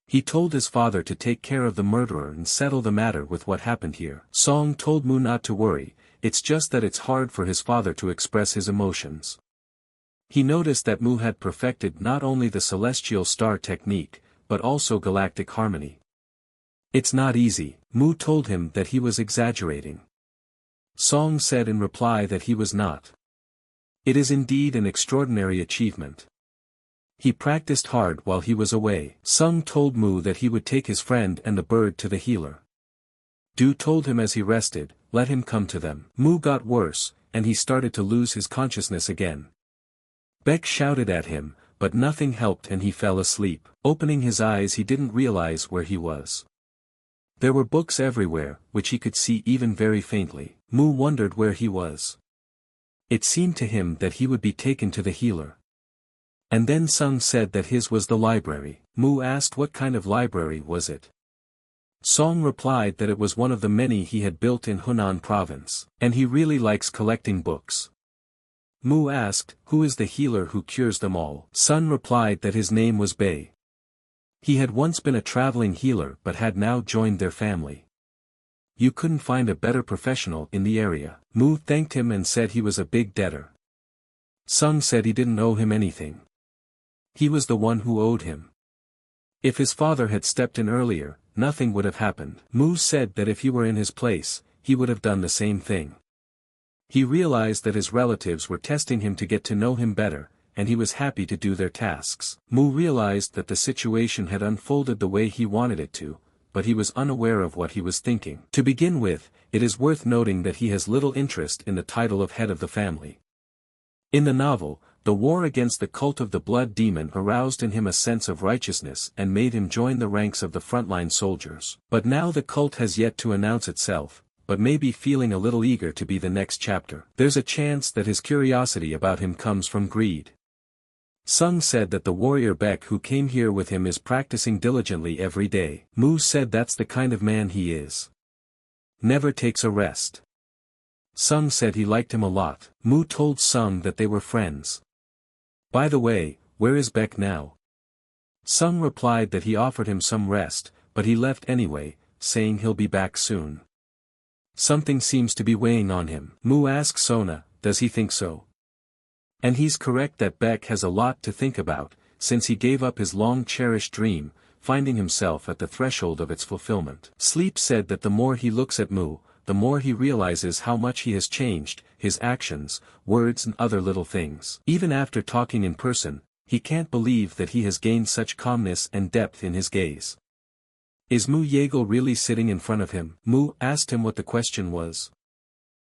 He told his father to take care of the murderer and settle the matter with what happened here. Song told Mu not to worry, it's just that it's hard for his father to express his emotions. He noticed that Mu had perfected not only the celestial star technique, but also galactic harmony. It's not easy. Mu told him that he was exaggerating. Song said in reply that he was not. It is indeed an extraordinary achievement. He practiced hard while he was away. Sung told Mu that he would take his friend and the bird to the healer. Du told him as he rested, let him come to them. Mu got worse, and he started to lose his consciousness again. Beck shouted at him, but nothing helped and he fell asleep. Opening his eyes he didn't realize where he was. There were books everywhere, which he could see even very faintly. Mu wondered where he was. It seemed to him that he would be taken to the healer. And then Sung said that his was the library. Mu asked what kind of library was it. Song replied that it was one of the many he had built in Hunan province, and he really likes collecting books. Mu asked, who is the healer who cures them all? Sun replied that his name was Bei. He had once been a traveling healer but had now joined their family. You couldn't find a better professional in the area. Mu thanked him and said he was a big debtor. Sung said he didn't owe him anything. He was the one who owed him. If his father had stepped in earlier, nothing would have happened. Mu said that if he were in his place, he would have done the same thing. He realized that his relatives were testing him to get to know him better, and he was happy to do their tasks. Mu realized that the situation had unfolded the way he wanted it to, but he was unaware of what he was thinking. To begin with, it is worth noting that he has little interest in the title of head of the family. In the novel, the war against the cult of the blood demon aroused in him a sense of righteousness and made him join the ranks of the frontline soldiers. But now the cult has yet to announce itself, but may be feeling a little eager to be the next chapter. There's a chance that his curiosity about him comes from greed. Sung said that the warrior Beck who came here with him is practicing diligently every day. Mu said that's the kind of man he is. Never takes a rest. Sung said he liked him a lot. Mu told Sung that they were friends. By the way, where is Beck now? Sung replied that he offered him some rest, but he left anyway, saying he'll be back soon. Something seems to be weighing on him. Mu asked Sona, does he think so? And he's correct that Beck has a lot to think about, since he gave up his long-cherished dream, finding himself at the threshold of its fulfillment. Sleep said that the more he looks at Mu, the more he realizes how much he has changed, his actions, words and other little things. Even after talking in person, he can't believe that he has gained such calmness and depth in his gaze. Is Mu Yeagle really sitting in front of him? Mu asked him what the question was.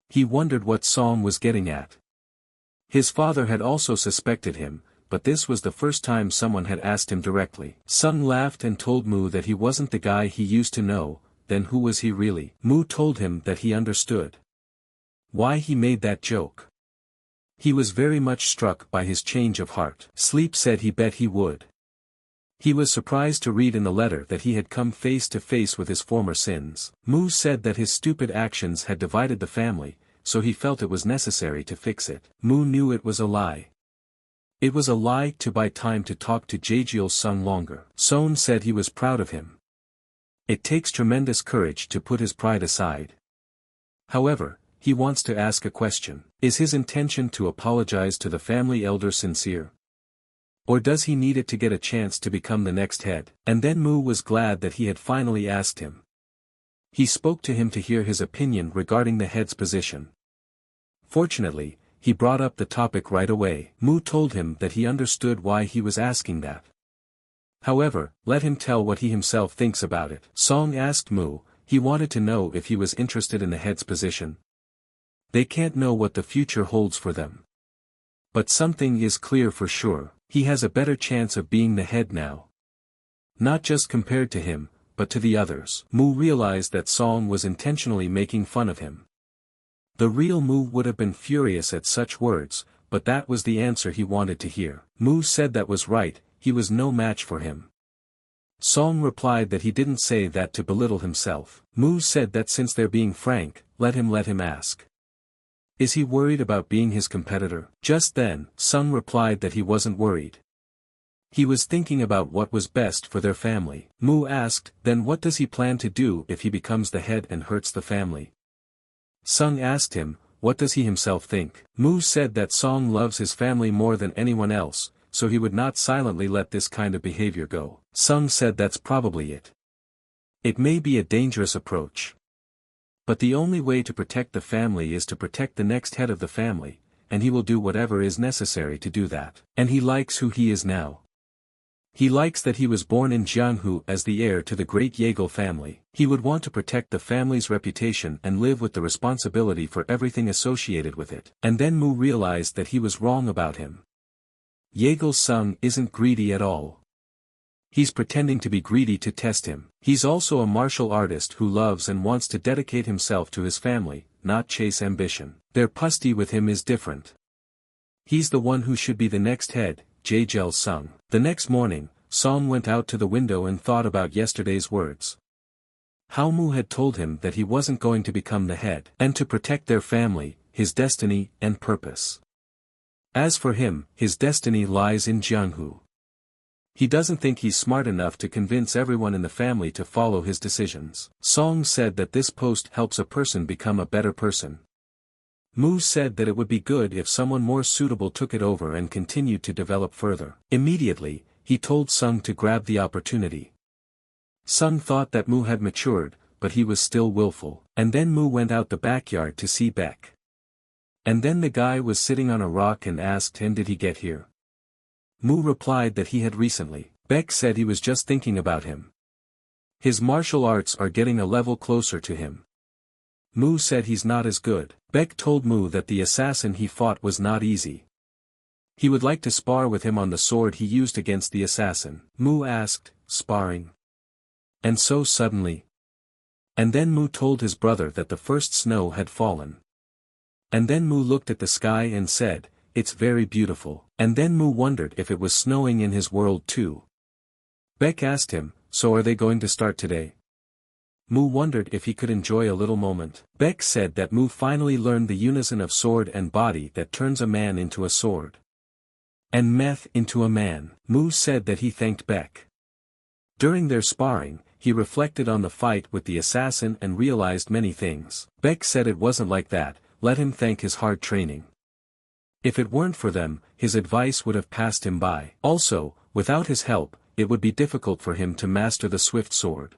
He wondered what Song was getting at. His father had also suspected him, but this was the first time someone had asked him directly. Sung laughed and told Mu that he wasn't the guy he used to know. Then who was he really? Mu told him that he understood why he made that joke. He was very much struck by his change of heart. Sleep said he bet he would. He was surprised to read in the letter that he had come face to face with his former sins. Mu said that his stupid actions had divided the family, so he felt it was necessary to fix it. Mu knew it was a lie. It was a lie to buy time to talk to Jaejeol Sung longer. Son said he was proud of him. It takes tremendous courage to put his pride aside. However, he wants to ask a question. Is his intention to apologize to the family elder sincere? Or does he need it to get a chance to become the next head? And then Mu was glad that he had finally asked him. He spoke to him to hear his opinion regarding the head's position. Fortunately, he brought up the topic right away. Mu told him that he understood why he was asking that. However, let him tell what he himself thinks about it. Song asked Mu, he wanted to know if he was interested in the head's position. They can't know what the future holds for them. But something is clear for sure, he has a better chance of being the head now. Not just compared to him, but to the others. Mu realized that Song was intentionally making fun of him. The real Mu would have been furious at such words, but that was the answer he wanted to hear. Mu said that was right, he was no match for him. Song replied that he didn't say that to belittle himself. Mu said that since they're being frank, let him ask. Is he worried about being his competitor? Just then, Sung replied that he wasn't worried. He was thinking about what was best for their family. Mu asked, then what does he plan to do if he becomes the head and hurts the family? Sung asked him, what does he himself think? Mu said that Song loves his family more than anyone else, so he would not silently let this kind of behavior go. Sung said that's probably it. It may be a dangerous approach. But the only way to protect the family is to protect the next head of the family, and he will do whatever is necessary to do that. And he likes who he is now. He likes that he was born in Jianghu as the heir to the great Yeagle family. He would want to protect the family's reputation and live with the responsibility for everything associated with it. And then Mu realized that he was wrong about him. Yeagle Sung isn't greedy at all. He's pretending to be greedy to test him. He's also a martial artist who loves and wants to dedicate himself to his family, not chase ambition. Their pusti with him is different. He's the one who should be the next head, Jaejel Sung. The next morning, Song went out to the window and thought about yesterday's words. How Mu had told him that he wasn't going to become the head, and to protect their family, his destiny and purpose. As for him, his destiny lies in Jianghu. He doesn't think he's smart enough to convince everyone in the family to follow his decisions. Song said that this post helps a person become a better person. Mu said that it would be good if someone more suitable took it over and continued to develop further. Immediately, he told Sung to grab the opportunity. Sung thought that Mu had matured, but he was still willful. And then Mu went out the backyard to see Beck. And then the guy was sitting on a rock and asked him did he get here. Mu replied that he had recently. Beck said he was just thinking about him. His martial arts are getting a level closer to him. Mu said he's not as good. Beck told Mu that the assassin he fought was not easy. He would like to spar with him on the sword he used against the assassin. Mu asked, sparring? And so suddenly. And then Mu told his brother that the first snow had fallen. And then Mu looked at the sky and said, it's very beautiful. And then Mu wondered if it was snowing in his world too. Beck asked him, so are they going to start today? Mu wondered if he could enjoy a little moment. Beck said that Mu finally learned the unison of sword and body that turns a man into a sword. And meth into a man. Mu said that he thanked Beck. During their sparring, he reflected on the fight with the assassin and realized many things. Beck said it wasn't like that, let him thank his hard training. If it weren't for them, his advice would have passed him by. Also, without his help, it would be difficult for him to master the swift sword.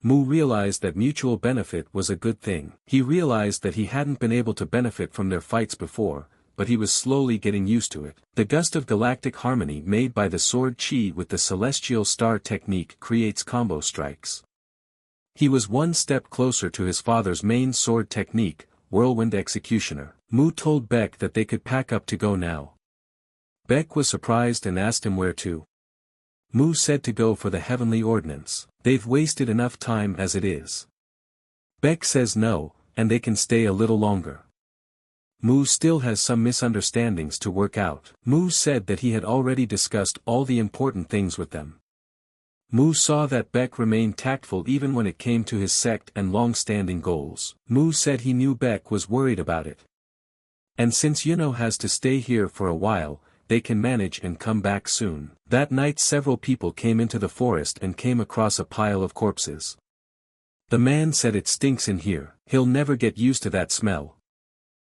Mu realized that mutual benefit was a good thing. He realized that he hadn't been able to benefit from their fights before, but he was slowly getting used to it. The gust of galactic harmony made by the sword chi with the celestial star technique creates combo strikes. He was one step closer to his father's main sword technique, Whirlwind Executioner. Mu told Beck that they could pack up to go now. Beck was surprised and asked him where to. Mu said to go for the Heavenly Ordnance. They've wasted enough time as it is. Beck says no, and they can stay a little longer. Mu still has some misunderstandings to work out. Mu said that he had already discussed all the important things with them. Mu saw that Beck remained tactful even when it came to his sect and long-standing goals. Mu said he knew Beck was worried about it. And since Yuno has to stay here for a while, they can manage and come back soon. That night several people came into the forest and came across a pile of corpses. The man said it stinks in here. He'll never get used to that smell.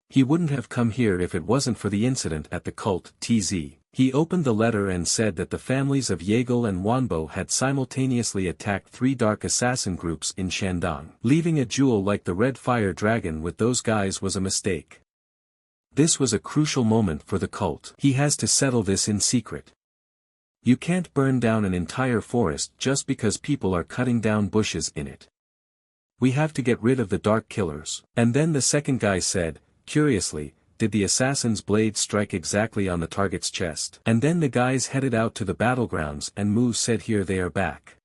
He wouldn't have come here if it wasn't for the incident at the cult TZ. He opened the letter and said that the families of Yeagle and Wanbo had simultaneously attacked 3 dark assassin groups in Shandong. Leaving a jewel like the Red Fire Dragon with those guys was a mistake. This was a crucial moment for the cult. He has to settle this in secret. You can't burn down an entire forest just because people are cutting down bushes in it. We have to get rid of the dark killers. And then the second guy said, curiously, did the assassin's blade strike exactly on the target's chest? And then the guys headed out to the battlegrounds and Mu said here they are back.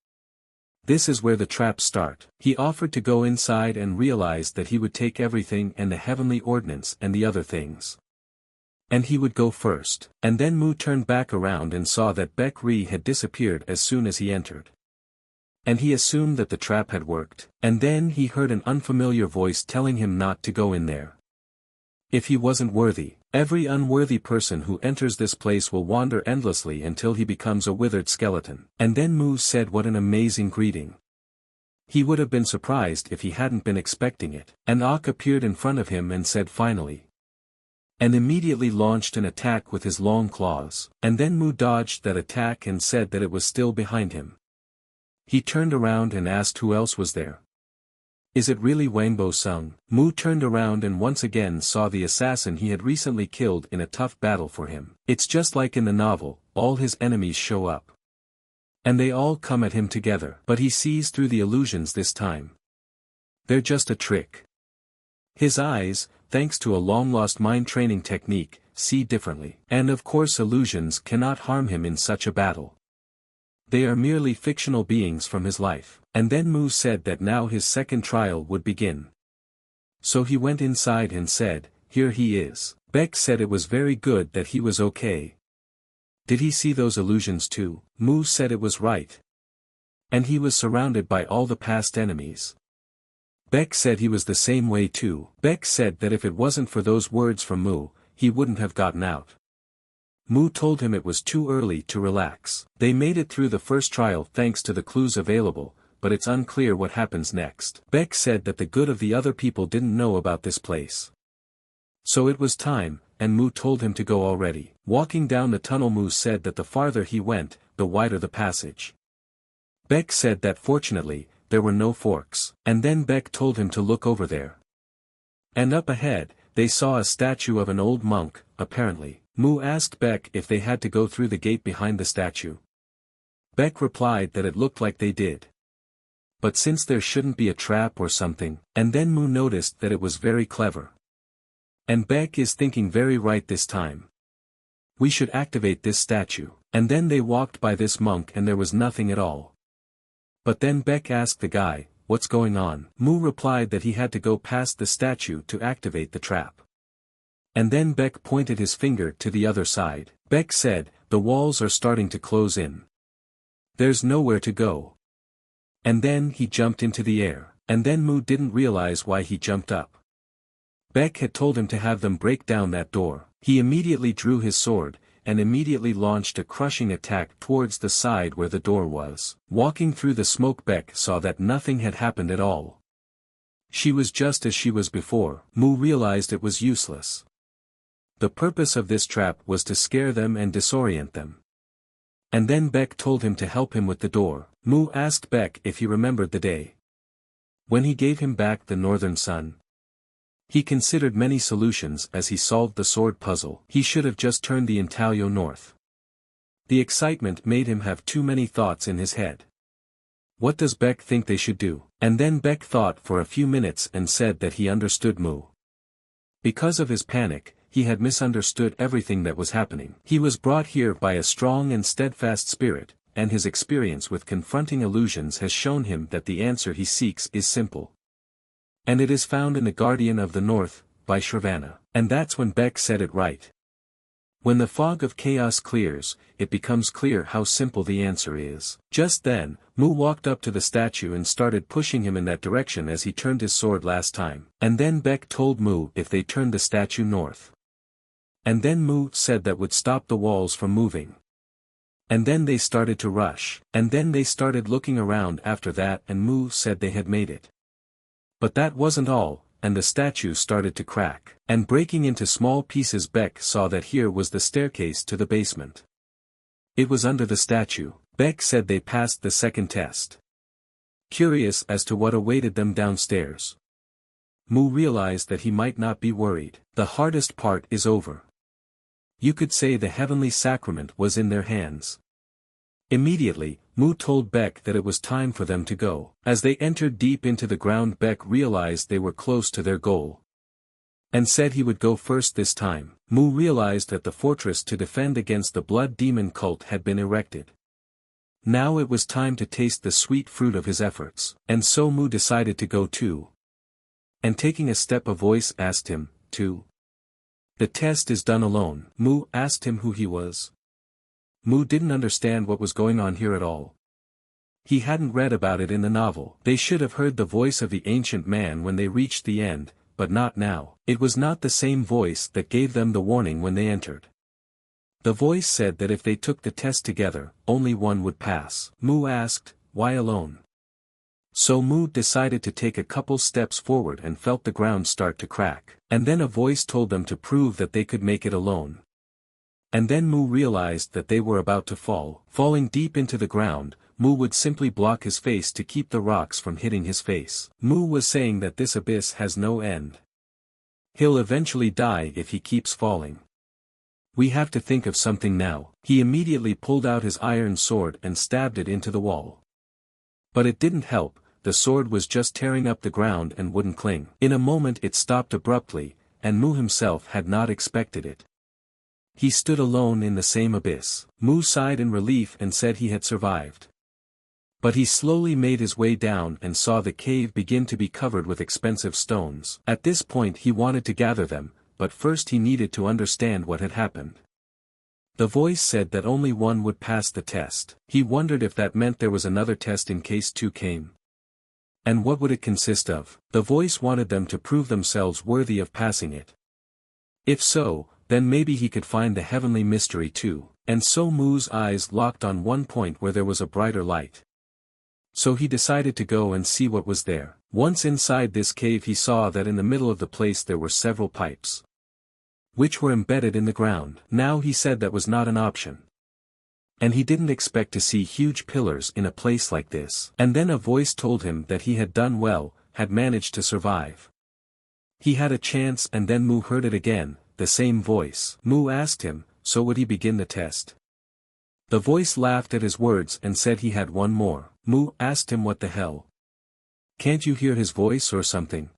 This is where the traps start. He offered to go inside and realized that he would take everything and the Heavenly Ordnance and the other things. And he would go first. And then Mu turned back around and saw that Beck Ri had disappeared as soon as he entered. and he assumed that the trap had worked, and then he heard an unfamiliar voice telling him not to go in there. If he wasn't worthy, every unworthy person who enters this place will wander endlessly until he becomes a withered skeleton. And then Mu said what an amazing greeting. He would have been surprised if he hadn't been expecting it. An Ak appeared in front of him and said finally. And immediately launched an attack with his long claws. And then Mu dodged that attack and said that it was still behind him. He turned around and asked who else was there. Is it really Rainbow Sung? Mu turned around and once again saw the assassin he had recently killed in a tough battle for him. It's just like in the novel, all his enemies show up. And they all come at him together. But he sees through the illusions this time. They're just a trick. His eyes, thanks to a long-lost mind training technique, see differently. And of course illusions cannot harm him in such a battle. They are merely fictional beings from his life. And then Mu said that now his second trial would begin. So he went inside and said, here he is. Beck said it was very good that he was okay. Did he see those illusions too? Mu said it was right. And he was surrounded by all the past enemies. Beck said he was the same way too. Beck said that if it wasn't for those words from Mu, he wouldn't have gotten out. Mu told him it was too early to relax. They made it through the first trial thanks to the clues available, but it's unclear what happens next. Beck said that the good of the other people didn't know about this place. So it was time, and Mu told him to go already. Walking down the tunnel, Mu said that the farther he went, the wider the passage. Beck said that fortunately, there were no forks, and then Beck told him to look over there. And up ahead, they saw a statue of an old monk, apparently. Mu asked Beck if they had to go through the gate behind the statue. Beck replied that it looked like they did. But since there shouldn't be a trap or something, and then Mu noticed that it was very clever. And Beck is thinking very right this time. We should activate this statue. And then they walked by this monk and there was nothing at all. But then Beck asked the guy, what's going on? Mu replied that he had to go past the statue to activate the trap. And then Beck pointed his finger to the other side. Beck said, the walls are starting to close in. There's nowhere to go. And then he jumped into the air, and then Mu didn't realize why he jumped up. Beck had told him to have them break down that door. He immediately drew his sword, and immediately launched a crushing attack towards the side where the door was. Walking through the smoke, Beck saw that nothing had happened at all. She was just as she was before. Mu realized it was useless. The purpose of this trap was to scare them and disorient them. And then Beck told him to help him with the door. Mu asked Beck if he remembered the day when he gave him back the northern sun. He considered many solutions as he solved the sword puzzle. He should have just turned the intaglio north. The excitement made him have too many thoughts in his head. What does Beck think they should do? And then Beck thought for a few minutes and said that he understood Mu. Because of his panic, he had misunderstood everything that was happening. He was brought here by a strong and steadfast spirit, and his experience with confronting illusions has shown him that the answer he seeks is simple. And it is found in the Guardian of the North, by Shravana. And that's when Beck said it right. When the fog of chaos clears, it becomes clear how simple the answer is. Just then, Mu walked up to the statue and started pushing him in that direction as he turned his sword last time. And then Beck told Mu if they turned the statue north. And then Mu said that would stop the walls from moving. And then they started to rush. And then they started looking around after that, and Mu said they had made it. But that wasn't all, and the statue started to crack. And breaking into small pieces, Beck saw that here was the staircase to the basement. It was under the statue. Beck said they passed the second test. Curious as to what awaited them downstairs, Mu realized that he might not be worried. The hardest part is over. You could say the heavenly sacrament was in their hands. Immediately, Mu told Beck that it was time for them to go. As they entered deep into the ground, Beck realized they were close to their goal. And said he would go first this time. Mu realized that the fortress to defend against the blood demon cult had been erected. Now it was time to taste the sweet fruit of his efforts. And so Mu decided to go too. And taking a step, a voice asked him, to. The test is done alone. Mu asked him who he was. Mu didn't understand what was going on here at all. He hadn't read about it in the novel. They should have heard the voice of the ancient man when they reached the end, but not now. It was not the same voice that gave them the warning when they entered. The voice said that if they took the test together, only one would pass. Mu asked, "Why alone?" So Mu decided to take a couple steps forward and felt the ground start to crack. And then a voice told them to prove that they could make it alone. And then Mu realized that they were about to fall. Falling deep into the ground, Mu would simply block his face to keep the rocks from hitting his face. Mu was saying that this abyss has no end. He'll eventually die if he keeps falling. We have to think of something now. He immediately pulled out his iron sword and stabbed it into the wall. But it didn't help, the sword was just tearing up the ground and wouldn't cling. In a moment it stopped abruptly, and Mu himself had not expected it. He stood alone in the same abyss. Mu sighed in relief and said he had survived. But he slowly made his way down and saw the cave begin to be covered with expensive stones. At this point he wanted to gather them, but first he needed to understand what had happened. The voice said that only one would pass the test. He wondered if that meant there was another test in case two came. And what would it consist of? The voice wanted them to prove themselves worthy of passing it. If so, then maybe he could find the heavenly mystery too. And so Mu's eyes locked on one point where there was a brighter light. So he decided to go and see what was there. Once inside this cave he saw that in the middle of the place there were several pipes, which were embedded in the ground. Now he said that was not an option. And he didn't expect to see huge pillars in a place like this. And then a voice told him that he had done well, had managed to survive. He had a chance, and then Mu heard it again, the same voice. Mu asked him, so would he begin the test? The voice laughed at his words and said he had one more. Mu asked him what the hell. Can't you hear his voice or something?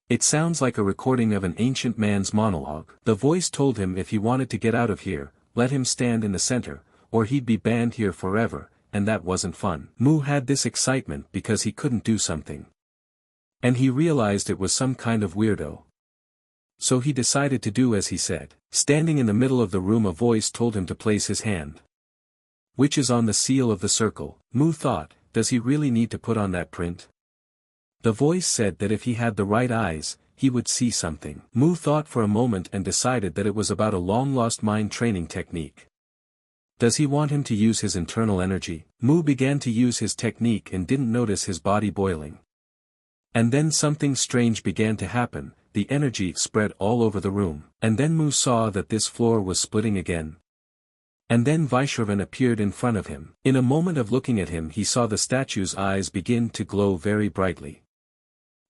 It sounds like a recording of an ancient man's monologue. The voice told him if he wanted to get out of here, let him stand in the center, or he'd be banned here forever, and that wasn't fun. Mu had this excitement because he couldn't do something. And he realized it was some kind of weirdo. So he decided to do as he said. Standing in the middle of the room a voice told him to place his hand, which is on the seal of the circle. Mu thought, does he really need to put on that print? The voice said that if he had the right eyes, he would see something. Mu thought for a moment and decided that it was about a long-lost mind training technique. Does he want him to use his internal energy? Mu began to use his technique and didn't notice his body boiling. And then something strange began to happen, the energy spread all over the room. And then Mu saw that this floor was splitting again. And then Vaishravan appeared in front of him. In a moment of looking at him he saw the statue's eyes begin to glow very brightly.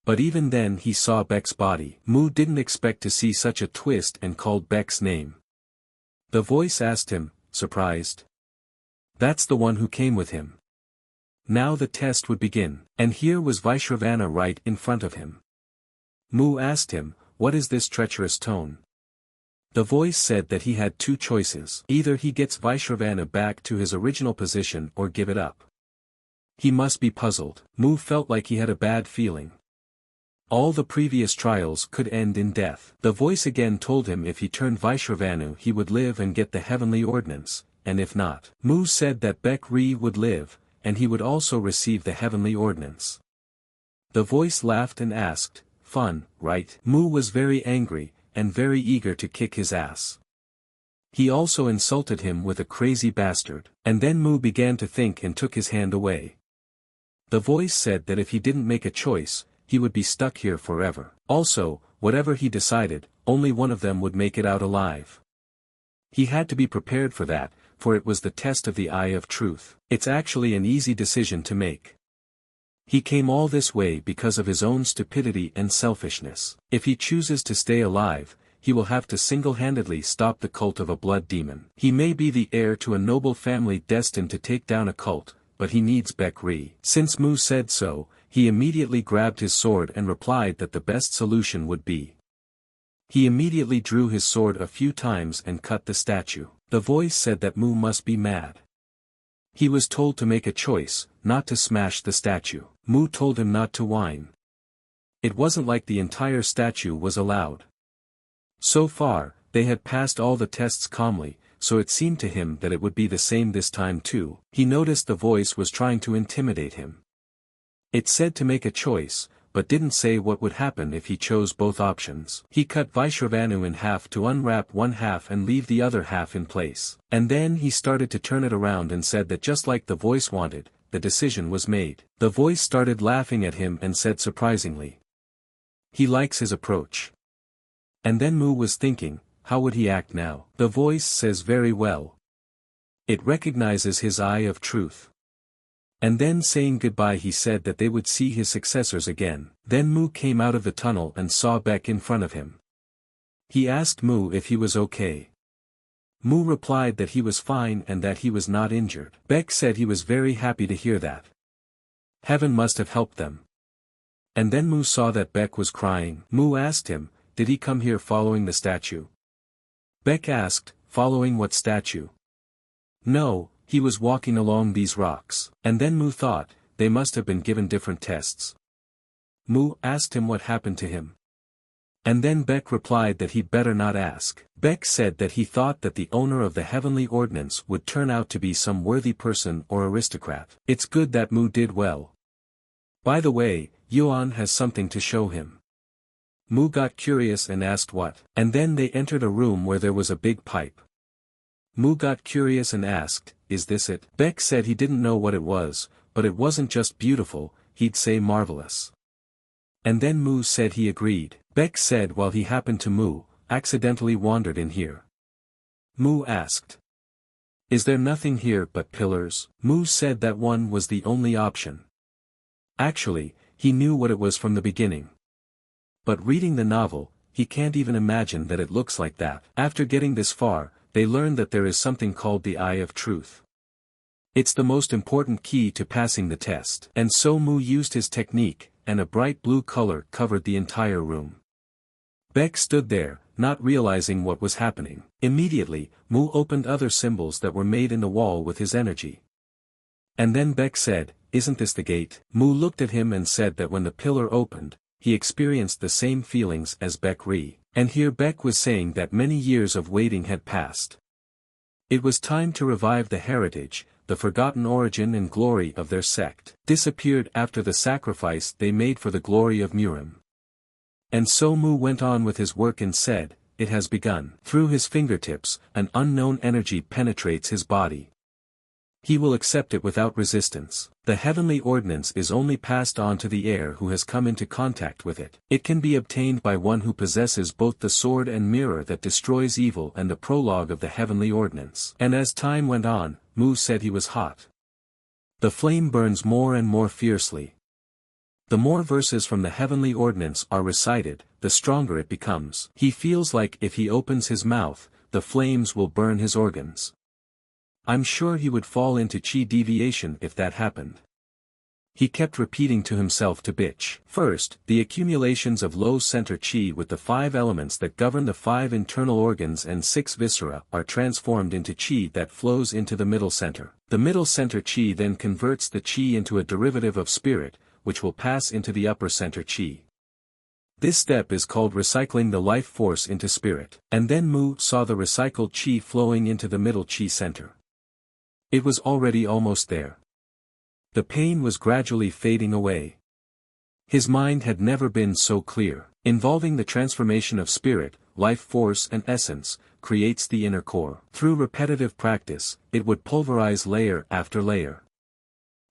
But even then he saw Beck's body. Mu didn't expect to see such a twist and called Beck's name. The voice asked him, surprised. That's the one who came with him. Now the test would begin, and here was Vaishravana right in front of him. Mu asked him, what is this treacherous tone? The voice said that he had two choices. Either he gets Vaishravana back to his original position or give it up. He must be puzzled. Mu felt like he had a bad feeling. All the previous trials could end in death. The voice again told him if he turned Vaishravanu he would live and get the heavenly ordinance, and if not. Mu said that Bekri would live, and he would also receive the heavenly ordinance. The voice laughed and asked, fun, right? Mu was very angry, and very eager to kick his ass. He also insulted him with a crazy bastard. And then Mu began to think and took his hand away. The voice said that if he didn't make a choice, he would be stuck here forever. Also, whatever he decided, only one of them would make it out alive. He had to be prepared for that, for it was the test of the eye of truth. It's actually an easy decision to make. He came all this way because of his own stupidity and selfishness. If he chooses to stay alive, he will have to single-handedly stop the cult of a blood demon. He may be the heir to a noble family destined to take down a cult, but he needs Bekri. Since Mu said so, he immediately grabbed his sword and replied that the best solution would be. He immediately drew his sword a few times and cut the statue. The voice said that Mu must be mad. He was told to make a choice, not to smash the statue. Mu told him not to whine. It wasn't like the entire statue was allowed. So far, they had passed all the tests calmly, so it seemed to him that it would be the same this time too. He noticed the voice was trying to intimidate him. It said to make a choice, but didn't say what would happen if he chose both options. He cut Vaishravanu in half to unwrap one half and leave the other half in place. And then he started to turn it around and said that just like the voice wanted, the decision was made. The voice started laughing at him and said surprisingly, "He likes his approach." And then Mu was thinking, how would he act now? The voice says very well. It recognizes his eye of truth. And then saying goodbye he said that they would see his successors again. Then Mu came out of the tunnel and saw Beck in front of him. He asked Mu if he was okay. Mu replied that he was fine and that he was not injured. Beck said he was very happy to hear that. Heaven must have helped them. And then Mu saw that Beck was crying. Mu asked him, did he come here following the statue? Beck asked, following what statue? No, he was walking along these rocks. And then Mu thought, they must have been given different tests. Mu asked him what happened to him. And then Beck replied that he'd better not ask. Beck said that he thought that the owner of the heavenly ordnance would turn out to be some worthy person or aristocrat. It's good that Mu did well. By the way, Yuan has something to show him. Mu got curious and asked what. And then they entered a room where there was a big pipe. Mu got curious and asked, is this it? Beck said he didn't know what it was, but it wasn't just beautiful, he'd say marvelous. And then Mu said he agreed. Beck said while he happened to Mu, accidentally wandered in here. Mu asked, is there nothing here but pillars? Mu said that one was the only option. Actually, he knew what it was from the beginning. But reading the novel, he can't even imagine that it looks like that. After getting this far, they learn that there is something called the Eye of Truth. It's the most important key to passing the test. And so Mu used his technique, and a bright blue color covered the entire room. Beck stood there, not realizing what was happening. Immediately, Mu opened other symbols that were made in the wall with his energy. And then Beck said, isn't this the gate? Mu looked at him and said that when the pillar opened, he experienced the same feelings as Beck Ri. And here Beck was saying that many years of waiting had passed. It was time to revive the heritage, the forgotten origin and glory of their sect. Disappeared after the sacrifice they made for the glory of Murim. And so Mu went on with his work and said, it has begun. Through his fingertips, an unknown energy penetrates his body. He will accept it without resistance. The heavenly ordinance is only passed on to the heir who has come into contact with it. It can be obtained by one who possesses both the sword and mirror that destroys evil and the prologue of the heavenly ordinance. And as time went on, Mu said he was hot. The flame burns more and more fiercely. The more verses from the heavenly ordinance are recited, the stronger it becomes. He feels like if he opens his mouth, the flames will burn his organs. I'm sure he would fall into chi deviation if that happened. He kept repeating to himself to bitch. First, the accumulations of low center chi with the 5 elements that govern the 5 internal organs and 6 viscera are transformed into chi that flows into the middle center. The middle center chi then converts the chi into a derivative of spirit, which will pass into the upper center chi. This step is called recycling the life force into spirit. And then Mu saw the recycled chi flowing into the middle chi center. It was already almost there. The pain was gradually fading away. His mind had never been so clear. Involving the transformation of spirit, life force and essence, creates the inner core. Through repetitive practice, it would pulverize layer after layer.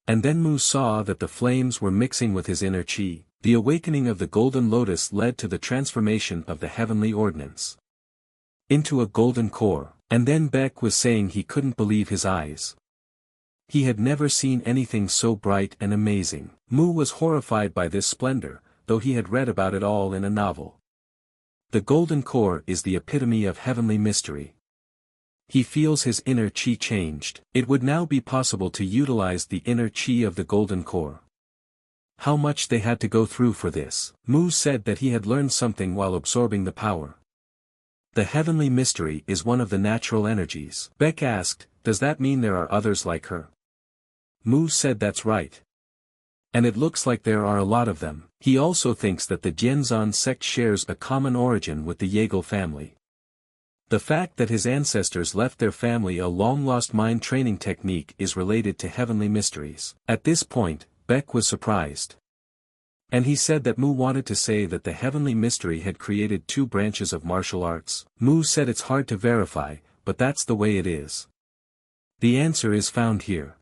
And then Mu saw that the flames were mixing with his inner chi. The awakening of the golden lotus led to the transformation of the heavenly ordinance into a golden core. And then Beck was saying he couldn't believe his eyes. He had never seen anything so bright and amazing. Mu was horrified by this splendor, though he had read about it all in a novel. The golden core is the epitome of heavenly mystery. He feels his inner chi changed. It would now be possible to utilize the inner chi of the golden core. How much they had to go through for this. Mu said that he had learned something while absorbing the power. The heavenly mystery is one of the natural energies. Beck asked, does that mean there are others like her? Mu said that's right. And it looks like there are a lot of them. He also thinks that the Jianzan sect shares a common origin with the Yeagle family. The fact that his ancestors left their family a long-lost mind training technique is related to heavenly mysteries. At this point, Beck was surprised. And he said that Mu wanted to say that the heavenly mystery had created two branches of martial arts. Mu said it's hard to verify, but that's the way it is. The answer is found here.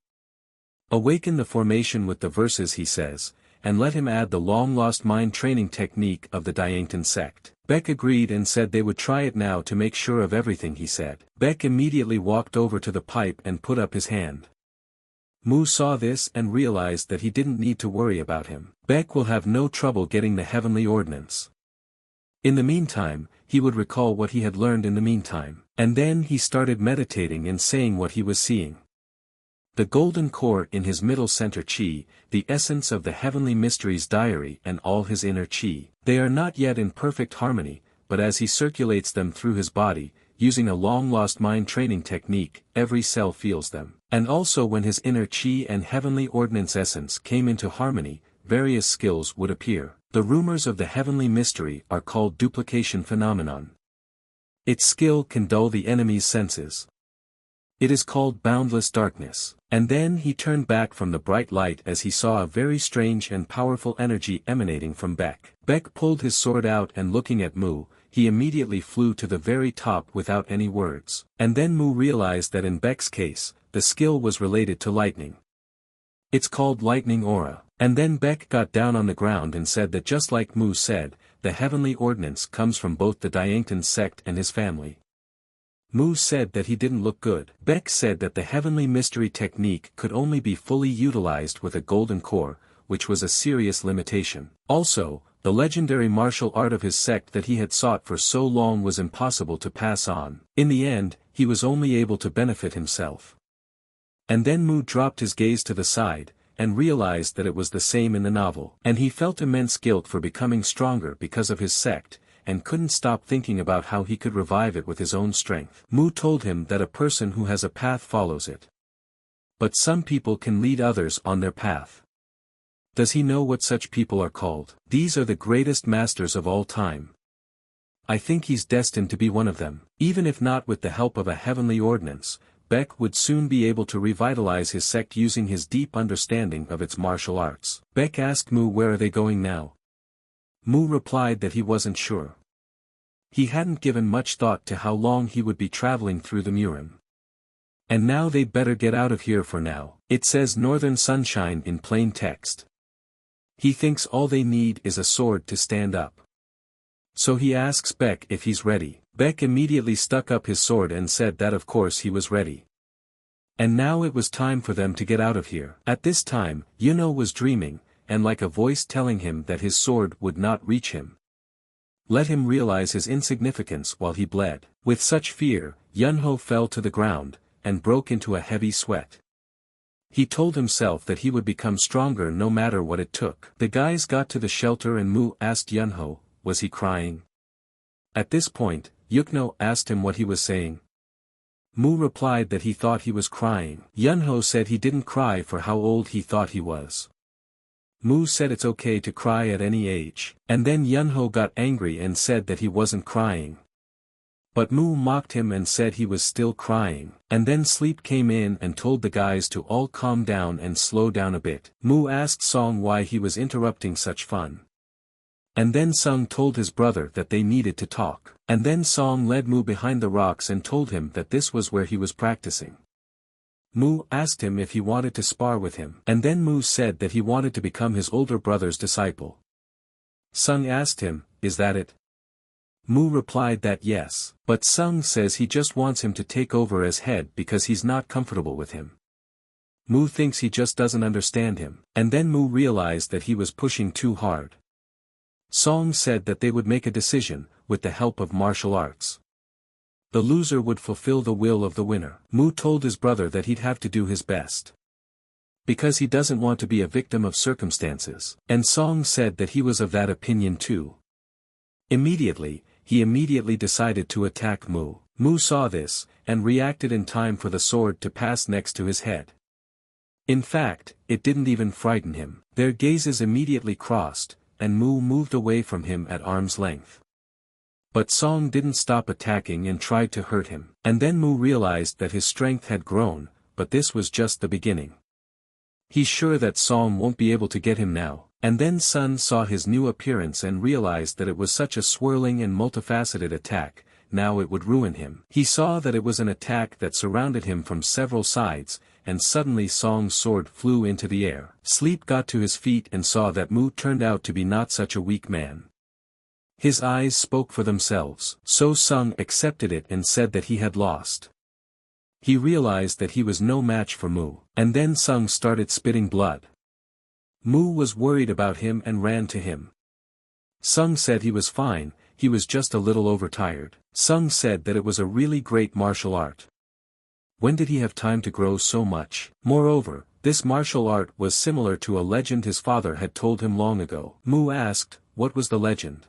Awaken the formation with the verses, he says, and let him add the long-lost mind training technique of the Diangtan sect. Beck agreed and said they would try it now to make sure of everything, he said. Beck immediately walked over to the pipe and put up his hand. Mu saw this and realized that he didn't need to worry about him. Beck will have no trouble getting the heavenly ordnance. In the meantime, he would recall what he had learned in the meantime. And then he started meditating and saying what he was seeing. The golden core in his middle center chi, the essence of the heavenly mysteries diary and all his inner chi. They are not yet in perfect harmony, but as he circulates them through his body, using a long-lost mind training technique, every cell feels them. And also when his inner chi and heavenly ordnance essence came into harmony, various skills would appear. The rumors of the heavenly mystery are called duplication phenomenon. Its skill can dull the enemy's senses. It is called boundless darkness. And then he turned back from the bright light as he saw a very strange and powerful energy emanating from Beck. Beck pulled his sword out and looking at Mu, he immediately flew to the very top without any words. And then Mu realized that in Beck's case, the skill was related to lightning. It's called lightning aura. And then Beck got down on the ground and said that just like Mu said, the heavenly ordnance comes from both the Diangtan sect and his family. Mu said that he didn't look good. Beck said that the heavenly mystery technique could only be fully utilized with a golden core, which was a serious limitation. Also, the legendary martial art of his sect that he had sought for so long was impossible to pass on. In the end, he was only able to benefit himself. And then Mu dropped his gaze to the side, and realized that it was the same in the novel. And he felt immense guilt for becoming stronger because of his sect, and couldn't stop thinking about how he could revive it with his own strength. Mu told him that a person who has a path follows it. But some people can lead others on their path. Does he know what such people are called? These are the greatest masters of all time. I think he's destined to be one of them. Even if not with the help of a heavenly ordnance, Beck would soon be able to revitalize his sect using his deep understanding of its martial arts. Beck asked Mu where are they going now. Mu replied that he wasn't sure. He hadn't given much thought to how long he would be traveling through the Murim. And now they'd better get out of here for now. It says Northern Sunshine in plain text. He thinks all they need is a sword to stand up. So he asks Beck if he's ready. Beck immediately stuck up his sword and said that of course he was ready. And now it was time for them to get out of here. At this time, Yunho was dreaming, and like a voice telling him that his sword would not reach him. Let him realize his insignificance while he bled. With such fear, Yunho fell to the ground, and broke into a heavy sweat. He told himself that he would become stronger no matter what it took. The guys got to the shelter and Mu asked Yunho, was he crying? At this point, Yukno asked him what he was saying. Mu replied that he thought he was crying. Yunho said he didn't cry for how old he thought he was. Mu said it's okay to cry at any age. And then Yunho got angry and said that he wasn't crying. But Mu mocked him and said he was still crying. And then Sleep came in and told the guys to all calm down and slow down a bit. Mu asked Song why he was interrupting such fun. And then Sung told his brother that they needed to talk. And then Song led Mu behind the rocks and told him that this was where he was practicing. Mu asked him if he wanted to spar with him. And then Mu said that he wanted to become his older brother's disciple. Sung asked him, is that it? Mu replied that yes. But Sung says he just wants him to take over as head because he's not comfortable with him. Mu thinks he just doesn't understand him. And then Mu realized that he was pushing too hard. Song said that they would make a decision, with the help of martial arts. The loser would fulfill the will of the winner. Mu told his brother that he'd have to do his best. Because he doesn't want to be a victim of circumstances. And Song said that he was of that opinion too. He immediately decided to attack Mu. Mu saw this, and reacted in time for the sword to pass next to his head. In fact, it didn't even frighten him. Their gazes immediately crossed, and Mu moved away from him at arm's length. But Song didn't stop attacking and tried to hurt him. And then Mu realized that his strength had grown, but this was just the beginning. He's sure that Song won't be able to get him now. And then Sun saw his new appearance and realized that it was such a swirling and multifaceted attack, now it would ruin him. He saw that it was an attack that surrounded him from several sides, and suddenly Song's sword flew into the air. Sleep got to his feet and saw that Mu turned out to be not such a weak man. His eyes spoke for themselves. So Sung accepted it and said that he had lost. He realized that he was no match for Mu, and then Sung started spitting blood. Mu was worried about him and ran to him. Sung said he was fine, he was just a little overtired. Sung said that it was a really great martial art. When did he have time to grow so much? Moreover, this martial art was similar to a legend his father had told him long ago. Mu asked, what was the legend?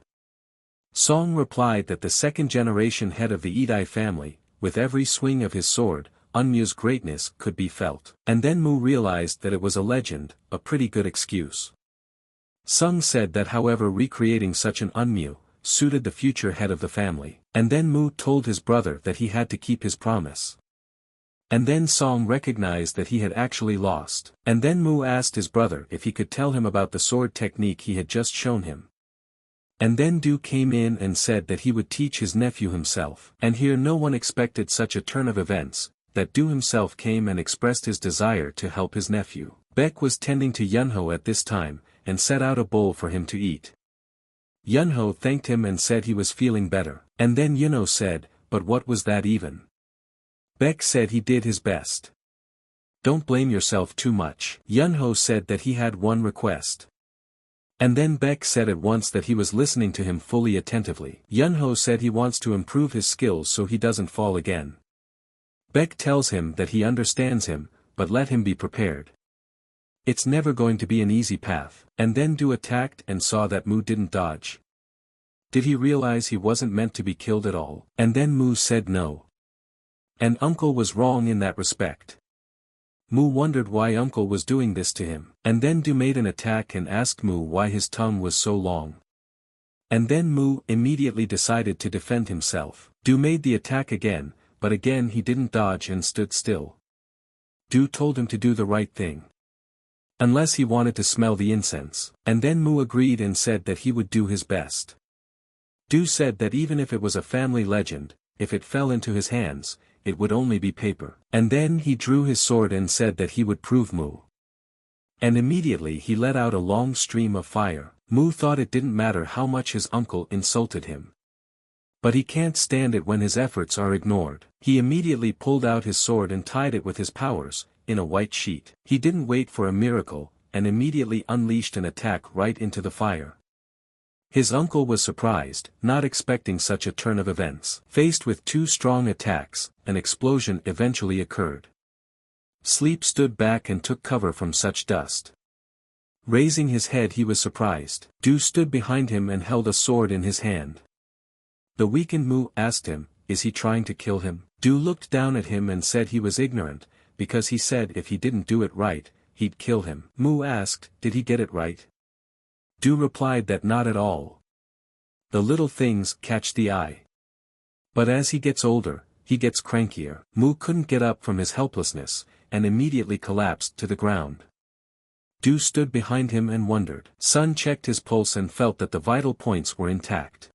Song replied that the second-generation head of the Idai family, with every swing of his sword, Unmu's greatness could be felt. And then Mu realized that it was a legend, a pretty good excuse. Sung said that however recreating such an Unmu, suited the future head of the family. And then Mu told his brother that he had to keep his promise. And then Song recognized that he had actually lost. And then Mu asked his brother if he could tell him about the sword technique he had just shown him. And then Du came in and said that he would teach his nephew himself. And here no one expected such a turn of events, that Du himself came and expressed his desire to help his nephew. Baek was tending to Yunho at this time, and set out a bowl for him to eat. Yunho thanked him and said he was feeling better. And then Yunho said, but what was that even? Baek said he did his best. Don't blame yourself too much. Yunho said that he had one request. And then Baek said at once that he was listening to him fully attentively. Yunho said he wants to improve his skills so he doesn't fall again. Baek tells him that he understands him, but let him be prepared. It's never going to be an easy path. And then Du attacked and saw that Mu didn't dodge. Did he realize he wasn't meant to be killed at all? And then Mu said no. And Uncle was wrong in that respect. Mu wondered why Uncle was doing this to him. And then Du made an attack and asked Mu why his tongue was so long. And then Mu immediately decided to defend himself. Du made the attack again, but again he didn't dodge and stood still. Du told him to do the right thing. Unless he wanted to smell the incense. And then Mu agreed and said that he would do his best. Du said that even if it was a family legend, if it fell into his hands, it would only be paper. And then he drew his sword and said that he would prove Mu. And immediately he let out a long stream of fire. Mu thought it didn't matter how much his uncle insulted him. But he can't stand it when his efforts are ignored. He immediately pulled out his sword and tied it with his powers, in a white sheet. He didn't wait for a miracle, and immediately unleashed an attack right into the fire. His uncle was surprised, not expecting such a turn of events. Faced with two strong attacks, an explosion eventually occurred. Sleep stood back and took cover from such dust. Raising his head he was surprised. Du stood behind him and held a sword in his hand. The weakened Mu asked him, is he trying to kill him? Du looked down at him and said he was ignorant, because he said if he didn't do it right, he'd kill him. Mu asked, did he get it right? Du replied that not at all. The little things catch the eye. But as he gets older, he gets crankier. Mu couldn't get up from his helplessness, and immediately collapsed to the ground. Du stood behind him and wondered. Sun checked his pulse and felt that the vital points were intact.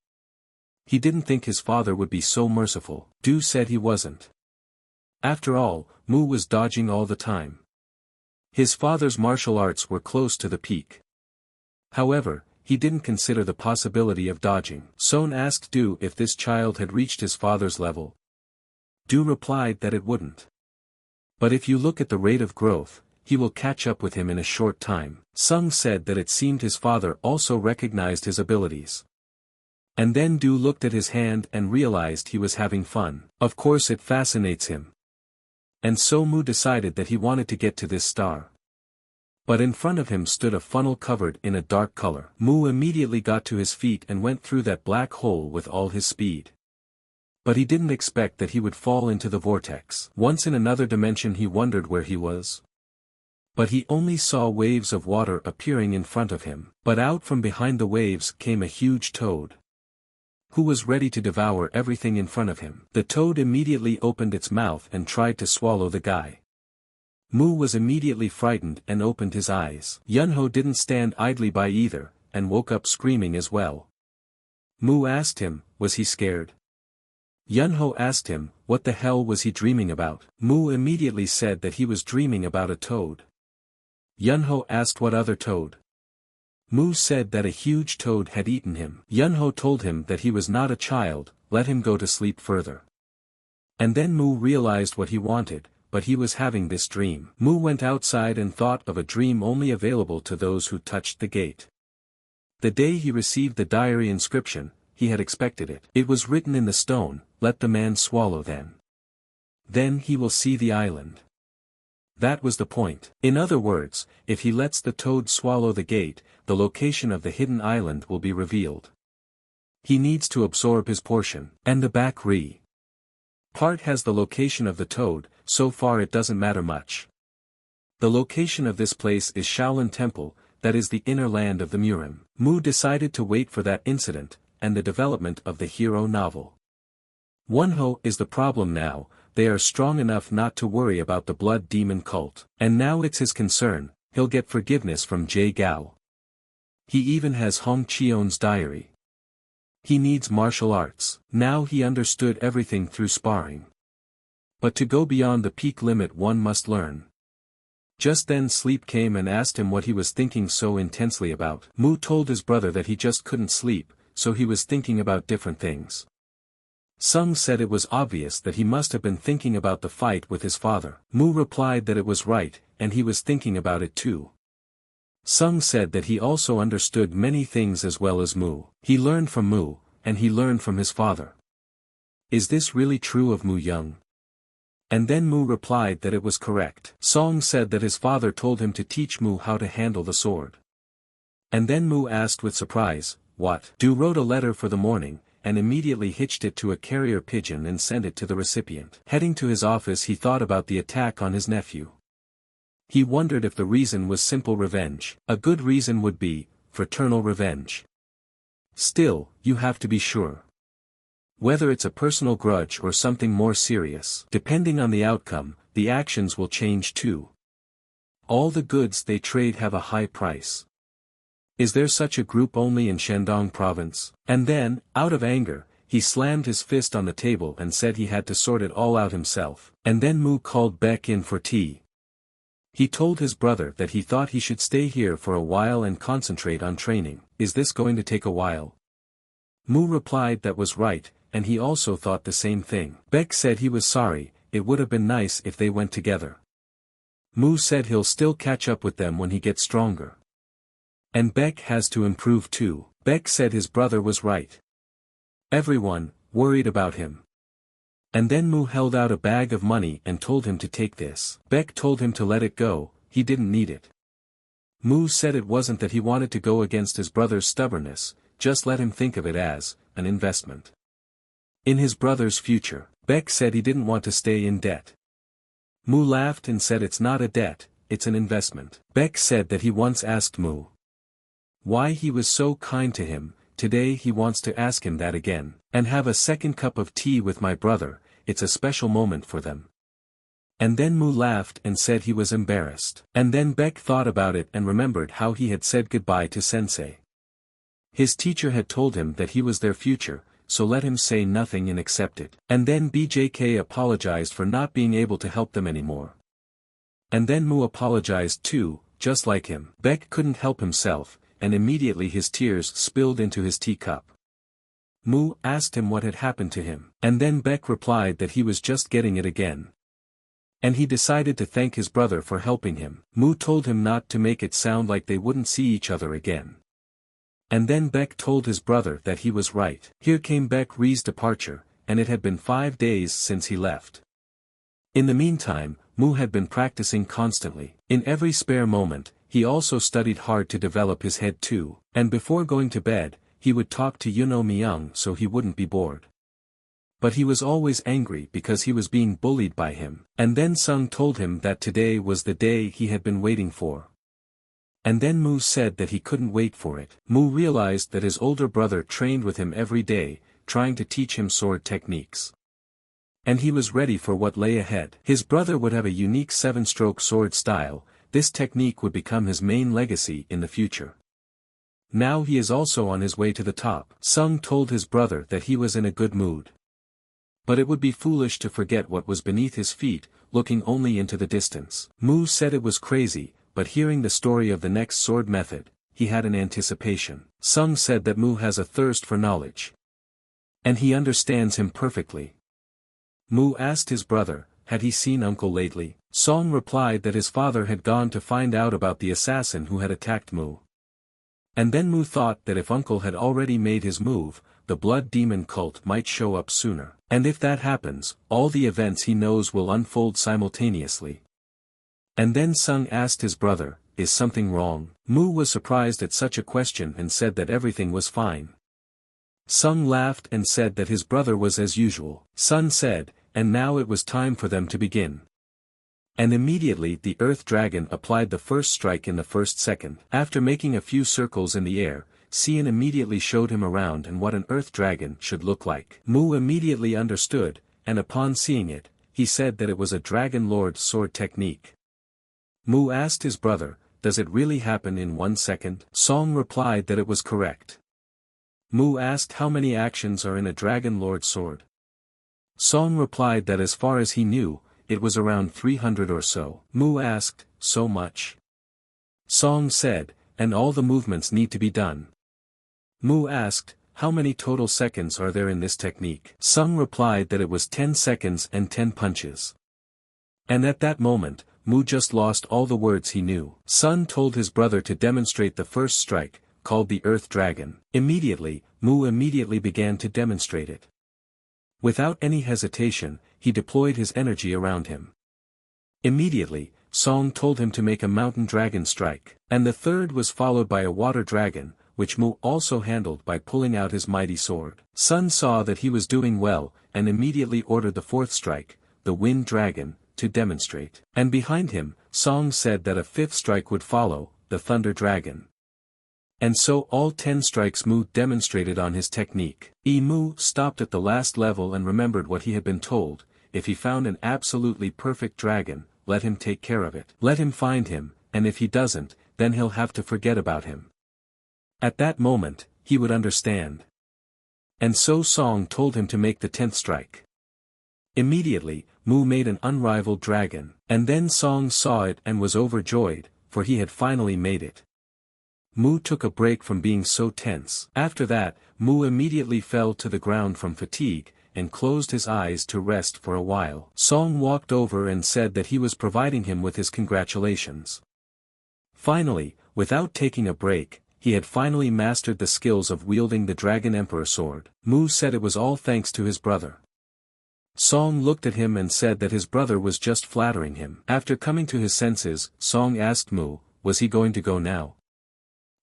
He didn't think his father would be so merciful. Du said he wasn't. After all, Mu was dodging all the time. His father's martial arts were close to the peak. However, he didn't consider the possibility of dodging. Son asked Du if this child had reached his father's level. Du replied that it wouldn't. But if you look at the rate of growth, he will catch up with him in a short time. Sung said that it seemed his father also recognized his abilities. And then Du looked at his hand and realized he was having fun. Of course it fascinates him. And so Mu decided that he wanted to get to this star. But in front of him stood a funnel covered in a dark color. Mu immediately got to his feet and went through that black hole with all his speed. But he didn't expect that he would fall into the vortex. Once in another dimension he wondered where he was. But he only saw waves of water appearing in front of him. But out from behind the waves came a huge toad. who was ready to devour everything in front of him. The toad immediately opened its mouth and tried to swallow the guy. Mu was immediately frightened and opened his eyes. Yunho didn't stand idly by either, and woke up screaming as well. Mu asked him, was he scared? Yunho asked him, what the hell was he dreaming about? Mu immediately said that he was dreaming about a toad. Yunho asked what other toad? Mu said that a huge toad had eaten him. Yunho told him that he was not a child, let him go to sleep further. And then Mu realized what he wanted, but he was having this dream. Mu went outside and thought of a dream only available to those who touched the gate. The day he received the diary inscription, he had expected it. It was written in the stone, let the man swallow then. Then he will see the island. That was the point. In other words, if he lets the toad swallow the gate, the location of the hidden island will be revealed. He needs to absorb his portion. And the back part has the location of the toad, so far it doesn't matter much. The location of this place is Shaolin Temple, that is the inner land of the Murim. Mu decided to wait for that incident, and the development of the hero novel. Wonho is the problem now, they are strong enough not to worry about the blood demon cult. And now it's his concern, he'll get forgiveness from Jie Gao. He even has Hong Chion's diary. He needs martial arts. Now he understood everything through sparring. But to go beyond the peak limit one must learn. Just then sleep came and asked him what he was thinking so intensely about. Mu told his brother that he just couldn't sleep, so he was thinking about different things. Sung said it was obvious that he must have been thinking about the fight with his father. Mu replied that it was right, and he was thinking about it too. Sung said that he also understood many things as well as Mu. He learned from Mu, and he learned from his father. Is this really true of Mu Young? And then Mu replied that it was correct. Song said that his father told him to teach Mu how to handle the sword. And then Mu asked with surprise, what? Du wrote a letter for the morning, and immediately hitched it to a carrier pigeon and sent it to the recipient. Heading to his office he thought about the attack on his nephew. He wondered if the reason was simple revenge. A good reason would be, fraternal revenge. Still, you have to be sure. Whether it's a personal grudge or something more serious. Depending on the outcome, the actions will change too. All the goods they trade have a high price. Is there such a group only in Shandong province? And then, out of anger, he slammed his fist on the table and said he had to sort it all out himself. And then Mu called Beck in for tea. He told his brother that he thought he should stay here for a while and concentrate on training. Is this going to take a while? Mu replied that was right, and he also thought the same thing. Beck said he was sorry, it would have been nice if they went together. Mu said he'll still catch up with them when he gets stronger. And Beck has to improve too. Beck said his brother was right. Everyone, worried about him. And then Mu held out a bag of money and told him to take this. Beck told him to let it go, he didn't need it. Mu said it wasn't that he wanted to go against his brother's stubbornness, just let him think of it as an investment in his brother's future. Beck said he didn't want to stay in debt. Mu laughed and said it's not a debt, it's an investment. Beck said that he once asked Mu why he was so kind to him. Today he wants to ask him that again. And have a second cup of tea with my brother, it's a special moment for them. And then Mu laughed and said he was embarrassed. And then Beck thought about it and remembered how he had said goodbye to Sensei. His teacher had told him that he was their future, so let him say nothing and accept it. And then BJK apologized for not being able to help them anymore. And then Mu apologized too, just like him. Beck couldn't help himself, and immediately his tears spilled into his teacup. Mu asked him what had happened to him. And then Beck replied that he was just getting it again. And he decided to thank his brother for helping him. Mu told him not to make it sound like they wouldn't see each other again. And then Beck told his brother that he was right. Here came Beck Ri's departure, and it had been 5 days since he left. In the meantime, Mu had been practicing constantly. In every spare moment, he also studied hard to develop his head too, and before going to bed, he would talk to Yuno Myung so he wouldn't be bored. But he was always angry because he was being bullied by him. And then Sung told him that today was the day he had been waiting for. And then Mu said that he couldn't wait for it. Mu realized that his older brother trained with him every day, trying to teach him sword techniques. And he was ready for what lay ahead. His brother would have a unique 7-stroke sword style. This technique would become his main legacy in the future. Now he is also on his way to the top. Sung told his brother that he was in a good mood. But it would be foolish to forget what was beneath his feet, looking only into the distance. Mu said it was crazy, but hearing the story of the next sword method, he had an anticipation. Sung said that Mu has a thirst for knowledge. And he understands him perfectly. Mu asked his brother, had he seen uncle lately? Song replied that his father had gone to find out about the assassin who had attacked Mu. And then Mu thought that if uncle had already made his move, the blood demon cult might show up sooner. And if that happens, all the events he knows will unfold simultaneously. And then Sung asked his brother, is something wrong? Mu was surprised at such a question and said that everything was fine. Sung laughed and said that his brother was as usual. Sun said, and now it was time for them to begin. And immediately the earth dragon applied the first strike in the first second. After making a few circles in the air, Cian immediately showed him around and what an earth dragon should look like. Mu immediately understood, and upon seeing it, he said that it was a dragon lord sword technique. Mu asked his brother, does it really happen in 1 second? Song replied that it was correct. Mu asked how many actions are in a dragon lord sword. Song replied that as far as he knew, it was around 300 or so. Mu asked, so much? Song said, and all the movements need to be done. Mu asked, how many total seconds are there in this technique? Sung replied that it was 10 seconds and 10 punches. And at that moment, Mu just lost all the words he knew. Sun told his brother to demonstrate the first strike, called the Earth Dragon. Immediately, Mu immediately began to demonstrate it. Without any hesitation, he deployed his energy around him. Immediately, Song told him to make a mountain dragon strike, and the third was followed by a water dragon, which Mu also handled by pulling out his mighty sword. Sun saw that he was doing well, and immediately ordered the fourth strike, the wind dragon, to demonstrate. And behind him, Song said that a fifth strike would follow, the thunder dragon. And so all 10 strikes Mu demonstrated on his technique. Mu stopped at the last level and remembered what he had been told, if he found an absolutely perfect dragon, let him take care of it. Let him find him, and if he doesn't, then he'll have to forget about him. At that moment, he would understand. And so Song told him to make the 10th strike. Immediately, Mu made an unrivaled dragon, and then Song saw it and was overjoyed, for he had finally made it. Mu took a break from being so tense. After that, Mu immediately fell to the ground from fatigue, and closed his eyes to rest for a while. Song walked over and said that he was providing him with his congratulations. Finally, without taking a break, he had finally mastered the skills of wielding the Dragon Emperor sword. Mu said it was all thanks to his brother. Song looked at him and said that his brother was just flattering him. After coming to his senses, Song asked Mu, was he going to go now?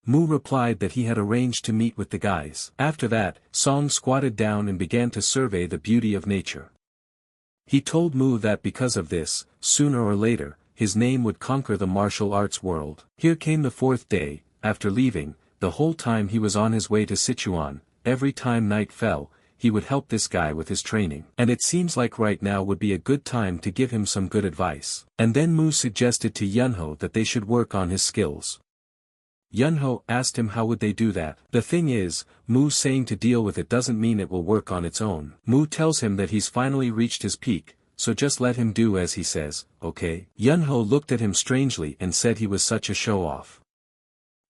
Mu replied that he had arranged to meet with the guys. After that, Song squatted down and began to survey the beauty of nature. He told Mu that because of this, sooner or later, his name would conquer the martial arts world. Here came the 4th day. After leaving, the whole time he was on his way to Sichuan, every time night fell, he would help this guy with his training. And it seems like right now would be a good time to give him some good advice. And then Mu suggested to Yunho that they should work on his skills. Yunho asked him how would they do that. The thing is, Mu saying to deal with it doesn't mean it will work on its own. Mu tells him that he's finally reached his peak, so just let him do as he says, okay? Yunho looked at him strangely and said he was such a show-off.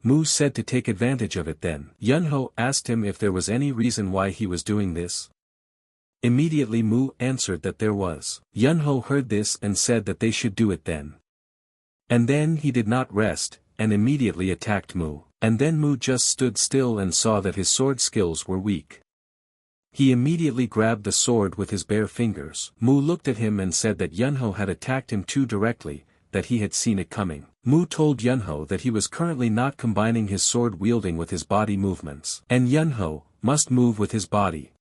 Mu said to take advantage of it then. Yunho asked him if there was any reason why he was doing this. Immediately Mu answered that there was. Yunho heard this and said that they should do it then. And then he did not rest, and immediately attacked Mu. And then Mu just stood still and saw that his sword skills were weak. He immediately grabbed the sword with his bare fingers. Mu looked at him and said that Yunho had attacked him too directly, that he had seen it coming. Mu told Yunho that he was currently not combining his sword wielding with his body movements. And Yunho must move with his body.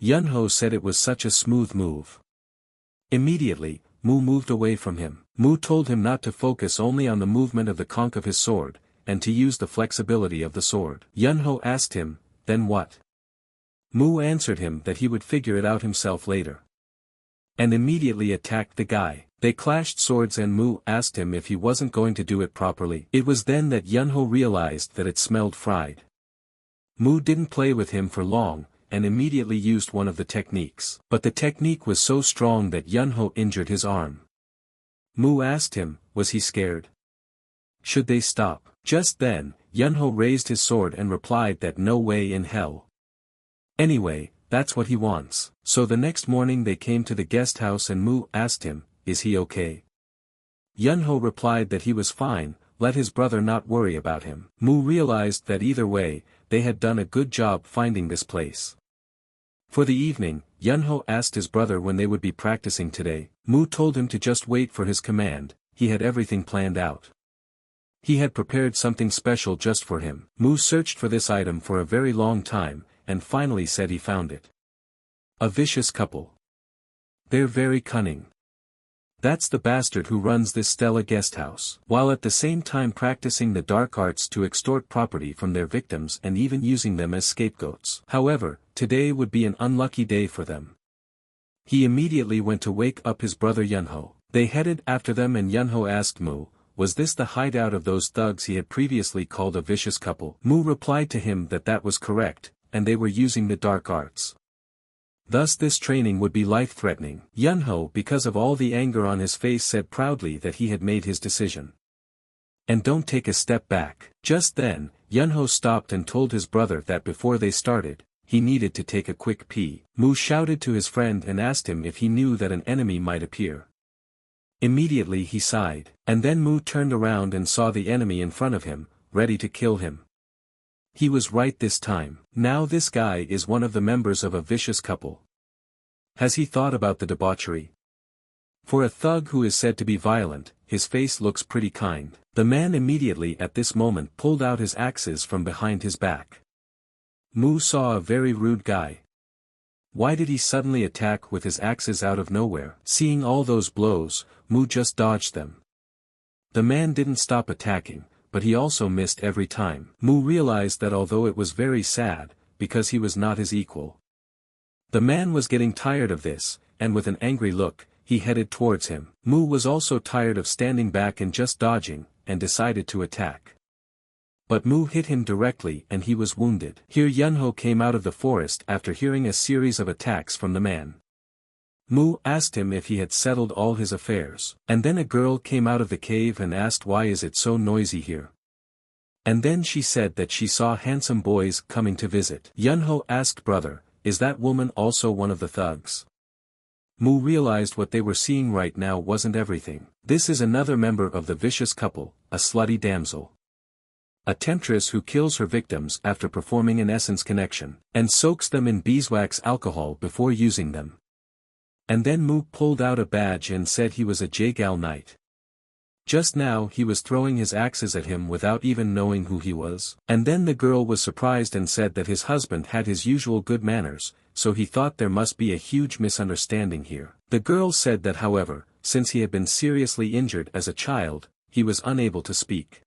Yunho said it was such a smooth move. Immediately, Mu moved away from him. Mu told him not to focus only on the movement of the conch of his sword, and to use the flexibility of the sword. Yunho asked him, then what? Mu answered him that he would figure it out himself later. And immediately attacked the guy. They clashed swords and Mu asked him if he wasn't going to do it properly. It was then that Yunho realized that it smelled fried. Mu didn't play with him for long, and immediately used one of the techniques. But the technique was so strong that Yunho injured his arm. Mu asked him, was he scared? Should they stop? Just then, Yunho raised his sword and replied that no way in hell. Anyway, that's what he wants. So the next morning they came to the guest house and Mu asked him, is he okay? Yunho replied that he was fine, let his brother not worry about him. Mu realized that either way, they had done a good job finding this place. For the evening, Yunho asked his brother when they would be practicing today. Mu told him to just wait for his command, he had everything planned out. He had prepared something special just for him. Mu searched for this item for a very long time, and finally said he found it. A vicious couple. They're very cunning. That's the bastard who runs this Stella guest house. While at the same time practicing the dark arts to extort property from their victims and even using them as scapegoats. However, today would be an unlucky day for them. He immediately went to wake up his brother Yunho. They headed after them and Yunho asked Mu, was this the hideout of those thugs he had previously called a vicious couple? Mu replied to him that that was correct, and they were using the dark arts. Thus this training would be life-threatening. Yunho, because of all the anger on his face, said proudly that he had made his decision. And don't take a step back. Just then, Yunho stopped and told his brother that before they started, he needed to take a quick pee. Mu shouted to his friend and asked him if he knew that an enemy might appear. Immediately he sighed, and then Mu turned around and saw the enemy in front of him, ready to kill him. He was right this time. Now this guy is one of the members of a vicious couple. Has he thought about the debauchery? For a thug who is said to be violent, his face looks pretty kind. The man immediately at this moment pulled out his axes from behind his back. Mu saw a very rude guy. Why did he suddenly attack with his axes out of nowhere? Seeing all those blows, Mu just dodged them. The man didn't stop attacking, but he also missed every time. Mu realized that although it was very sad, because he was not his equal. The man was getting tired of this, and with an angry look, he headed towards him. Mu was also tired of standing back and just dodging, and decided to attack. But Mu hit him directly and he was wounded. Here Yunho came out of the forest after hearing a series of attacks from the man. Mu asked him if he had settled all his affairs. And then a girl came out of the cave and asked why is it so noisy here. And then she said that she saw handsome boys coming to visit. Yunho asked brother, is that woman also one of the thugs? Mu realized what they were seeing right now wasn't everything. This is another member of the vicious couple, a slutty damsel. A temptress who kills her victims after performing an essence connection, and soaks them in beeswax alcohol before using them. And then Mu pulled out a badge and said he was a Jagal knight. Just now he was throwing his axes at him without even knowing who he was. And then the girl was surprised and said that his husband had his usual good manners, so he thought there must be a huge misunderstanding here. The girl said that however, since he had been seriously injured as a child, he was unable to speak.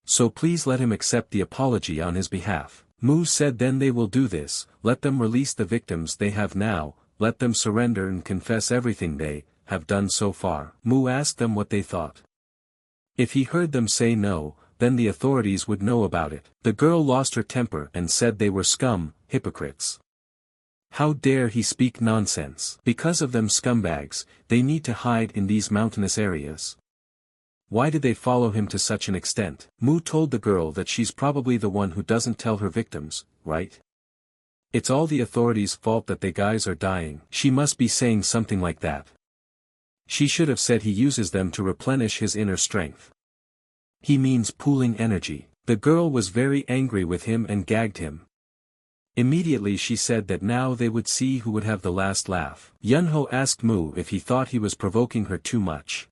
So please let him accept the apology on his behalf. Mu said then they will do this, let them release the victims they have now, let them surrender and confess everything they have done so far. Mu asked them what they thought. If he heard them say no, then the authorities would know about it. The girl lost her temper and said they were scum, hypocrites. How dare he speak nonsense? Because of them scumbags, they need to hide in these mountainous areas. Why did they follow him to such an extent? Mu told the girl that she's probably the one who doesn't tell her victims, right? It's all the authorities' fault that they guys are dying. She must be saying something like that. She should have said he uses them to replenish his inner strength. He means pooling energy. The girl was very angry with him and gagged him. Immediately she said that now they would see who would have the last laugh. Yunho asked Mu if he thought he was provoking her too much.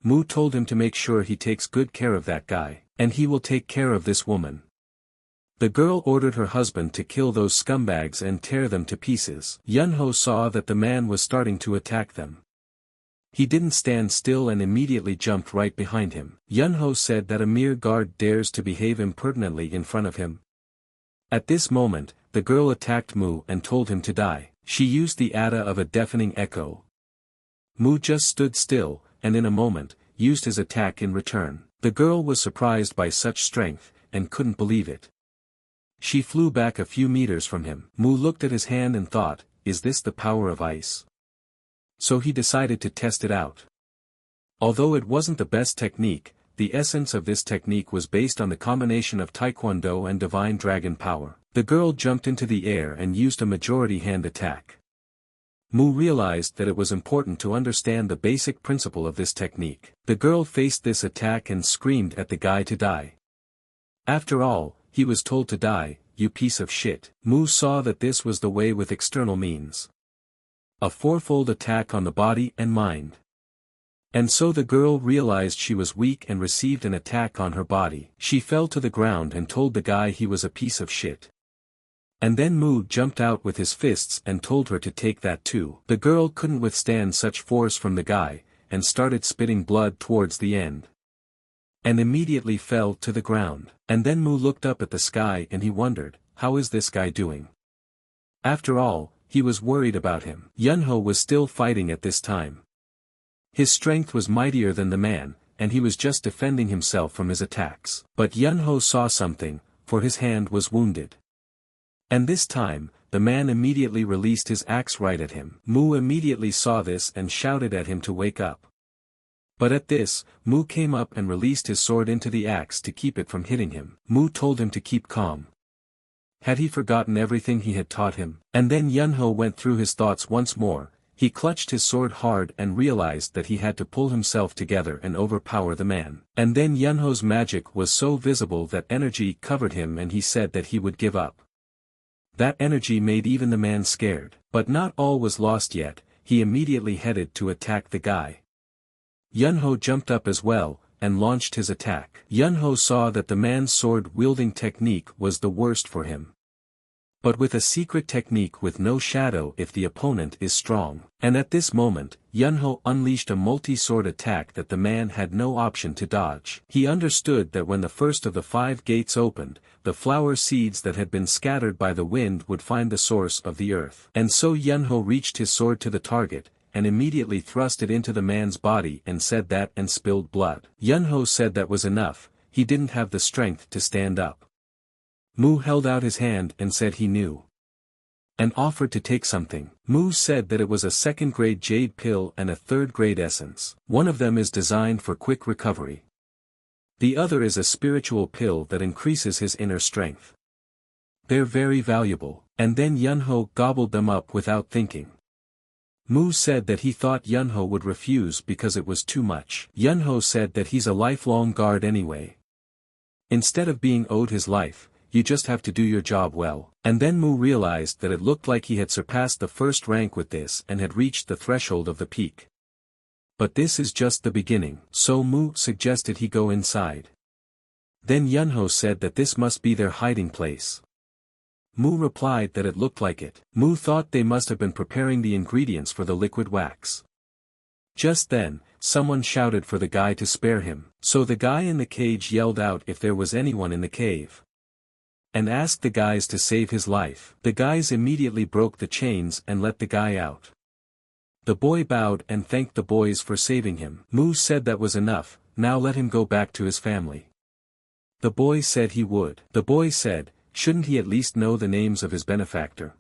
Mu told him to make sure he takes good care of that guy, and he will take care of this woman. The girl ordered her husband to kill those scumbags and tear them to pieces. Yunho saw that the man was starting to attack them. He didn't stand still and immediately jumped right behind him. Yunho said that a mere guard dares to behave impertinently in front of him. At this moment, the girl attacked Mu and told him to die. She used the ada of a deafening echo. Mu just stood still, and in a moment, used his attack in return. The girl was surprised by such strength, and couldn't believe it. She flew back a few meters from him. Mu looked at his hand and thought, is this the power of ice? So he decided to test it out. Although it wasn't the best technique, the essence of this technique was based on the combination of taekwondo and divine dragon power. The girl jumped into the air and used a majority hand attack. Mu realized that it was important to understand the basic principle of this technique. The girl faced this attack and screamed at the guy to die. After all, he was told to die, you piece of shit. Mu saw that this was the way with external means. A fourfold attack on the body and mind. And so the girl realized she was weak and received an attack on her body. She fell to the ground and told the guy he was a piece of shit. And then Mu jumped out with his fists and told her to take that too. The girl couldn't withstand such force from the guy, and started spitting blood towards the end. And immediately fell to the ground. And then Mu looked up at the sky and he wondered, how is this guy doing? After all, he was worried about him. Yunho was still fighting at this time. His strength was mightier than the man, and he was just defending himself from his attacks. But Yunho saw something, for his hand was wounded. And this time, the man immediately released his axe right at him. Mu immediately saw this and shouted at him to wake up. But at this, Mu came up and released his sword into the axe to keep it from hitting him. Mu told him to keep calm. Had he forgotten everything he had taught him? And then Yunho went through his thoughts once more. He clutched his sword hard and realized that he had to pull himself together and overpower the man. And then Yunho's magic was so visible that energy covered him and he said that he would give up. That energy made even the man scared. But not all was lost yet, he immediately headed to attack the guy. Yunho jumped up as well, and launched his attack. Yunho saw that the man's sword-wielding technique was the worst for him. But with a secret technique with no shadow if the opponent is strong. And at this moment, Yunho unleashed a multi-sword attack that the man had no option to dodge. He understood that when the first of the 5 gates opened, the flower seeds that had been scattered by the wind would find the source of the earth. And so Yunho reached his sword to the target, and immediately thrust it into the man's body and said that and spilled blood. Yunho said that was enough, he didn't have the strength to stand up. Mu held out his hand and said he knew. And offered to take something. Mu said that it was a 2nd-grade jade pill and a 3rd-grade essence. One of them is designed for quick recovery. The other is a spiritual pill that increases his inner strength. They're very valuable. And then Yunho gobbled them up without thinking. Mu said that he thought Yunho would refuse because it was too much. Yunho said that he's a lifelong guard anyway. Instead of being owed his life, you just have to do your job well. And then Mu realized that it looked like he had surpassed the 1st rank with this and had reached the threshold of the peak. But this is just the beginning. So Mu suggested he go inside. Then Yunho said that this must be their hiding place. Mu replied that it looked like it. Mu thought they must have been preparing the ingredients for the liquid wax. Just then, someone shouted for the guy to spare him. So the guy in the cage yelled out if there was anyone in the cave. And asked the guys to save his life. The guys immediately broke the chains and let the guy out. The boy bowed and thanked the boys for saving him. Mu said that was enough, now let him go back to his family. The boy said he would. The boy said, shouldn't he at least know the names of his benefactor?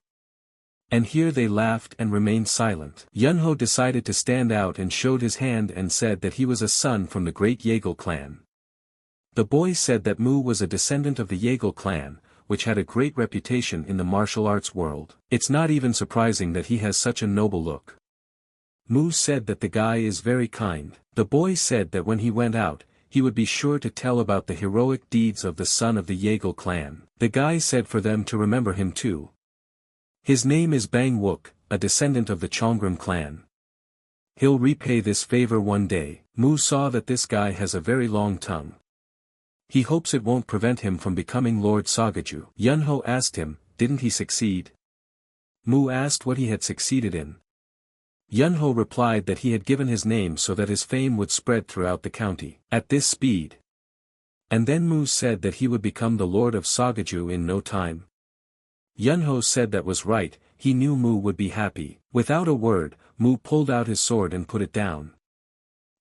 And here they laughed and remained silent. Yunho decided to stand out and showed his hand and said that he was a son from the great Yeagle clan. The boy said that Mu was a descendant of the Yeagle clan, which had a great reputation in the martial arts world. It's not even surprising that he has such a noble look. Mu said that the guy is very kind. The boy said that when he went out, he would be sure to tell about the heroic deeds of the son of the Yeagle clan. The guy said for them to remember him too. His name is Bang Wook, a descendant of the Chongram clan. He'll repay this favor one day. Mu saw that this guy has a very long tongue. He hopes it won't prevent him from becoming Lord Sagaju. Yunho asked him, didn't he succeed? Mu asked what he had succeeded in. Yunho replied that he had given his name so that his fame would spread throughout the county. At this speed. And then Mu said that he would become the Lord of Sagaju in no time. Yunho said that was right, he knew Mu would be happy. Without a word, Mu pulled out his sword and put it down.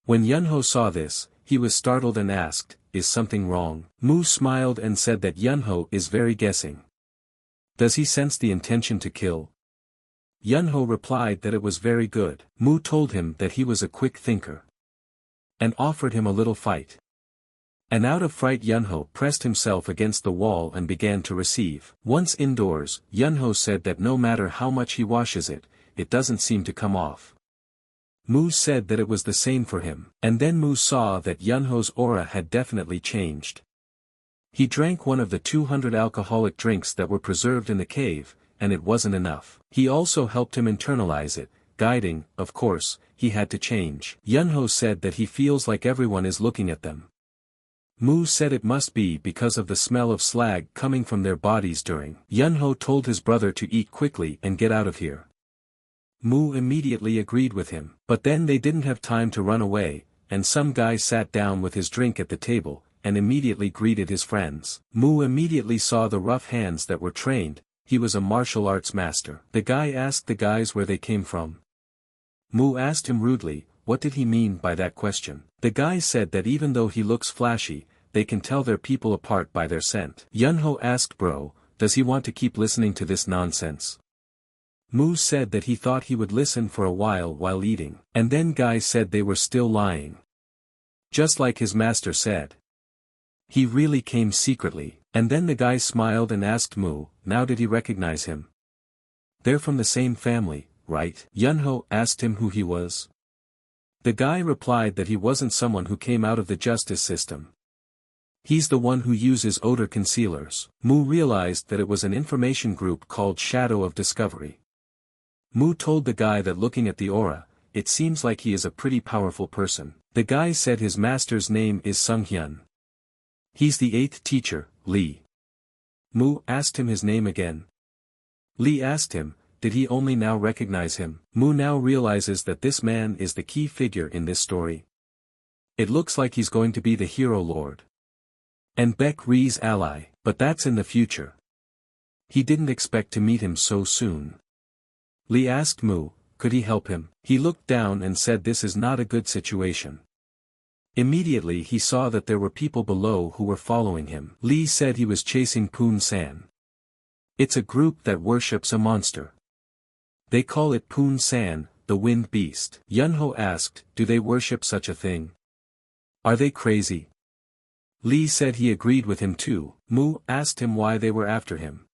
When Yunho saw this, he was startled and asked, "Is something wrong?" Mu smiled and said that Yunho is very guessing. Does he sense the intention to kill? Yunho replied that it was very good. Mu told him that he was a quick thinker, and offered him a little fight. And out of fright Yunho pressed himself against the wall and began to receive. Once indoors, Yunho said that no matter how much he washes it, it doesn't seem to come off. Mu said that it was the same for him, and then Mu saw that Yunho's aura had definitely changed. He drank one of the 200 alcoholic drinks that were preserved in the cave, and it wasn't enough. He also helped him internalize it, guiding, of course, he had to change. Yunho said that he feels like everyone is looking at them. Mu said it must be because of the smell of slag coming from their bodies during. Yunho told his brother to eat quickly and get out of here. Mu immediately agreed with him, but then they didn't have time to run away, and some guy sat down with his drink at the table, and immediately greeted his friends. Mu immediately saw the rough hands that were trained, he was a martial arts master. The guy asked the guys where they came from. Mu asked him rudely, what did he mean by that question? The guy said that even though he looks flashy, they can tell their people apart by their scent. Yunho asked bro, does he want to keep listening to this nonsense? Mu said that he thought he would listen for a while eating, and then guy said they were still lying. Just like his master said. He really came secretly, and then the guy smiled and asked Mu, now did he recognize him? They're from the same family, right? Yunho asked him who he was. The guy replied that he wasn't someone who came out of the justice system. He's the one who uses odor concealers. Mu realized that it was an information group called Shadow of Discovery. Mu told the guy that looking at the aura, it seems like he is a pretty powerful person. The guy said his master's name is Sunghyun. He's the 8th teacher, Lee. Mu asked him his name again. Lee asked him, did he only now recognize him? Mu now realizes that this man is the key figure in this story. It looks like he's going to be the hero lord. And Baek Ri's ally, but that's in the future. He didn't expect to meet him so soon. Lee asked Mu, could he help him? He looked down and said this is not a good situation. Immediately he saw that there were people below who were following him. Lee said he was chasing Poon San. It's a group that worships a monster. They call it Poon San, the wind beast. Yunho asked, do they worship such a thing? Are they crazy? Lee said he agreed with him too. Mu asked him why they were after him.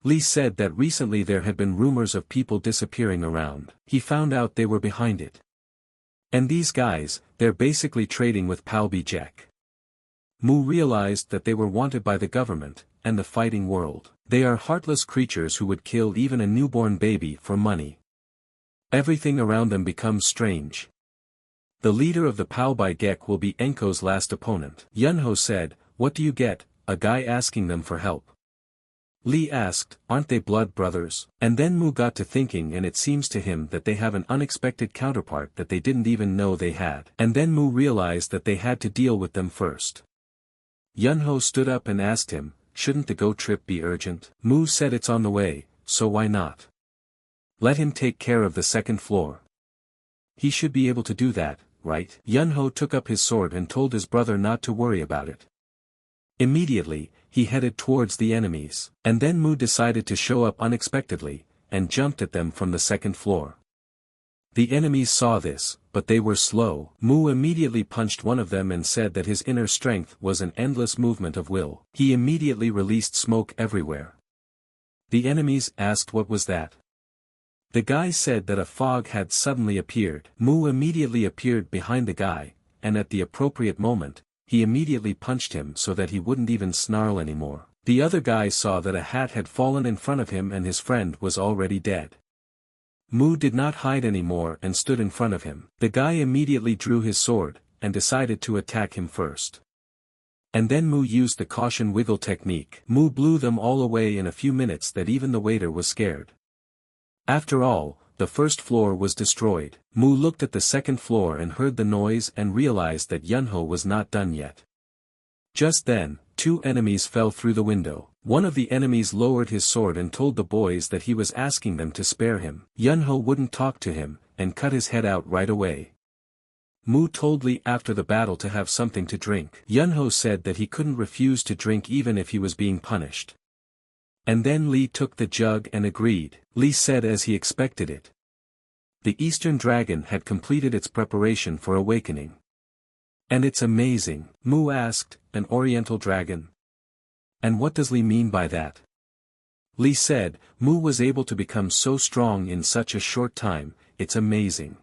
Lee said that recently there had been rumors of people disappearing around. He found out they were behind it. And these guys, they're basically trading with Palby Jack. Mu realized that they were wanted by the government, and the fighting world. They are heartless creatures who would kill even a newborn baby for money. Everything around them becomes strange. The leader of the Palby Gek will be Enko's last opponent. Yunho said, what do you get? A guy asking them for help. Lee asked, aren't they blood brothers? And then Mu got to thinking and it seems to him that they have an unexpected counterpart that they didn't even know they had. And then Mu realized that they had to deal with them first. Yunho stood up and asked him, shouldn't the go trip be urgent? Mu said it's on the way, so why not? Let him take care of the 2nd floor. He should be able to do that, right? Yunho took up his sword and told his brother not to worry about it. Immediately, he headed towards the enemies, and then Mu decided to show up unexpectedly, and jumped at them from the 2nd floor. The enemies saw this, but they were slow. Mu immediately punched one of them and said that his inner strength was an endless movement of will. He immediately released smoke everywhere. The enemies asked what was that. The guy said that a fog had suddenly appeared. Mu immediately appeared behind the guy, and at the appropriate moment, he immediately punched him so that he wouldn't even snarl anymore. The other guy saw that a hat had fallen in front of him and his friend was already dead. Mu did not hide anymore and stood in front of him. The guy immediately drew his sword, and decided to attack him first. And then Mu used the caution wiggle technique. Mu blew them all away in a few minutes that even the waiter was scared. After all, the 1st floor was destroyed. Mu looked at the 2nd floor and heard the noise and realized that Yunho was not done yet. Just then, two enemies fell through the window. One of the enemies lowered his sword and told the boys that he was asking them to spare him. Yunho wouldn't talk to him, and cut his head out right away. Mu told Lee after the battle to have something to drink. Yunho said that he couldn't refuse to drink even if he was being punished. And then Lee took the jug and agreed. Lee said as he expected it. The Eastern Dragon had completed its preparation for awakening. And it's amazing, Mu asked, an Oriental Dragon. And what does Lee mean by that? Lee said, Mu was able to become so strong in such a short time, it's amazing.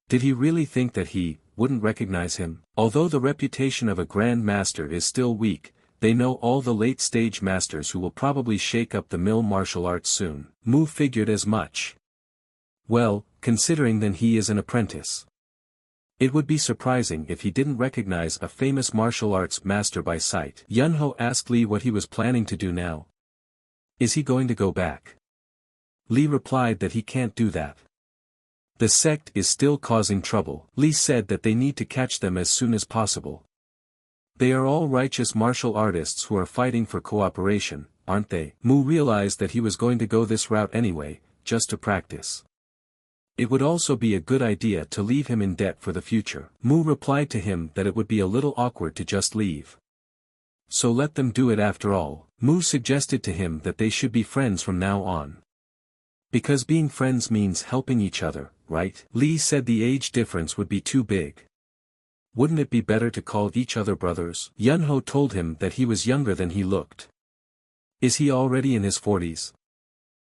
Did he really think that he wouldn't recognize him? Although the reputation of a Grand Master is still weak, they know all the late-stage masters who will probably shake up the mill martial arts soon. Mu figured as much. Well, considering then he is an apprentice. It would be surprising if he didn't recognize a famous martial arts master by sight. Yunho asked Lee what he was planning to do now. Is he going to go back? Lee replied that he can't do that. The sect is still causing trouble. Lee said that they need to catch them as soon as possible. They are all righteous martial artists who are fighting for cooperation, aren't they? Mu realized that he was going to go this route anyway, just to practice. It would also be a good idea to leave him in debt for the future. Mu replied to him that it would be a little awkward to just leave. So let them do it after all. Mu suggested to him that they should be friends from now on. Because being friends means helping each other, right? Lee said the age difference would be too big. Wouldn't it be better to call each other brothers? Yunho told him that he was younger than he looked. Is he already in his 40s?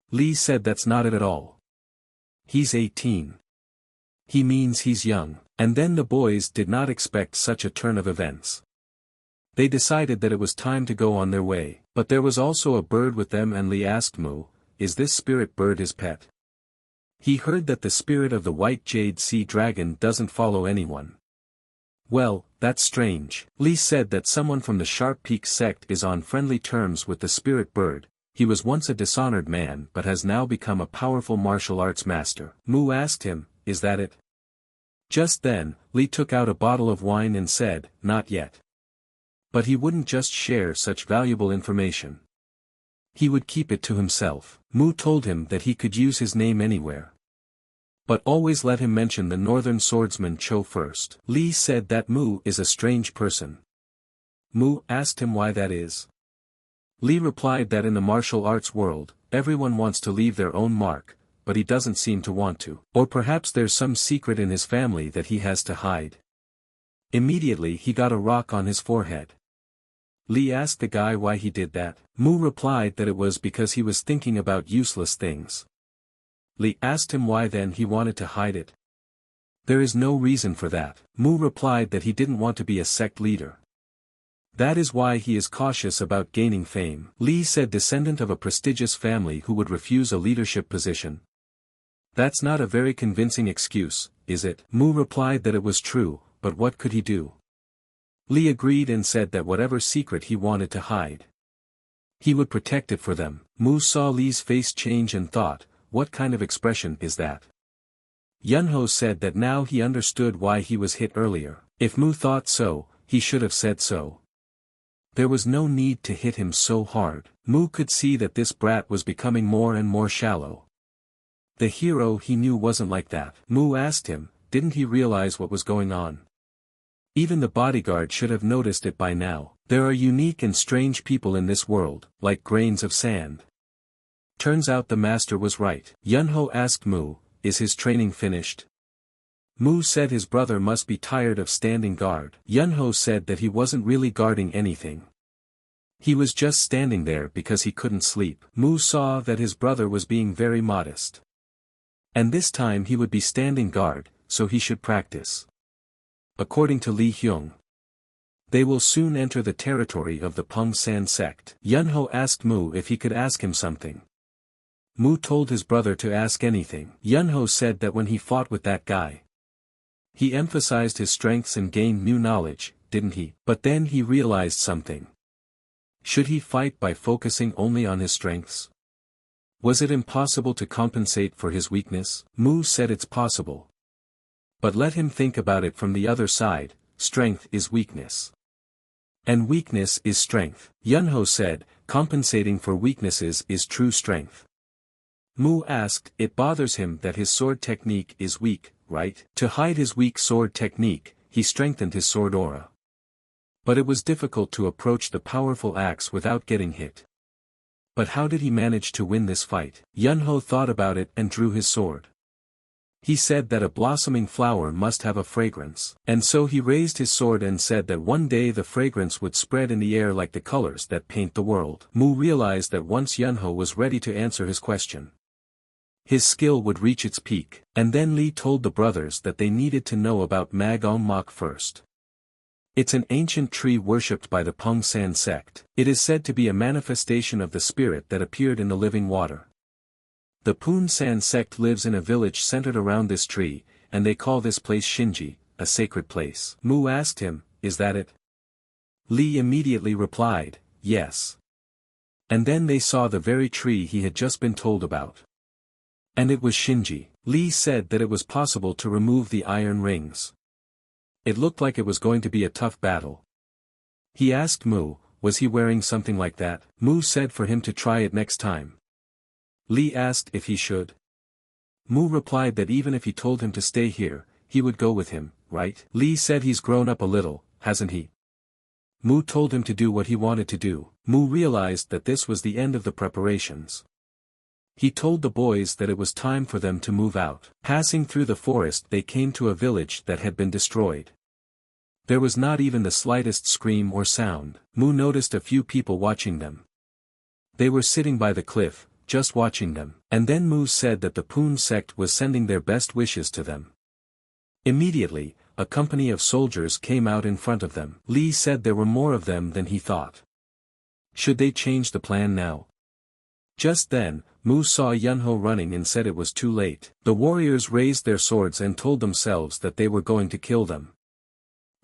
Lee said that's not it at all. He's 18. He means he's young. And then the boys did not expect such a turn of events. They decided that it was time to go on their way. But there was also a bird with them and Lee asked Mu, is this spirit bird his pet? He heard that the spirit of the white jade sea dragon doesn't follow anyone. Well, that's strange. Lee said that someone from the Sharp Peak sect is on friendly terms with the spirit bird. He was once a dishonored man but has now become a powerful martial arts master. Mu asked him, is that it? Just then, Lee took out a bottle of wine and said, not yet. But he wouldn't just share such valuable information. He would keep it to himself. Mu told him that he could use his name anywhere. But always let him mention the northern swordsman Cho first. Lee said that Mu is a strange person. Mu asked him why that is. Lee replied that in the martial arts world, everyone wants to leave their own mark, but he doesn't seem to want to. Or perhaps there's some secret in his family that he has to hide. Immediately he got a rock on his forehead. Lee asked the guy why he did that. Mu replied that it was because he was thinking about useless things. Lee asked him why then he wanted to hide it. There is no reason for that. Mu replied that he didn't want to be a sect leader. That is why he is cautious about gaining fame. Lee said descendant of a prestigious family who would refuse a leadership position. That's not a very convincing excuse, is it? Mu replied that it was true, but what could he do? Lee agreed and said that whatever secret he wanted to hide, he would protect it for them. Mu saw Lee's face change and thought, what kind of expression is that? Yunho said that now he understood why he was hit earlier. If Mu thought so, he should have said so. There was no need to hit him so hard. Mu could see that this brat was becoming more and more shallow. The hero he knew wasn't like that. Mu asked him, didn't he realize what was going on? Even the bodyguard should have noticed it by now. There are unique and strange people in this world, like grains of sand. Turns out the master was right. Yunho asked Mu, is his training finished? Mu said his brother must be tired of standing guard. Yunho said that he wasn't really guarding anything. He was just standing there because he couldn't sleep. Mu saw that his brother was being very modest. And this time he would be standing guard, so he should practice. According to Lee Hyung, they will soon enter the territory of the Pung San sect. Yunho asked Mu if he could ask him something. Mu told his brother to ask anything. Yunho said that when he fought with that guy, he emphasized his strengths and gained new knowledge, didn't he? But then he realized something. Should he fight by focusing only on his strengths? Was it impossible to compensate for his weakness? Mu said it's possible. But let him think about it from the other side, strength is weakness. And weakness is strength. Yunho said, compensating for weaknesses is true strength. Mu asked, it bothers him that his sword technique is weak, right? To hide his weak sword technique, he strengthened his sword aura. But it was difficult to approach the powerful axe without getting hit. But how did he manage to win this fight? Yunho thought about it and drew his sword. He said that a blossoming flower must have a fragrance. And so he raised his sword and said that one day the fragrance would spread in the air like the colors that paint the world. Mu realized that once Yunho was ready to answer his question, his skill would reach its peak. And then Li told the brothers that they needed to know about Mangacap first. It's an ancient tree worshipped by the Pengsan sect. It is said to be a manifestation of the spirit that appeared in the living water. The Pengsan sect lives in a village centered around this tree, and they call this place Shinji, a sacred place. Mu asked him, is that it? Li immediately replied, yes. And then they saw the very tree he had just been told about. And it was Shinji. Li said that it was possible to remove the iron rings. It looked like it was going to be a tough battle. He asked Mu, was he wearing something like that? Mu said for him to try it next time. Li asked if he should. Mu replied that even if he told him to stay here, he would go with him, right? Li said he's grown up a little, hasn't he? Mu told him to do what he wanted to do. Mu realized that this was the end of the preparations. He told the boys that it was time for them to move out. Passing through the forest they came to a village that had been destroyed. There was not even the slightest scream or sound. Mu noticed a few people watching them. They were sitting by the cliff, just watching them. And then Mu said that the Poon sect was sending their best wishes to them. Immediately, a company of soldiers came out in front of them. Li said there were more of them than he thought. Should they change the plan now? Just then, Mu saw Yunho running and said it was too late. The warriors raised their swords and told themselves that they were going to kill them.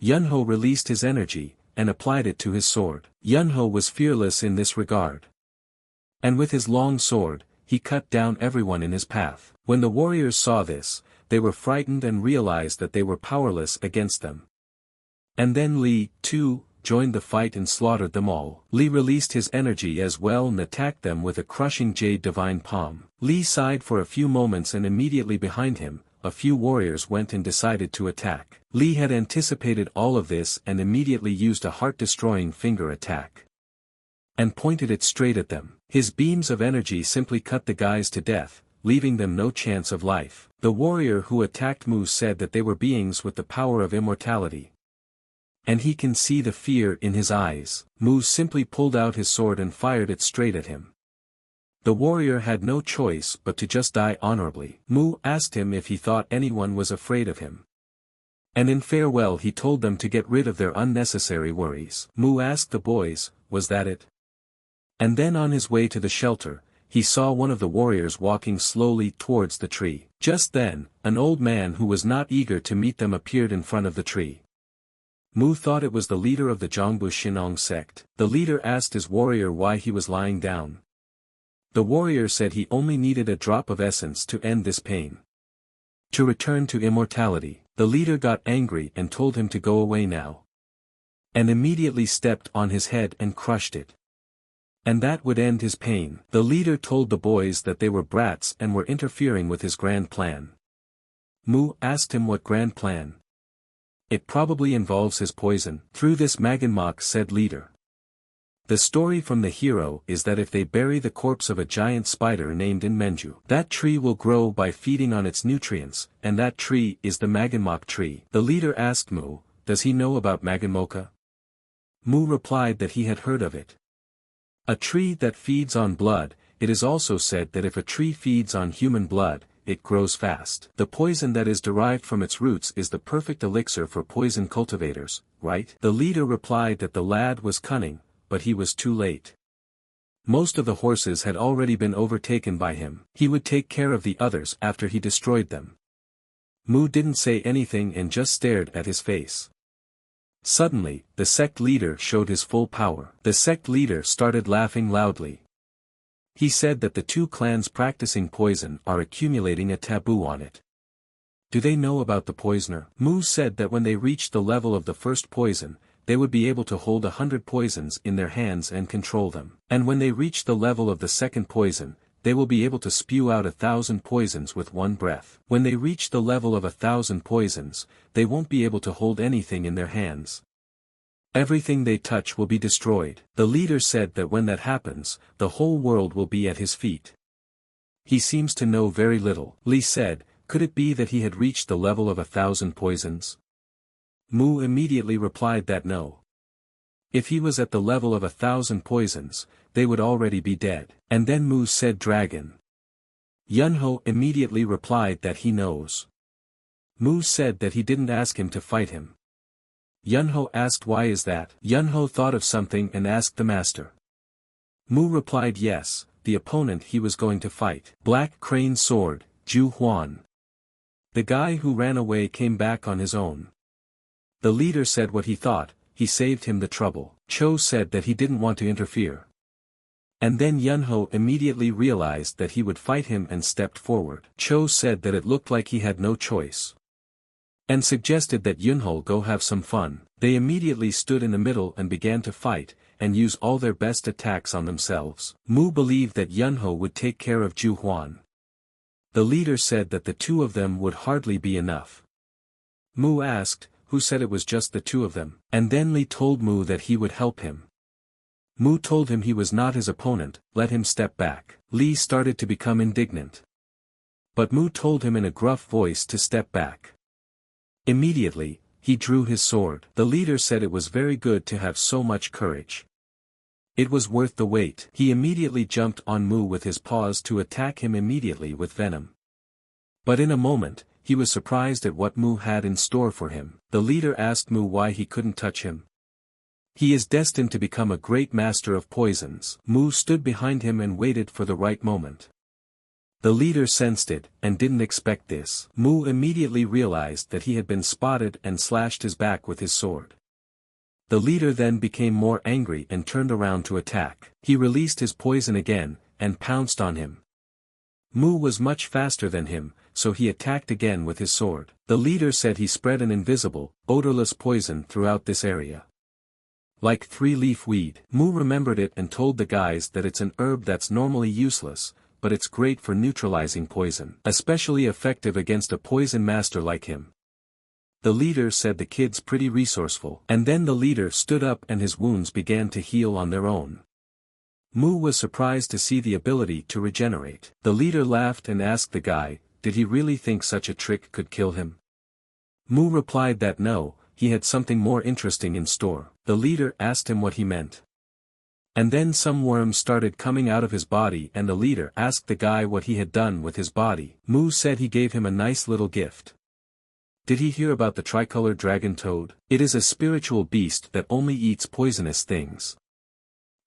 Yunho released his energy, and applied it to his sword. Yunho was fearless in this regard. And with his long sword, he cut down everyone in his path. When the warriors saw this, they were frightened and realized that they were powerless against them. And then Li, too, joined the fight and slaughtered them all. Li released his energy as well and attacked them with a crushing jade divine palm. Li sighed for a few moments and immediately behind him, a few warriors went and decided to attack. Li had anticipated all of this and immediately used a heart-destroying finger attack. And pointed it straight at them. His beams of energy simply cut the guys to death, leaving them no chance of life. The warrior who attacked Mu said that they were beings with the power of immortality. And he can see the fear in his eyes. Mu simply pulled out his sword and fired it straight at him. The warrior had no choice but to just die honorably. Mu asked him if he thought anyone was afraid of him. And in farewell he told them to get rid of their unnecessary worries. Mu asked the boys, was that it? And then on his way to the shelter, he saw one of the warriors walking slowly towards the tree. Just then, an old man who was not eager to meet them appeared in front of the tree. Mu thought it was the leader of the Zhongbu Shinong sect. The leader asked his warrior why he was lying down. The warrior said he only needed a drop of essence to end this pain. To return to immortality. The leader got angry and told him to go away now. And immediately stepped on his head and crushed it. And that would end his pain. The leader told the boys that they were brats and were interfering with his grand plan. Mu asked him what grand plan. It probably involves his poison. Through this Mangacap, said leader. The story from the hero is that if they bury the corpse of a giant spider named Inmenju, that tree will grow by feeding on its nutrients, and that tree is the Mangacap tree. The leader asked Mu, does he know about Mangacap? Mu replied that he had heard of it. A tree that feeds on blood. It is also said that if a tree feeds on human blood, it grows fast. The poison that is derived from its roots is the perfect elixir for poison cultivators, right? The leader replied that the lad was cunning, but he was too late. Most of the horses had already been overtaken by him. He would take care of the others after he destroyed them. Mu didn't say anything and just stared at his face. Suddenly, the sect leader showed his full power. The sect leader started laughing loudly. He said that the two clans practicing poison are accumulating a taboo on it. Do they know about the poisoner? Mu said that when they reached the level of the first poison, they would be able to hold 100 poisons in their hands and control them. And when they reach the level of the second poison, they will be able to spew out 1,000 poisons with one breath. When they reach the level of 1,000 poisons, they won't be able to hold anything in their hands. Everything they touch will be destroyed. The leader said that when that happens, the whole world will be at his feet. He seems to know very little. Lee said, could it be that he had reached the level of 1,000 poisons? Mu immediately replied that no. If he was at the level of 1,000 poisons, they would already be dead. And then Mu said dragon. Yunho immediately replied that he knows. Mu said that he didn't ask him to fight him. Yunho asked why is that? Yunho thought of something and asked the master. Mu replied yes, the opponent he was going to fight. Black Crane Sword, Ju Huan. The guy who ran away came back on his own. The leader said what he thought, he saved him the trouble. Cho said that he didn't want to interfere. And then Yunho immediately realized that he would fight him and stepped forward. Cho said that it looked like he had no choice. And suggested that Yunho go have some fun. They immediately stood in the middle and began to fight, and use all their best attacks on themselves. Mu believed that Yunho would take care of Ju Huan. The leader said that the two of them would hardly be enough. Mu asked, who said it was just the two of them? And then Lee told Mu that he would help him. Mu told him he was not his opponent, let him step back. Lee started to become indignant. But Mu told him in a gruff voice to step back. Immediately, he drew his sword. The leader said it was very good to have so much courage. It was worth the wait. He immediately jumped on Mu with his paws to attack him immediately with venom. But in a moment, he was surprised at what Mu had in store for him. The leader asked Mu why he couldn't touch him. He is destined to become a great master of poisons. Mu stood behind him and waited for the right moment. The leader sensed it, and didn't expect this. Mu immediately realized that he had been spotted and slashed his back with his sword. The leader then became more angry and turned around to attack. He released his poison again, and pounced on him. Mu was much faster than him, so he attacked again with his sword. The leader said he spread an invisible, odorless poison throughout this area. Like three-leaf weed. Mu remembered it and told the guys that it's an herb that's normally useless, but it's great for neutralizing poison. Especially effective against a poison master like him. The leader said the kid's pretty resourceful. And then the leader stood up and his wounds began to heal on their own. Mu was surprised to see the ability to regenerate. The leader laughed and asked the guy, did he really think such a trick could kill him? Mu replied that no, he had something more interesting in store. The leader asked him what he meant. And then some worms started coming out of his body and the leader asked the guy what he had done with his body. Mu said he gave him a nice little gift. Did he hear about the tricolor dragon toad? It is a spiritual beast that only eats poisonous things.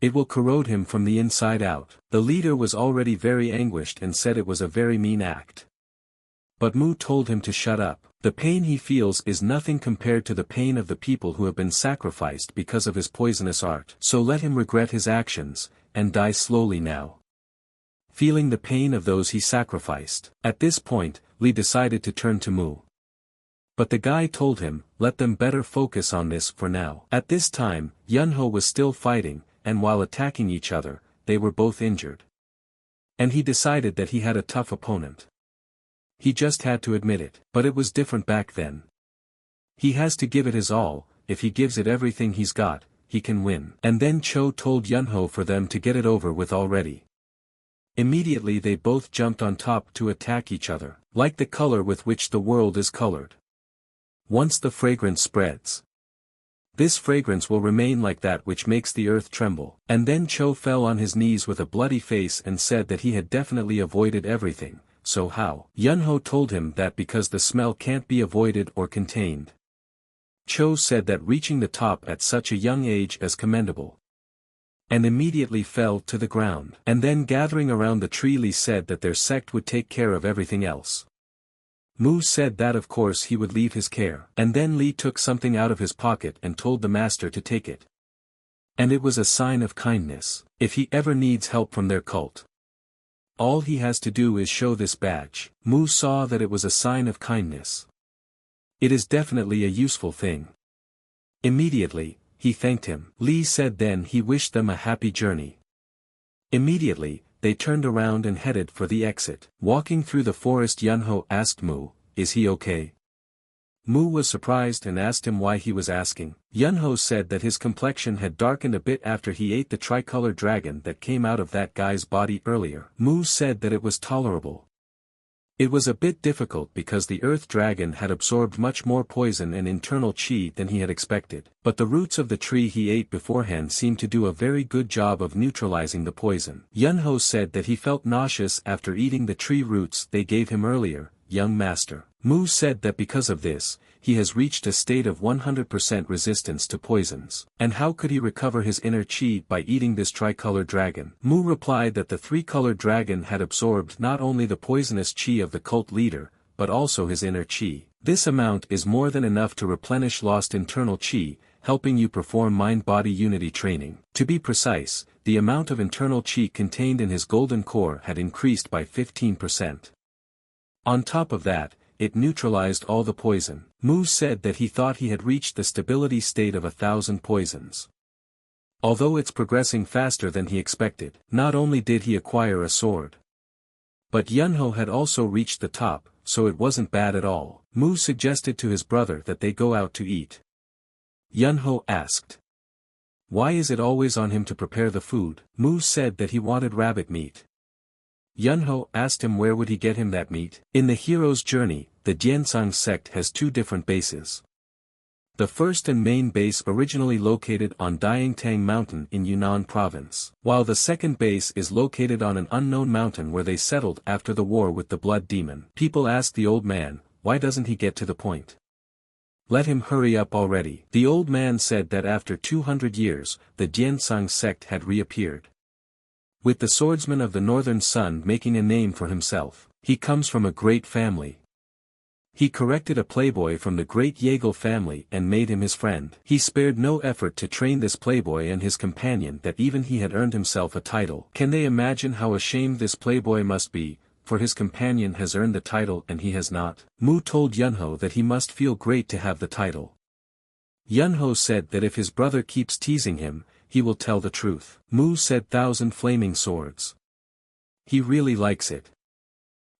It will corrode him from the inside out. The leader was already very anguished and said it was a very mean act. But Mu told him to shut up. The pain he feels is nothing compared to the pain of the people who have been sacrificed because of his poisonous art. So let him regret his actions, and die slowly now. Feeling the pain of those he sacrificed. At this point, Lee decided to turn to Mu. But the guy told him, let them better focus on this for now. At this time, Yunho was still fighting, and while attacking each other, they were both injured. And he decided that he had a tough opponent. He just had to admit it. But it was different back then. He has to give it his all, if he gives it everything he's got, he can win. And then Cho told Yunho for them to get it over with already. Immediately they both jumped on top to attack each other, like the color with which the world is colored. Once the fragrance spreads, this fragrance will remain like that which makes the earth tremble. And then Cho fell on his knees with a bloody face and said that he had definitely avoided everything. So how? Yunho told him that because the smell can't be avoided or contained. Cho said that reaching the top at such a young age is commendable. And immediately fell to the ground. And then gathering around the tree Lee said that their sect would take care of everything else. Mu said that of course he would leave his care. And then Lee took something out of his pocket and told the master to take it. And it was a sign of kindness. If he ever needs help from their cult, all he has to do is show this badge. Mu saw that it was a sign of kindness. It is definitely a useful thing. Immediately, he thanked him. Lee said then he wished them a happy journey. Immediately, they turned around and headed for the exit. Walking through the forest, Yunho asked Mu, "Is he okay?" Mu was surprised and asked him why he was asking. Yunho said that his complexion had darkened a bit after he ate the tricolor dragon that came out of that guy's body earlier. Mu said that it was tolerable. It was a bit difficult because the earth dragon had absorbed much more poison and internal chi than he had expected, but the roots of the tree he ate beforehand seemed to do a very good job of neutralizing the poison. Yunho said that he felt nauseous after eating the tree roots they gave him earlier, young master. Mu said that because of this, he has reached a state of 100% resistance to poisons. And how could he recover his inner chi by eating this tricolor dragon? Mu replied that the three-colored dragon had absorbed not only the poisonous chi of the cult leader, but also his inner chi. This amount is more than enough to replenish lost internal chi, helping you perform mind-body unity training. To be precise, the amount of internal chi contained in his golden core had increased by 15%. On top of that, it neutralized all the poison. Mu said that he thought he had reached the stability state of 1,000 poisons. Although it's progressing faster than he expected. Not only did he acquire a sword, but Yunho had also reached the top, so it wasn't bad at all. Mu suggested to his brother that they go out to eat. Yunho asked, "Why is it always on him to prepare the food?" Mu said that he wanted rabbit meat. Yunho asked him where would he get him that meat. In the hero's journey, the Jiansang sect has two different bases. The first and main base originally located on Diangtang Mountain in Yunnan province, while the second base is located on an unknown mountain where they settled after the war with the blood demon. People asked the old man, why doesn't he get to the point? Let him hurry up already. The old man said that after 200 years, the Jiansang sect had reappeared, with the swordsman of the northern sun making a name for himself. He comes from a great family. He corrected a playboy from the great Yeagle family and made him his friend. He spared no effort to train this playboy and his companion that even he had earned himself a title. Can they imagine how ashamed this playboy must be, for his companion has earned the title and he has not? Mu told Yunho that he must feel great to have the title. Yunho said that if his brother keeps teasing him, he will tell the truth. Mu said 1,000 flaming swords. He really likes it.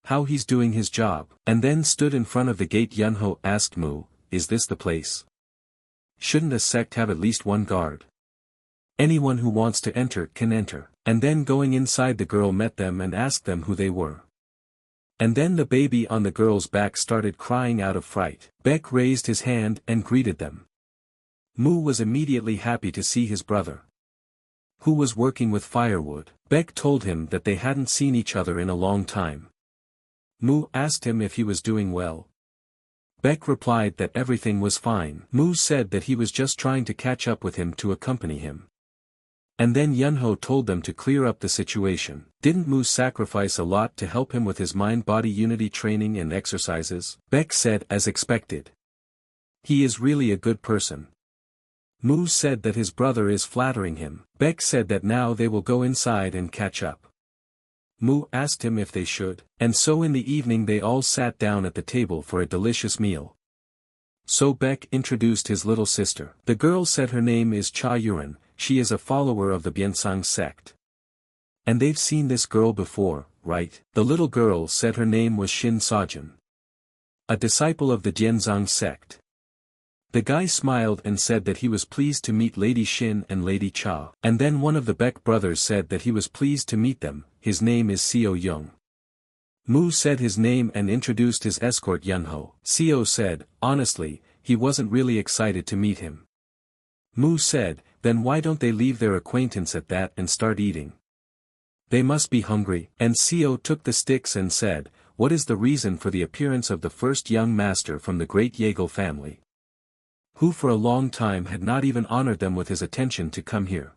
How he's doing his job. And then stood in front of the gate. Yunho asked Mu, is this the place? Shouldn't a sect have at least one guard? Anyone who wants to enter can enter. And then going inside, the girl met them and asked them who they were. And then the baby on the girl's back started crying out of fright. Beck raised his hand and greeted them. Mu was immediately happy to see his brother, who was working with firewood. Beck told him that they hadn't seen each other in a long time. Mu asked him if he was doing well. Beck replied that everything was fine. Mu said that he was just trying to catch up with him to accompany him. And then Yunho told them to clear up the situation. Didn't Mu sacrifice a lot to help him with his mind-body unity training and exercises? Beck said as expected. He is really a good person. Mu said that his brother is flattering him. Beck said that now they will go inside and catch up. Mu asked him if they should, and so in the evening they all sat down at the table for a delicious meal. So Beck introduced his little sister. The girl said her name is Cha Yuran, she is a follower of the Biensang sect. And they've seen this girl before, right? The little girl said her name was Shin Sajin, a disciple of the Jianzang sect. The guy smiled and said that he was pleased to meet Lady Shin and Lady Cha. And then one of the Beck brothers said that he was pleased to meet them, his name is Seo Young. Mu said his name and introduced his escort Yunho. Seo said, honestly, he wasn't really excited to meet him. Mu said, then why don't they leave their acquaintance at that and start eating? They must be hungry. And Seo took the sticks and said, what is the reason for the appearance of the first young master from the great Yeagle family, who for a long time had not even honored them with his attention to come here?